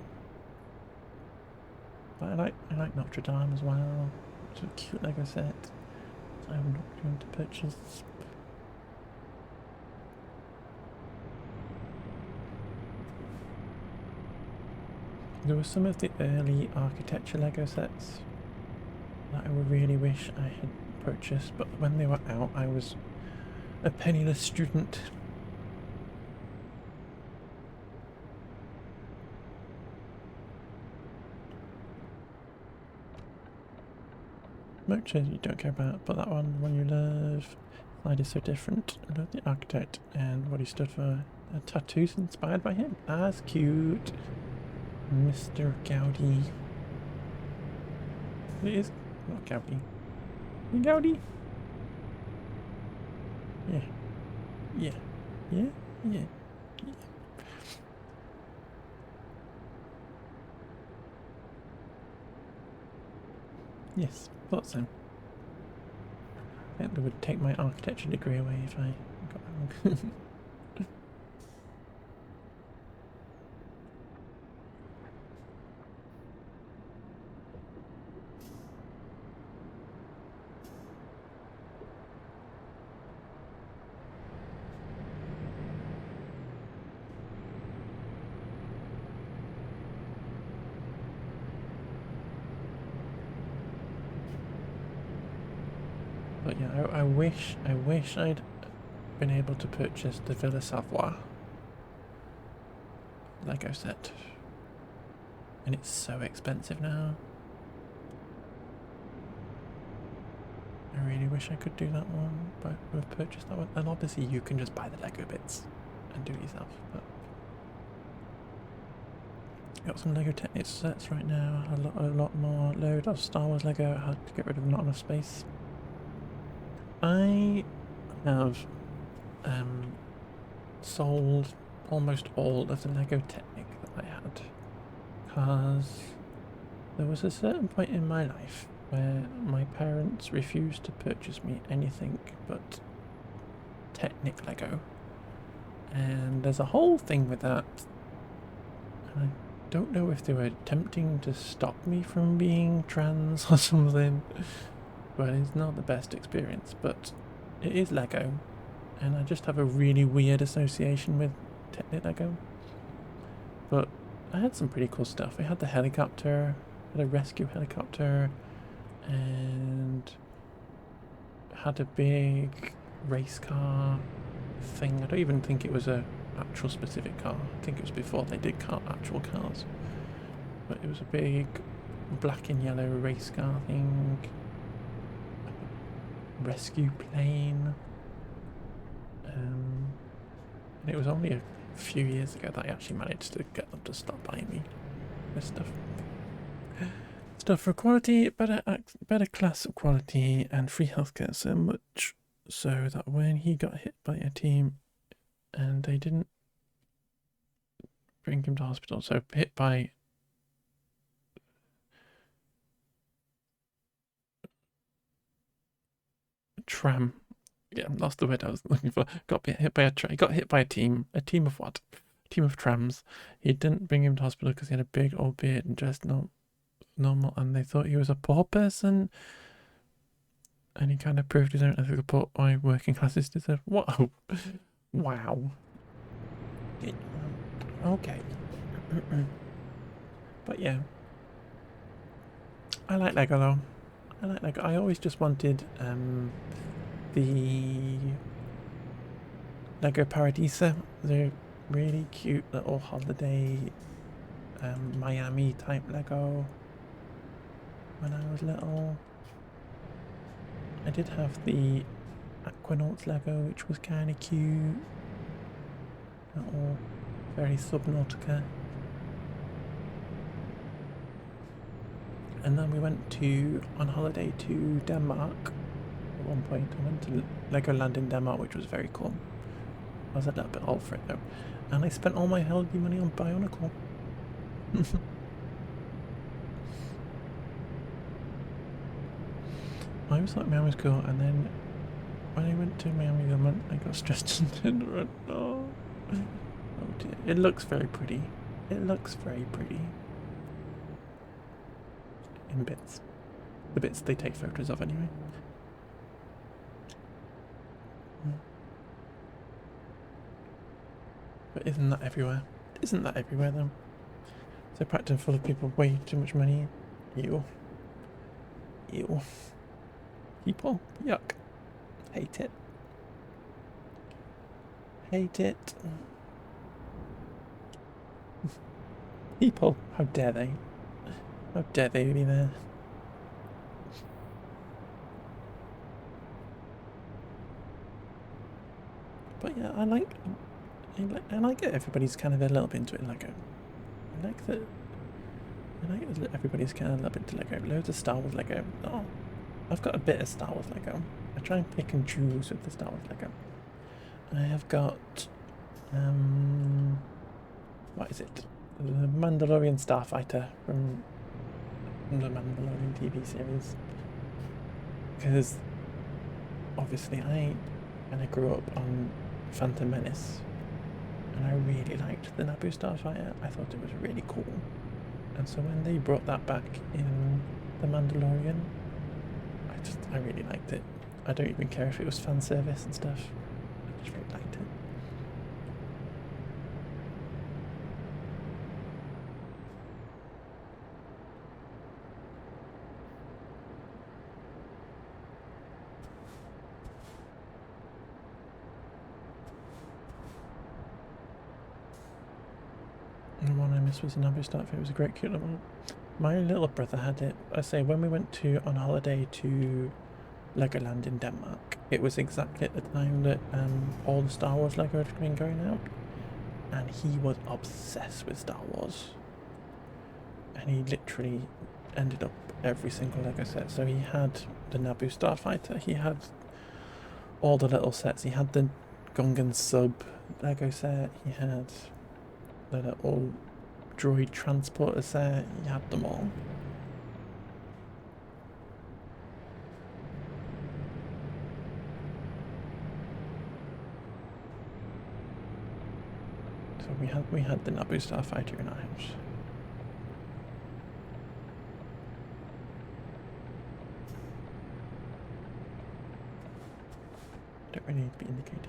Speaker 1: But I like Notre Dame as well. It's a cute Lego set. So I'm not going to purchase. There were some of the early architecture Lego sets that I would really wish I had purchased, but when they were out I was a penniless student. Mochas you don't care about, but that one you love. Slide is so different. I love the architect and what he stood for. Tattoos inspired by him. That's cute. Mr. Gaudi. It is not Gaudi. Gaudi? Yeah. Yeah. Yeah? Yeah. Yeah. Yes, thought so. I think they would take my architecture degree away if I got it wrong. But yeah, I wish I'd been able to purchase the Villa Savoie Lego set. And it's so expensive now. I really wish I could do that one, but we've purchased that one. And obviously you can just buy the Lego bits and do it yourself. But got some Lego Technics sets right now. A lot more load of Star Wars Lego. I had to get rid of not enough space. I have sold almost all of the Lego Technic that I had, because there was a certain point in my life where my parents refused to purchase me anything but Technic Lego, and there's a whole thing with that, and I don't know if they were attempting to stop me from being trans or something, but it's not the best experience. But it is Lego, and I just have a really weird association with Technic Lego. But I had some pretty cool stuff. I had the helicopter, had a rescue helicopter, and had a big race car thing. I don't even think it was a actual specific car. I think it was before they did actual cars. But it was a big black and yellow race car thing. Rescue plane. And it was only a few years ago that I actually managed to get them to stop buying me this stuff. Stuff for quality, better class of quality, and free healthcare, so much so that when he got hit by a team and they didn't bring him to hospital, so hit by a tram. Yeah, that's the word I was looking for. Got hit by a tram. He got hit by a team. A team of what? A team of trams. He didn't bring him to hospital because he had a big old beard and dressed normal, and they thought he was a poor person. And he kind of proved his own ethical support by working classes deserve. Whoa. Wow. Okay. But yeah. I like Lego though. I like Lego. I always just wanted the Lego Paradisa. They're really cute little holiday Miami type Lego when I was little. I did have the Aquanauts Lego, which was kind of cute. Little, very Subnautica. And then we went on holiday to Denmark. At one point, I went to Legoland in Denmark, which was very cool. I was a little bit old for it though. And I spent all my holiday money on Bionicle. I always thought Miami was cool, and then when I went to Miami the month, I got stressed and didn't run. Oh dear. It looks very pretty. It looks very pretty. In bits. The bits they take photos of anyway. But isn't that everywhere? Isn't that everywhere though? So Practon full of people, way too much money. Ew. Ew. People. Yuck. Hate it. Hate it. People. How dare they? How dare they be there? But yeah, I like that everybody's kind of a little bit into it. Lego. I like that everybody's kind of a little bit into Lego. Loads of Star Wars Lego. Oh, I've got a bit of Star Wars Lego. I try and pick and choose with the Star Wars Lego. I have got what is it? The Mandalorian Starfighter from the Mandalorian TV series. Because obviously I kind of grew up on Phantom Menace, and I really liked the Naboo Starfighter. I thought it was really cool, and so when they brought that back in The Mandalorian, I really liked it. I don't even care if it was fan service and stuff. I just really liked it. this was an Naboo Starfighter. It was a great cute little one. My little brother had it. I say when we went on holiday to Legoland in Denmark, it was exactly at the time that all the Star Wars Lego had been going out, and he was obsessed with Star Wars. And he literally ended up every single Lego set. So he had the Naboo Starfighter, he had all the little sets, he had the Gungan Sub Lego set, he had the little droid transporter set, he had them all. So we had the Naboo Starfighter in our house. Don't really need to be indicating it.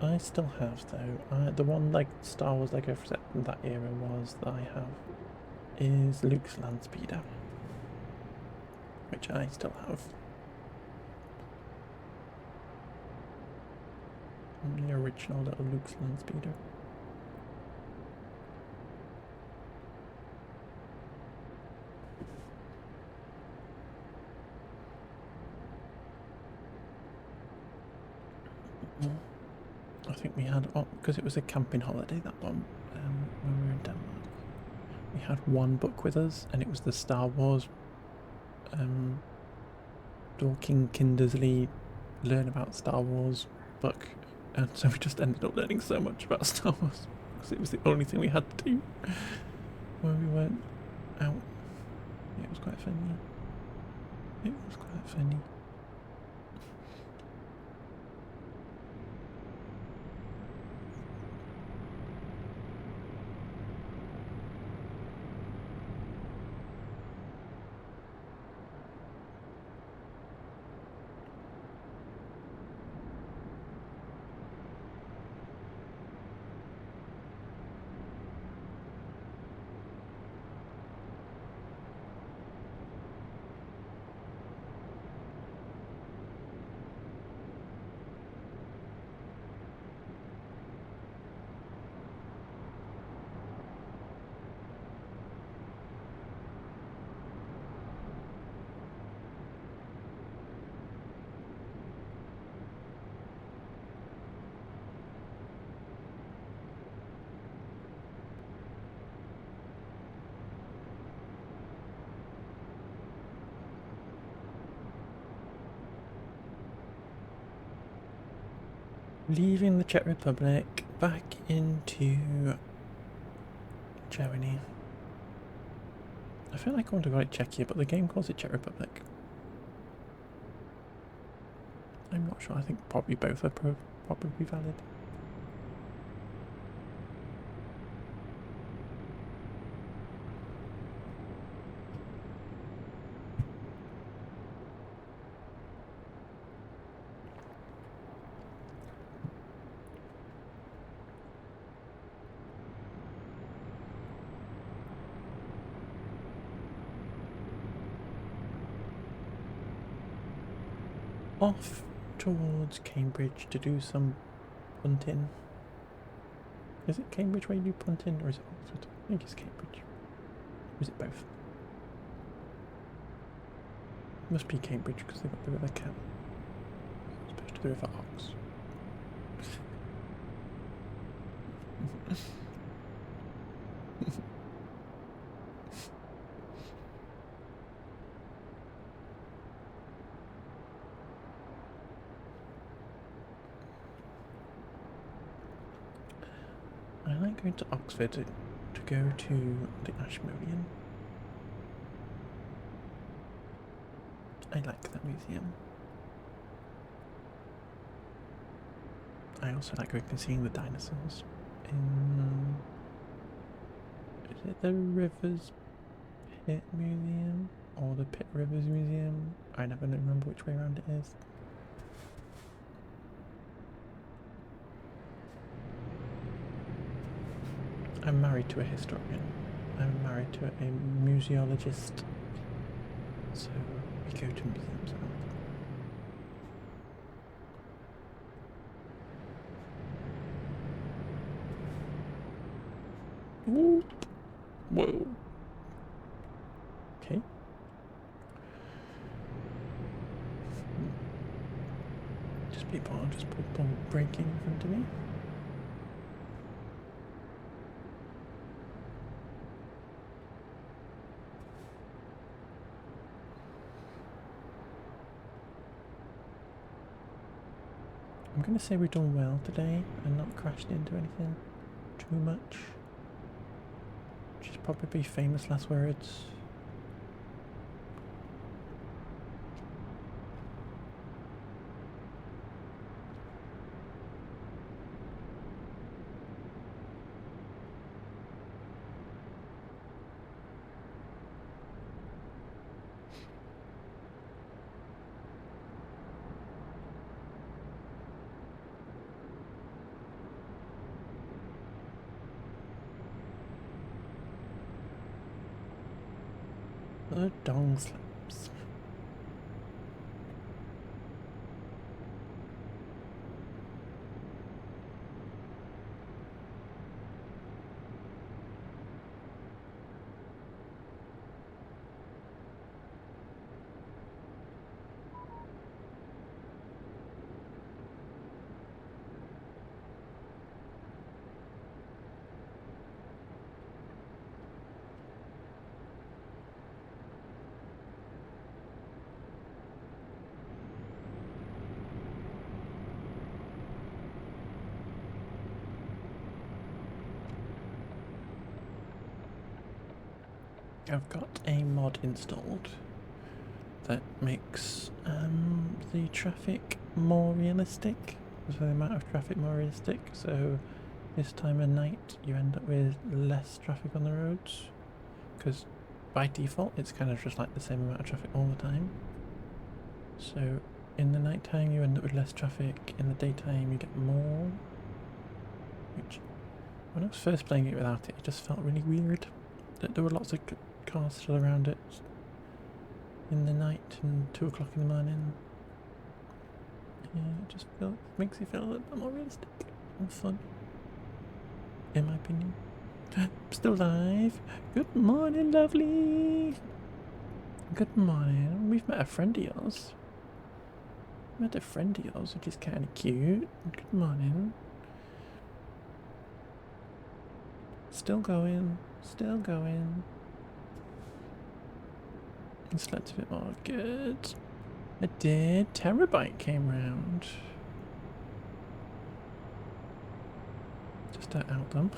Speaker 1: I still have though. The one like Star Wars Lego set from that era was that I have is Luke's land speeder, which I still have. The original little Luke's land speeder. I think we had, because it was a camping holiday, that one, when we were in Denmark. We had one book with us, and it was the Star Wars Dorking Kindersley Learn About Star Wars book. And so we just ended up learning so much about Star Wars, because it was the only thing we had to do when we went out. Yeah, it was quite funny. It was quite funny. Leaving the Czech Republic, back into Germany. I feel like I want to write Czechia, but the game calls it Czech Republic. I'm not sure, I think probably both are probably valid. Off towards Cambridge to do some punting. Is it Cambridge where you do punting, or is it Oxford? I think it's Cambridge. Or is it both? It must be Cambridge because they've got the River Cam. As opposed to the River Ox. I like going to Oxford to go to the Ashmolean. I like that museum. I also like going and seeing the dinosaurs in... Is it the Rivers Pit Museum? Or the Pit Rivers Museum? I never remember which way around it is. I'm married to a historian. I'm married to a museologist. So We go to museums. Whoa. Whoa. Okay. Just people breaking in front of me. I'm going to say we've done well today and not crashed into anything too much. Which is probably famous last words. The dong slaps. I've got a mod installed that makes the traffic more realistic, so the amount of traffic more realistic, so this time of night you end up with less traffic on the roads, because by default it's kind of just like the same amount of traffic all the time. So in the night time you end up with less traffic, in the daytime you get more, which when I was first playing it without it, it just felt really weird that there were lots of cars still around it in the night and 2 o'clock in the morning. Yeah, it just makes you feel a little bit more realistic and fun, in my opinion. Still live. Good morning, lovely. Good morning. We've met a friend of yours. Met a friend of yours, which is kind of cute. Good morning. Still going. Still going. Slept a bit more. Good. I did. Terabyte came round. Just to out them.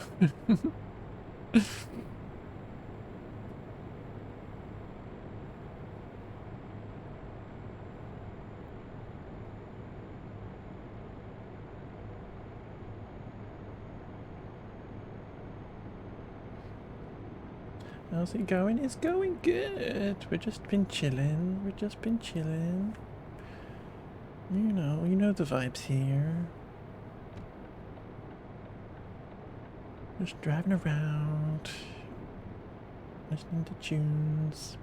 Speaker 1: How's it going? It's going good. We've just been chilling. We've just been chilling. You know the vibes here. Just driving around, listening to tunes.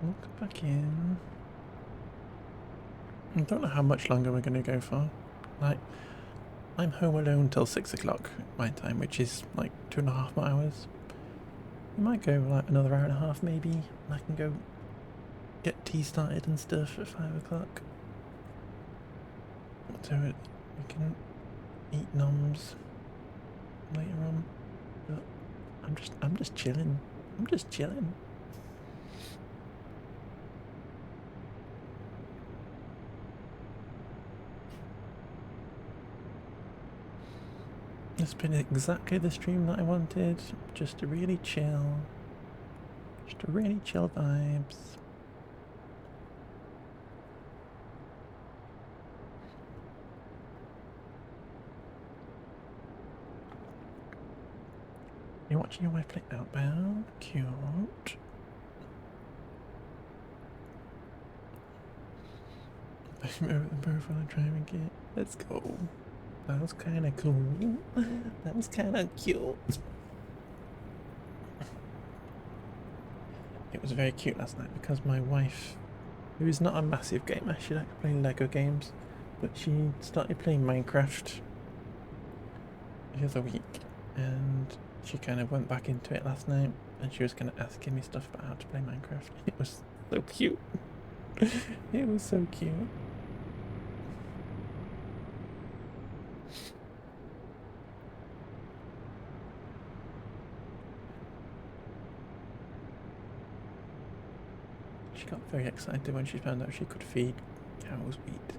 Speaker 1: We'll go back in. I don't know how much longer we're going to go for. Like, I'm home alone till 6 o'clock my time, which is like 2.5 more hours. We might go like another hour and a half maybe, and I can go get tea started and stuff at 5 o'clock. So we can eat noms later on. But I'm just chilling. I'm just chilling. It's been exactly the stream that I wanted. Just a really chill. Just a really chill vibes. You're watching your wife play Outbound? Cute. I'm over the profile and driving it. Let's go. That was kind of cool. That was kind of cute. It was very cute last night because my wife, who is not a massive gamer, she likes playing Lego games, but she started playing Minecraft the other week, and she kind of went back into it last night, and she was kind of asking me stuff about how to play Minecraft. It was so cute. It was so cute. She got very excited when she found out she could feed cows wheat.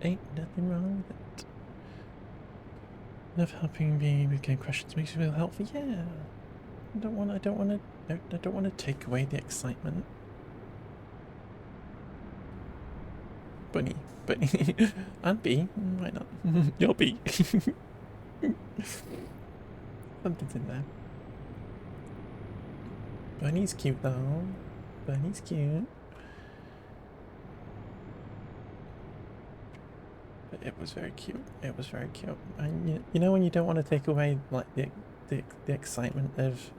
Speaker 1: Ain't nothing wrong with it. Enough helping me with game questions makes you feel helpful. Yeah. I don't want to take away the excitement. Bunny. And B. Why not? You're B. Something's in there. Bunny's cute though. Bunny's cute. But it was very cute. It was very cute. And you know when you don't want to take away like the excitement of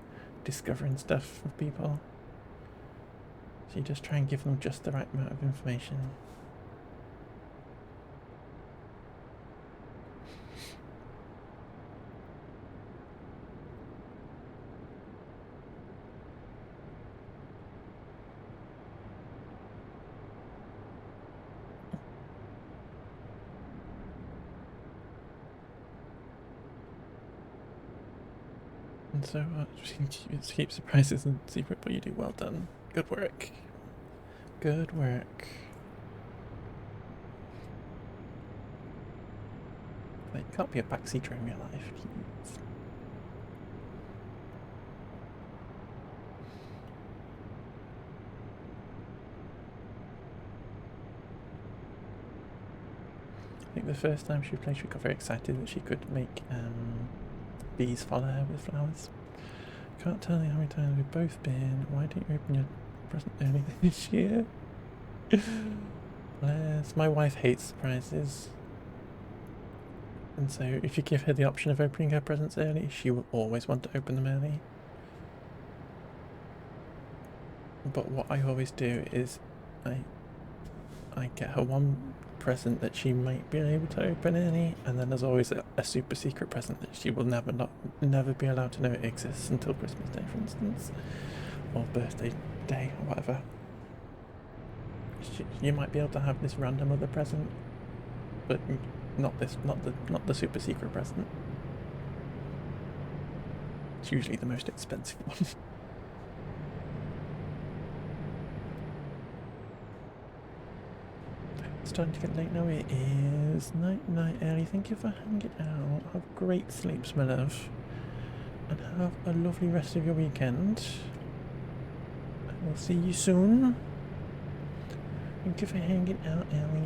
Speaker 1: discovering stuff from people, so you just try and give them just the right amount of information. And so, keep surprises in secret, but you do well done. Good work. Good work. Like, you can't be a backseater in real life. Please. I think the first time she played, she got very excited that she could make bees follow her with flowers. Can't tell you how many times we've both been. Why didn't you open your present early this year? Bless. My wife hates surprises. And so if you give her the option of opening her presents early, she will always want to open them early. But what I always do is I get her one present that she might be able to open early, and then there's always a super secret present that she will never be allowed to know it exists until Christmas Day, for instance, or birthday day, or whatever. You might be able to have this random other present, but not the super secret present. It's usually the most expensive one. It's starting to get late now. It is night early. Thank you for hanging out. Have great sleeps, my love, and have a lovely rest of your weekend. I will see you soon. Thank you for hanging out, Ellie.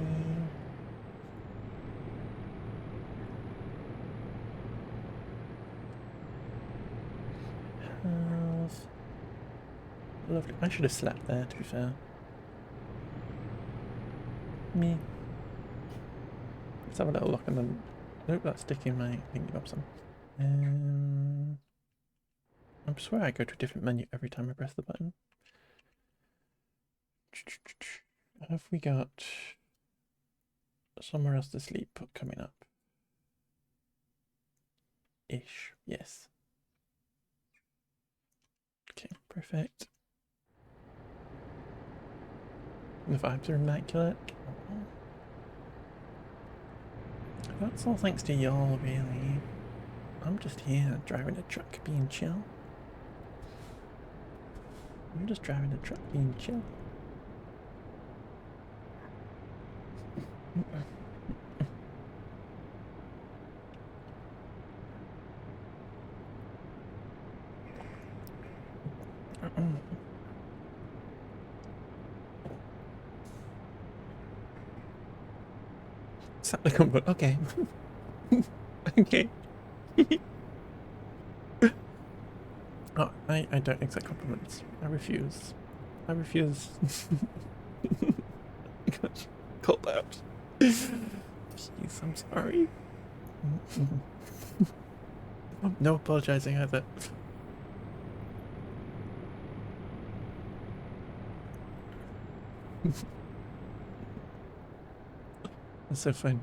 Speaker 1: Lovely. I should have slept there, to be fair. Me. Let's have a little look and then. Nope, that's sticking my thingy bobs on. I swear I go to a different menu every time I press the button. Have we got somewhere else to sleep coming up? Ish, yes. Okay, perfect. The vibes are immaculate. That's all thanks to y'all, really. I'm just here driving a truck, being chill. I'm just driving a truck, being chill. Sound like I'm okay. Okay. Oh, I don't accept compliments. I refuse. I refuse. Gosh, called out. Jeez, I'm sorry. No apologizing either. That's so funny.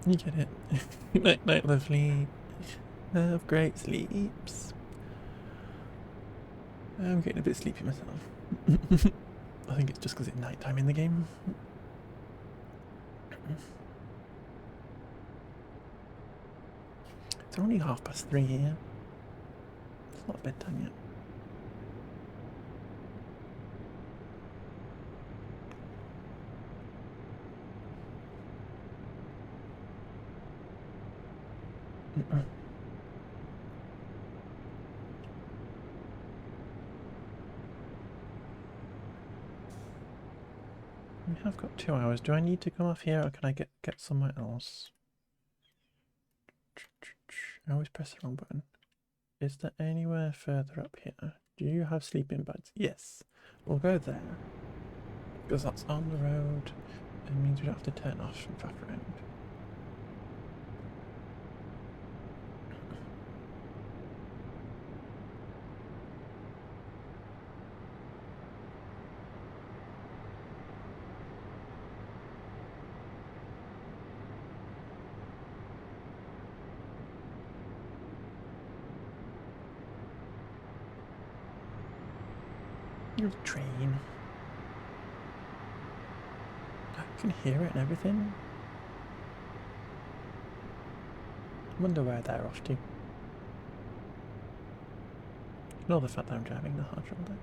Speaker 1: You get it. Night, night, lovely. Have great sleeps. I'm getting a bit sleepy myself. I think it's just because it's night time in the game. It's only 3:30 here. It's not bedtime yet. We have got 2 hours. Do I need to come off here or can I get somewhere else? I always press the wrong button. Is there anywhere further up here? Do you have sleeping bags? Yes. We'll go there. Because that's on the road. It means we don't have to turn off and faff around. Your train. I can hear it and everything. I wonder where they're off to. Ignore the fact that I'm driving the hard shoulder.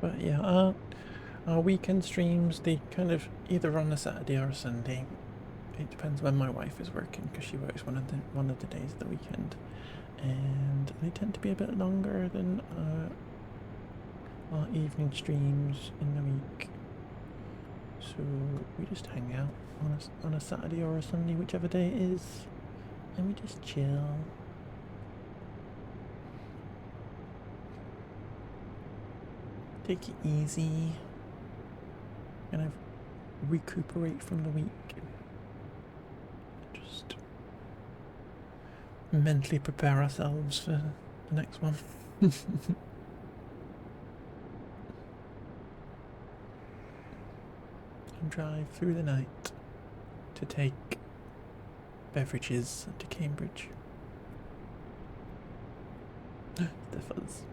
Speaker 1: But yeah, our weekend streams, they kind of either on a Saturday or a Sunday. It depends when my wife is working because she works one of the days of the weekend, and they tend to be a bit longer than our evening streams in the week. So we just hang out on a Saturday or a Sunday, whichever day it is, and we just chill. Take it easy, kind of recuperate from the week. Just mentally prepare ourselves for the next one. And drive through the night to take beverages to Cambridge. The fuzz.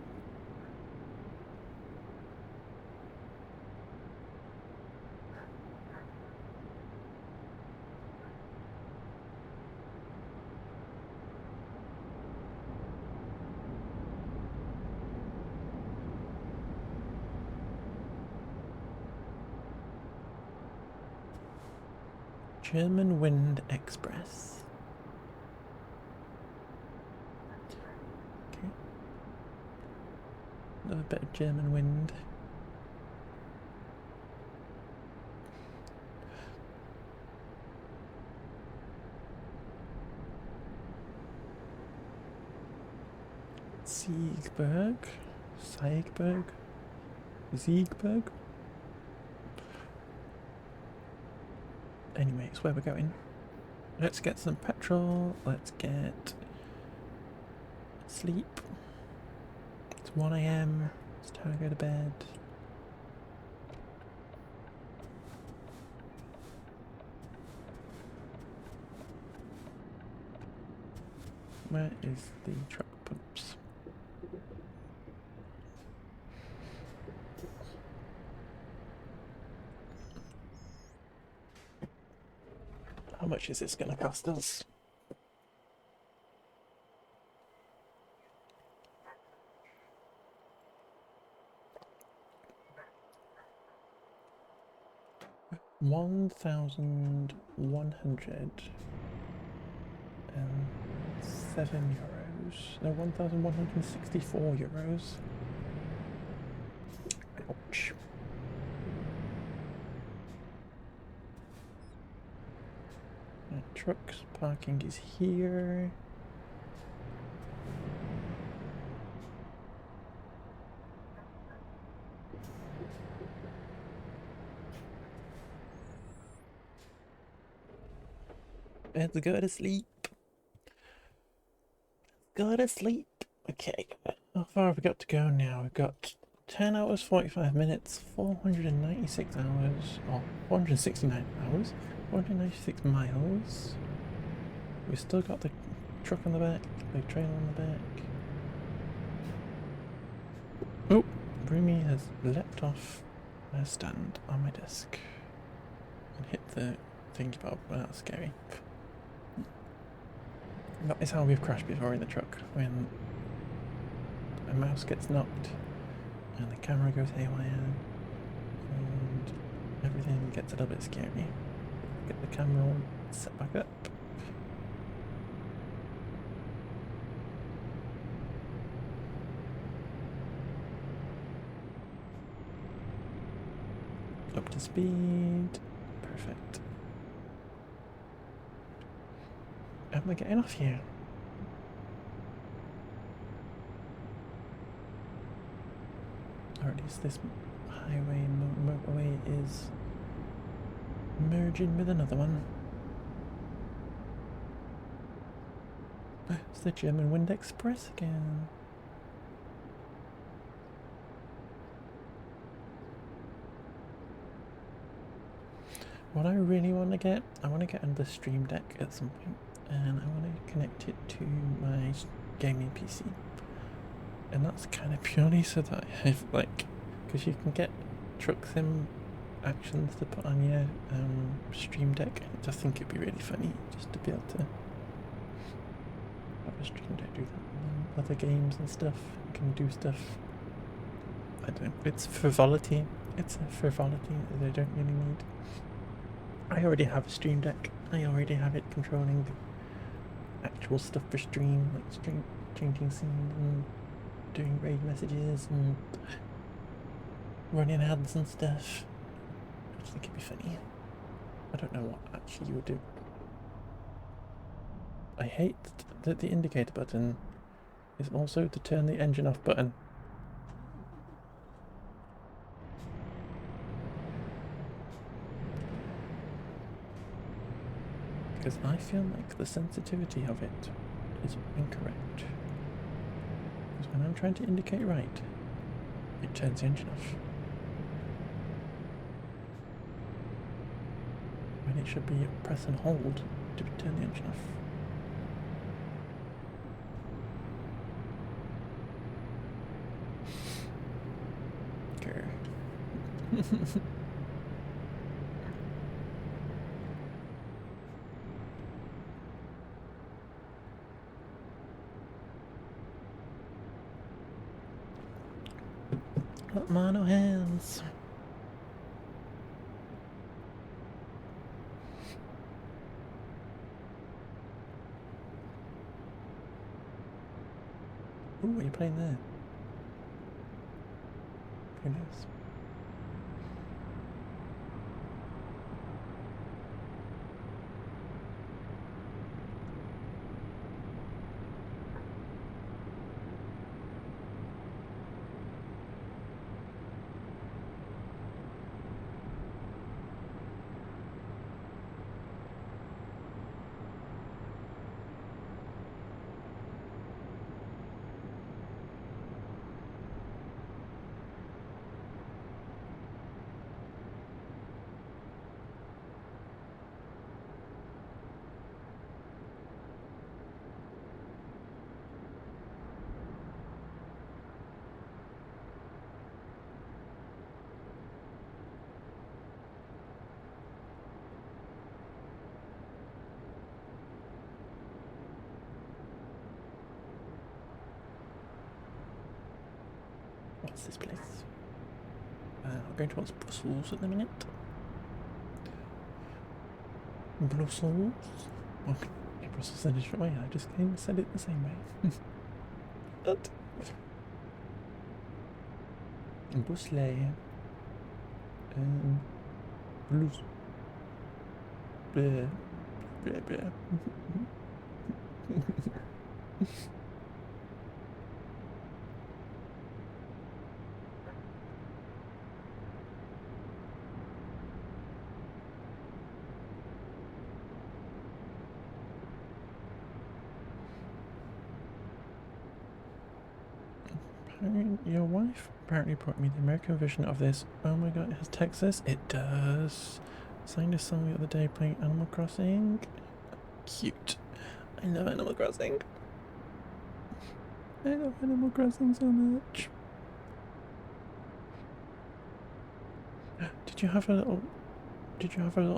Speaker 1: German Wind Express. Okay. Another bit of German wind. Siegberg. Anyway, it's where we're going. Let's get some petrol. Let's get sleep. It's 1 AM. It's time to go to bed. Where is the truck pumps? How much is this going to cost us? €1,107. No, €1,164. Ouch. Right, trucks parking is here. Let's go to sleep. Go to sleep. Okay, how far have we got to go now? We've got 10 hours, 45 minutes, 496 hours, or 469 hours, 496 miles. We've still got the truck on the back, the trailer on the back. Oh, Broomy has leapt off my stand on my desk and hit the thingy bob. Well, that's scary. That is how we've crashed before in the truck, when a mouse gets knocked and the camera goes haywire and everything gets a little bit scary. Get the camera all set back up. Up to speed. Perfect. How am I getting off here? Or at least this highway, motorway is merging with another one. It's the German Wind Express again. What I really want to get, I want to get another Stream Deck at some point, and I want to connect it to my gaming PC. And that's kind of purely so that I have, like, because you can get truck sim actions to put on your Stream Deck. I just think it'd be really funny just to be able to have a Stream Deck do that. And other games and stuff, you can do stuff. I don't know, it's frivolity. It's a frivolity that I don't really need. I already have a Stream Deck. I already have it controlling actual stuff for stream, like changing scenes and doing raid messages and running ads and stuff. I just think it'd be funny. I don't know what actually you would do. I hate that the indicator button is also to turn the engine off button. Because I feel like the sensitivity of it is incorrect. Because when I'm trying to indicate right, it turns the engine off. When it should be press and hold to turn the engine off. Grr. Mono hands. Ooh, what are you playing there? Who knows? What's this place? I'm going towards Brussels at the minute. Brussels. Okay, Brussels said it a different way. I just came and said it the same way. But Brussels. Blues. Bleh. Bleh, bleh. Your wife apparently brought me the American version of this. Oh my god, it has Texas? It does. Signed a song the other day playing Animal Crossing. Cute. I love Animal Crossing. I love Animal Crossing so much. Did you have a little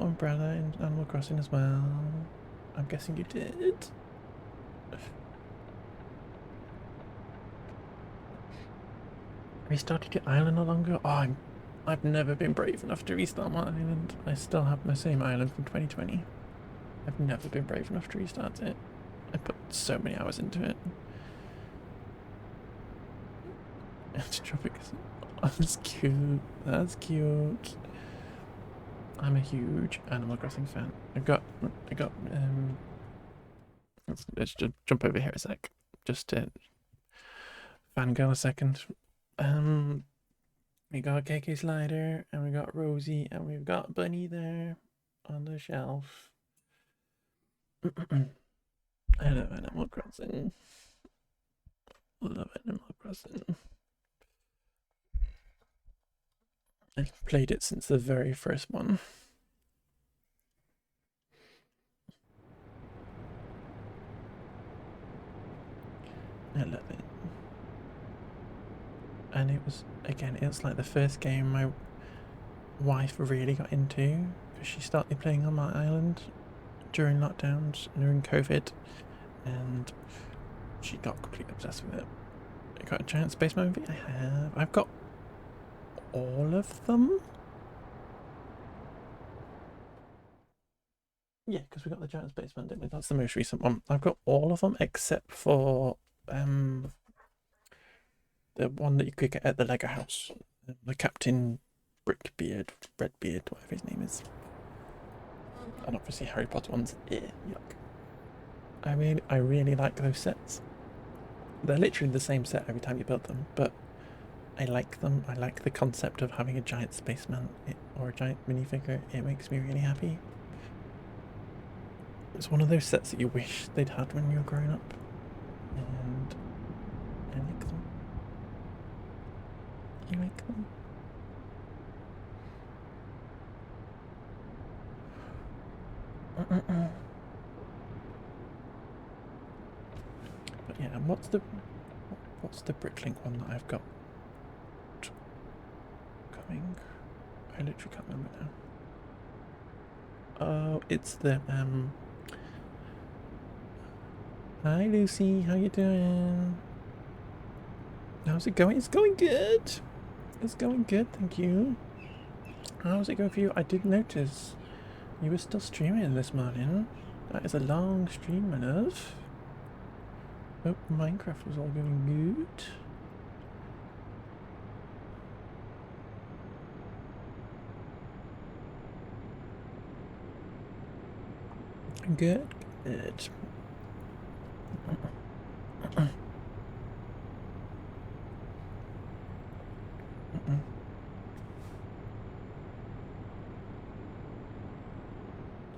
Speaker 1: umbrella in Animal Crossing as well? I'm guessing you did. Restarted your island no longer? Oh, I've never been brave enough to restart my island. I still have my same island from 2020. I've never been brave enough to restart it. I put so many hours into it. It's tropic. Oh, that's cute. That's cute. I'm a huge Animal Crossing fan. Let's just jump over here a sec. Just to fangirl a second. We got KK Slider, and we got Rosie, and we've got Bunny there on the shelf. I love Animal Crossing. Love Animal Crossing. I've played it since the very first one. I love it. And it was like the first game my wife really got into, because she started playing on my island during lockdowns, during COVID, and she got completely obsessed with it. I got a giant space movie. I've got all of them. Yeah, because we got the giant spaceman, didn't we? That's the most recent one. I've got all of them except for the one that you could get at the Lego house, the Captain Brickbeard, Redbeard, whatever his name is. And obviously Harry Potter ones. Yuck. I really like those sets. They're literally the same set every time you build them, but I like them. I like the concept of having a giant spaceman or a giant minifigure. It makes me really happy. It's one of those sets that you wish they'd had when you were growing up. And I like them. I like them. But yeah, and what's the Bricklink one that I've got coming? I literally can't remember now. Oh, it's the Hi Lucy, how you doing? How's it going? It's going good. It's going good, thank you. How's it going for you? I did notice you were still streaming this morning. That is a long stream, my love. Hope Minecraft was all going good. Good, good.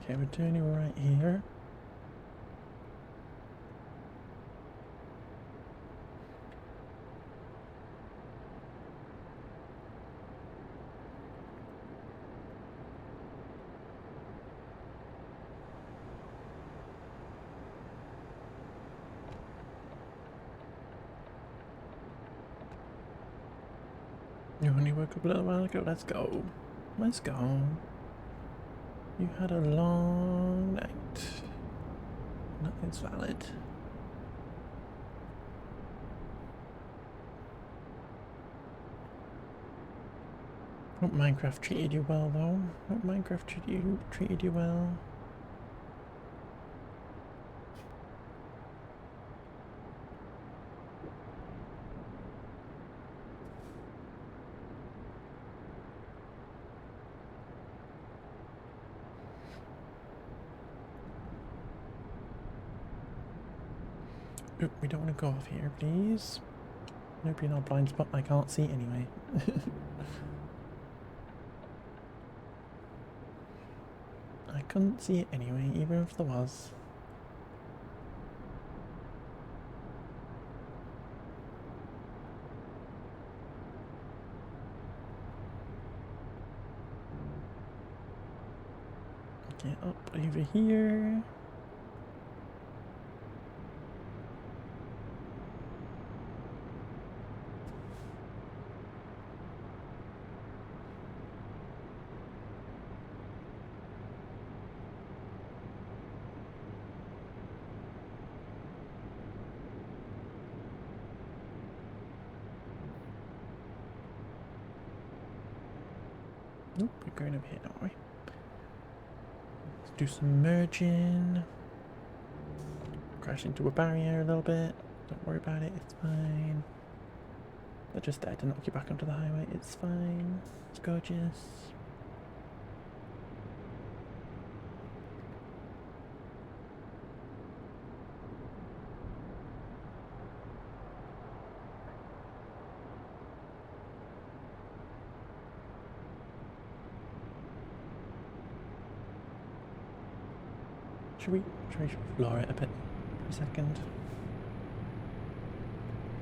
Speaker 1: Okay, we're turning right here. You only woke up a little while ago. Let's go. Let's go. You had a long night. Nothing's valid. Hope Minecraft treated you well, though. Hope Minecraft treated you well. Oop, we don't want to go off here, please. Nope, you're not a blind spot. I can't see anyway. I couldn't see it anyway, even if there was. Get up over here. Nope, we're going over here, don't worry. Let's do some merging. Crash into a barrier a little bit. Don't worry about it, it's fine. They're just there to knock you back onto the highway. It's fine. It's gorgeous. Should we floor it a bit for a second?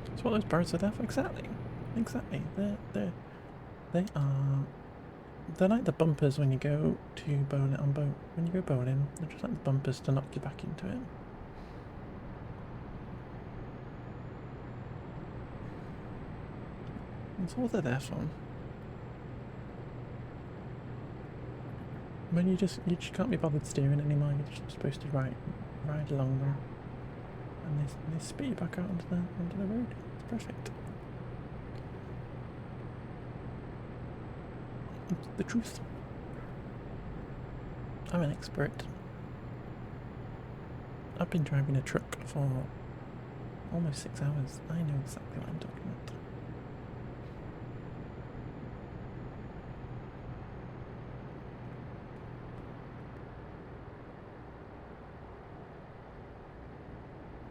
Speaker 1: That's what those birds are there for. Exactly. Exactly. They're like the bumpers when you go to bowling on boat. When you go bowling, they're just like the bumpers to knock you back into it. That's all they're there for. When you just can't be bothered steering anymore, you're just supposed to ride along them, and they spit you back out onto the road. It's perfect. It's the truth. I'm an expert. I've been driving a truck for almost 6 hours. I know exactly what I'm talking about.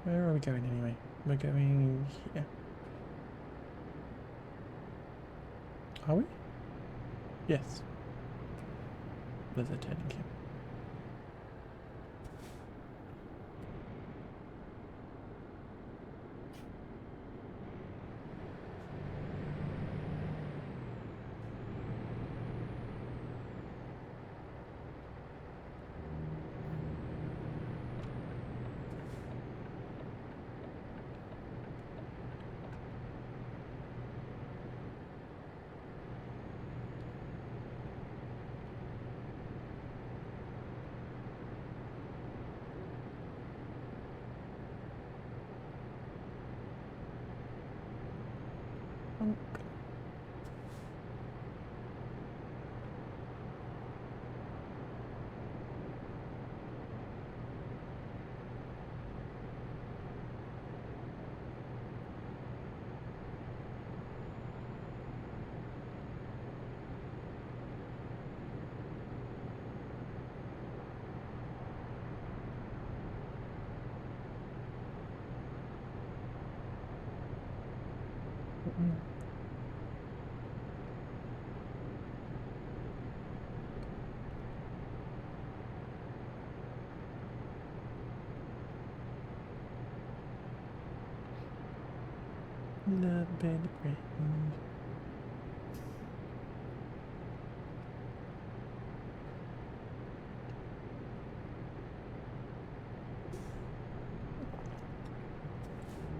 Speaker 1: Where are we going anyway? We're going here. Are we? Yes. There's a turning here. Love Betty Brand.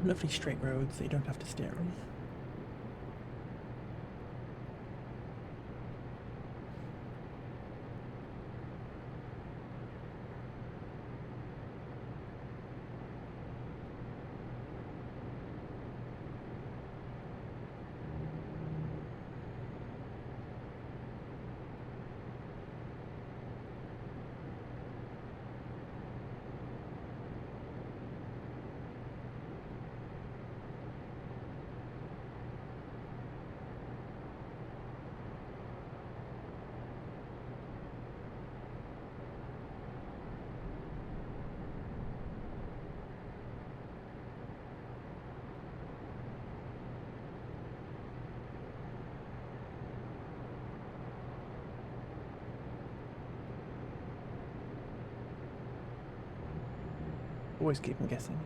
Speaker 1: Lovely straight roads that you don't have to steer on. Always keep them guessing.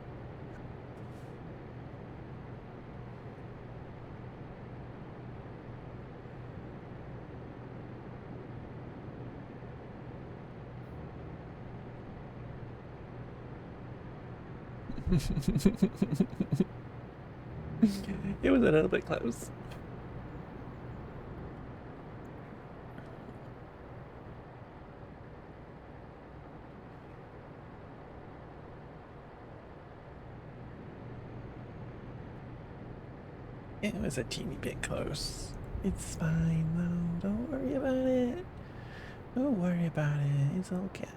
Speaker 1: It was a little bit close. It was a teeny bit close. It's fine though, don't worry about it. Don't worry about it, it's okay.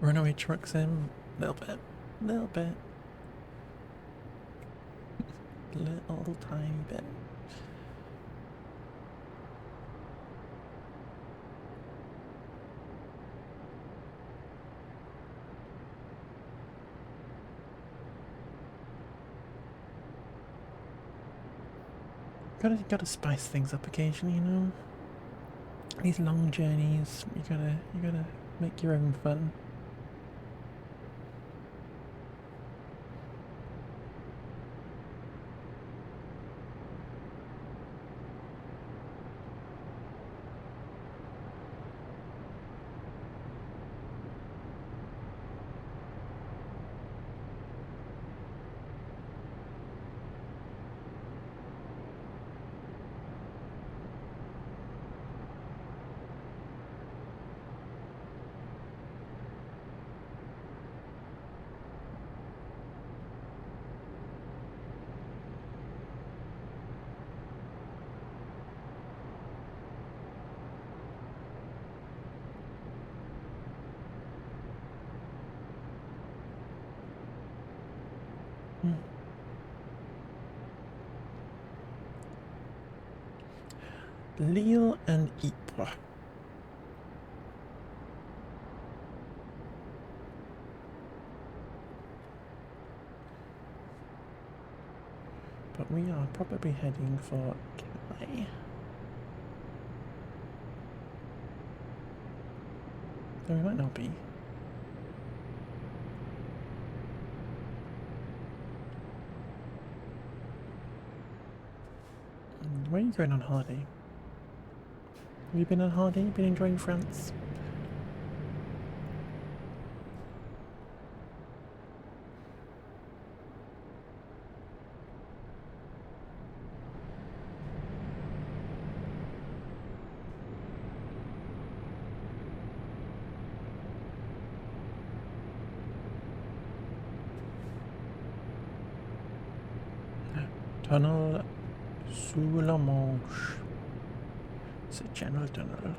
Speaker 1: Runaway trucks him, little bit, little tiny bit. Gotta spice things up occasionally, you know. These long journeys, you gotta make your own fun. Lille and Ypres. But we are probably heading for Calais. Though we might not be. Where are you going on holiday? Have you been on holiday? Been enjoying France? Tunnel sous la Manche. It's a channel tunnel.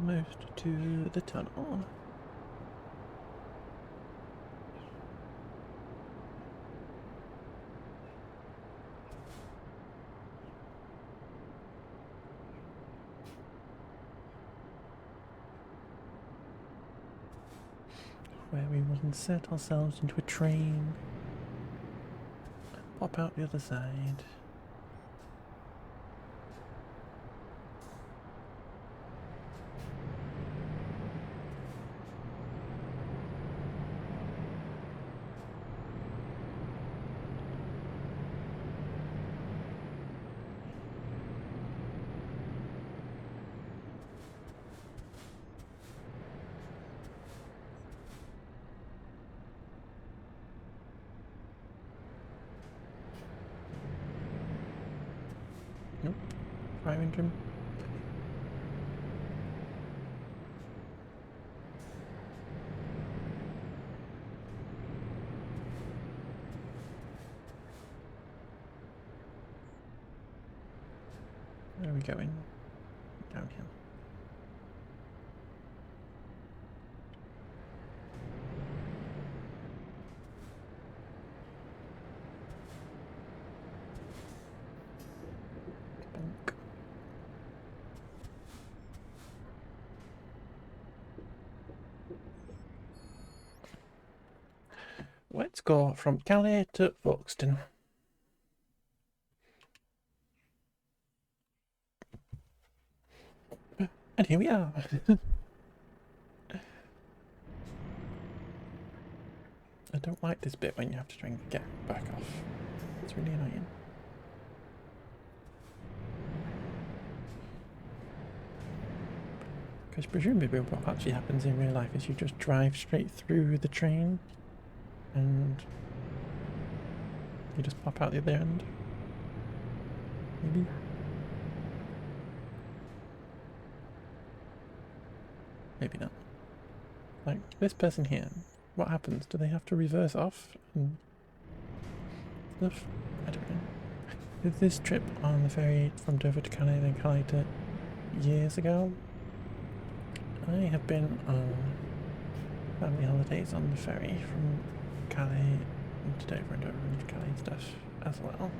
Speaker 1: Almost to the tunnel. Where we will insert ourselves into a train and pop out the other side. Nope. Fire engine. Where are we going? Down here. Bonk. Let's go from Calais to Folkestone. And here we are. I don't like this bit when you have to try and get back off. It's really annoying. Because presumably what actually happens in real life is you just drive straight through the train and you just pop out the other end. Maybe. Maybe not. Like, this person here, what happens? Do they have to reverse off and stuff? I don't know. Did this trip on the ferry from Dover to Calais, then Calais to years ago? I have been on family holidays on the ferry from Calais to Dover and Dover and Calais and stuff as well.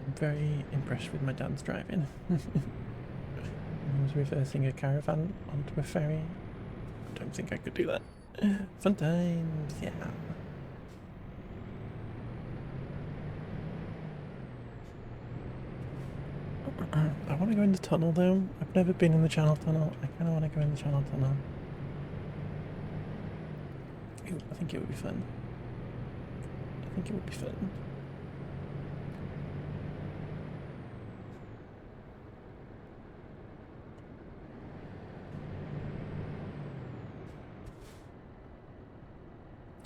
Speaker 1: I'm very impressed with my dad's driving. I was reversing a caravan onto a ferry. I don't think I could do that. Fun times, yeah. I want to go in the tunnel though. I've never been in the Channel Tunnel. I kind of want to go in the Channel Tunnel. Ooh, I think it would be fun. I think it would be fun.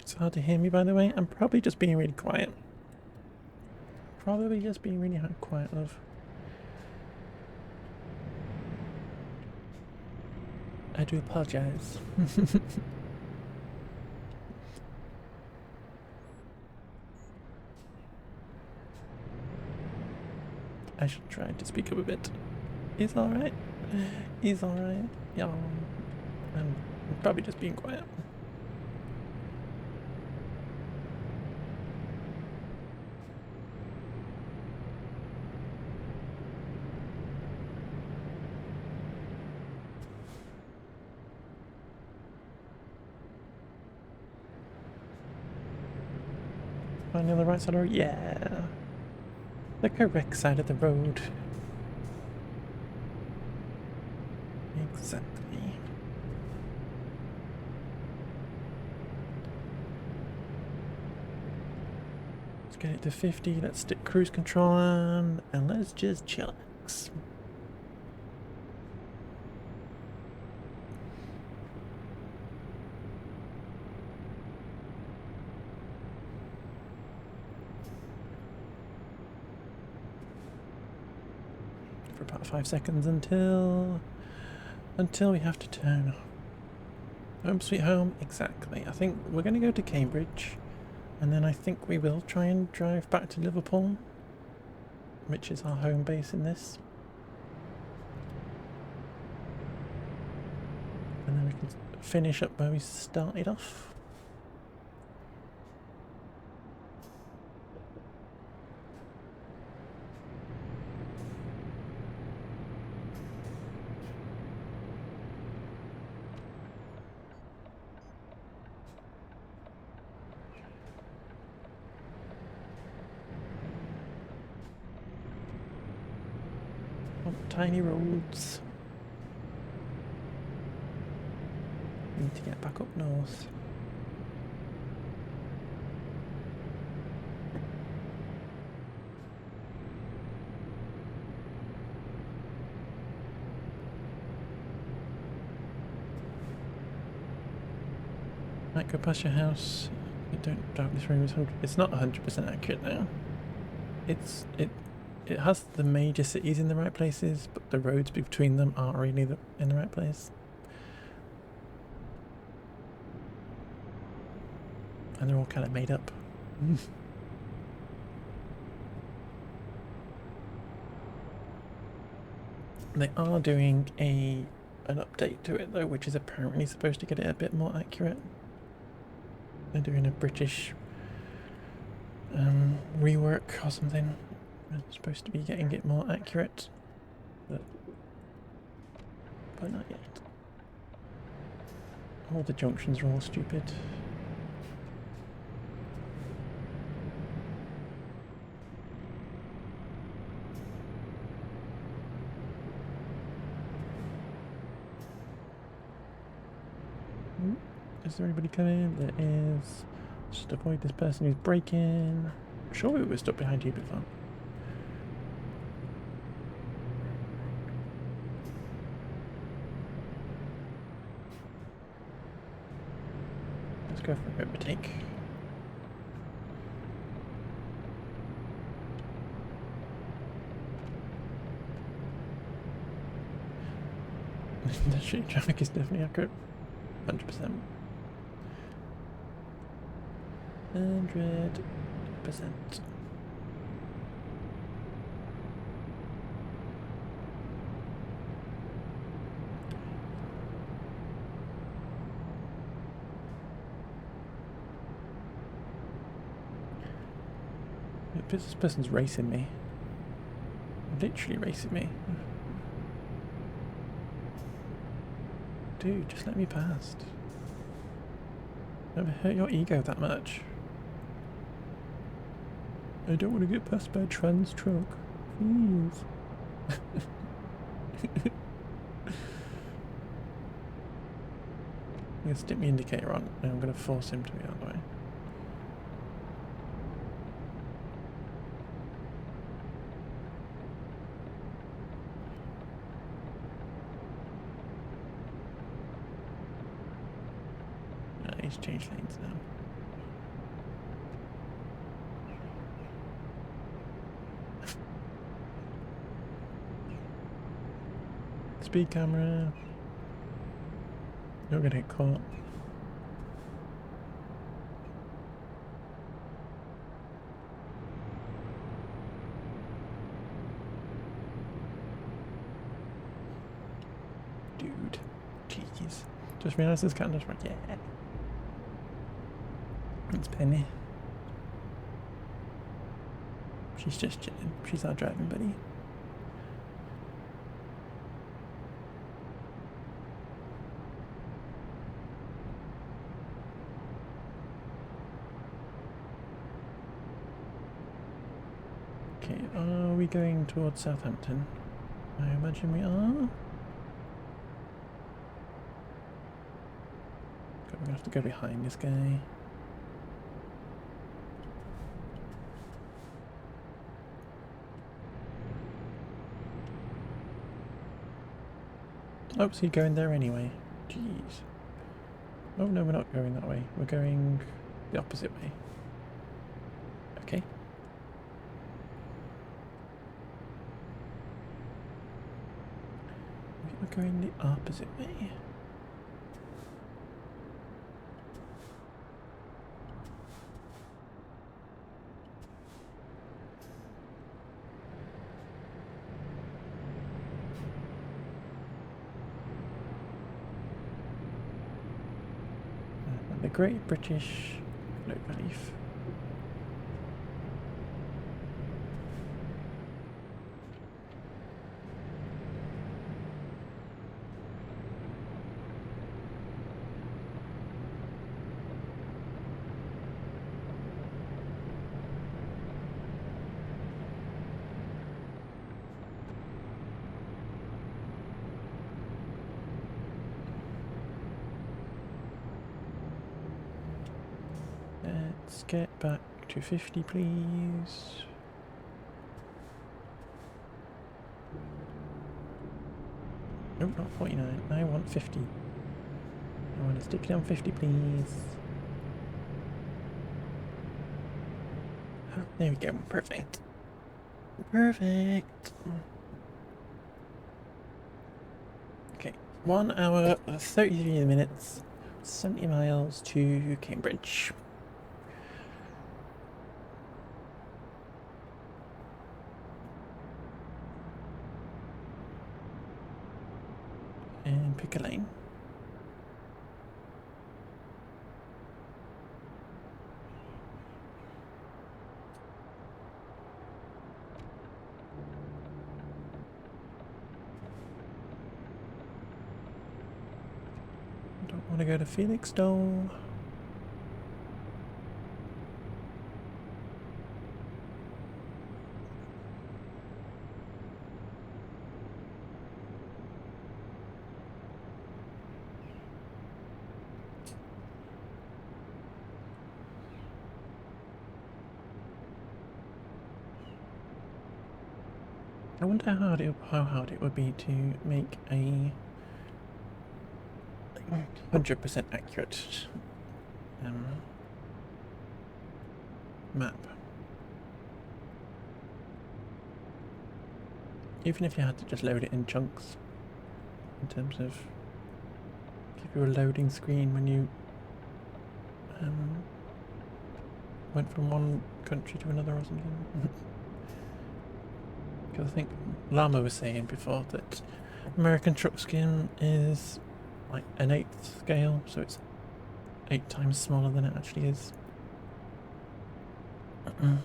Speaker 1: It's hard to hear me, by the way. I'm probably just being really quiet. Probably just being really quiet, love. I do apologize. I should try to speak up a bit. It's alright. It's alright. Yeah. I'm probably just being quiet. Finally on the right side of the road? Yeah. The correct side of the road. Exactly. Let's get it to 50. Let's stick cruise control on and let's just chillax. For about 5 seconds until we have to turn. Home sweet home, exactly. I think we're going to go to Cambridge and then I think we will try and drive back to Liverpool, which is our home base in this. And then we can finish up where we started off. Tiny roads. Need to get back up north. Might go past your house. You don't doubt this room is 100%. It's not 100% accurate now. it has the major cities in the right places, but the roads between them aren't really in the right place. And they're all kind of made up. They are doing an update to it though, which is apparently supposed to get it a bit more accurate. They're doing a British rework or something. It's supposed to be getting it more accurate, but not yet. All the junctions are all stupid. Is there anybody coming? There is. Just avoid this person who's breaking. Sure, we were stuck behind you before. Let's go for a overtake. The street traffic is definitely accurate. 100%. 100%. This person's racing me. Literally racing me. Dude, just let me past. Never hurt your ego that much. I don't want to get passed by a trans truck. Please. I'm going to stick my indicator on and I'm going to force him to be out of the way. He's changed lanes now. Speed camera. You're gonna get caught. Dude. Jeez. Just realised this cat just went, yeah. It's Penny. She's just chilling. She's our driving buddy. Okay, are we going towards Southampton? I imagine we are. We're gonna have to go behind this guy. Oh, so you're going there anyway. Jeez. Oh no, we're not going that way. We're going the opposite way. Okay. We're going the opposite way. The Great British Note Relief. Let's get back to 50, please. Nope, not 49. I want 50. I want to stick down 50, please. There we go. Perfect. Perfect. Okay, 1 hour 33 minutes, 70 miles to Cambridge. And pick a lane. Don't want to go to Felixstowe. I wonder how hard it would be to make a 100% accurate map. Even if you had to just load it in chunks, in terms of give you a loading screen when you went from one country to another or something. Because I think Llama was saying before that American truck skin is like an 1/8 scale, so it's 8 times smaller than it actually is. I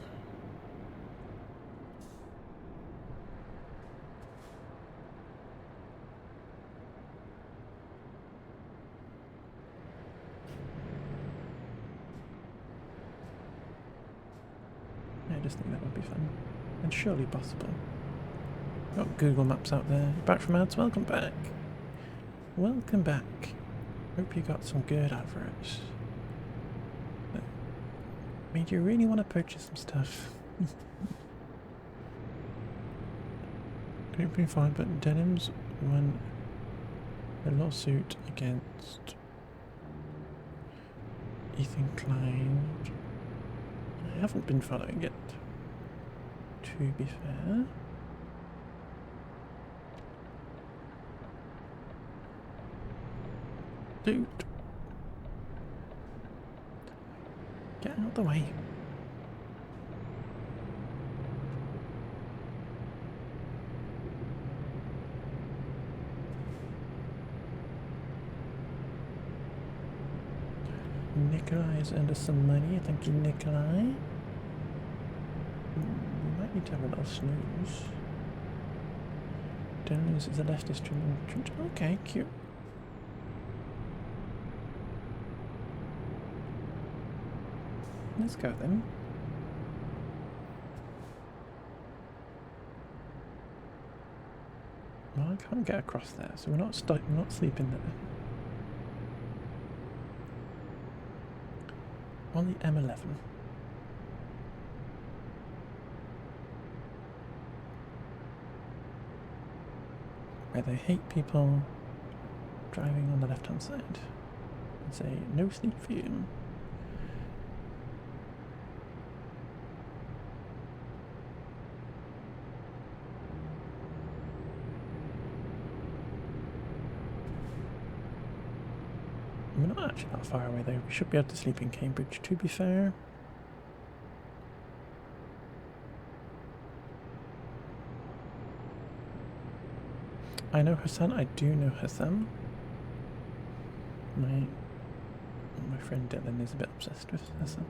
Speaker 1: just think that would be fun and surely possible. Got Google Maps out there. Back from ads, welcome back. Welcome back. Hope you got some good adverts that made you really want to purchase some stuff. Couldn't be fine, but Denims won a lawsuit against Ethan Klein. I haven't been following it, to be fair. Dude, get out of the way. Nikolai's under some money. Thank you, Nikolai. We might need to have a little snooze. Dennis is a leftist. Okay, cute. Let's go then. Well, I can't get across there, so we're not sleeping there. On the M11. Where they hate people driving on the left-hand side. And say, no sleep for you. We're not actually that far away though. We should be able to sleep in Cambridge, to be fair. I know Hassan. I do know Hassan. My friend Dylan is a bit obsessed with Hassan.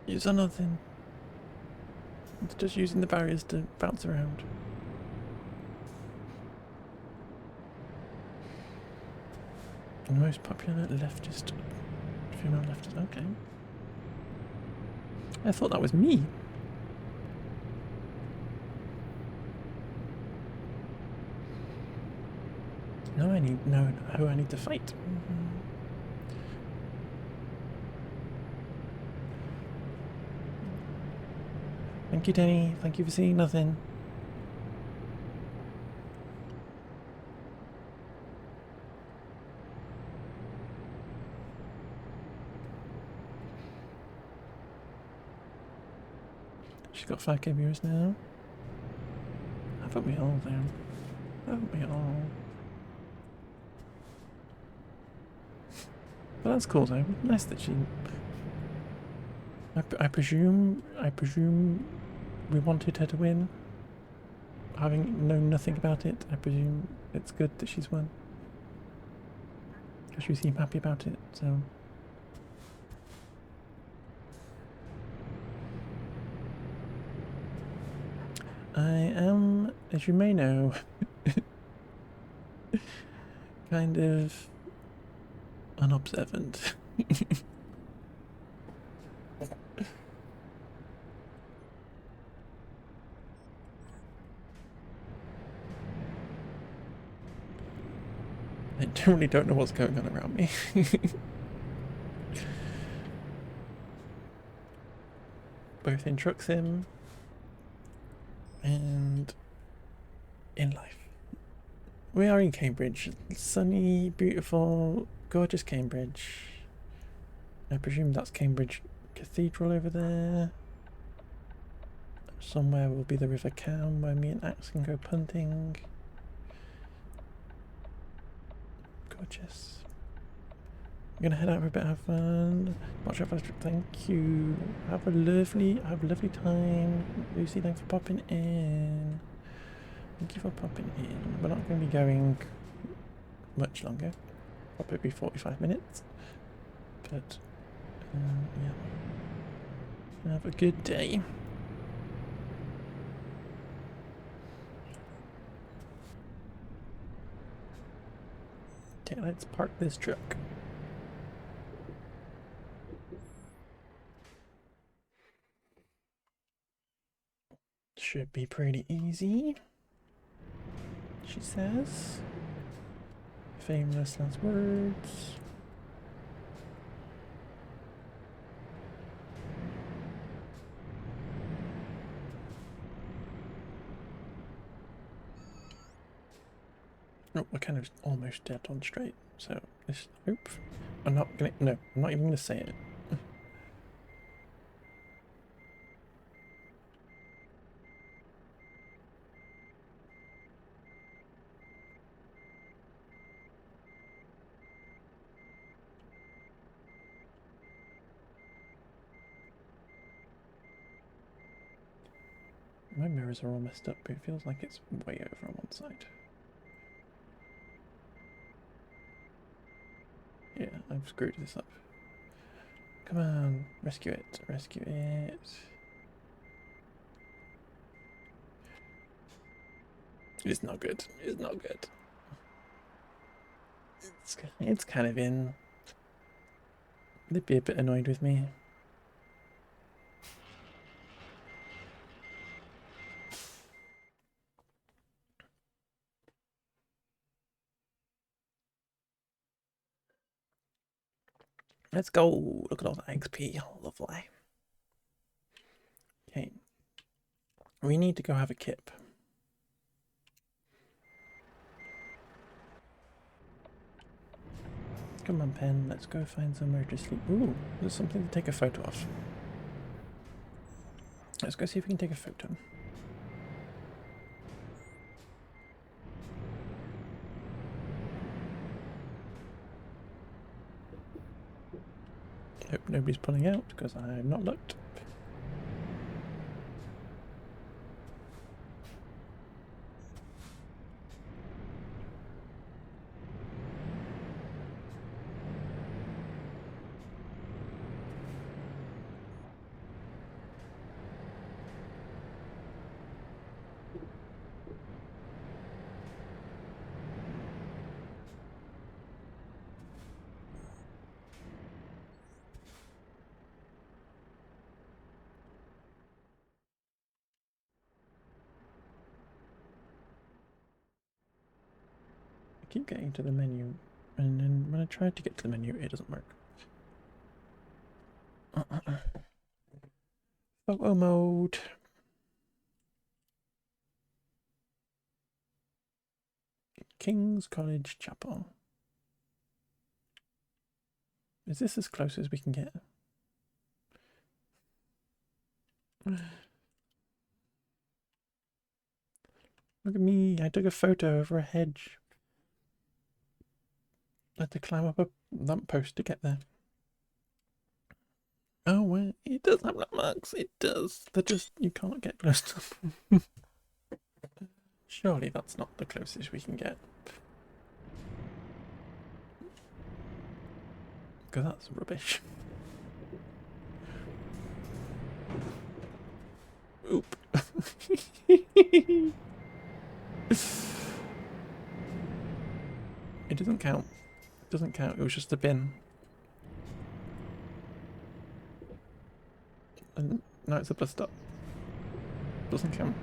Speaker 1: Use nothing. It's just using the barriers to bounce around. The most popular leftist, female leftist. Okay. I thought that was me. No, I need no. Who I need to fight. Thank you, Denny. Thank you for seeing nothing. She's got 5k viewers now. Haven't we all, then? Haven't we all? But that's cool, though. Nice that she. I presume we wanted her to win. Having known nothing about it, I presume it's good that she's won. Because you seem happy about it, so. I am, as you may know, kind of unobservant. I generally don't know what's going on around me. Both in truck sim and in life. We are in Cambridge. Sunny, beautiful, gorgeous Cambridge. I presume that's Cambridge Cathedral over there. Somewhere will be the River Cam where me and Axe can go punting. Gorgeous. I'm gonna head out for a bit, have fun. Watch out for the thank you. Have a lovely time. Lucy, thanks for popping in. Thank you for popping in. We're not gonna be going much longer. Probably 45 minutes. But yeah. Have a good day. Okay, let's park this truck. Should be pretty easy, she says. Famous last words. Oh, we're kind of almost dead on straight, so this hope. I'm not even gonna say it. My mirrors are all messed up, but it feels like it's way over on one side. Yeah, I've screwed this up. Come on, rescue it, rescue it. It's not good, it's not good. It's kind of in. They'd be a bit annoyed with me. Let's go. Look at all that XP. Lovely. Okay. We need to go have a kip. Come on, Pen. Let's go find somewhere to sleep. Ooh, there's something to take a photo of. Let's go see if we can take a photo. Hope nobody's pulling out because I've not looked. keep getting to the menu, and then when I try to get to the menu, it doesn't work. Photo mode. King's College Chapel. Is this as close as we can get? Look at me, I took a photo over a hedge. I had to climb up a lamppost to get there. Oh, well, it does have landmarks. It does. They're just, you can't get close to them. Surely that's not the closest we can get. Because that's rubbish. Oop. It doesn't count. It doesn't count. It was just a bin. And now it's a bus stop. Doesn't count.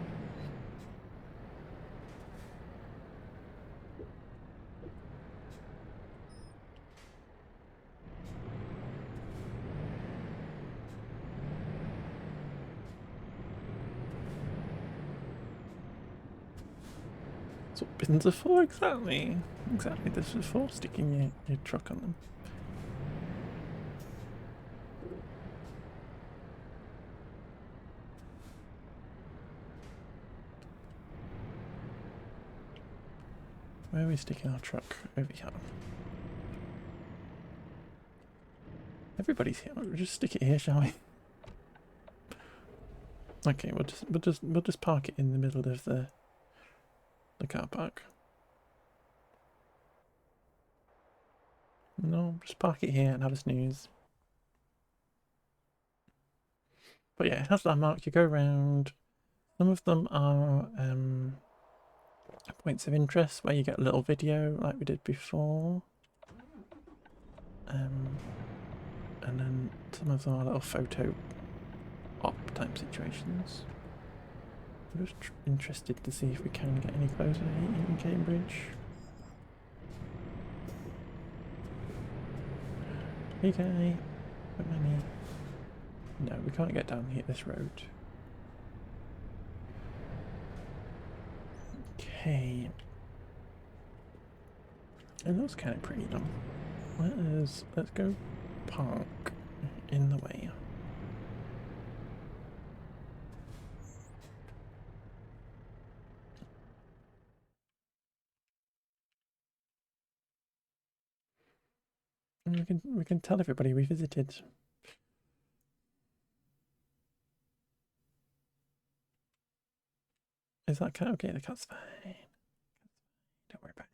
Speaker 1: That's what bins are for, exactly. Exactly, this is for sticking your truck on them. Where are we sticking our truck? Over here. Everybody's here. We'll just stick it here, shall we? Okay, we'll just park it in the middle of the car park. No, just park it here and have a snooze. But yeah, it has landmarks. You go around. Some of them are points of interest where you get a little video like we did before. And then some of them are little photo op type situations. I'm just interested to see if we can get any closer in Cambridge. Hey guy, what money? No, we can't get down here this road. Okay. It looks kind of pretty though. Let's go park in the way. And we can tell everybody we visited. Is that cat okay? The cat's fine. Don't worry about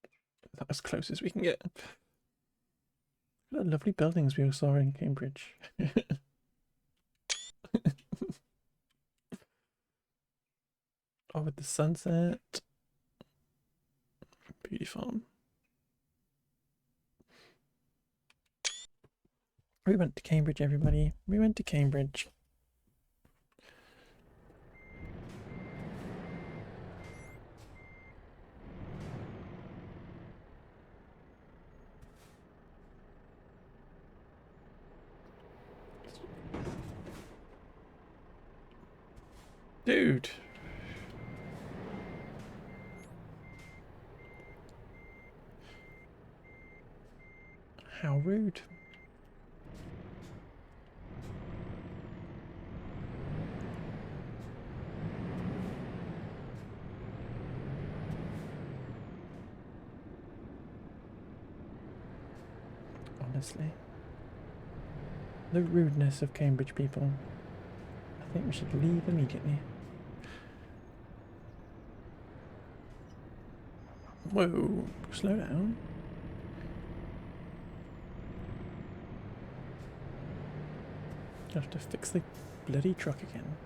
Speaker 1: it. That's as close as we can get. What lovely buildings we all saw in Cambridge. Oh, with the sunset. Beautiful. We went to Cambridge, everybody. We went to Cambridge. Dude. How rude. Honestly. The rudeness of Cambridge people. I think we should leave immediately. Whoa, slow down. You have to fix the bloody truck again.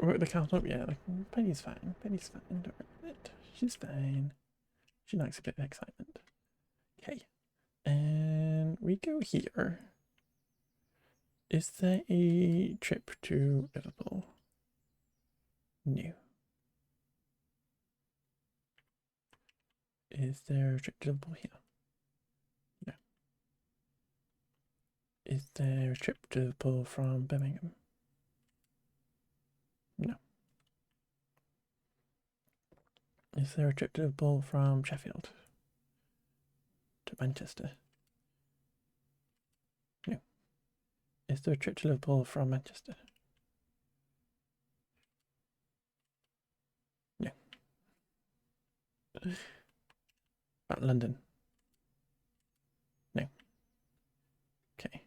Speaker 1: Work the count up, yeah. Like, Penny's fine. Penny's fine. Don't worry about it. She's fine. She likes a bit of excitement. Okay. And we go here. Is there a trip to Liverpool? No. Is there a trip to Liverpool here? No. Is there a trip to Liverpool from Birmingham? No. Is there a trip to Liverpool from Sheffield to Manchester? No. Is there a trip to Liverpool from Manchester? No. London? No. Okay.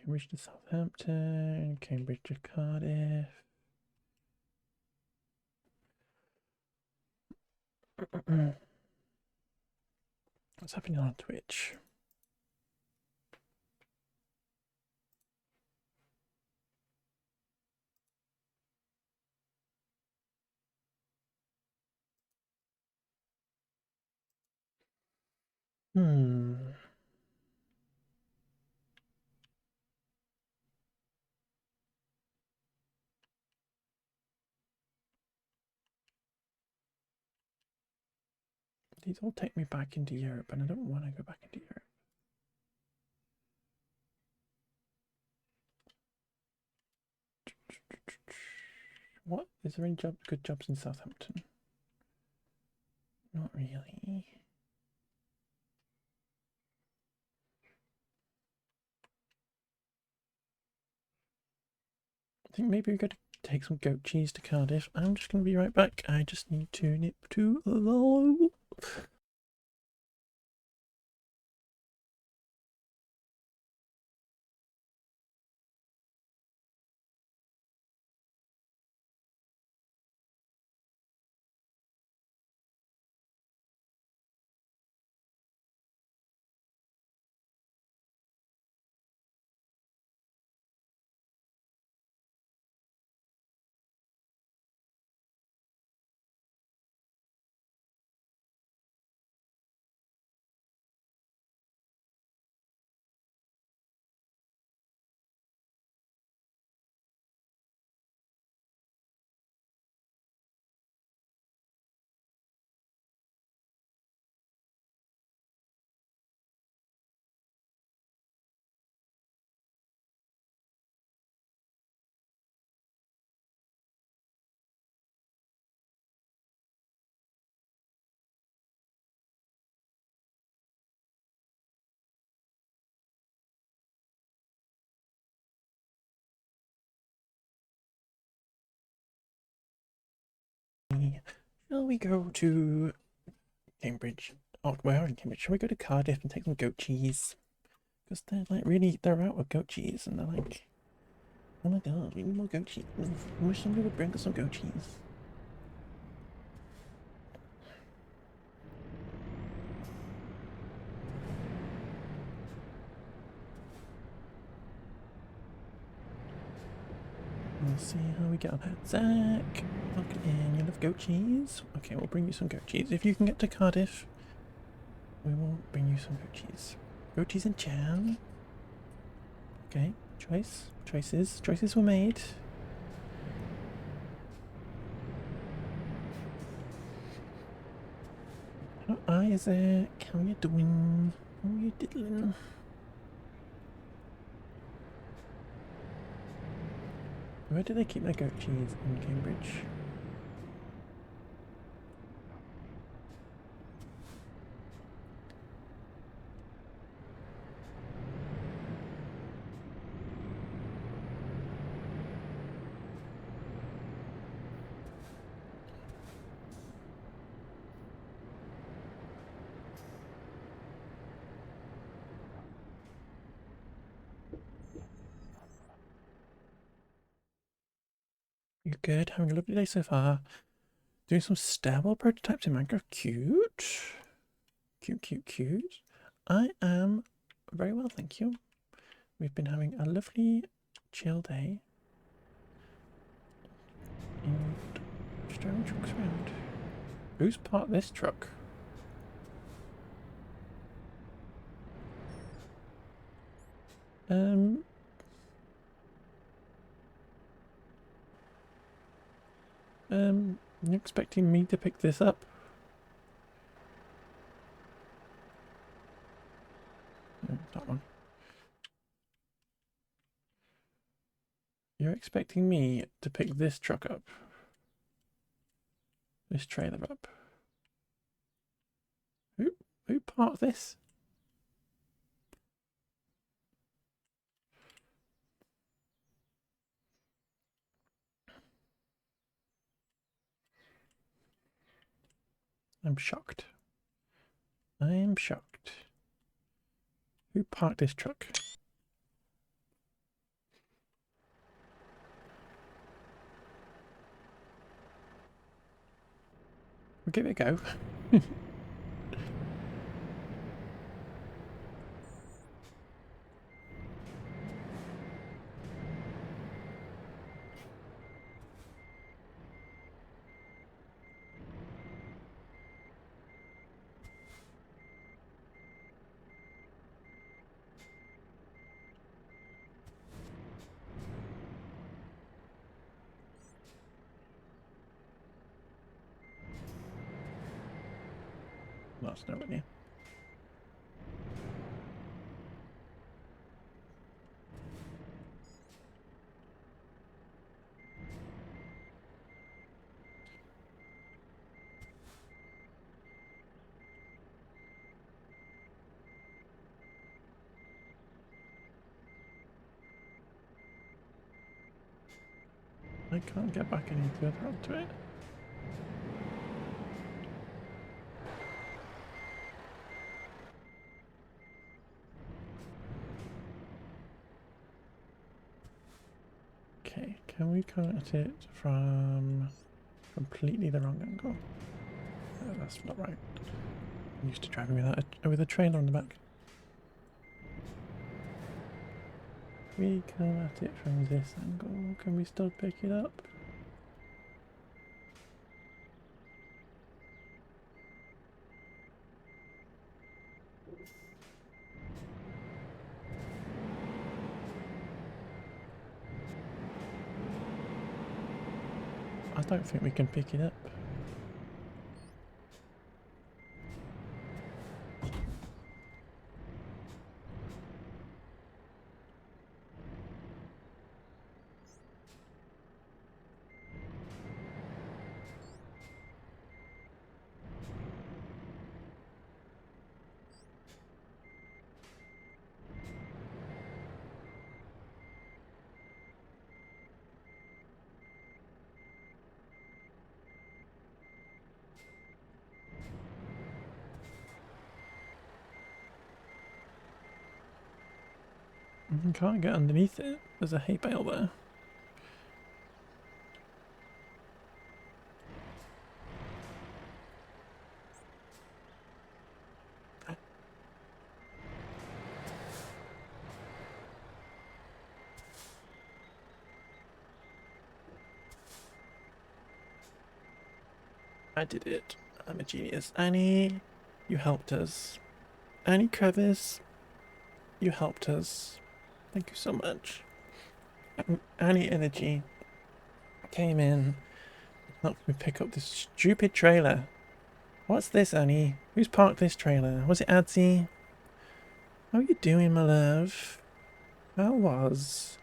Speaker 1: Cambridge to Southampton, Cambridge to Cardiff. What's happening on Twitch? These all take me back into Europe, and I don't want to go back into Europe. What? Is there any good jobs in Southampton? Not really. I think maybe we got to take some goat cheese to Cardiff. I'm just going to be right back. I just need to nip to the... Shall we go to Cambridge? Oh, where in Cambridge? Shall we go to Cardiff and take some goat cheese? Because they're like really, they're out of goat cheese, and they're like, oh my god, we need more goat cheese. I wish somebody would bring us some goat cheese. We'll see how we get on. Zach, look in. You love goat cheese? Okay, we'll bring you some goat cheese. If you can get to Cardiff, we will bring you some goat cheese. Goat cheese and jam. Okay, choices were made. Hello, Isaac. How you doing? How you diddling? Where do they keep their goat cheese in Cambridge? You good? Having a lovely day so far. Doing some stairwell prototypes in Minecraft. Cute. Cute, cute, cute. I am very well, thank you. We've been having a lovely chill day. And just driving trucks around. Who's parked this truck? You're expecting me to pick this up? No, that one. You're expecting me to pick this truck up? This trailer up? Who parked this? I'm shocked. I am shocked. Who parked this truck? We'll give it a go. That's nowhere near. I can't get back any further onto it. Okay, can we come at it from completely the wrong angle? No, that's not right. I'm used to driving with a trailer on the back. We come at it from this angle. Can we still pick it up? I don't think we can pick it up. Can't get underneath it. There's a hay bale there. I did it. I'm a genius. Annie, you helped us. Annie Crevice, you helped us. Thank you so much. Annie Energy came in, helped me pick up this stupid trailer. What's this, Annie? Who's parked this trailer? Was it Adsy? How are you doing, my love? How was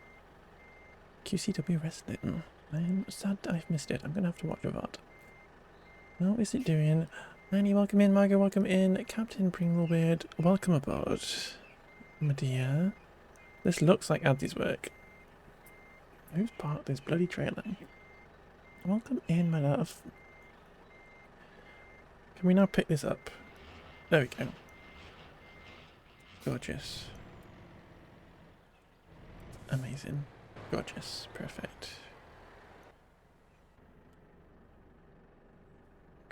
Speaker 1: QCW Wrestling? I'm sad I've missed it. I'm gonna have to watch a VOD. How is it doing? Annie, welcome in. Margot, welcome in. Captain Pringlebeard, welcome aboard. My dear. This looks like Adsy's work. Who's parked this bloody trailer? Welcome in, my love. Can we now pick this up? There we go. Gorgeous. Amazing. Gorgeous. Perfect.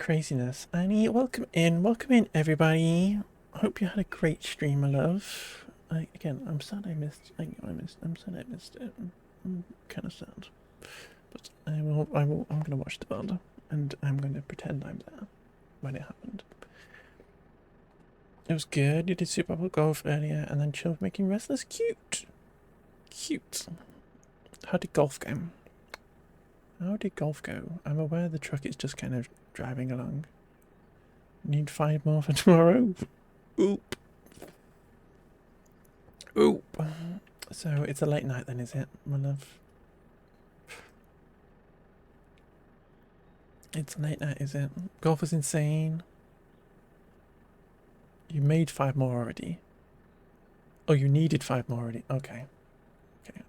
Speaker 1: craziness. Annie, welcome in everybody. I hope you had a great stream, my love. I'm sad I missed. I'm sad I missed it. I'm kind of sad, but I'm gonna watch the VOD and I'm gonna pretend I'm there when it happened. It was good. You did Super Bowl golf earlier, and then chilled making restless. Cute. How did golf go? I'm aware the truck is just kind of driving along. Need 5 more for tomorrow. Oop. So it's a late night then, is it, my love? It's a late night, is it? Golf is insane. You made 5 more already. Oh, you needed 5 more already. Okay.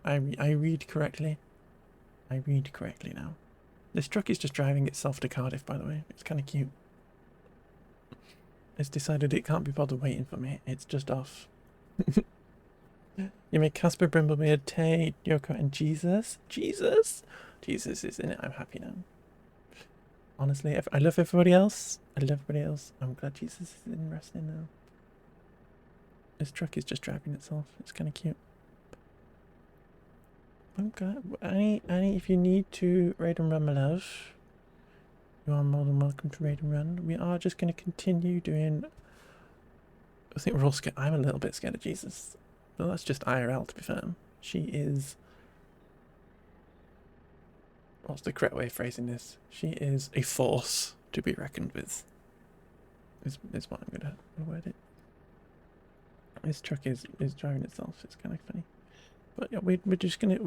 Speaker 1: I read correctly. I read correctly now. This truck is just driving itself to Cardiff, by the way. It's kind of cute. It's decided it can't be bothered waiting for me. It's just off. You make Casper, Brimblebeard, Tay, Yoko, and Jesus. Jesus is in it. I'm happy now. Honestly, I love everybody else. I'm glad Jesus is in wrestling now. This truck is just driving itself. It's kind of cute. I'm glad. Annie, if you need to raid and run, my love, you are more than welcome to raid and run. We are just going to continue doing. I think we're all scared. I'm a little bit scared of Jesus. Well, that's just IRL, to be fair. She is. What's the correct way of phrasing this? She is a force to be reckoned with. Is what I'm gonna word it. This truck is driving itself. It's kind of funny. But yeah, we're just gonna.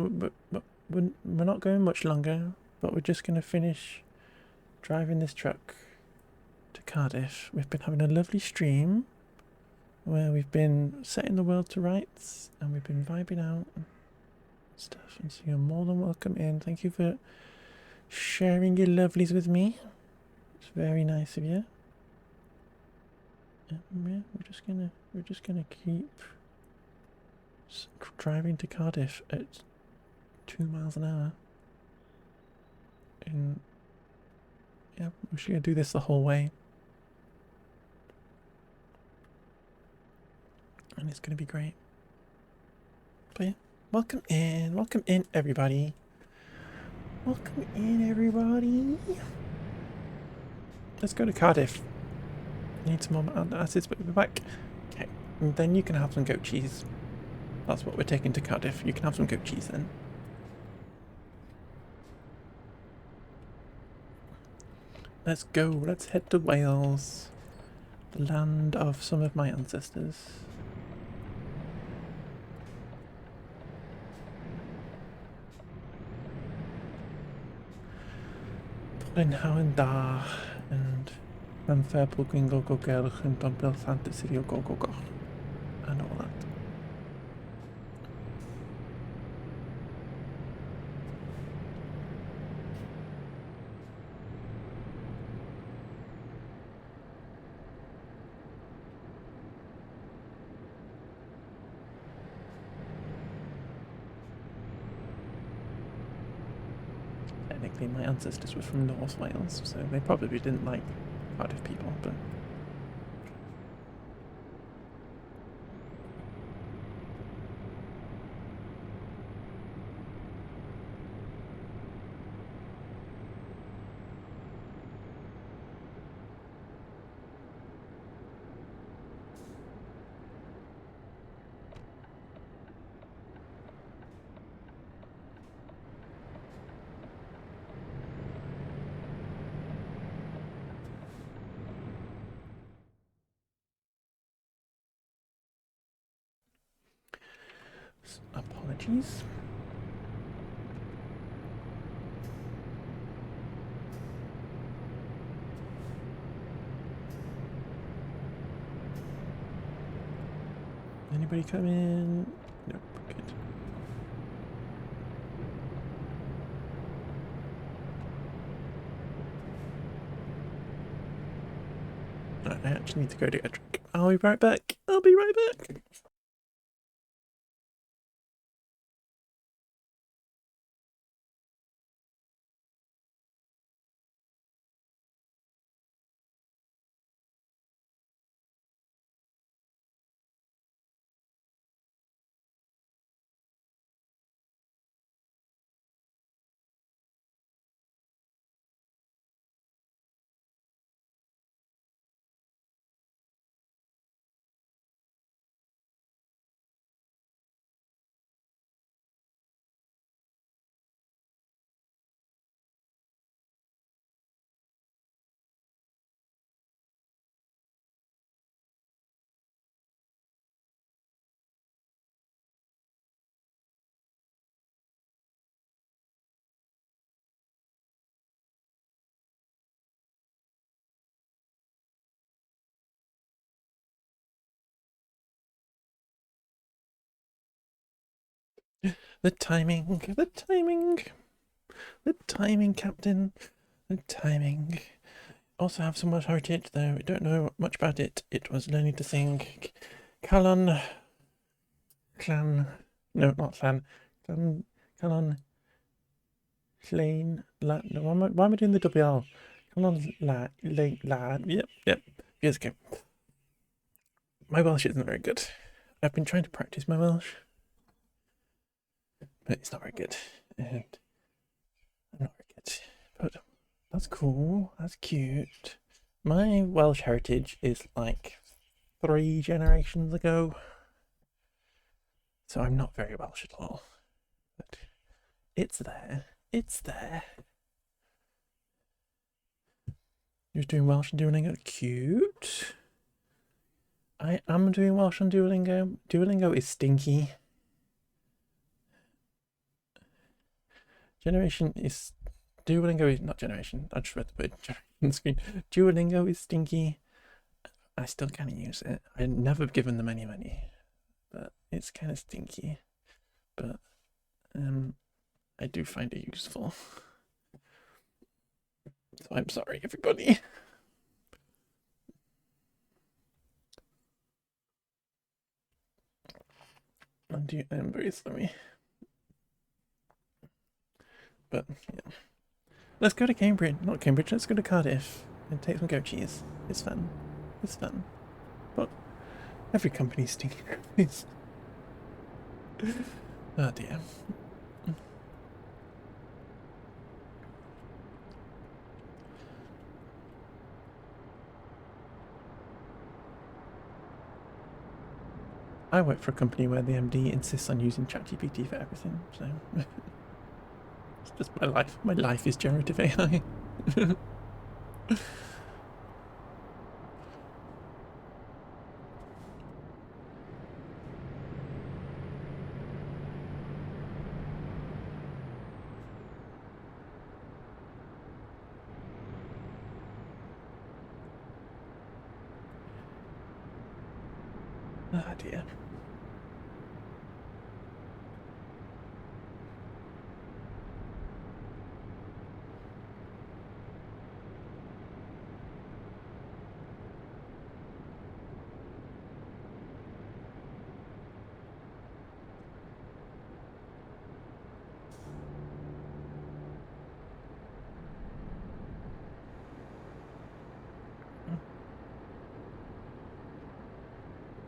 Speaker 1: We're not going much longer. But we're just gonna finish driving this truck to Cardiff. We've been having a lovely stream where we've been setting the world to rights and we've been vibing out and stuff. And so you're more than welcome in. Thank you for sharing your lovelies with me. It's very nice of you. Yeah, we're just gonna keep driving to Cardiff at 2 miles an hour. And yeah, we're just gonna do this the whole way. And it's gonna be great. But yeah, welcome in everybody. Welcome in everybody. Let's go to Cardiff. Need some more acids, but we'll be back. Okay, and then you can have some goat cheese. That's what we're taking to Cardiff. You can have some goat cheese then. Let's go. Let's head to Wales, the land of some of my ancestors. Brynhawn da and Manferpel Gringo Gogel and Dompel Santa Sirio Gogogo and all that. Technically, my ancestors were from North Wales, so they probably didn't like Cardiff people, but. Apologies. Anybody come in? Nope, good. Right, I actually need to go get a drink. I'll be right back. I'll be right back. The timing, the timing, the timing, Captain, the timing. Also have some Welsh heritage, though I don't know much about it. It was learning to sing Calon, no, not Clan, Calon, Llain, no, why am I doing the double L? Calon, lad, yep, years ago. My Welsh isn't very good. I've been trying to practice my Welsh, but it's not very good, and I'm not very good. But that's cool. That's cute. My Welsh heritage is like 3 generations ago, so I'm not very Welsh at all. But it's there. It's there. You're doing Welsh on Duolingo. Cute. I am doing Welsh on Duolingo. Duolingo is stinky. Generation is... Duolingo is not generation. I just read the word on screen. Duolingo is stinky. I still kind of use it. I've never given them any money, but it's kind of stinky. But I do find it useful. So I'm sorry, everybody. I'm very sorry. But yeah. Let's go to Cambridge. Not Cambridge, let's go to Cardiff and take some goat cheese. It's fun. It's fun. But every company's stinking companies. Oh dear. I work for a company where the MD insists on using ChatGPT for everything, so it's just my life. My life is generative AI. Ah dear.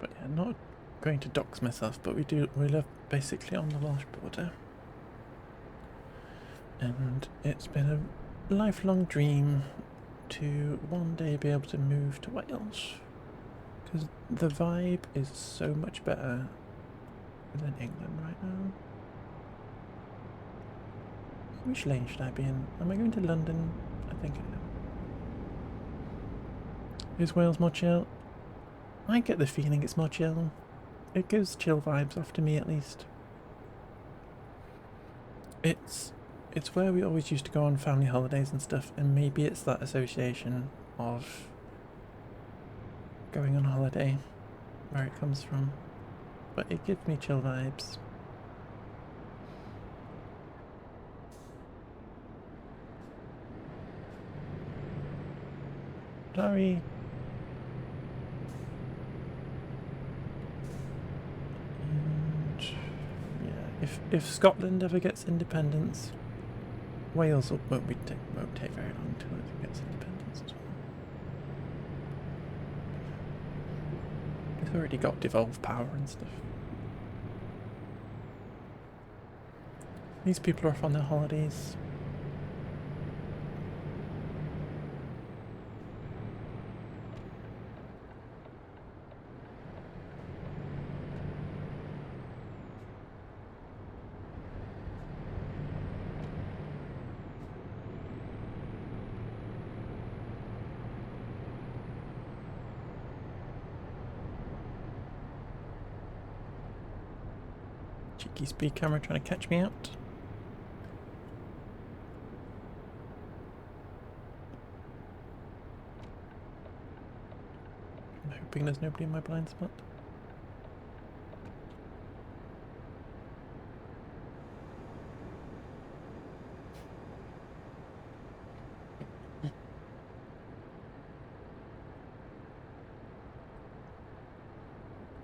Speaker 1: But yeah, not going to dox myself, but we live basically on the Welsh border. And it's been a lifelong dream to one day be able to move to Wales. Because the vibe is so much better than England right now. Which lane should I be in? Am I going to London? I think I am. Is Wales more chill? I get the feeling it's more chill. It gives chill vibes off to me, at least. It's where we always used to go on family holidays and stuff, and maybe it's that association of going on holiday where it comes from. But it gives me chill vibes. Sorry. And yeah, if Scotland ever gets independence, Wales won't take very long until it gets independence as well. It's already got devolved power and stuff. These people are off on their holidays. Cheeky speed camera trying to catch me out. I'm hoping there's nobody in my blind spot.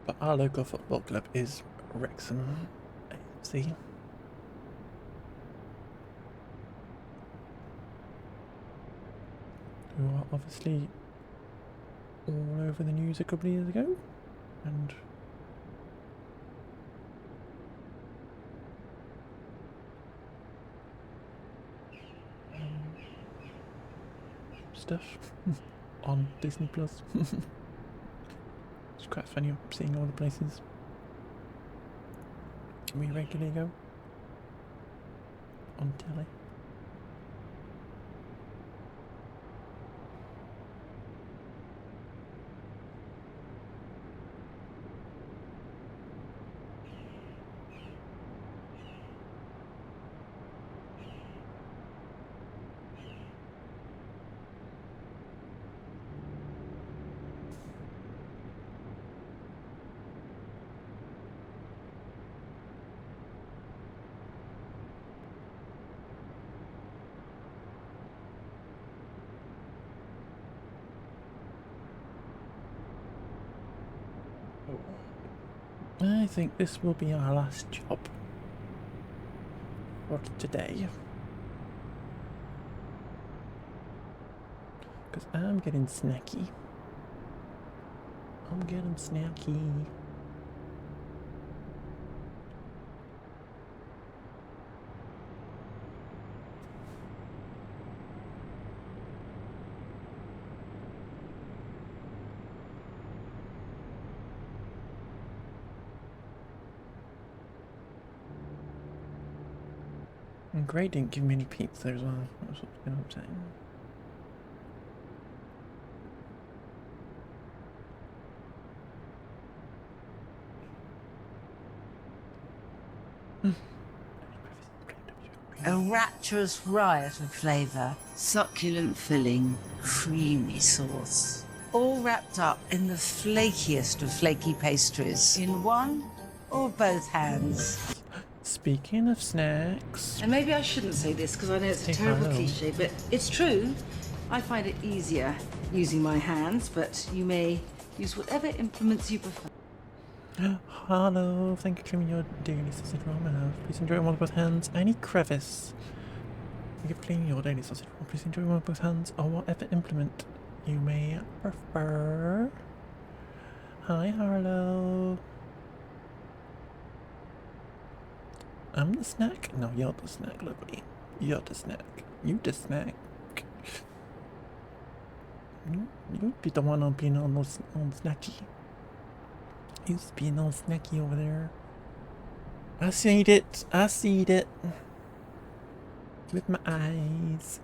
Speaker 1: But our local football club is Wrexham AFC. Who are obviously all over the news a couple of years ago, and stuff on Disney Plus. It's quite funny seeing all the places we regularly go on telly. I think this will be our last job for today, because I'm getting snacky. I'm getting snacky. And Gray didn't give me any pizza as well. That's what's been upsetting.
Speaker 3: A rapturous riot of flavour, succulent filling, creamy sauce. All wrapped up in the flakiest of flaky pastries in one or both hands.
Speaker 1: Speaking of snacks,
Speaker 2: And maybe I shouldn't say this because I know it's a
Speaker 1: Hey,
Speaker 2: terrible
Speaker 1: hello.
Speaker 2: cliche, but it's true. I find it easier using my hands, but you may use whatever implements you prefer.
Speaker 1: hello, thank you for cleaning your daily sausage roll, my love. Please enjoy one with both hands. Any crevice. Thank you for cleaning your daily sausage roll. Please enjoy one with both hands or whatever implement you may prefer. Hi, Harlow. I'm the snack? No, you're the snack, lovely. You're the snack. You the snack. You be the one on being on snacky. You being all snacky over there. I seen it. I seen it. With my eyes.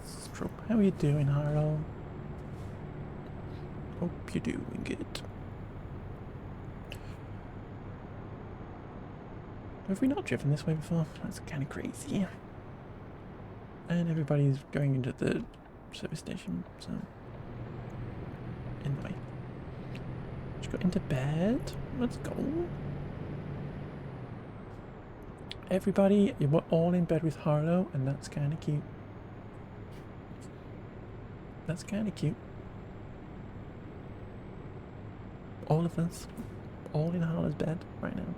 Speaker 1: Stroke. How are you doing, Harlow? Hope you're doing good. Have we not driven this way before? That's kind of crazy. And everybody's going into the service station, so... Anyway. Just got into bed. Let's go. Everybody, you're all in bed with Harlow, and that's kind of cute. That's kind of cute. All of us. All in Harlow's bed right now.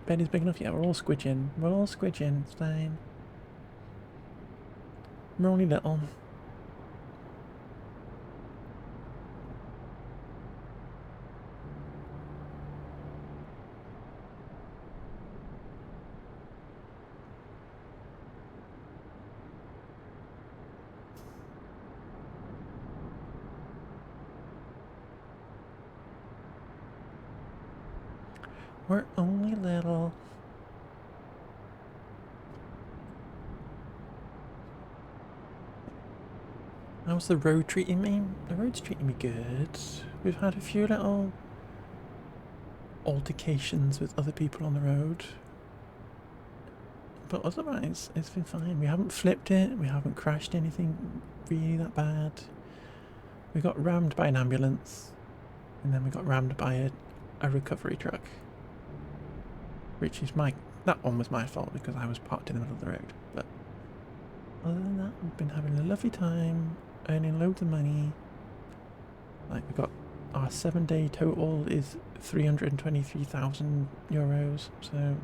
Speaker 1: Bed is big enough? Yeah, we're all squidging. We're all squidging. It's fine. We're only little. We're only little. How's the road treating me? The road's treating me good. We've had a few little altercations with other people on the road. But otherwise, it's been fine. We haven't flipped it. We haven't crashed anything really that bad. We got rammed by an ambulance. And then we got rammed by a recovery truck. Which is that one was my fault because I was parked in the middle of the road. But other than that, We've been having a lovely time, earning loads of money. Like, we've got our 7-day total is 323,000 euros, so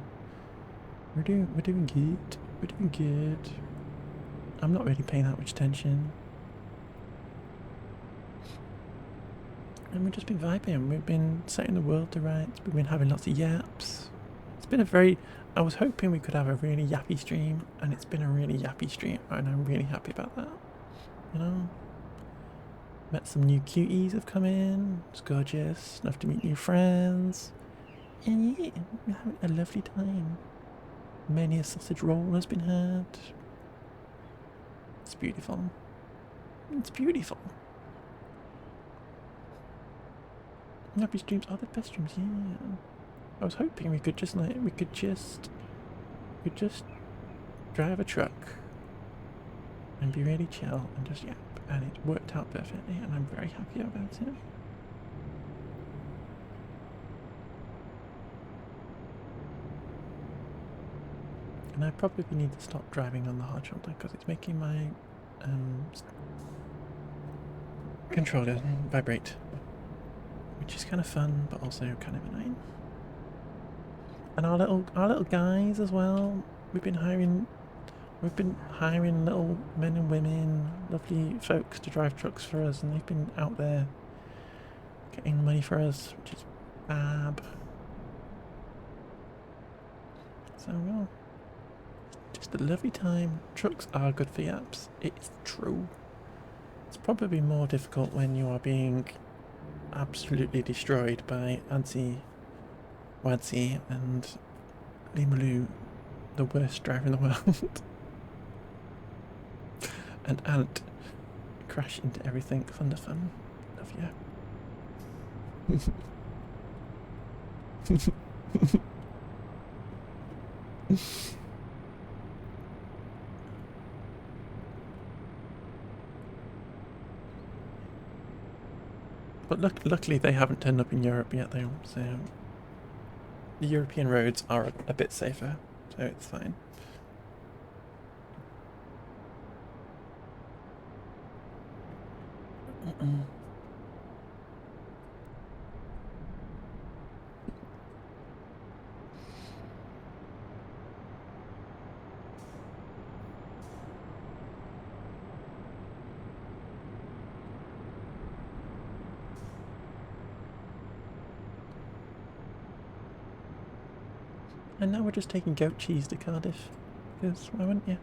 Speaker 1: we're doing good. We're doing good. I'm not really paying that much attention. And we've just been vibing. We've been setting the world to rights. We've been having lots of yaps. It's been a very... I was hoping we could have a really yappy stream, and it's been a really yappy stream, and I'm really happy about that. You know? Met some new cuties have come in. It's gorgeous. Enough to meet new friends. And yeah, we're having a lovely time. Many a sausage roll has been had. It's beautiful. It's beautiful. Happy streams are the best streams, yeah. I was hoping we could just drive a truck and be really chill and just yap, and it worked out perfectly, and I'm very happy about it. And I probably need to stop driving on the hard shoulder because it's making my controller vibrate, which is kind of fun but also kind of annoying. And our little guys as well. We've been hiring little men and women, lovely folks to drive trucks for us, and they've been out there getting money for us, which is fab. So well, just a lovely time. Trucks are good for yaps. It's true. It's probably more difficult when you are being absolutely destroyed by Ansi, Wadsy and Limalu, the worst driver in the world. And Ant crash into everything. Fun to fun. Love you. But luckily they haven't turned up in Europe yet though, so the European roads are a bit safer, so it's fine. And now we're just taking goat cheese to Cardiff, because why wouldn't you?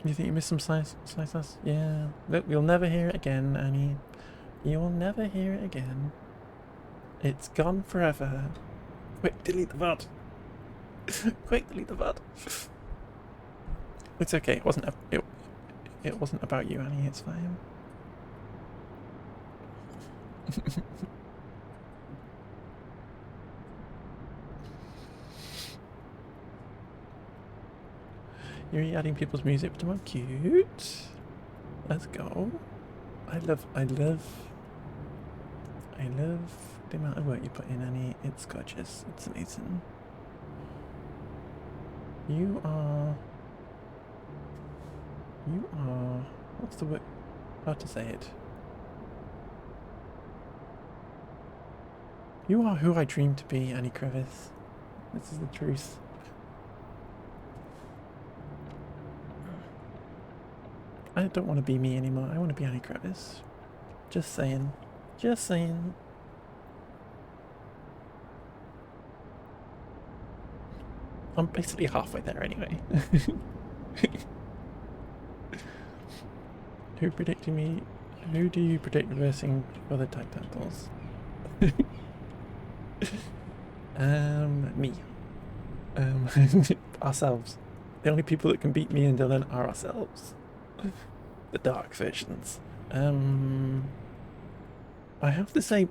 Speaker 1: You think you missed some slice sauce? Yeah. Look, you'll never hear it again, Annie. You'll never hear it again. It's gone forever. Quick, delete the VOD. Quick, delete the VOD. It's okay. It wasn't about you, Annie. It's fine. You're adding people's music to my cute. Let's go. I love the amount of work you put in, Annie. It's gorgeous. It's amazing. You are, what's the word? How to say it? You are who I dreamed to be, Annie Crevice. This is the truth. I don't want to be me anymore. I want to be Annie Crevice. Just saying. Just saying. I'm basically halfway there anyway. Who predicted me? Who do you predict reversing for the tag titles? Me. Ourselves. The only people that can beat me and Dylan are ourselves. The dark versions. I have to say,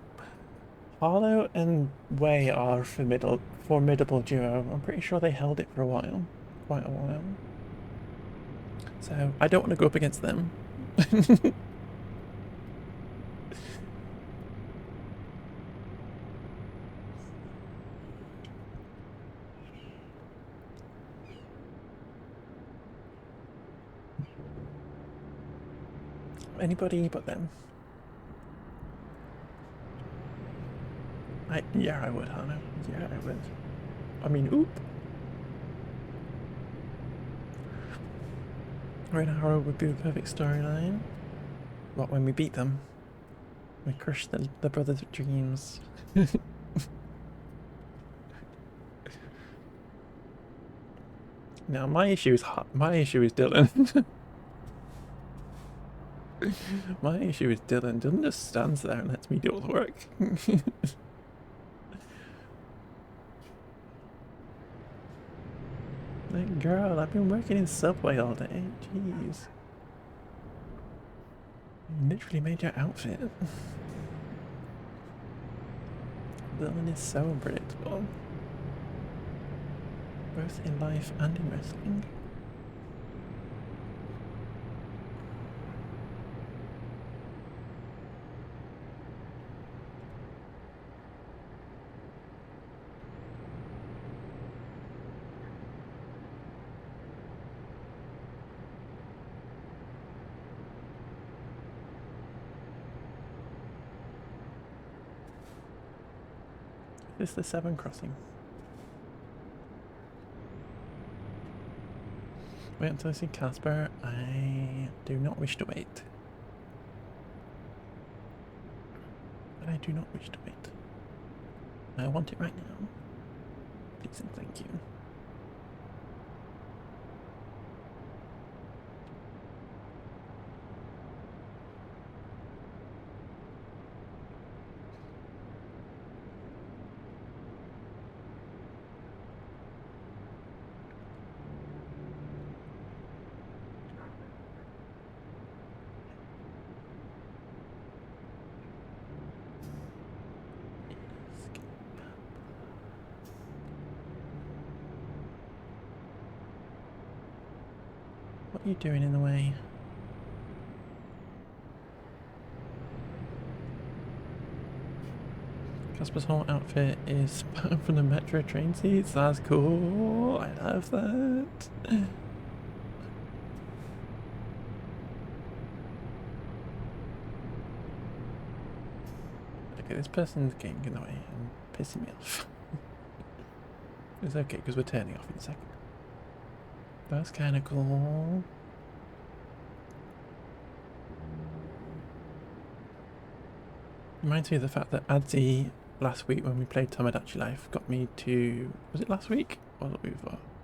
Speaker 1: Harlow and Way are a formidable duo. I'm pretty sure they held it for a while. Quite a while. So, I don't want to go up against them. anybody but them. Yeah, I would, Hannah. Yeah, I would. I mean, oop. Red Arrow would be the perfect storyline. What, when we beat them? We crush the brothers' dreams. Now my issue is Dylan. My issue is Dylan. Dylan just stands there and lets me do all the work. Like, girl, I've been working in Subway all day. Jeez. You literally made your outfit. Dylan is so unpredictable. Both in life and in wrestling. Is this the 7 crossing? Wait until I see Casper. I do not wish to wait. But I do not wish to wait. I want it right now. Please and thank you. What are you doing in the way? Casper's whole outfit is from the metro train seats. That's cool. I love that. Okay, this person's getting in the way and pissing me off. It's okay because we're turning off in a second. That's kind of cool. Reminds me of the fact that Adzi last week when we played Tomodachi Life got me to... Was it last week? Or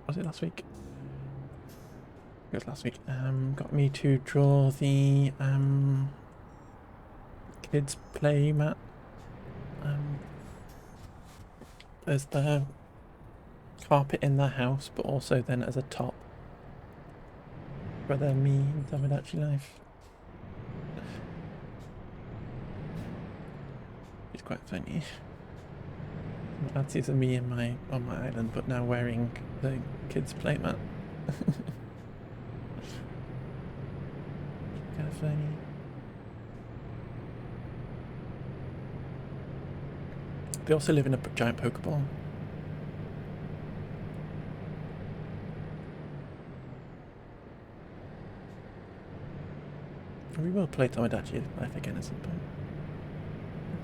Speaker 1: was it last week? It was last week. Got me to draw the kids play mat. As the carpet in their house, but also then as a top. Rather than me in Tomodachi Life. It's quite funny. That's either me and on my island, but now wearing the kids' playmat. Kind of funny. They also live in a giant Pokeball. We will play Tomodachi Life again at some point.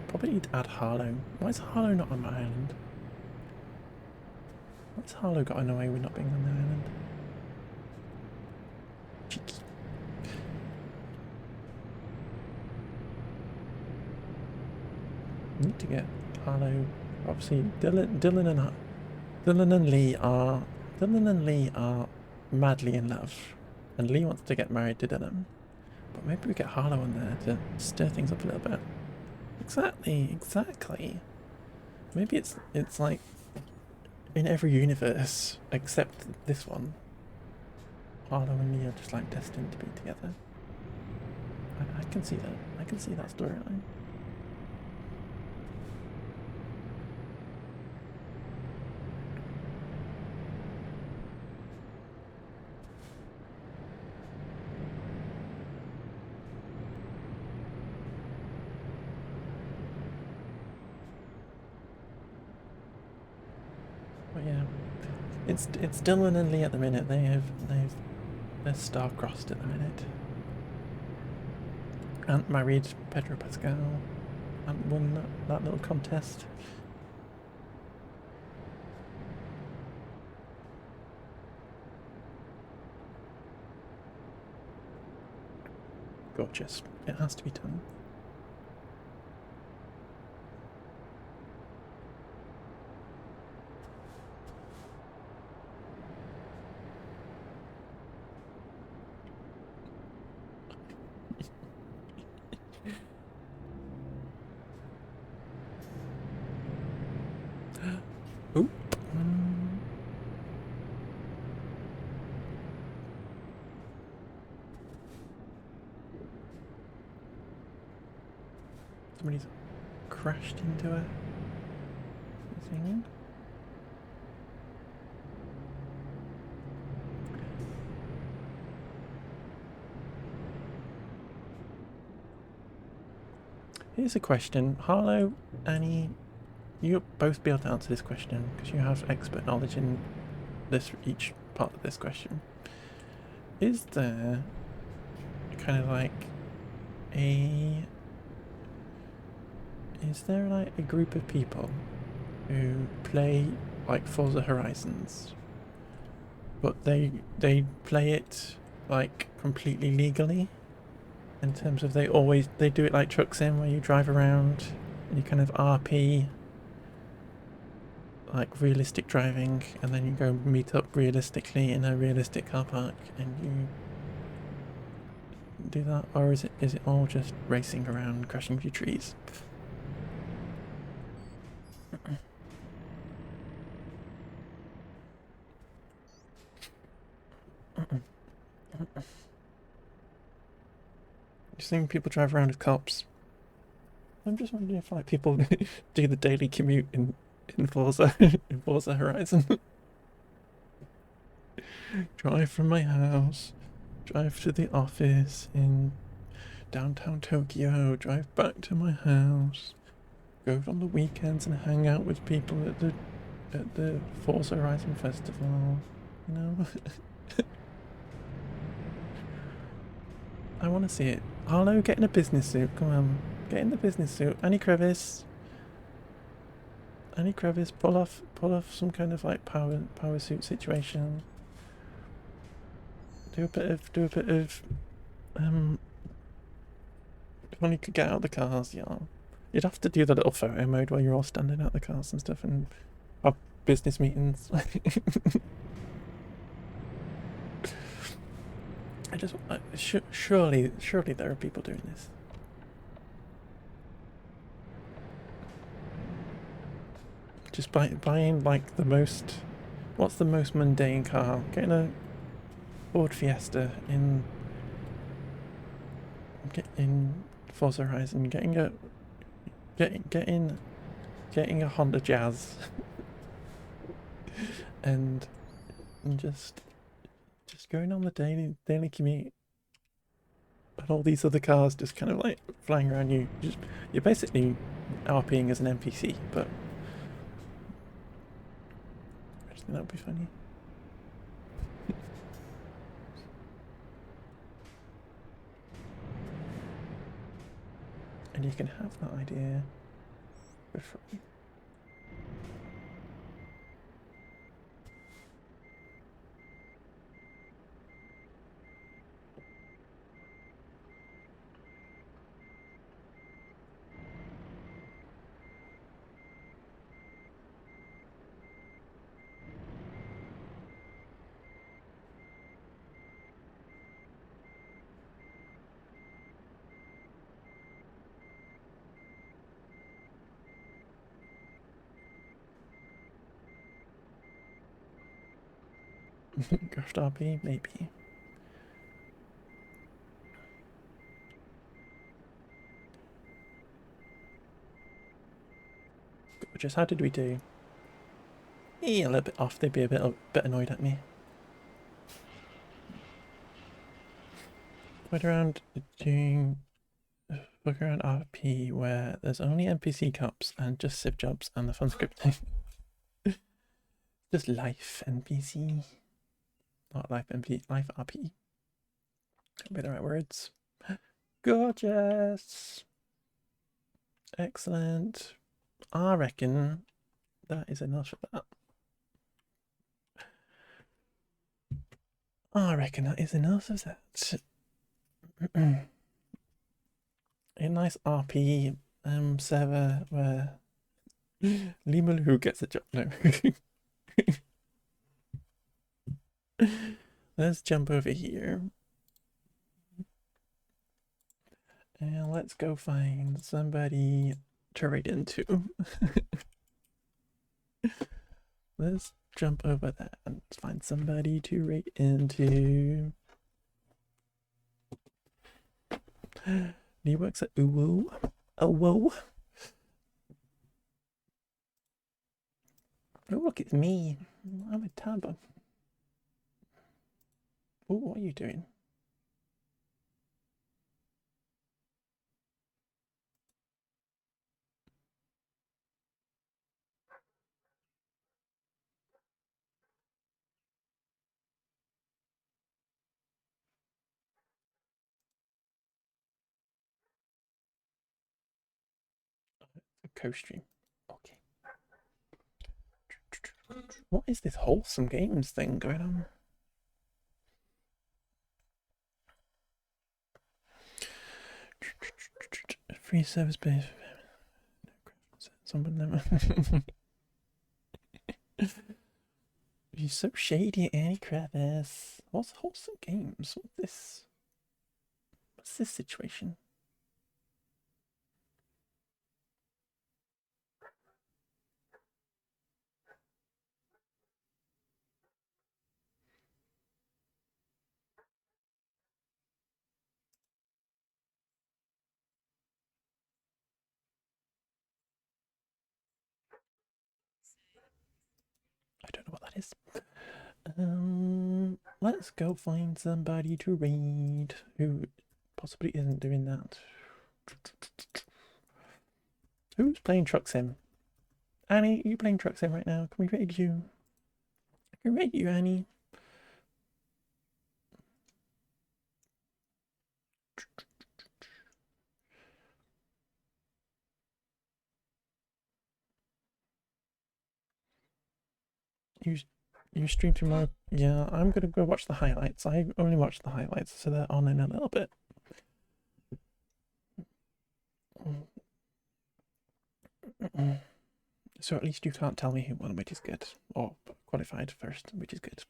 Speaker 1: Probably need to add Harlow. Why is Harlow not on my island? What's Harlow got in a way with not being on the island? Cheeky. Need to get Harlow. Obviously, Dylan and Lee are madly in love, and Lee wants to get married to Dylan. But maybe we get Harlow on there to stir things up a little bit. Exactly. Maybe it's like in every universe except this one. Harlow and Lee are just like destined to be together. I can see that. I can see that storyline. But yeah, it's Dylan and Lee at the minute. They're star-crossed at the minute. Ant married Pedro Pascal. Ant won that little contest. Gorgeous. It has to be done. Oop. Somebody's crashed into a thing. Here's a question. Harlow, Annie, you'll both be able to answer this question because you have expert knowledge in this each part of this question. Is there kind of like a group of people who play like Forza Horizons, but they play it like completely legally? In terms of they do it like Truck Sim, where you drive around and you kind of RP like realistic driving, and then you go meet up realistically in a realistic car park and you do that, or is it all just racing around crashing through trees? Just seeing people drive around as cops. I'm just wondering if like people do the daily commute in Forza in Forza Horizon. Drive from my house, drive to the office in downtown Tokyo, drive back to my house, go on the weekends and hang out with people at the Forza Horizon Festival, you know? I want to see it. Harlow, get in a business suit. Come on, get in the business suit. Annie Crevice, pull off some kind of like power suit situation. Do a bit of if only could get out of the cars, yeah. You'd have to do the little photo mode where you're all standing out the cars and stuff and have business meetings. Surely there are people doing this. Just buying like the most, what's the most mundane car? Getting a Ford Fiesta in Forza Horizon, getting a Honda Jazz, and just going on the daily commute, and all these other cars just kind of like flying around you. You're basically RPing as an NPC, but I just think that would be funny. And you can have that idea for free. Graft RP, maybe. Gorgeous, how did we do? Yeah, a little bit off. They'd be a bit annoyed at me. Went around doing look around RP where there's only NPC cups and just civ jobs and the fun scripting. Just life NPC. Not life MP, life RP. Can't be the right words. Gorgeous. Excellent. I reckon that is enough of that. I reckon that is enough of that. A nice RP server where Limalu gets a job. No. Let's jump over here. And let's go find somebody to raid into. Let's jump over there and find somebody to raid into. He works at Uwu. Oh, whoa. Oh, look, it's me. I'm a tabber. Oh, what are you doing? A co-stream. Okay. What is this wholesome games thing going on? Free service base. Someone never. You're so shady, Annie Kravis. What's wholesome games? What's this? What's this situation? I don't know what that is. Let's go find somebody to raid who possibly isn't doing that. Who's playing Truck Sim? Annie, are you playing Truck Sim right now? Can we raid you? I can raid you, Annie. You stream tomorrow? Yeah, I'm gonna go watch the highlights. I only watch the highlights, so they're on in a little bit. So at least you can't tell me who won, which is good. Or qualified first, which is good.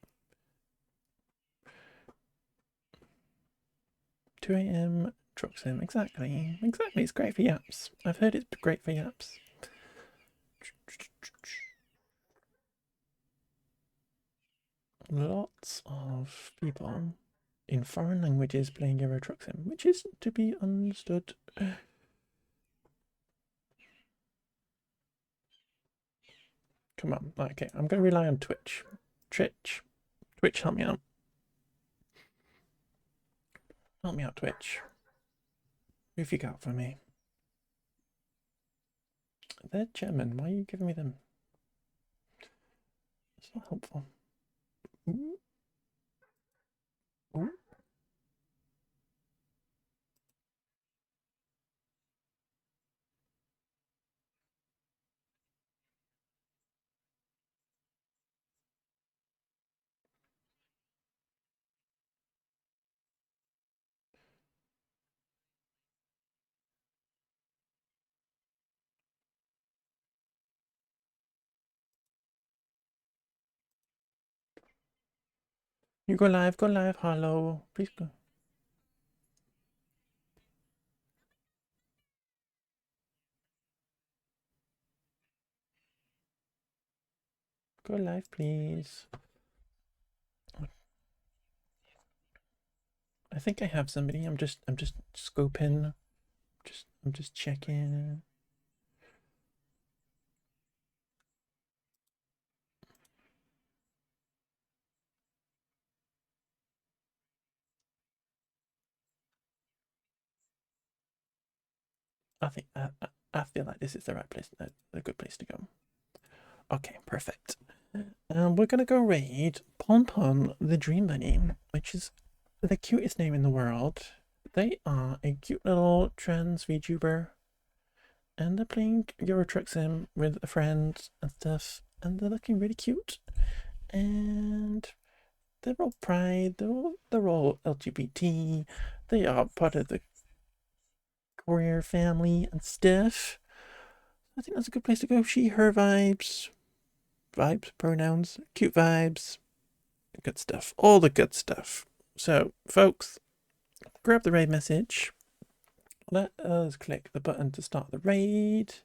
Speaker 1: 2 AM Truck Sim, exactly. Exactly, it's great for yaps. I've heard it's great for yaps. Lots of people in foreign languages playing Euro Truck Sim, which is to be understood. Come on, okay, I'm going to rely on Twitch. Twitch, help me out. Help me out, Twitch. Who have you got for me? They're German, why are you giving me them? It's not helpful. Ooh. Ooh. You go live, hello. Please go. Go live, please. I think I have somebody. I'm just scoping. I'm just checking. I feel like this is the right place, a good place to go. Okay, perfect. We're gonna go raid Pon Pon the Dream Bunny, which is the cutest name in the world. They are a cute little trans VTuber, and they're playing Euro Truck Sim with a friend and stuff, and they're looking really cute. And they're all pride, they're all LGBT, they are part of the queer family and stuff. I think that's a good place to go. She, her vibes, pronouns, cute vibes, good stuff, all the good stuff. So, folks, grab the raid message. Let us click the button to start the raid.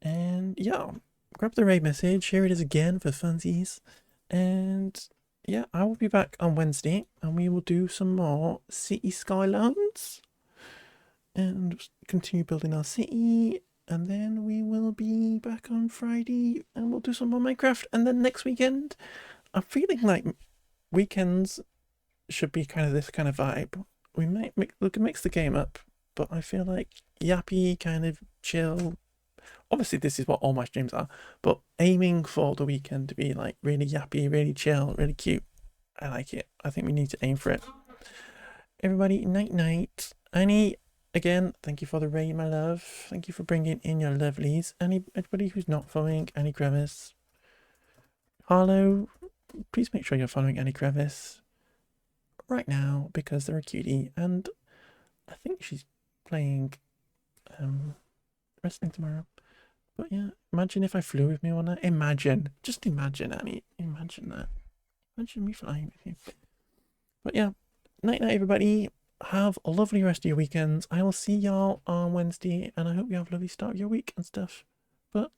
Speaker 1: And yeah, grab the raid message. Here it is again for funsies. And yeah, I will be back on Wednesday and we will do some more city skylines and continue building our city. And then we will be back on Friday and we'll do some more Minecraft. And then next weekend, I'm feeling like weekends should be kind of this kind of vibe. We might mix the game up, but I feel like yappy, kind of chill. Obviously, this is what all my streams are, but aiming for the weekend to be like really yappy, really chill, really cute. I like it. I think we need to aim for it. Everybody, night night. Annie, again, thank you for the raid, my love. Thank you for bringing in your lovelies. Anybody who's not following Annie Crevice, Harlow, please make sure you're following Annie Crevice right now because they're a cutie, and I think she's playing wrestling tomorrow. But yeah, imagine if I flew with me on that. Just imagine, Annie. Imagine that. Imagine me flying with you. But yeah, night night, everybody. Have a lovely rest of your weekends. I will see y'all on Wednesday, and I hope you have a lovely start of your week and stuff. But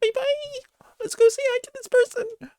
Speaker 1: bye bye. Let's go say hi to this person.